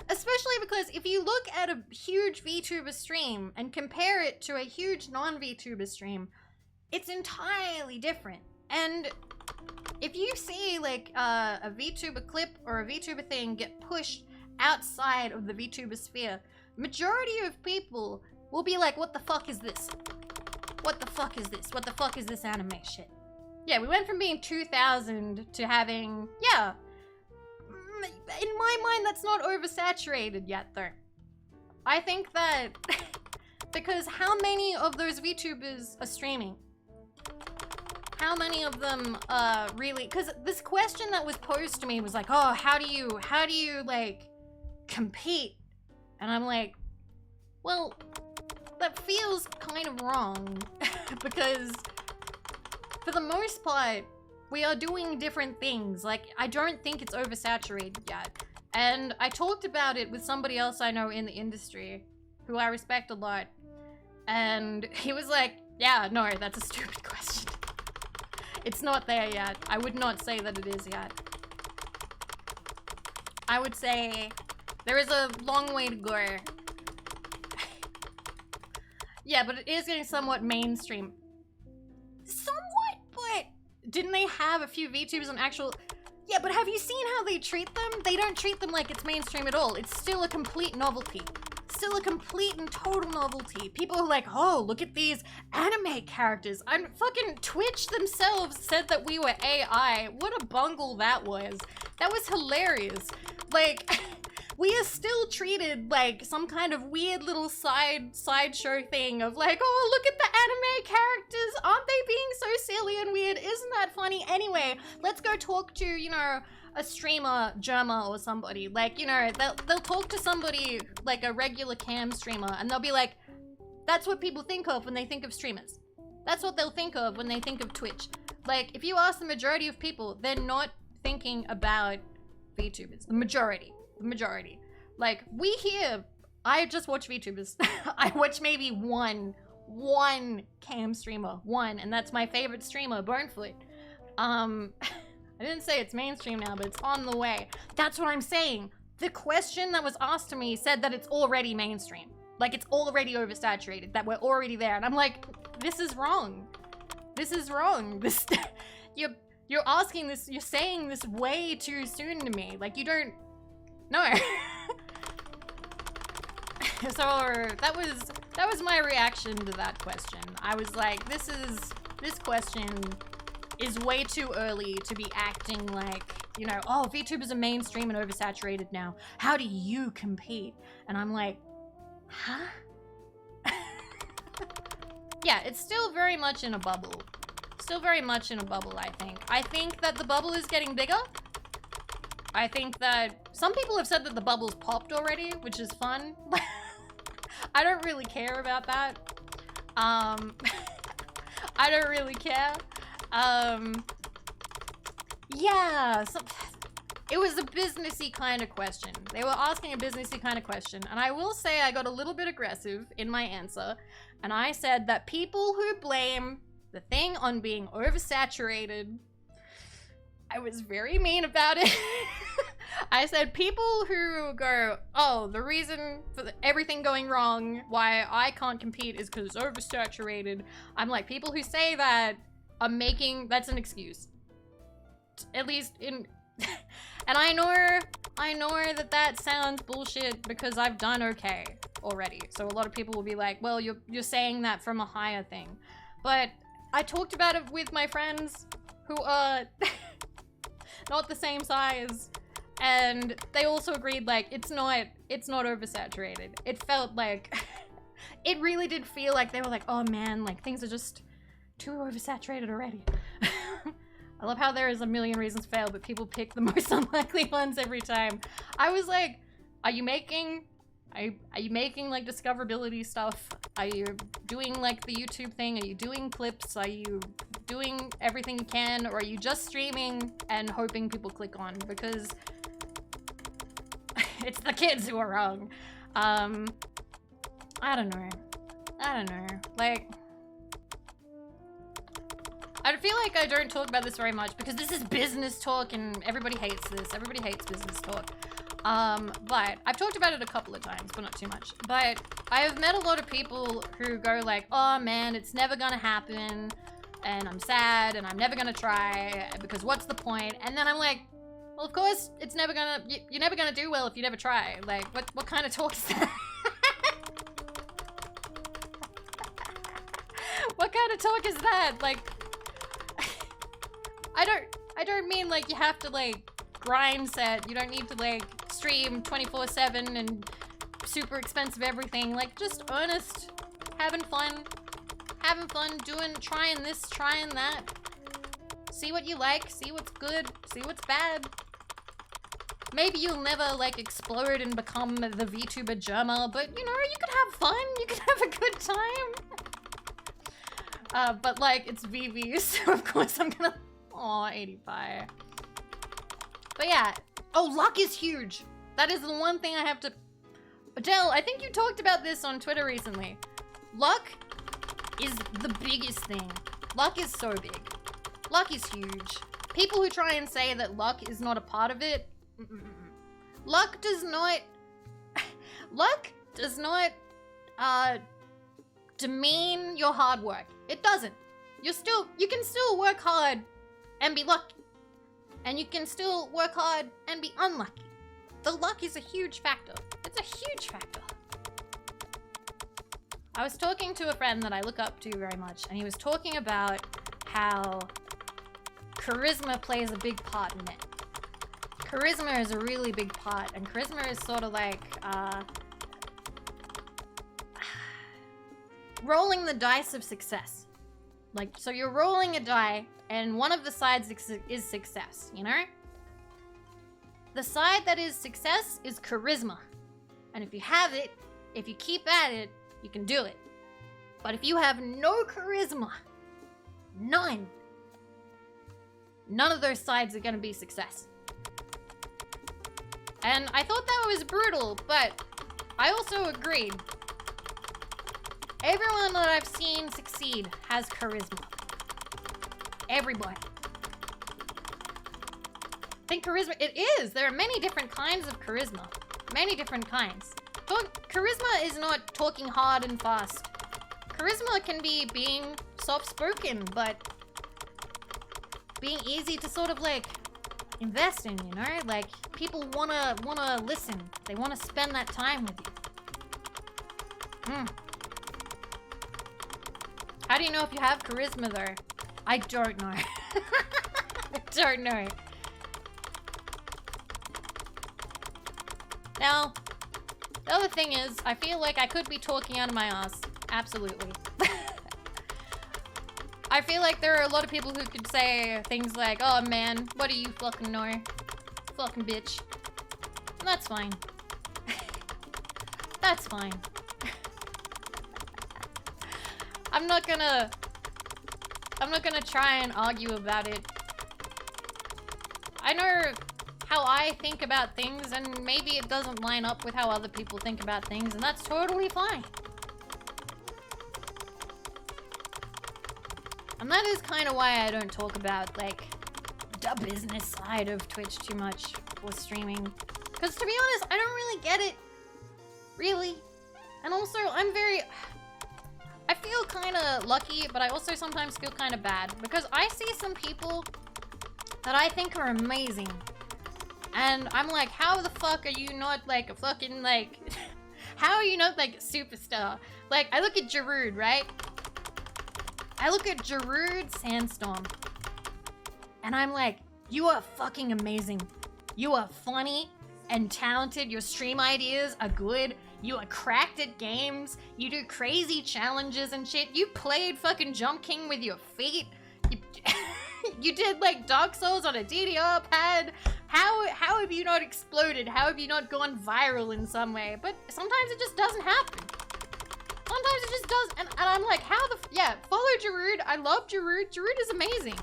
Especially because if you look at a huge VTuber stream and compare it to a huge non-VTuber stream, it's entirely different. And if you see, like, a VTuber clip or a VTuber thing get pushed outside of the VTuber sphere, majority of people will be like, what the fuck is this? What the fuck is this? What the fuck is this anime shit? Yeah, we went from being 2,000 to having, yeah, in my mind, that's not oversaturated yet, though. I think that because how many of those VTubers are streaming? How many of them really? Because this question that was posed to me was like, oh, how do you like compete? And I'm like, well, that feels kind of wrong because for the most part, we are doing different things. Like, I don't think it's oversaturated yet. And I talked about it with somebody else I know in the industry, who I respect a lot. And he was like, yeah, no, that's a stupid question. It's not there yet. I would not say that it is yet. I would say there is a long way to go. Yeah, but it is getting somewhat mainstream. Somewhat, but didn't they have a few VTubers on actual... Yeah, but have you seen how they treat them? They don't treat them like it's mainstream at all. It's still a complete novelty. Still a complete and total novelty. People are like, oh, look at these anime characters. And fucking Twitch themselves said that we were AI. What a bungle that was. That was hilarious. Like, we are still treated like some kind of weird little sideshow thing of like, oh, look at the anime characters. Aren't they being so silly and weird? Isn't that funny? Anyway, let's go talk to, you know, a streamer, Germa or somebody. Like, you know, they'll talk to somebody like a regular cam streamer and they'll be like, that's what people think of when they think of streamers. That's what they'll think of when they think of Twitch. Like, if you ask the majority of people, they're not thinking about VTubers. The majority. Like, we here, I just watch VTubers. I watch maybe one cam streamer. One, and that's my favorite streamer, Bonefoot. I didn't say it's mainstream now, but it's on the way. That's what I'm saying. The question that was asked to me said that it's already mainstream. Like, it's already oversaturated, that we're already there. And I'm like, this is wrong. This is wrong. This, you're asking this, you're saying this way too soon to me. Like, you don't, no. So that was my reaction to that question. I was like, this question is way too early to be acting like, you know, oh, VTubers are mainstream and oversaturated now. How do you compete? And I'm like, huh? Yeah, it's still very much in a bubble. Still very much in a bubble, I think. I think that the bubble is getting bigger. I think that some people have said that the bubble's popped already, which is fun. I don't really care about that. I don't really care. Yeah, it was a businessy kind of question. They were asking a businessy kind of question, and I will say I got a little bit aggressive in my answer, and I said that people who blame the thing on being oversaturated, I was very mean about it. I said people who go, oh, the reason for everything going wrong, why I can't compete is because it's oversaturated. I'm like, people who say that are making, that's an excuse. At least in, and I know that sounds bullshit because I've done okay already. So a lot of people will be like, well, you're saying that from a higher thing. But I talked about it with my friends who are not the same size, and they also agreed, like, it's not oversaturated. It felt like, it really did feel like they were like, oh man, like things are just too oversaturated already. I love how there is a million reasons to fail, but people pick the most unlikely ones every time. I was like, are you making like discoverability stuff? Are you doing like the YouTube thing? Are you doing clips? Are you doing everything you can? Or are you just streaming and hoping people click on? Because it's the kids who are wrong. I don't know. Like, I feel like I don't talk about this very much because this is business talk and everybody hates this. Everybody hates business talk. But I've talked about it a couple of times, but not too much. But I have met a lot of people who go like, oh man, it's never gonna happen. And I'm sad and I'm never gonna try because what's the point? And then I'm like, well, of course, it's never gonna, you're never gonna do well if you never try. Like, what kind of talk is that? What kind of talk is that? Like, I don't mean like you have to like grind set. You don't need to like stream 24/7 and super expensive everything. Like just earnest, having fun, trying this, trying that. See what you like, see what's good, see what's bad. Maybe you'll never like explode and become the VTuber Germa, but you know, you could have fun, you could have a good time. But like it's Vivi, so of course I'm gonna, aw, 85. But yeah, oh, luck is huge. That is the one thing I have to... Adele, I think you talked about this on Twitter recently. Luck is the biggest thing. Luck is so big. Luck is huge. People who try and say that luck is not a part of it, luck does not demean your hard work. It doesn't. You can still work hard and be lucky. And you can still work hard and be unlucky. The luck is a huge factor. It's a huge factor. I was talking to a friend that I look up to very much, and he was talking about how charisma plays a big part in it. Charisma is a really big part, and charisma is sort of like rolling the dice of success. Like, so you're rolling a die, and one of the sides is success, you know? The side that is success is charisma. And if you have it, if you keep at it, you can do it. But if you have no charisma, none of those sides are gonna be success. And I thought that was brutal, but I also agreed. Everyone that I've seen succeed has charisma. Everybody. I think charisma, it is. There are many different kinds of charisma. Many different kinds. Charisma is not talking hard and fast. Charisma can be being soft-spoken, but being easy to sort of like invest in, you know? Like, people wanna listen. They wanna spend that time with you. How do you know if you have charisma though? I don't know. I don't know. Now, the other thing is, I feel like I could be talking out of my ass. Absolutely. I feel like there are a lot of people who could say things like, oh man, what do you fucking know? Fucking bitch. And that's fine. That's fine. I'm not gonna try and argue about it. I know how I think about things, and maybe it doesn't line up with how other people think about things, and that's totally fine. And that is kind of why I don't talk about, like, the business side of Twitch too much or streaming. Because to be honest, I don't really get it. Really. And also, I feel kind of lucky, but I also sometimes feel kind of bad. Because I see some people that I think are amazing. And I'm like, how the fuck are you not, like, a fucking, like... how are you not, like, a superstar? Like, I look at Giroud, right? I look at Giroud Sandstorm. And I'm like, you are fucking amazing. You are funny and talented. Your stream ideas are good. You are cracked at games. You do crazy challenges and shit. You played fucking Jump King with your feet. You did, like, Dark Souls on a DDR pad. How have you not exploded? How have you not gone viral in some way? But sometimes it just doesn't happen. Sometimes it just does. And I'm like, yeah, follow Giroud. I love Giroud. Giroud is amazing.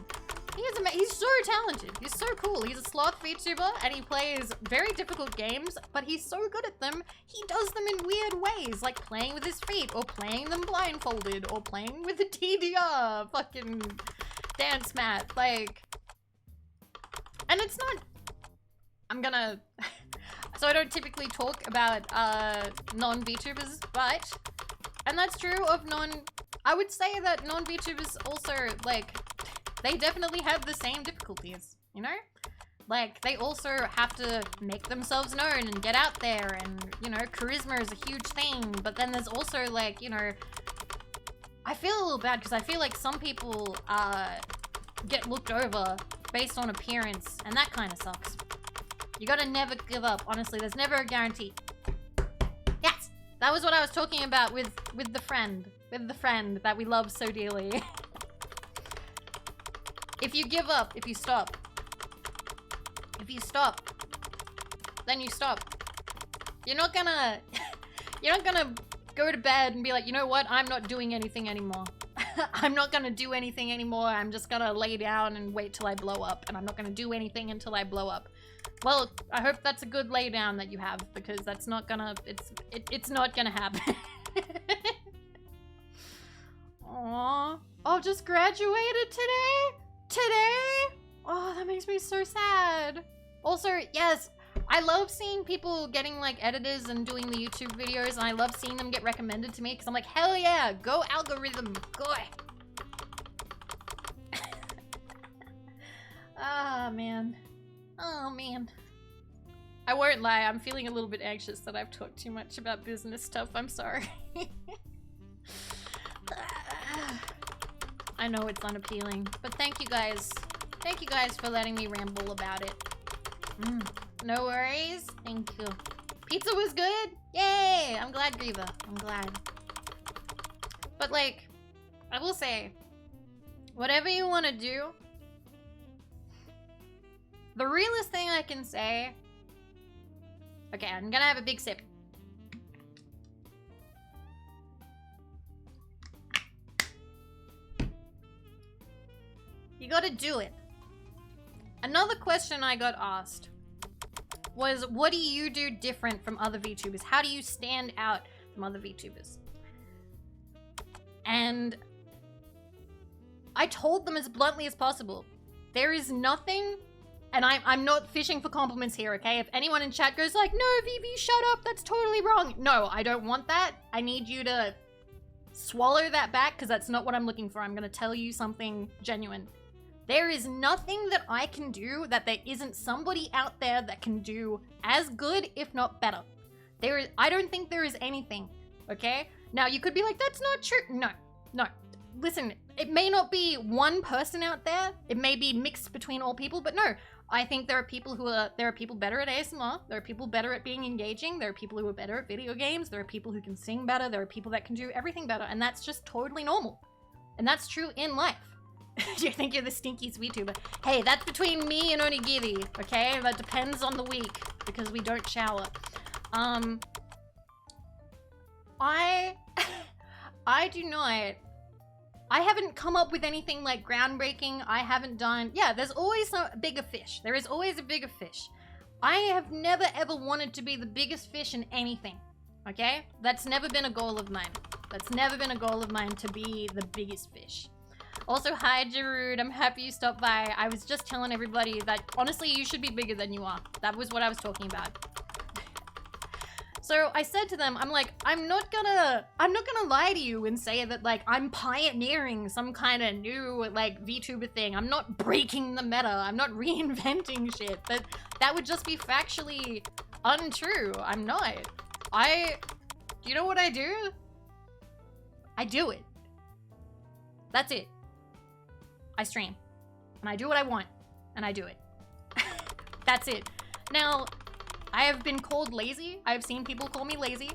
He's so talented. He's so cool. He's a sloth VTuber and he plays very difficult games, but he's so good at them. He does them in weird ways, like playing with his feet or playing them blindfolded or playing with a DDR fucking dance mat. Like, and it's not, I'm gonna, so I don't typically talk about non-VTubers, but, and that's true of I would say that non-VTubers also, like, they definitely have the same difficulties, you know? Like, they also have to make themselves known and get out there, and, you know, charisma is a huge thing, but then there's also, like, you know, I feel a little bad because I feel like some people get looked over based on appearance, and that kind of sucks. You gotta never give up, honestly, there's never a guarantee. Yes! That was what I was talking about with the friend that we love so dearly. If you give up, if you stop, then you stop. You're not gonna go to bed and be like, you know what, I'm not doing anything anymore. I'm not gonna do anything anymore. I'm just gonna lay down and wait till I blow up, and I'm not gonna do anything until I blow up. Well, I hope that's a good laydown that you have, because that's not gonna, it's not gonna happen. Aww. Oh, just graduated today? Today? Oh, that makes me so sad. Also, yes, I love seeing people getting like editors and doing the YouTube videos, and I love seeing them get recommended to me, because I'm like, hell yeah, go algorithm, go. Ah, man. Oh, man. I won't lie, I'm feeling a little bit anxious that I've talked too much about business stuff. I'm sorry. I know it's unappealing, but thank you guys. Thank you guys for letting me ramble about it. No worries. Thank you. Pizza was good? Yay! I'm glad, Grieva. I'm glad. But like, I will say, whatever you want to do, the realest thing I can say... Okay, I'm gonna have a big sip. You gotta do it. Another question I got asked was, what do you do different from other VTubers? How do you stand out from other VTubers? And I told them as bluntly as possible, there is nothing... And I'm not fishing for compliments here, okay? If anyone in chat goes like, no, Vivi, shut up, that's totally wrong. No, I don't want that. I need you to swallow that back, because that's not what I'm looking for. I'm gonna tell you something genuine. There is nothing that I can do that there isn't somebody out there that can do as good, if not better. I don't think there is anything, okay? Now, you could be like, that's not true. No, no. Listen, it may not be one person out there. It may be mixed between all people, but no. I think there are people better at ASMR. There are people better at being engaging. There are people who are better at video games. There are people who can sing better. There are people that can do everything better. And that's just totally normal. And that's true in life. You think you're the stinkiest VTuber. Hey, that's between me and Onigiri, okay? That depends on the week, because we don't shower. I do not... I haven't come up with anything like groundbreaking. I haven't done... Yeah, there's always a bigger fish. There is always a bigger fish. I have never ever wanted to be the biggest fish in anything, okay? That's never been a goal of mine. That's never been a goal of mine to be the biggest fish. Also, hi, Jarud. I'm happy you stopped by. I was just telling everybody that, honestly, you should be bigger than you are. That was what I was talking about. So I said to them, I'm like, I'm not gonna lie to you and say that, like, I'm pioneering some kind of new, like, VTuber thing. I'm not breaking the meta. I'm not reinventing shit. That would just be factually untrue. I'm not. You know what I do? I do it. That's it. I stream. And I do what I want. And I do it. That's it. Now... I have been called lazy. I've seen people call me lazy.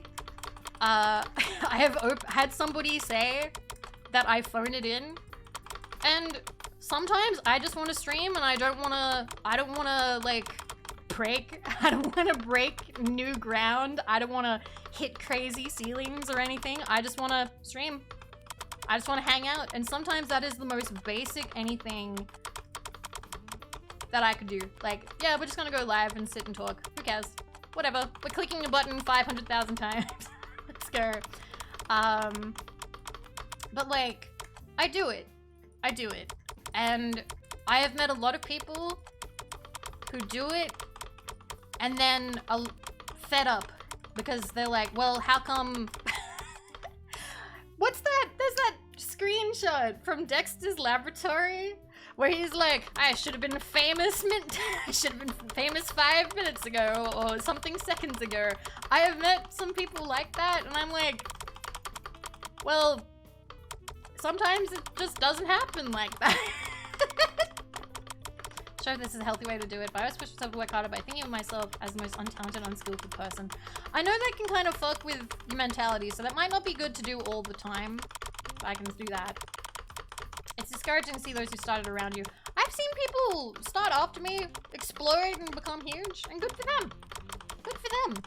I have had somebody say that I phone it in. And sometimes I just want to stream and I don't want to like break. I don't want to break new ground. I don't want to hit crazy ceilings or anything. I just want to stream. I just want to hang out. And sometimes that is the most basic anything that I could do. Like, yeah, we're just gonna go live and sit and talk. Who cares? Whatever. We're clicking a button 500,000 times. Let's go. But like, I do it. I do it. And I have met a lot of people who do it and then are fed up because they're like, well, how come... What's that? There's that screenshot from Dexter's Laboratory where he's like, I should have been famous I should have been famous 5 minutes ago or something seconds ago. I have met some people like that and I'm like, well, sometimes it just doesn't happen like that. Sure, this is a healthy way to do it, but I always push myself to work harder by thinking of myself as the most untalented, unskillful person. I know that can kind of fuck with your mentality, so that might not be good to do all the time. But I can do that. It's discouraging to see those who started around you. I've seen people start after me, explode and become huge, and good for them. Good for them.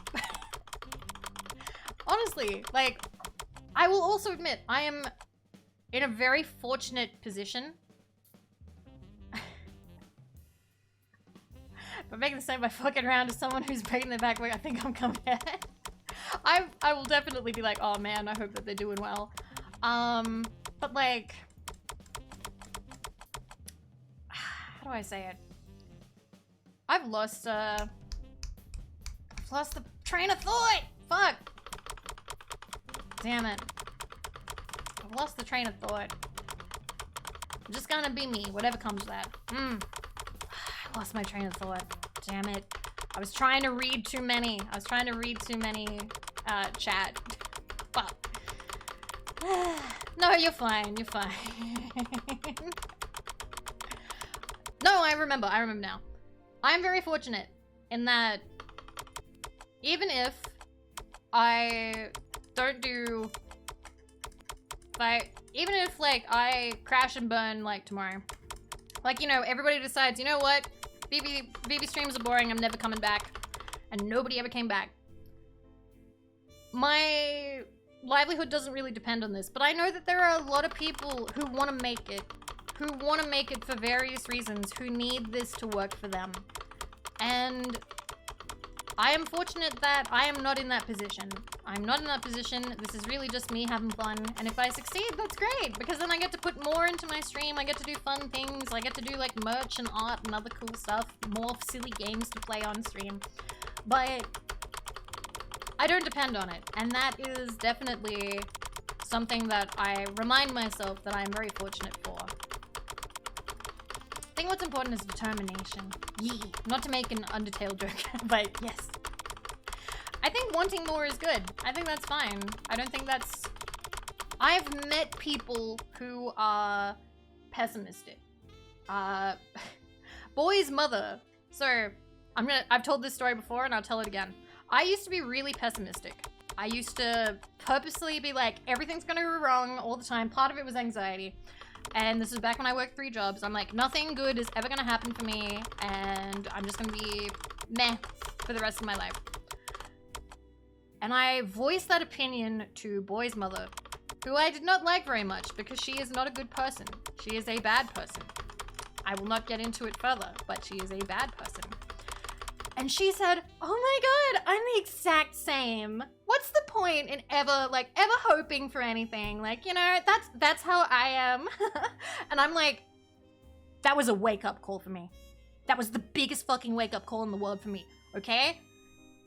Honestly, like, I will also admit, I am in a very fortunate position. But making the same by fucking around to someone who's breaking their back, I think I'm coming at. I will definitely be like, oh man, I hope that they're doing well. But like, how do I say it? I've lost the train of thought. Fuck. Damn it. I've lost the train of thought. I'm just gonna be me, whatever comes of that. I lost my train of thought. Damn it. I was trying to read too many. Chat. Fuck. No, you're fine. You're fine. No, I remember now. I'm very fortunate in that even if I don't do... even if, like, I crash and burn, like, tomorrow. Like, you know, everybody decides, you know what? Vivi streams are boring, I'm never coming back. And nobody ever came back. My livelihood doesn't really depend on this, but I know that there are a lot of people who want to make it. Who want to make it for various reasons, who need this to work for them. And I am fortunate that I am not in that position. I'm not in that position. This is really just me having fun. And if I succeed, that's great. Because then I get to put more into my stream. I get to do fun things. I get to do like merch and art and other cool stuff. More silly games to play on stream. But I don't depend on it. And that is definitely something that I remind myself that I'm very fortunate for. I think what's important is determination. Yeah. Not to make an Undertale joke, but yes. I think wanting more is good. I think that's fine. I don't think that's... I've met people who are pessimistic. Boy's mother. So, I've told this story before and I'll tell it again. I used to be really pessimistic. I used to purposely be like, everything's gonna go wrong all the time. Part of it was anxiety. And this is back when I worked 3 jobs. I'm like, nothing good is ever gonna happen for me, and I'm just gonna be meh for the rest of my life. And I voiced that opinion to Boy's mother, who I did not like very much because she is not a good person. She is a bad person. I will not get into it further, but she is a bad person. And she said, oh my god, I'm the exact same. What's the point in ever hoping for anything? Like, you know, that's how I am. And I'm like, that was a wake-up call for me. That was the biggest fucking wake-up call in the world for me, okay?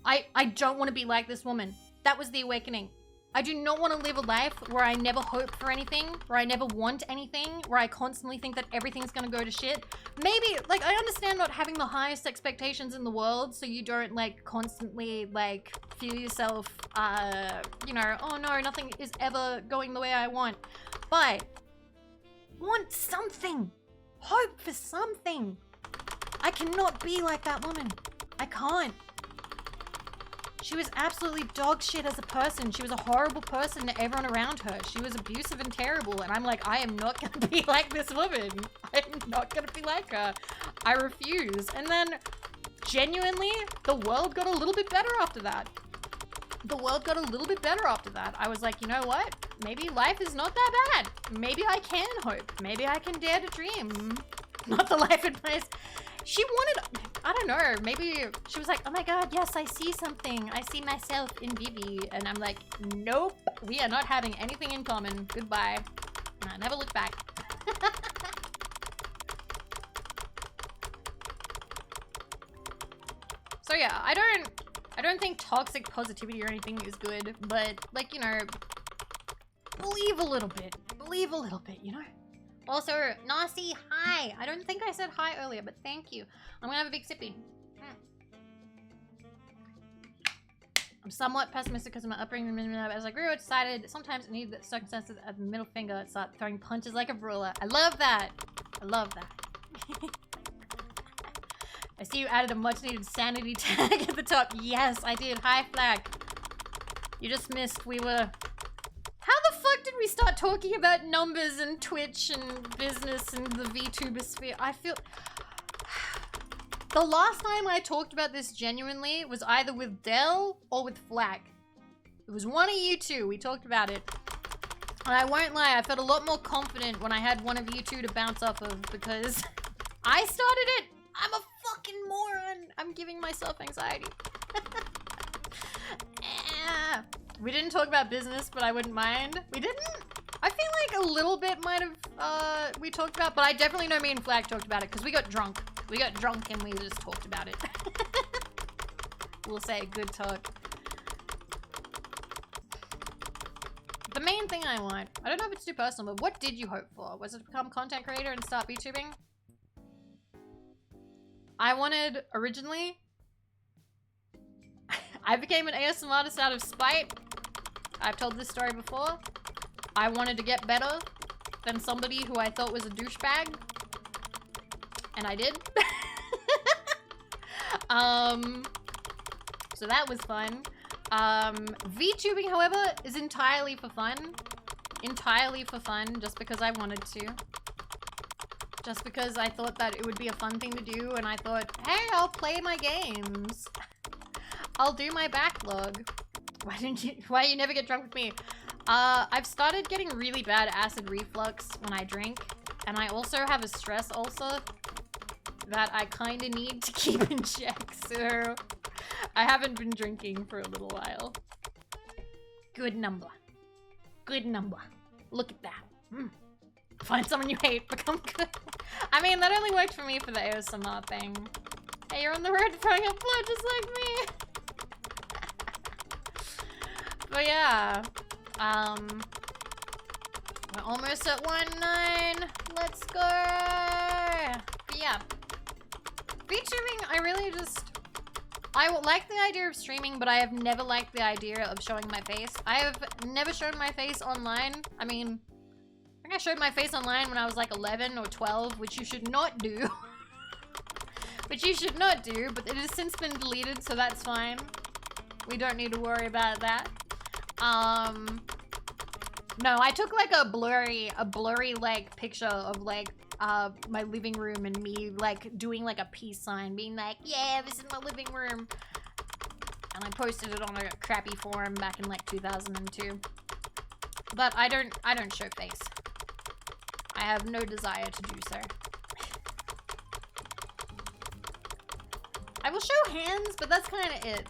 I don't want to be like this woman. That was the awakening. I do not want to live a life where I never hope for anything, where I never want anything, where I constantly think that everything's gonna go to shit. Maybe, like, I understand not having the highest expectations in the world, so you don't, like, constantly, like, feel yourself, you know, oh no, nothing is ever going the way I want. But, want something. Hope for something. I cannot be like that woman. I can't. She was absolutely dog shit as a person. She was a horrible person to everyone around her. She was abusive and terrible. And I'm like, I am not going to be like this woman. I'm not going to be like her. I refuse. And then, genuinely, the world got a little bit better after that. The world got a little bit better after that. I was like, you know what? Maybe life is not that bad. Maybe I can hope. Maybe I can dare to dream. Not the life advice. She wanted, I don't know, maybe she was like, oh my god, yes, I see something. I see myself in Vivi. And I'm like, nope, we are not having anything in common. Goodbye. And I never looked back. So yeah, I don't think toxic positivity or anything is good, but like, you know, believe a little bit, you know? Also, Nasi, hi. I don't think I said hi earlier, but thank you. I'm gonna have a big sippy. I'm somewhat pessimistic because of my upbringing. As I grew, I decided sometimes I need the circumstances of the middle finger and start throwing punches like a brawler. I love that. I love that. I see you added a much needed sanity tag at the top. Yes, I did. Hi, Flag. You just missed. We were... How the fuck did we start talking about numbers and Twitch and business and the VTuber sphere? I feel... The last time I talked about this genuinely was either with Dell or with Flag. It was one of you two. We talked about it. And I won't lie, I felt a lot more confident when I had one of you two to bounce off of because I started it. I'm a fucking moron. I'm giving myself anxiety. We didn't talk about business, but I wouldn't mind. We didn't? I feel like a little bit might have, we talked about, but I definitely know me and Flag talked about it because we got drunk. We got drunk and we just talked about it. We'll say good talk. The main thing I want, I don't know if it's too personal, but what did you hope for? Was it to become a content creator and start VTubing? I wanted, originally, I became an ASMR artist out of spite. I've told this story before. I wanted to get better than somebody who I thought was a douchebag. And I did. So that was fun. VTubing, however, is entirely for fun. Entirely for fun, just because I wanted to. Just because I thought that it would be a fun thing to do, and I thought, hey, I'll play my games. I'll do my backlog. Why you never get drunk with me? I've started getting really bad acid reflux when I drink, and I also have a stress ulcer that I kind of need to keep in check, so I haven't been drinking for a little while. Good number. Good number. Look at that. Find someone you hate, become good. I mean, that only worked for me for the ASMR thing. Hey, you're on the road to throwing up blood just like me. But yeah, we're almost at 1-9. Let's go. But yeah, VTubing, I really just, I like the idea of streaming, but I have never liked the idea of showing my face. I have never shown my face online. I mean, I think I showed my face online when I was like 11 or 12, which you should not do. Which you should not do, but it has since been deleted, so that's fine. We don't need to worry about that. No, I took like a blurry like picture of like my living room and me like doing like a peace sign, being like, yeah, this is my living room. And I posted it on a crappy forum back in like 2002. But I don't show face. I have no desire to do so. I will show hands, but that's kind of it.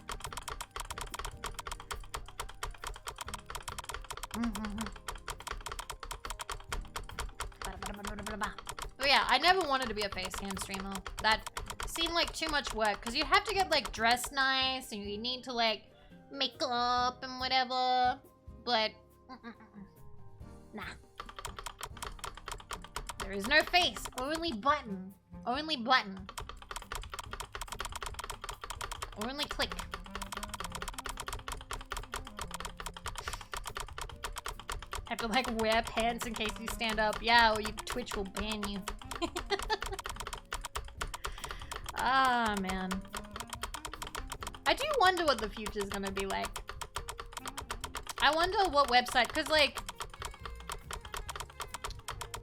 Oh yeah, I never wanted to be a face cam streamer. That seemed like too much work because you have to get like dressed nice and you need to like make up and whatever. But nah. There is no face, only button. Only button. Only click. Have to like wear pants in case you stand up. Yeah, or Twitch will ban you. Ah, man. I do wonder what the future's gonna be like. I wonder what website, because like,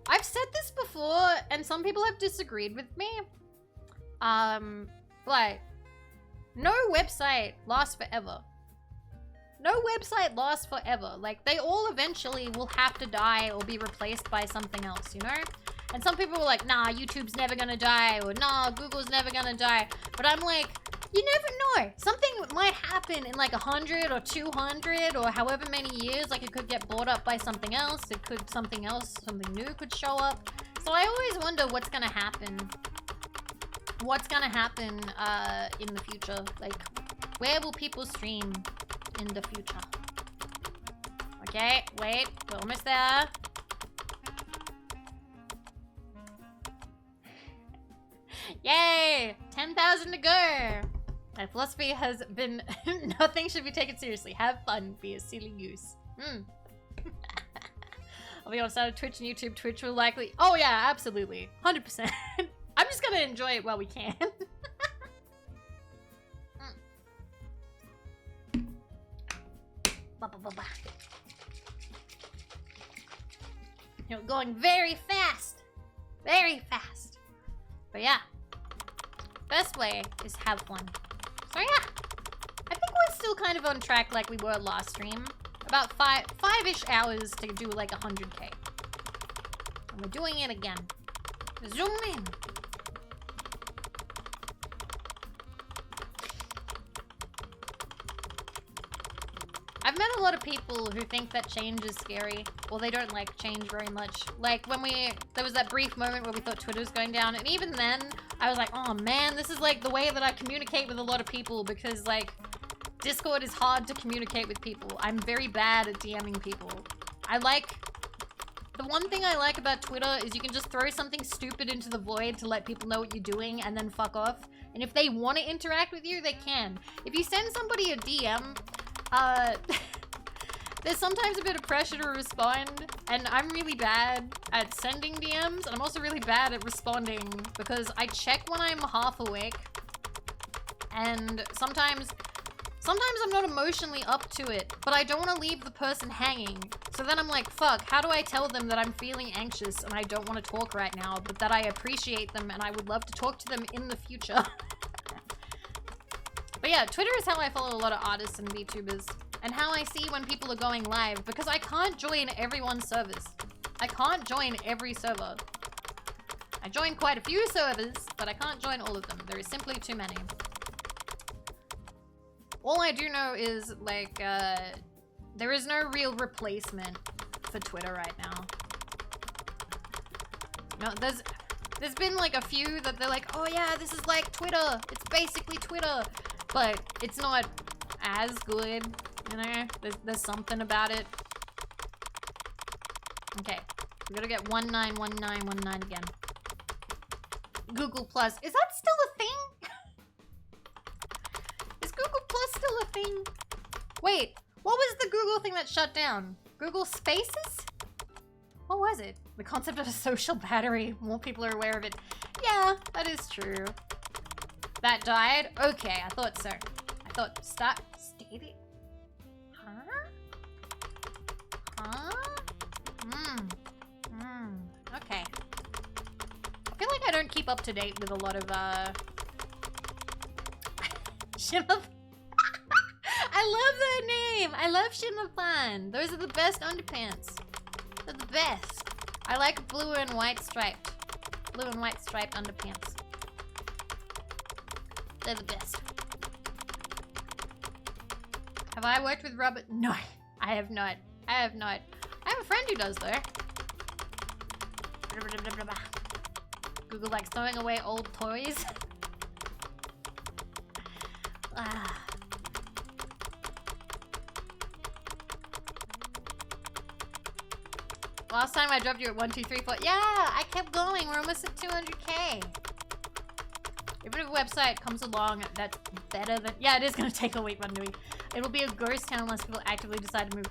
I've said this before and some people have disagreed with me. But no website lasts forever. No website lasts forever. Like, they all eventually will have to die or be replaced by something else, you know? And some people were like, nah, YouTube's never gonna die, or nah, Google's never gonna die. But I'm like, you never know. Something might happen in like 100 or 200 or however many years. Like, it could get bought up by something else. It could, something new could show up. So I always wonder what's gonna happen. What's gonna happen in the future? Like, where will people stream in the future? Okay, wait, we're almost there. Yay! 10,000 to go! My philosophy has been nothing should be taken seriously. Have fun, be a silly goose. I'll be honest, out of Twitch and YouTube. Twitch will likely... Oh yeah, absolutely. 100%. I'm just gonna enjoy it while we can. You're going very fast. Very fast. But yeah. Best way is have fun. So yeah. I think we're still kind of on track like we were last stream. About five-ish hours to do like 100k. And we're doing it again. Zoom in. a lot of people who think that change is scary, or they don't like change very much. Like when there was that brief moment where we thought Twitter was going down, and even then, I was like, oh man, this is like the way that I communicate with a lot of people, because like, Discord is hard to communicate with people. I'm very bad at DMing people. The one thing I like about Twitter is you can just throw something stupid into the void to let people know what you're doing and then fuck off. And if they want to interact with you, they can. If you send somebody a DM, there's sometimes a bit of pressure to respond, and I'm really bad at sending DMs, and I'm also really bad at responding because I check when I'm half awake, and sometimes I'm not emotionally up to it, but I don't want to leave the person hanging. So then I'm like, fuck, how do I tell them that I'm feeling anxious and I don't want to talk right now, but that I appreciate them and I would love to talk to them in the future? But yeah, Twitter is how I follow a lot of artists and VTubers, and how I see when people are going live, because I can't join everyone's servers. I can't join every server. I join quite a few servers, but I can't join all of them. There is simply too many. All I do know is, like, there is no real replacement for Twitter right now. No, there's been, like, a few that they're like, oh yeah, this is like Twitter. It's basically Twitter. But it's not as good, you know? There's something about it. Okay, we gotta get 191919 again. Google Plus. Is that still a thing? Is Google Plus still a thing? Wait, what was the Google thing that shut down? Google Spaces? What was it? The concept of a social battery. More people are aware of it. Yeah, that is true. That died? Okay, I thought so. I thought, stated? Huh? Huh? Okay. I feel like I don't keep up to date with a lot of, Shimma. I love that name! I love Shimma. Those are the best underpants. They're the best. I like blue and white striped underpants. They're the best. Have I worked with Robert? No, I have not. I have a friend who does though. Google likes throwing away old toys. Last time I dropped you at 1, 2, 3, 4. Yeah, I kept going. We're almost at 200k. If a website comes along that's better than... Yeah, it is going to take a week, Rundewy. It'll be a ghost town unless people actively decide to move.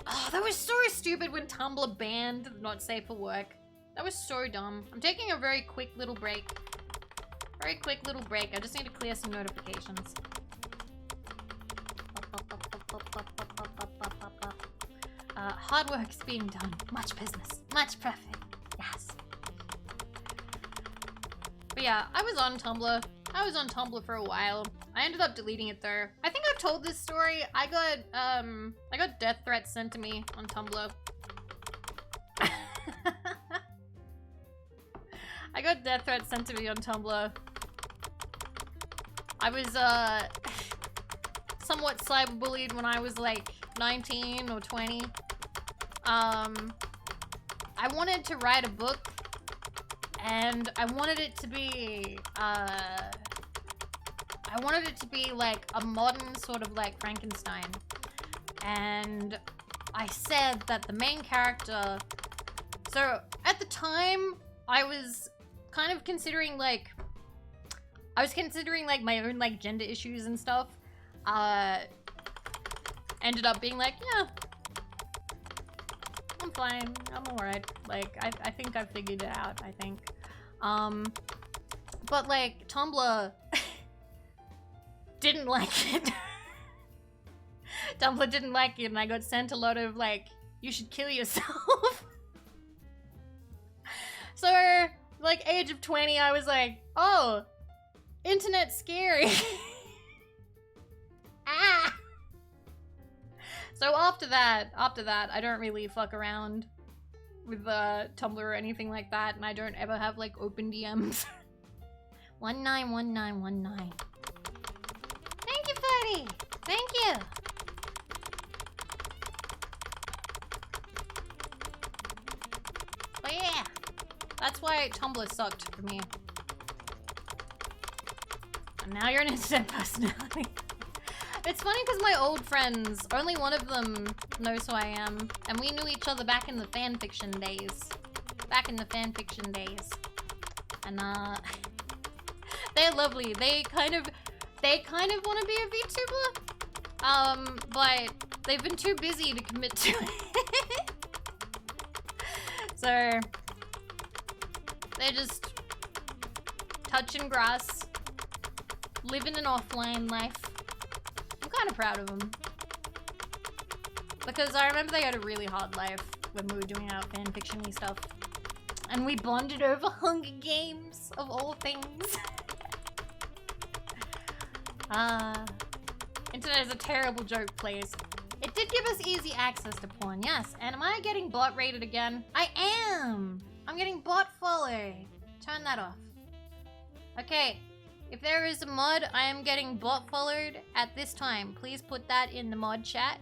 Oh, that was so stupid when Tumblr banned not safe for work. That was so dumb. I'm taking a very quick little break. I just need to clear some notifications. Hard work's being done. Much business. Much profit. Yes. But yeah, I was on Tumblr. For a while. I ended up deleting it though. I think I've told this story. I got death threats sent to me on Tumblr. I got death threats sent to me on Tumblr. I was somewhat cyberbullied when I was like 19 or 20. I wanted to write a book, and I wanted it to be like a modern sort of like Frankenstein. And I said that the main character... So, at the time, I was kind of considering like... my own like gender issues and stuff. Ended up being like, yeah, I'm fine, I'm alright. Like, I think I figured it out, I think. But like, Tumblr didn't like it. Tumblr didn't like it, and I got sent a lot of like, you should kill yourself. So, like, age of 20, I was like, oh, internet's scary. Ah! So after that, I don't really fuck around with Tumblr or anything like that, and I don't ever have like open DMs. 191919. Thank you, buddy. Thank you. But yeah, that's why Tumblr sucked for me. And now you're an instant personality. It's funny because my old friends, only one of them knows who I am. And we knew each other back in the fanfiction days. And they're lovely. They kind of want to be a VTuber. But they've been too busy to commit to it. So they're just touching grass, living an offline life. I'm kind of proud of them. Because I remember they had a really hard life when we were doing our fanfiction-y stuff. And we bonded over Hunger Games, of all things. Internet is a terrible joke, please. It did give us easy access to porn, yes. And am I getting bot rated again? I am! I'm getting bot followed. Turn that off. Okay. If there is a mod, I am getting bot followed at this time. Please put that in the mod chat.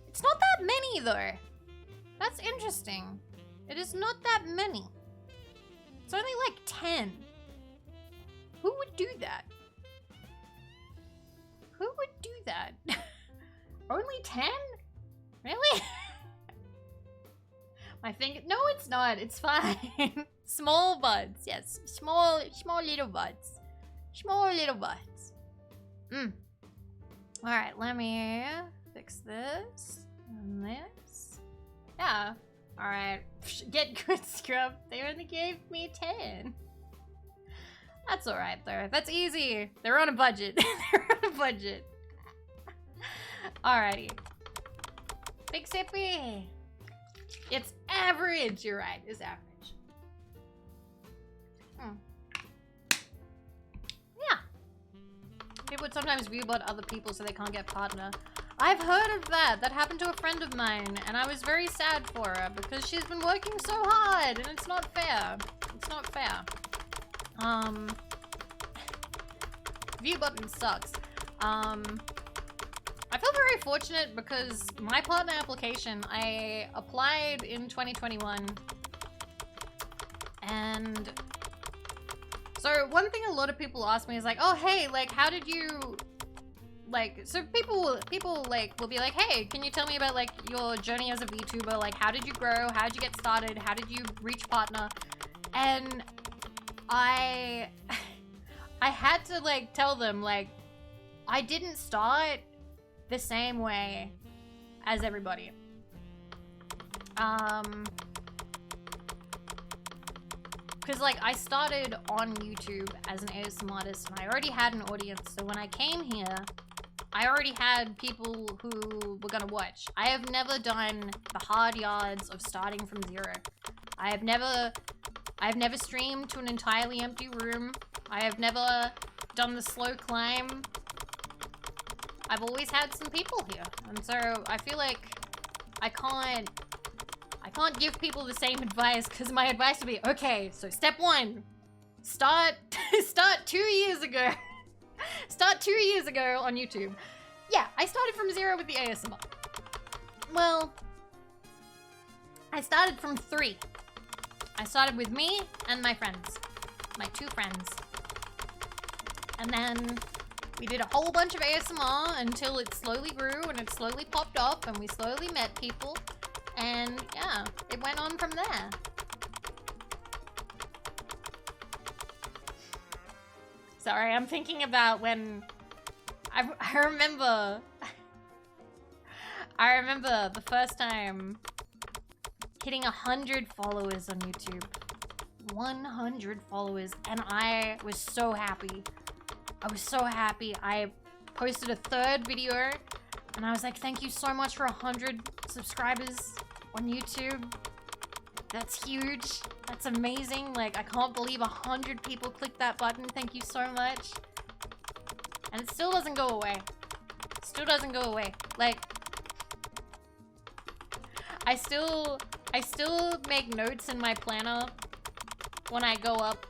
It's not that many though. That's interesting. It is not that many. It's only like 10. Who would do that? Who would do that? Only 10? Really? My finger. No, it's not. It's fine. Small buds. Yes. Small little buds. Small little buds. Alright, let me fix this. And this. Yeah. Alright. Get good, scrub. They only gave me 10. That's alright, though. That's easy. They're on a budget. They're on a budget. Alrighty. Big Sippy. It's average. You're right. It's average. Yeah. People would sometimes view about other people so they can't get partner. I've heard of that. That happened to a friend of mine, and I was very sad for her because she's been working so hard, and it's not fair. It's not fair. View button sucks. I feel very fortunate because my partner application, I applied in 2021, and so one thing a lot of people ask me is like, oh hey, like how did you, like, so people like will be like, hey, can you tell me about like your journey as a VTuber? Like how did you grow? How did you get started? How did you reach partner? And I had to like tell them like I didn't start the same way as everybody. Because like I started on YouTube as an ASMR artist and I already had an audience, so when I came here I already had people who were gonna watch. I have never done the hard yards of starting from zero. I've never streamed to an entirely empty room. I have never done the slow climb. I've always had some people here, and so I feel like I can't give people the same advice, because my advice would be, okay, so step 1, start 2 years ago. Start 2 years ago on YouTube. Yeah, I started from 0 with the ASMR. Well, I started from 3. I started with me and my friends, my 2 friends. And then we did a whole bunch of ASMR until it slowly grew and it slowly popped up and we slowly met people. And yeah, it went on from there. Sorry, I'm thinking about when I remember the first time hitting 100 followers on YouTube. 100 followers, and I was so happy. I was so happy. I posted a 3rd video and I was like, thank you so much for 100 subscribers on YouTube. That's huge. That's amazing. Like, I can't believe 100 people clicked that button. Thank you so much. And it still doesn't go away. Still doesn't go away. Like, I still make notes in my planner when I go up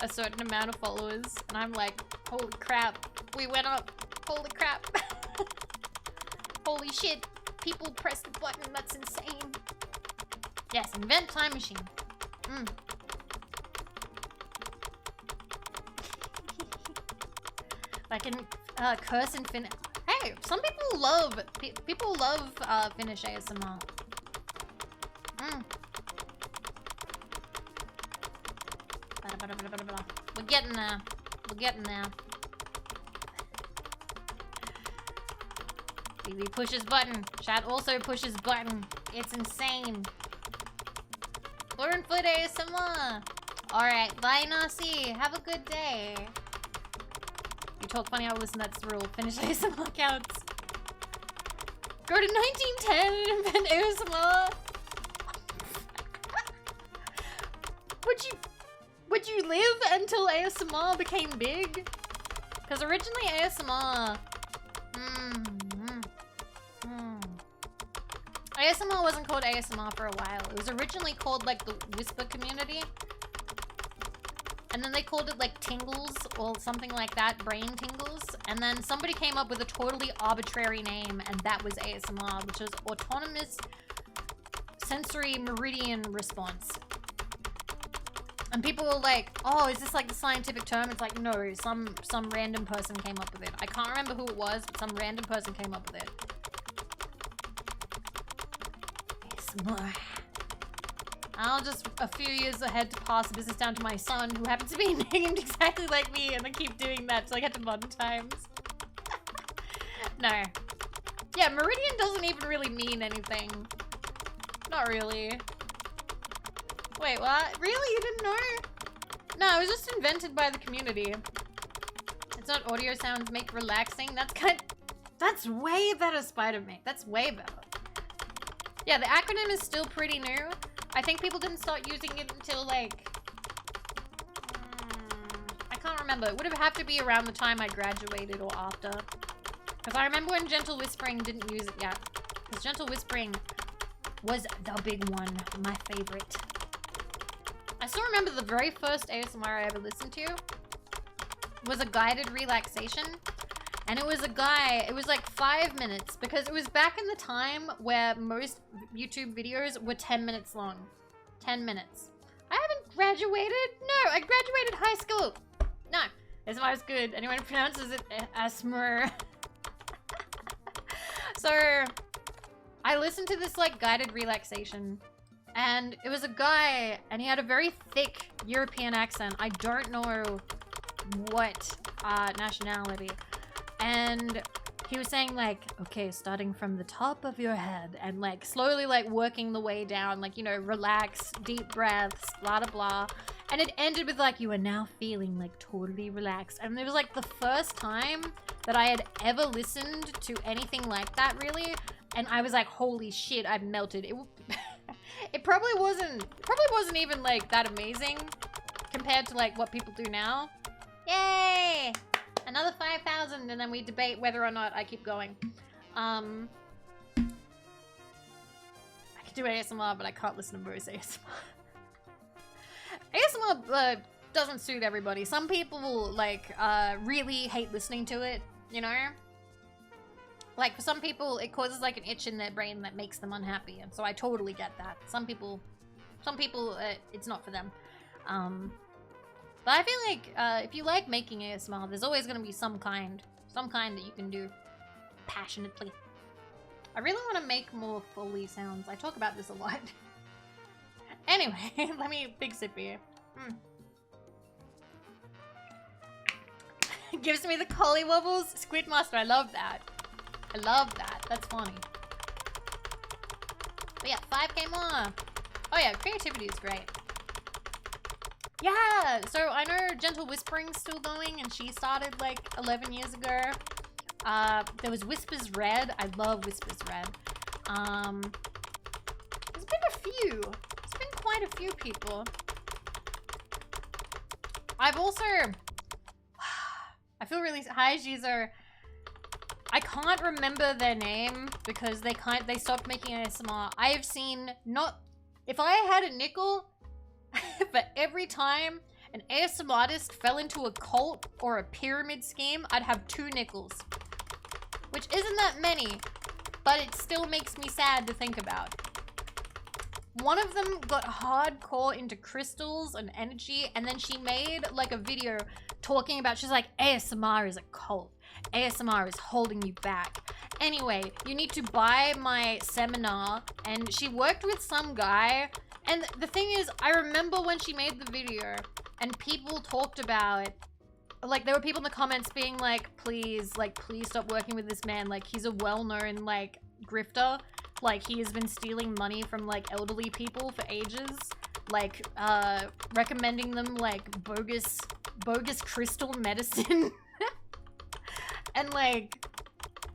a certain amount of followers, and I'm like, holy crap, we went up Holy crap. Holy shit. People press the button. That's insane. Yes, invent time machine. I can curse and finish. Hey, some people love finish ASMR. We're getting there. We're getting there. Vivi pushes button. Chat also pushes button. It's insane. We're in foot ASMR. Alright, bye Nasi. Have a good day. You talk funny, I'll listen, that's the rule. Finish ASMR counts. Go to 1910 and invent ASMR. Would you live until ASMR became big? Because originally ASMR... ASMR wasn't called ASMR for a while. It was originally called like the Whisper community. And then they called it like Tingles or something like that, Brain Tingles. And then somebody came up with a totally arbitrary name and that was ASMR, which is Autonomous Sensory Meridian Response. And people were like, oh, is this like the scientific term? It's like, no, some random person came up with it. I can't remember who it was, but some random person came up with it. ASMR. I'll just a few years ahead to pass the business down to my son, who happens to be named exactly like me, and I keep doing that till I get to modern times. No. Yeah, Meridian doesn't even really mean anything. Not really. Wait, what? Really? You didn't know? No, it was just invented by the community. It's not audio sounds make relaxing. That's way better, Spider-Man. That's way better. Yeah, the acronym is still pretty new. I think people didn't start using it until like... I can't remember. It would have to be around the time I graduated or after. Because I remember when Gentle Whispering didn't use it yet. Because Gentle Whispering was the big one. My favorite. I still remember the very first ASMR I ever listened to was a guided relaxation. And it was a guy, it was like 5 minutes because it was back in the time where most YouTube videos were 10 minutes long. 10 minutes. I haven't graduated. No, I graduated high school. No, ASMR is good. Anyone who pronounces it ASMR. So, I listened to this like guided relaxation. And it was a guy, and he had a very thick European accent. I don't know what nationality. And he was saying like, okay, starting from the top of your head and like slowly like working the way down, like, you know, relax, deep breaths, blah, blah, blah. And it ended with like, you are now feeling like totally relaxed. And it was like the first time that I had ever listened to anything like that really. And I was like, holy shit, I've melted. It probably wasn't even like that amazing compared to like what people do now. Yay! Another 5,000 and then we debate whether or not I keep going. I can do ASMR, but I can't listen to most ASMR. ASMR doesn't suit everybody. Some people like really hate listening to it, you know? Like for some people it causes like an itch in their brain that makes them unhappy, and so I totally get that. Some people it's not for them. But I feel like if you like making ASMR, there's always going to be some kind that you can do passionately. I really want to make more Foley sounds. I talk about this a lot. Anyway, let me big sip here. Gives me the collie wobbles. Squidmaster, I love that. I love that. That's funny. But yeah, 5k more. Oh yeah, creativity is great. Yeah, so I know Gentle Whispering's still going, and she started like 11 years ago. There was Whispers Red. I love Whispers Red. There's been a few. There's been quite a few people. I've also... I feel really... Hi, Jizo. I can't remember their name because they stopped making ASMR. I have seen not... If I had a nickel... for every time an ASMR artist fell into a cult or a pyramid scheme, I'd have 2 nickels. which isn't that many, but it still makes me sad to think about. One of them got hardcore into crystals and energy, and then she made like a video talking about, she's like, ASMR is a cult. ASMR is holding you back. Anyway, you need to buy my seminar, and she worked with some guy, and the thing is, I remember when she made the video, and people talked about, like, there were people in the comments being like, please stop working with this man, like, he's a well-known, like, grifter. Like, he has been stealing money from, like, elderly people for ages. Like, recommending them, like, bogus crystal medicine. And, like,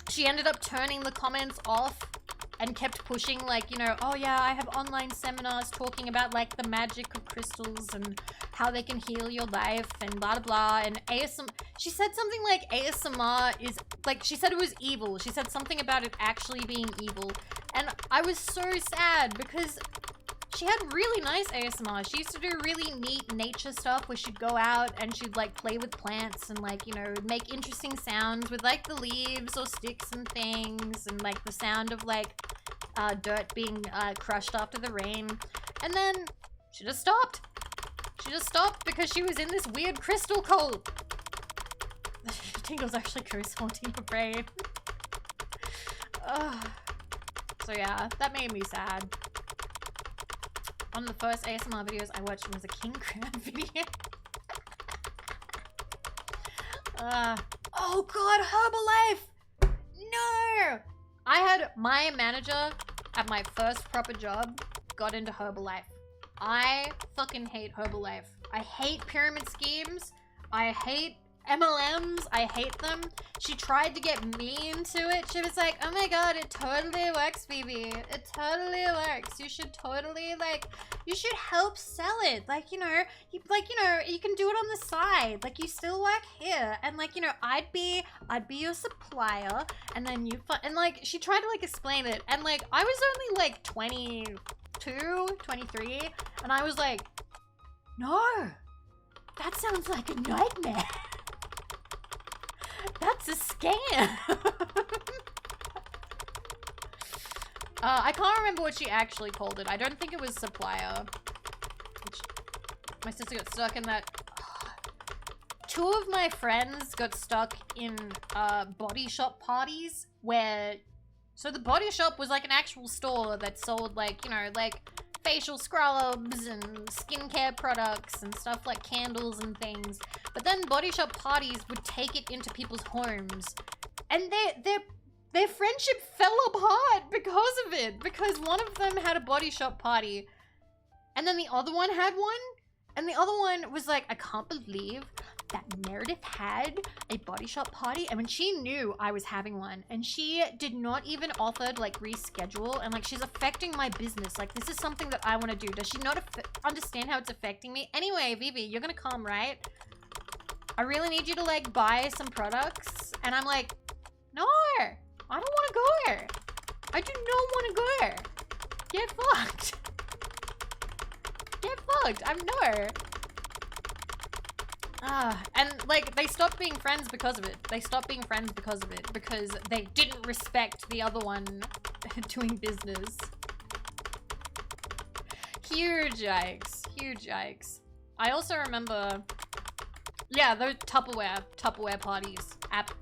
she ended up turning the comments off and kept pushing, like, you know, oh yeah, I have online seminars talking about, like, the magic of crystals and how they can heal your life and blah, blah, blah. And ASMR, she said something like ASMR is, like, she said it was evil. She said something about it actually being evil. And I was so sad because she had really nice ASMR. She used to do really neat nature stuff where she'd go out and she'd, like, play with plants and, like, you know, make interesting sounds with, like, the leaves or sticks and things, and, like, the sound of, like, dirt being crushed after the rain. And then she just stopped. She just stopped because she was in this weird crystal cult. Tingle's actually corresponding for brain. So yeah, that made me sad. One of the first ASMR videos I watched was a King Crab video. Oh god, Herbalife! No! I had my manager at my first proper job got into Herbalife. I fucking hate Herbalife. I hate pyramid schemes. I hate MLMs. I hate them. She tried to get me into it. She was like, oh my god, it totally works, Vivi. It totally works. You should totally, like, you should help sell it. Like, you know, you can do it on the side. Like, you still work here. And, like, you know, I'd be your supplier. And then and, like, she tried to, like, explain it. And, like, I was only, like, 22, 23. And I was like, no, that sounds like a nightmare. That's a scam. I can't remember what she actually called it. I don't think it was supplier. My sister got stuck in that. Two of my friends got stuck in body shop parties where, so the body shop was like an actual store that sold, like, you know, like facial scrubs and skincare products and stuff like candles and things. But then body shop parties would take it into people's homes, and their friendship fell apart because of it. Because one of them had a body shop party, and then the other one had one, and the other one was like, I can't believe that Meredith had a body shop party. And when she knew I was having one, and she did not even offer to, like, reschedule, and, like, she's affecting my business. Like, this is something that I want to do. Does she not understand how it's affecting me? Anyway, Vivi, you're gonna come, right? I really need you to, like, buy some products. And I'm like, no, I don't want to go. I do not want to go. Get fucked. Get fucked. I'm no. And, like, they stopped being friends because of it. They stopped being friends because of it. Because they didn't respect the other one doing business. Huge yikes. Huge yikes. I also remember, yeah, those Tupperware parties.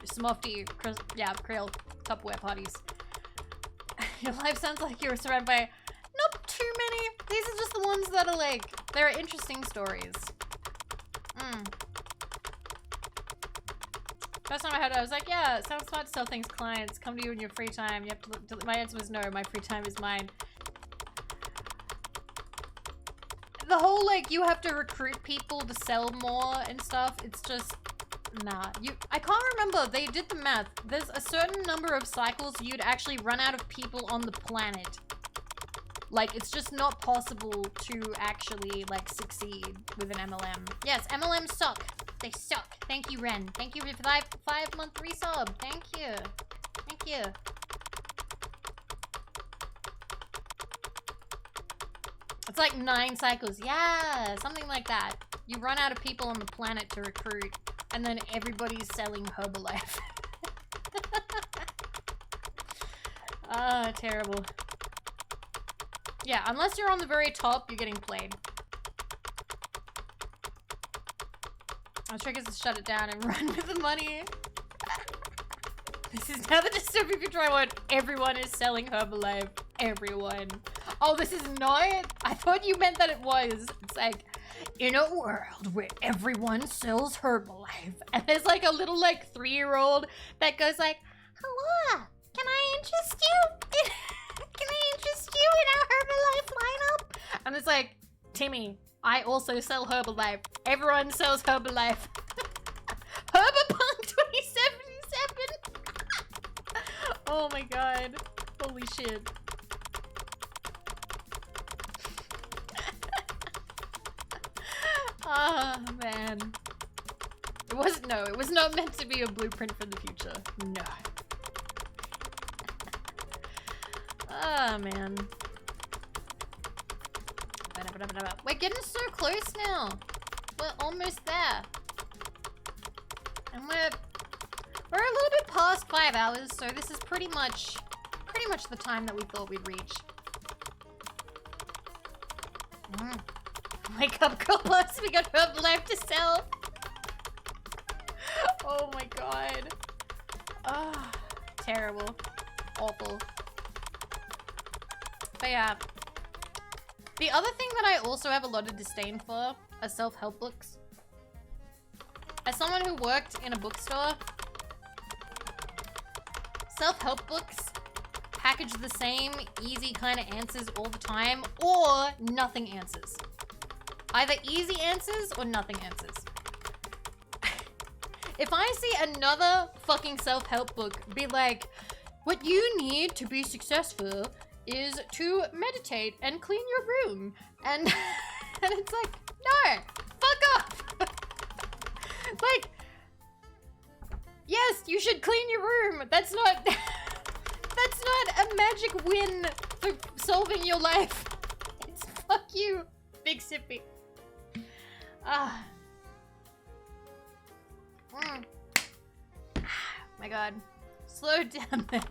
Smofty, Krill, Tupperware parties. Your life sounds like you were surrounded by not too many. These are just the ones that are, like, they're interesting stories. First time I heard it, I was like, yeah, it sounds smart to sell things to clients. Come to you in your free time. You have to, my answer was no, my free time is mine. The whole, like, you have to recruit people to sell more and stuff, it's just, nah. I can't remember, they did the math. There's a certain number of cycles you'd actually run out of people on the planet. Like, it's just not possible to actually, like, succeed with an MLM. Yes, MLMs suck. They suck. Thank you, Ren. Thank you for the 5-month resub. Thank you. Thank you. It's like 9 cycles. Yeah, something like that. You run out of people on the planet to recruit, and then everybody's selling Herbalife. Ah, terrible. Yeah, unless you're on the very top, you're getting played. Our trick is to shut it down and run with the money. This is now the dystopian future I want. Everyone is selling Herbalife. Everyone. Oh, this is not? I thought you meant that it was. It's like, in a world where everyone sells Herbalife. And there's like a little like 3-year-old that goes like, hello, can I interest you? Can I interest you in our Herbalife lineup? And it's like, Timmy, I also sell Herbalife. Everyone sells Herbalife. Herberpunk 2077. Oh my god. Holy shit. Ah, man. It was not meant to be a blueprint for the future. No. Ah, man. We're getting so close now. We're almost there. And we're a little bit past 5 hours, so this is pretty much the time that we thought we'd reach. Wake up, girls, we got Herbalife to sell. Oh my god. Ah, terrible. Awful. But yeah. The other thing that I also have a lot of disdain for are self-help books. As someone who worked in a bookstore, self-help books package the same easy kind of answers all the time, or nothing answers. Either easy answers or nothing answers. If I see another fucking self-help book be like, what you need to be successful is to meditate and clean your room. And, and it's like, no, fuck off. Like, yes, you should clean your room. That's not a magic win for solving your life. It's fuck you, Big Sippy. Ah. My god. Slow down there.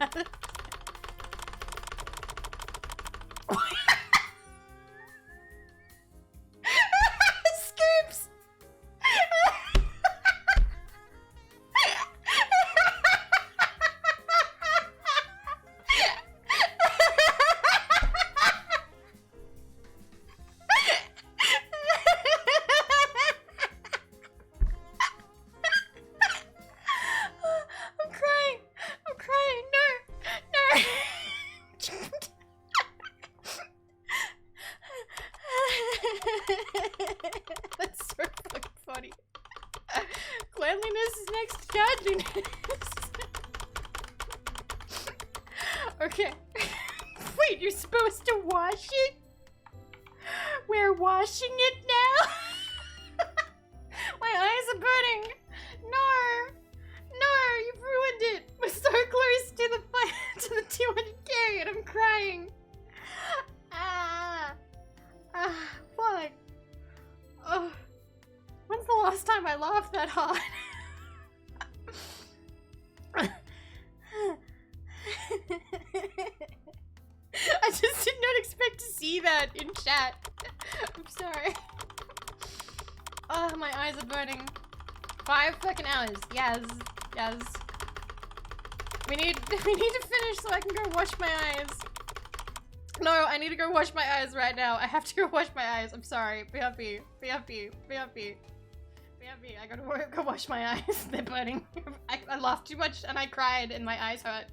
Scoops! I'm crying. No. That's so fucking funny. Cleanliness is next to godliness. Okay. Wait, you're supposed to wash it? We're washing it now? My eyes are burning. No, you've ruined it. We're so close to the 200k and I'm crying. Fuck. Oh, when's the last time I laughed that hard? I just did not expect to see that in chat. I'm sorry. Oh, my eyes are burning. 5 fucking hours. Yes. We need to finish so I can go wash my eyes. No, I need to go wash my eyes right now. I have to go wash my eyes. I'm sorry. Be happy. I gotta go wash my eyes. They're burning. I laughed too much and I cried and my eyes hurt.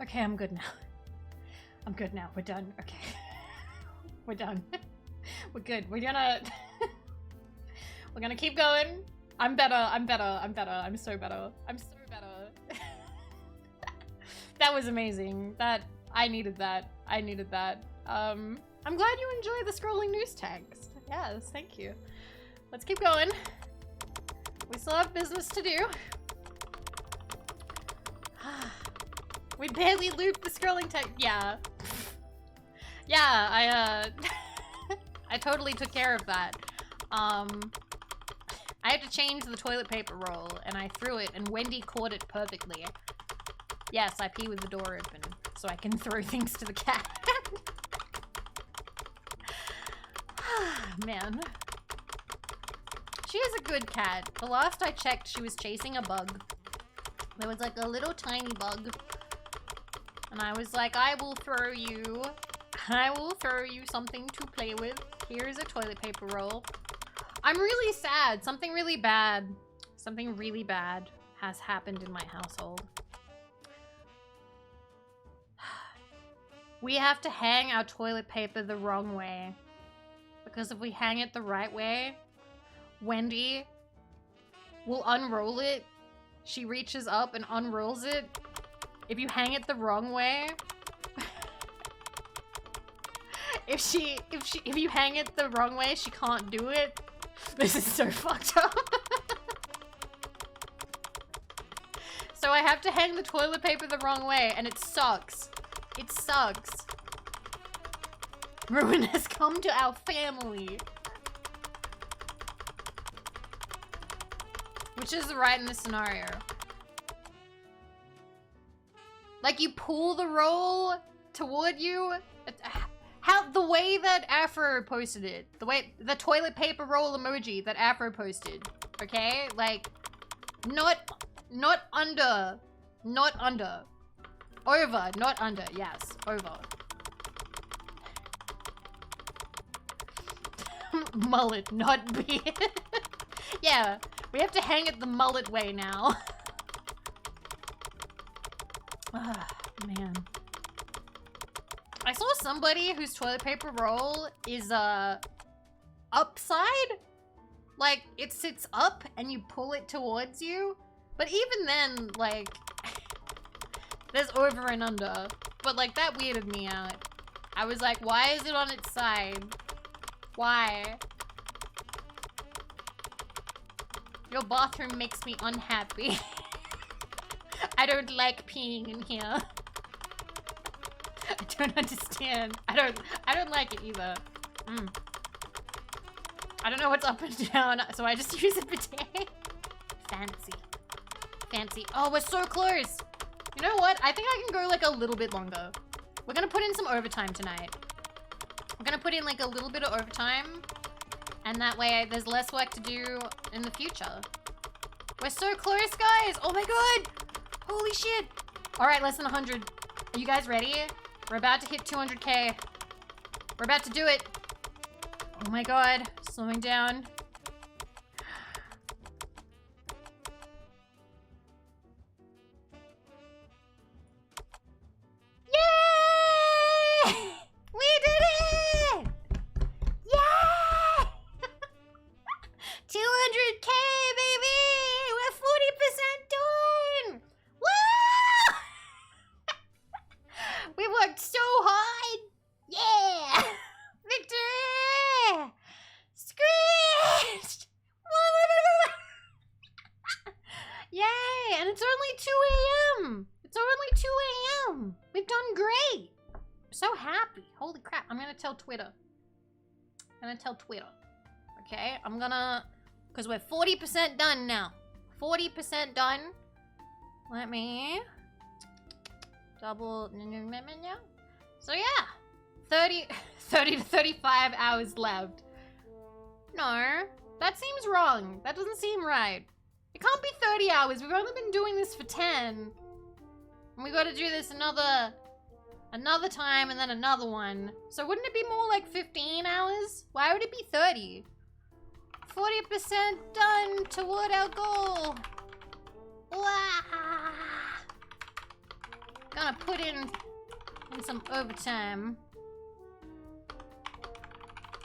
Okay, I'm good now. I'm good now. We're done. Okay. We're done. We're good. We're gonna... We're gonna keep going. I'm better. I'm better. I'm better. I'm so better. I'm so better. That was amazing. I needed that. I needed that. I'm glad you enjoy the scrolling news text. Yes, thank you. Let's keep going. We still have business to do. We barely looped the scrolling text. Yeah. Yeah, I totally took care of that. I had to change the toilet paper roll, and I threw it, and Wendy caught it perfectly. Yes, I pee with the door open, so I can throw things to the cat. Man. She is a good cat. The last I checked, she was chasing a bug. There was like a little tiny bug. And I was like, I will throw you something to play with. Here's a toilet paper roll. I'm really sad. Something really bad has happened in my household. We have to hang our toilet paper the wrong way. Because if we hang it the right way, Wendy will unroll it. She reaches up and unrolls it. If you hang it the wrong way, if you hang it the wrong way, she can't do it. This is so fucked up. So I have to hang the toilet paper the wrong way, and it sucks. It sucks. Ruin has come to our family. Which is right in this scenario. Like, you pull the roll toward you. The way that Afro posted it. The toilet paper roll emoji that Afro posted. Okay? Like, not under. Not under. Over, not under. Yes, over. Mullet, not beard. Yeah, we have to hang it the mullet way now. Ah, man. I saw somebody whose toilet paper roll is, upside. Like, it sits up and you pull it towards you. But even then, like, there's over and under. But, like, that weirded me out. I was like, why is it on its side? Why? Your bathroom makes me unhappy. I don't like peeing in here. I don't understand. I don't like it either. I don't know what's up and down, so I just use a bidet. Fancy. Fancy. Oh, we're so close. You know what? I think I can go like a little bit longer. We're gonna put in some overtime tonight. We're gonna put in like a little bit of overtime, and that way there's less work to do in the future. We're so close, guys. Oh my god. Holy shit. All right, less than 100. Are you guys ready? We're about to hit 200K. We're about to do it. Oh my god. Slowing down. Yay! We did it! Yay! 200K, baby! We're 40% done! Woo! We worked so hard! Yeah! Victory! Screeched! Yay! And it's only 2 a.m. It's only 2 a.m. We've done great. I'm so happy. Holy crap. I'm gonna tell Twitter. Okay, I'm gonna... Because we're 40% done now. 40% done. Let me... double... So yeah. 30 to 35 hours left. No. That seems wrong. That doesn't seem right. It can't be 30 hours. We've only been doing this for 10. And we gotta do this another time and then another one. So wouldn't it be more like 15 hours? Why would it be 30? 40% done toward our goal. Wow. gonna put in some overtime.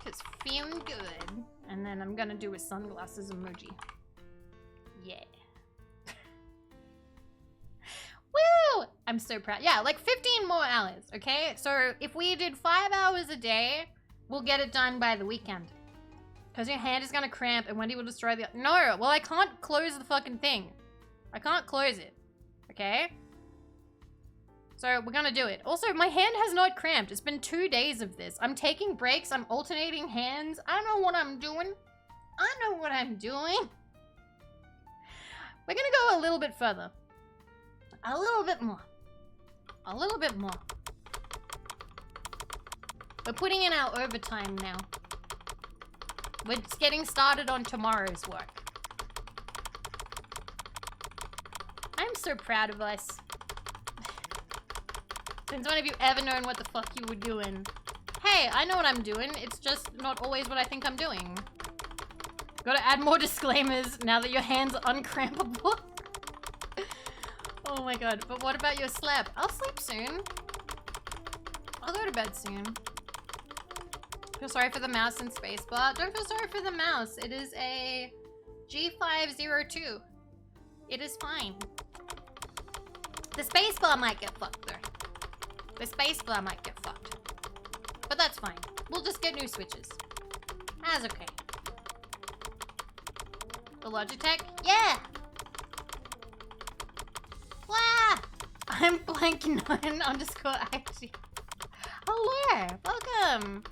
Cause feeling good. And then I'm gonna do a sunglasses emoji. Yeah. Woo! I'm so proud. Yeah, like 15 more hours, okay? So if we did 5 hours a day, we'll get it done by the weekend. Because your hand is gonna cramp and Wendy will destroy the... No! Well, I can't close the fucking thing. I can't close it. Okay? So we're gonna do it. Also, my hand has not cramped. It's been 2 days of this. I'm taking breaks. I'm alternating hands. I know what I'm doing. I know what I'm doing. We're gonna go a little bit further. A little bit more. A little bit more. We're putting in our overtime now. We're just getting started on tomorrow's work. I'm so proud of us. Since when have you ever known what the fuck you were doing? Hey, I know what I'm doing. It's just not always what I think I'm doing. Gotta add more disclaimers now that your hand's uncrampable. Oh my god, but what about your sleep? I'll sleep soon. I'll go to bed soon. Feel sorry for the mouse and spacebar. Don't feel sorry for the mouse. It is a G502. It is fine. The spacebar might get fucked though. The spacebar might get fucked. But that's fine. We'll just get new switches. That's okay. The Logitech? Yeah! Wow! I'm blank9_IG. Hello! Welcome!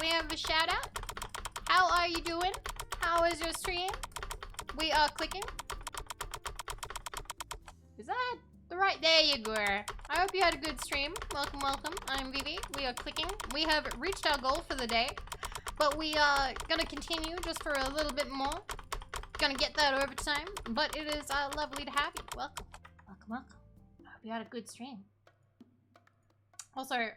We have a shout out. How are you doing? How is your stream? We are clicking. Is that the right? There you go. I hope you had a good stream. Welcome, welcome. I'm Vivi. We are clicking. We have reached our goal for the day, but we are gonna continue just for a little bit more. Gonna get that overtime, but it is lovely to have you. Welcome, welcome, welcome. I hope you had a good stream. Also,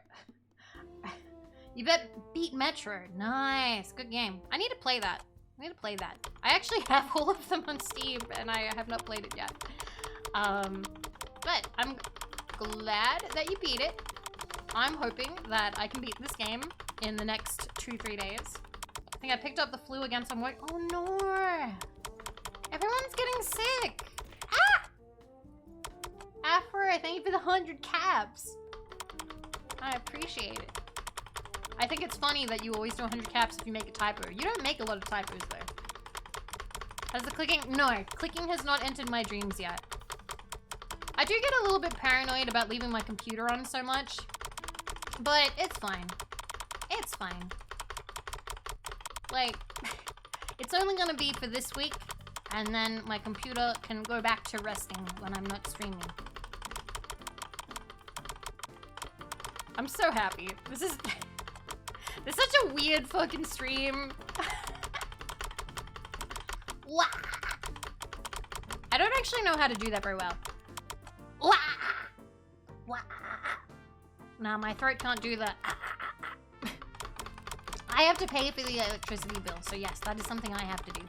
you bet beat Metro. Nice, good game. I need to play that. I need to play that. I actually have all of them on Steam, and I have not played it yet. But I'm glad that you beat it. I'm hoping that I can beat this game in the next 2-3 days. I think I picked up the flu again, so I'm like, oh no! Everyone's getting sick! Ah! Afro, thank you for the 100 caps. I appreciate it. I think it's funny that you always do 100 caps if you make a typo. You don't make a lot of typos though. Has the clicking? No, clicking has not entered my dreams yet. I do get a little bit paranoid about leaving my computer on so much, but it's fine. It's fine. Like, it's only gonna be for this week, and then my computer can go back to resting when I'm not streaming. I'm so happy. This is such a weird fucking stream. Wah! I don't actually know how to do that very well. Wah! Wah! Nah, my throat can't do that. I have to pay for the electricity bill, so yes, that is something I have to do.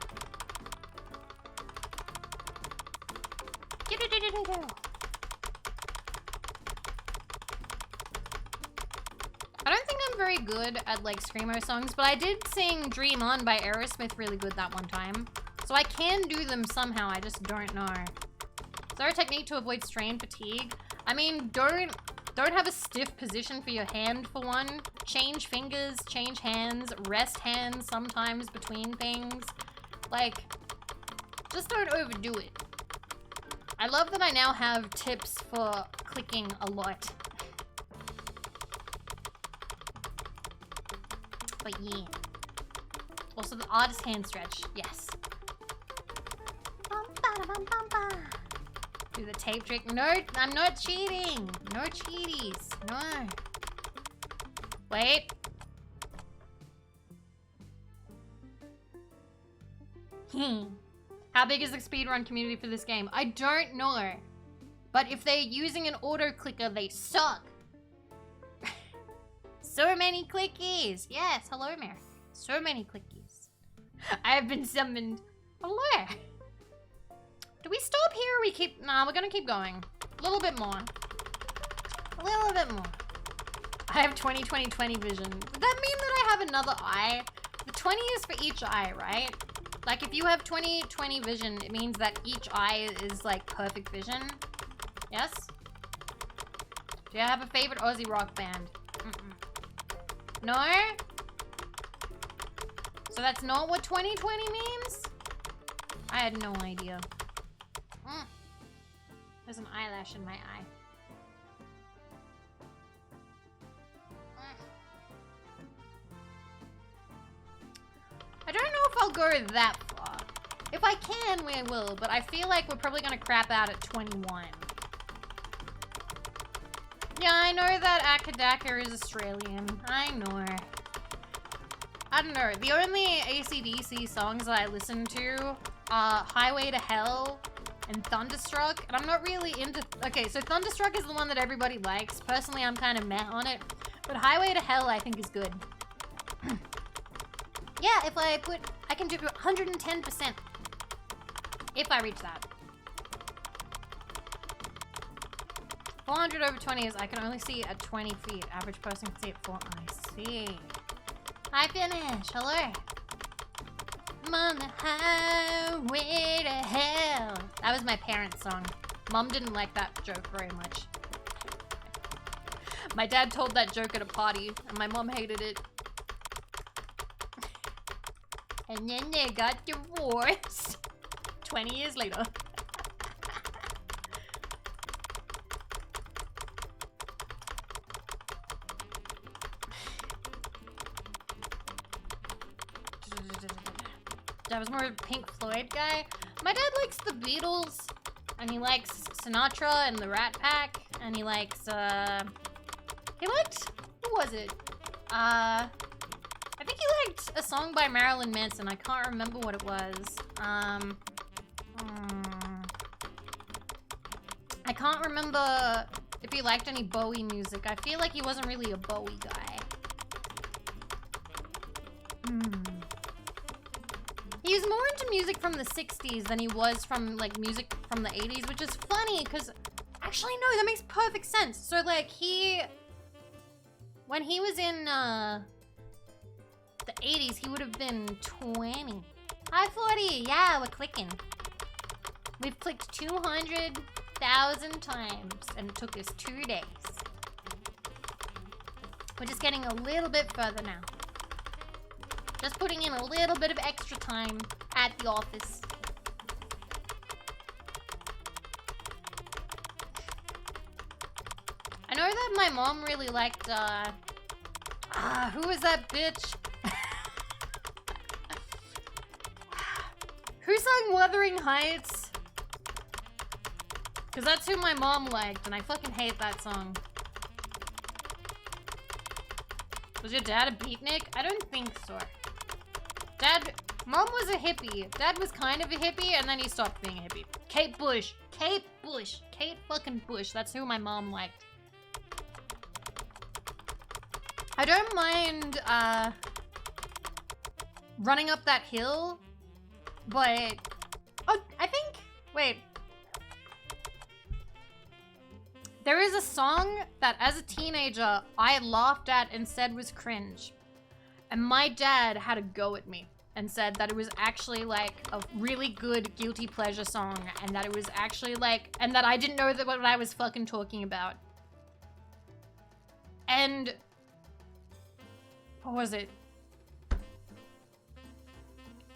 I don't think I'm very good at like screamo songs, but I did sing Dream On by Aerosmith really good that one time. So I can do them somehow, I just don't know. Is there a technique to avoid strain fatigue? I mean, don't have a stiff position for your hand for one. Change fingers, change hands, rest hands sometimes between things. Like, just don't overdo it. I love that I now have tips for clicking a lot. But yeah. Also the artist hand stretch, yes. Do the tape trick. No, I'm not cheating. No cheaties. No. Wait. How big is the speedrun community for this game? I don't know. But if they're using an auto clicker, they suck. So many clickies. Yes, hello, Mary. So many clickies. I have been summoned. Hello. Do we stop here or we keep... Nah, we're gonna keep going. A little bit more. A little bit more. I have 20/20/20 vision. Would that mean that I have another eye? The 20 is for each eye, right? Like if you have 20/20 vision, it means that each eye is like perfect vision. Yes? Do you have a favorite Aussie rock band? No? So that's not what 20/20 means? I had no idea. There's an eyelash in my eye. I don't know if I'll go that far. If I can, we will, but I feel like we're probably gonna crap out at 21. Yeah, I know that Akadaka is Australian. I know. I don't know. The only AC/DC songs that I listen to are Highway to Hell and Thunderstruck, and I'm not really into... Okay, so Thunderstruck is the one that everybody likes. Personally, I'm kind of meh on it, but Highway to Hell I think is good. Yeah, if I put... I can do 110% if I reach that. 400 over 20 is I can only see at 20 feet. Average person can see at 4. I see. Hi, Finish. Hello. I'm on the highway to hell. That was my parents' song. Mom didn't like that joke very much. My dad told that joke at a party, and my mom hated it. And then they got divorced 20 years later. I was more of a Pink Floyd guy. My dad likes the Beatles, and he likes Sinatra and the Rat Pack, and he likes, he liked, who was it? I think he liked a song by Marilyn Manson. I can't remember what it was. I can't remember if he liked any Bowie music. I feel like he wasn't really a Bowie guy. He was more into music from the 60s than he was from, like, music from the 80s, which is funny, because... Actually, no, that makes perfect sense. So, like, when he was in, the 80s, he would have been 20. Hi, 40! Yeah, we're clicking. We've clicked 200,000 times, and it took us 2 days. We're just getting a little bit further now. Just putting in a little bit of extra time at the office. I know that my mom really liked, who was that bitch? Who sung Wuthering Heights? Because that's who my mom liked, and I fucking hate that song. Was your dad a beatnik? I don't think so. Mom was a hippie. Dad was kind of a hippie, and then he stopped being a hippie. Kate Bush. Kate Bush. Kate fucking Bush. That's who my mom liked. I don't mind, running up that hill, but... Oh, I think... Wait. There is a song that, as a teenager, I laughed at and said was cringe. And my dad had a go at me and said that it was actually, like, a really good guilty pleasure song, and that it was actually, like... And that I didn't know that what I was fucking talking about. And... What was it?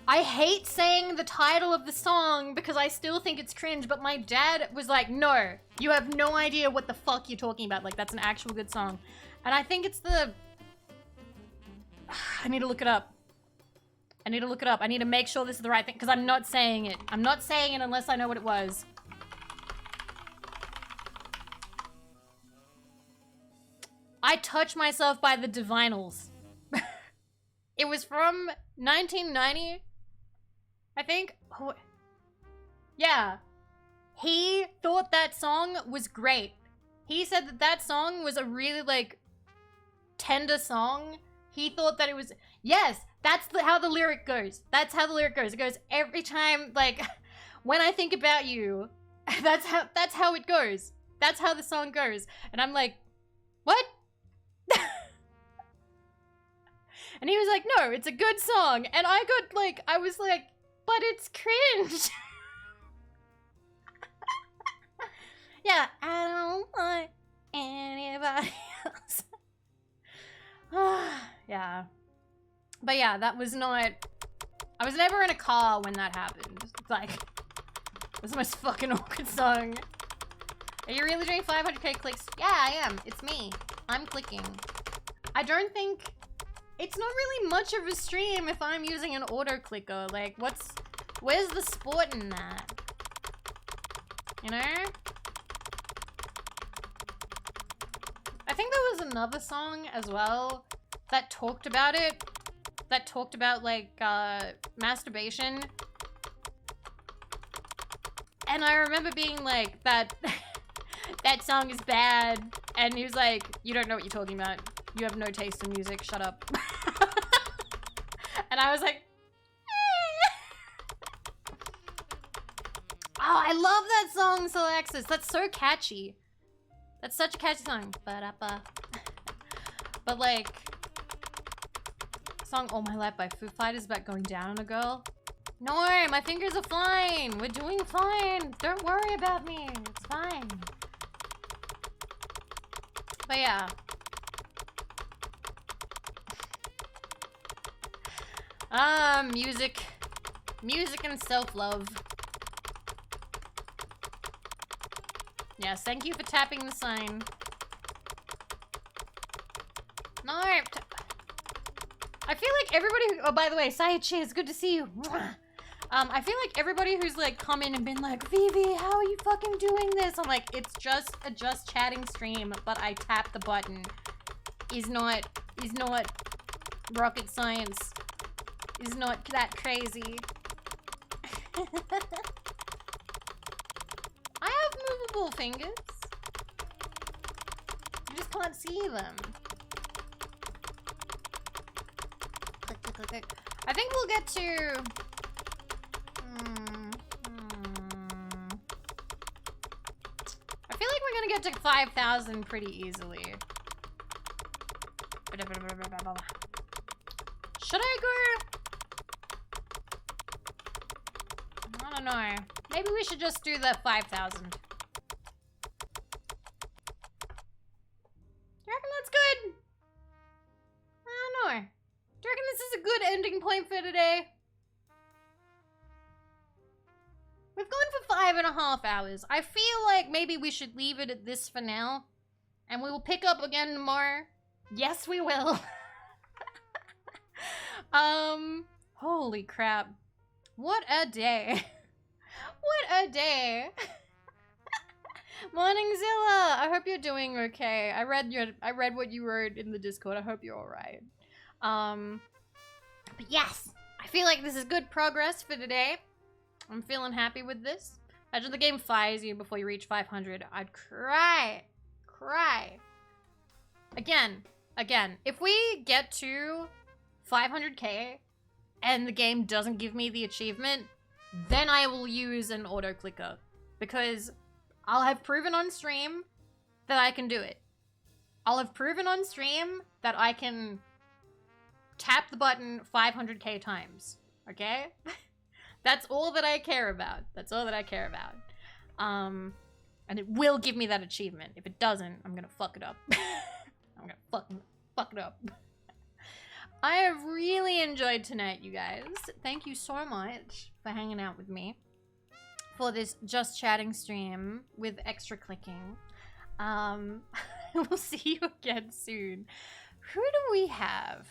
I hate saying the title of the song because I still think it's cringe, but my dad was like, no, you have no idea what the fuck you're talking about. Like, that's an actual good song. And I think it's the... I need to look it up. I need to look it up. I need to make sure this is the right thing, because I'm not saying it. I'm not saying it unless I know what it was. I Touch Myself by the Divinals. It was from 1990, I think. Oh, yeah. He thought that song was great. He said that that song was a really, like, tender song. He thought that it was... Yes, that's how the lyric goes. That's how the lyric goes. It goes every time, like, when I think about you, that's how it goes. That's how the song goes. And I'm like, What? And he was like, no, it's a good song. And I was like, but it's cringe. Yeah, I don't want anybody else. Yeah. But yeah, that was not... I was never in a car when that happened. It's like, this is the most fucking awkward song. Are you really doing 500k clicks? Yeah, I am. It's me. I'm clicking. I don't think... It's not really much of a stream if I'm using an auto clicker. Like, where's the sport in that? You know? I think there was another song as well that talked about it. That talked about, like, masturbation. And I remember being like, that song is bad. And he was like, you don't know what you're talking about. You have no taste in music, shut up. And I was like, oh, I love that song, Alexis. That's so catchy. That's such a catchy song. Ba-da-ba. But like, song All My Life by Foo Fighters about going down on a girl. No, my fingers are fine. We're doing fine. Don't worry about me. It's fine. But yeah. Music. Music and self-love. Yes, thank you for tapping the sign. No, I feel like everybody who, oh, by the way, Sayachi, it's good to see you. I feel like everybody who's like come in and been like, Vivi, how are you fucking doing this? I'm like, it's just a just chatting stream, but I tap the button. Is not rocket science. Is not that crazy. I have movable fingers. You just can't see them. Click, click, click, click. I think we'll get to... I feel like we're gonna get to 5,000 pretty easily. Should I go? I don't know. Maybe we should just do the 5,000. You reckon that's good? I don't know. Do you reckon this is a good ending point for today? We've gone for 5.5 hours. I feel like maybe we should leave it at this for now. And we will pick up again tomorrow. Yes, we will. Holy crap. What a day. What a day. Morning Zilla. I hope you're doing okay. I read what you wrote in the Discord. I hope you're alright. But yes, I feel like this is good progress for today. I'm feeling happy with this. Imagine the game fires you before you reach 500. I'd cry. Cry. Again, if we get to 500k and the game doesn't give me the achievement, then I will use an auto clicker because I'll have proven on stream that I can do it. I'll have proven on stream that I can tap the button 500k times, okay? That's all that I care about. That's all that I care about. And it will give me that achievement. If it doesn't, I'm gonna fuck it up. I'm gonna fuck it up. I have really enjoyed tonight, you guys. Thank you so much for hanging out with me for this just chatting stream with extra clicking. We'll see you again soon. Who do we have?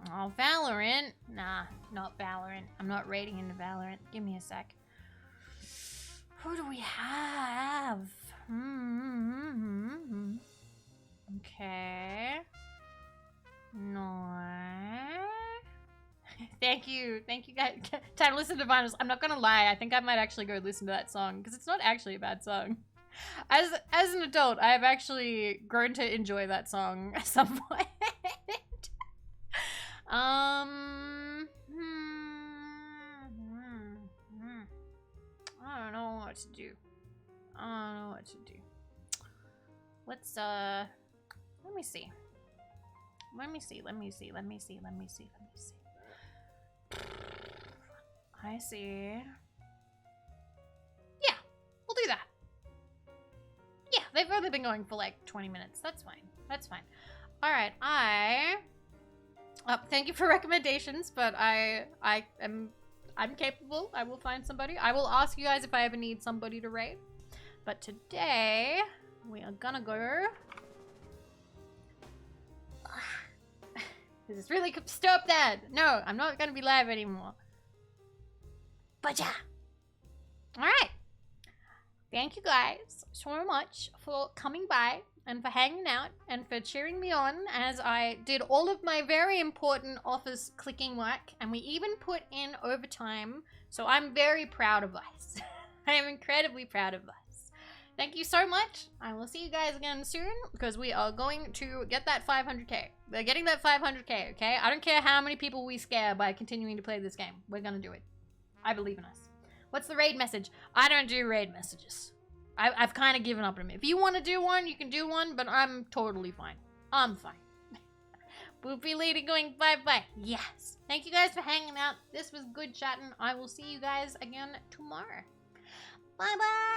Oh, Valorant. Nah, not Valorant. I'm not raiding into Valorant. Give me a sec. Who do we have? Okay. No. Thank you guys. Time to listen to vinyls. I'm not gonna lie, I think I might actually go listen to that song because it's not actually a bad song. As an adult, I have actually grown to enjoy that song at some point. I don't know what to do. I don't know what to do. Let's, let me see. Let me see. I see. Yeah, we'll do that. Yeah, they've only been going for like 20 minutes. That's fine. That's fine. All right, thank you for recommendations, but I'm capable. I will find somebody. I will ask you guys if I ever need somebody to raid. But today, we are gonna go. This is really stop that. No, I'm not gonna be live anymore. But yeah. All right. Thank you guys so much for coming by and for hanging out and for cheering me on as I did all of my very important office clicking work, and we even put in overtime. So I'm very proud of us. I am incredibly proud of us. Thank you so much. I will see you guys again soon because we are going to get that 500k. We're getting that 500k, okay? I don't care how many people we scare by continuing to play this game. We're gonna do it. I believe in us. What's the raid message? I don't do raid messages. I've kind of given up on them. If you want to do one, you can do one, but I'm totally fine. I'm fine. Boopy lady going bye-bye. Yes. Thank you guys for hanging out. This was good chatting. I will see you guys again tomorrow. Bye-bye.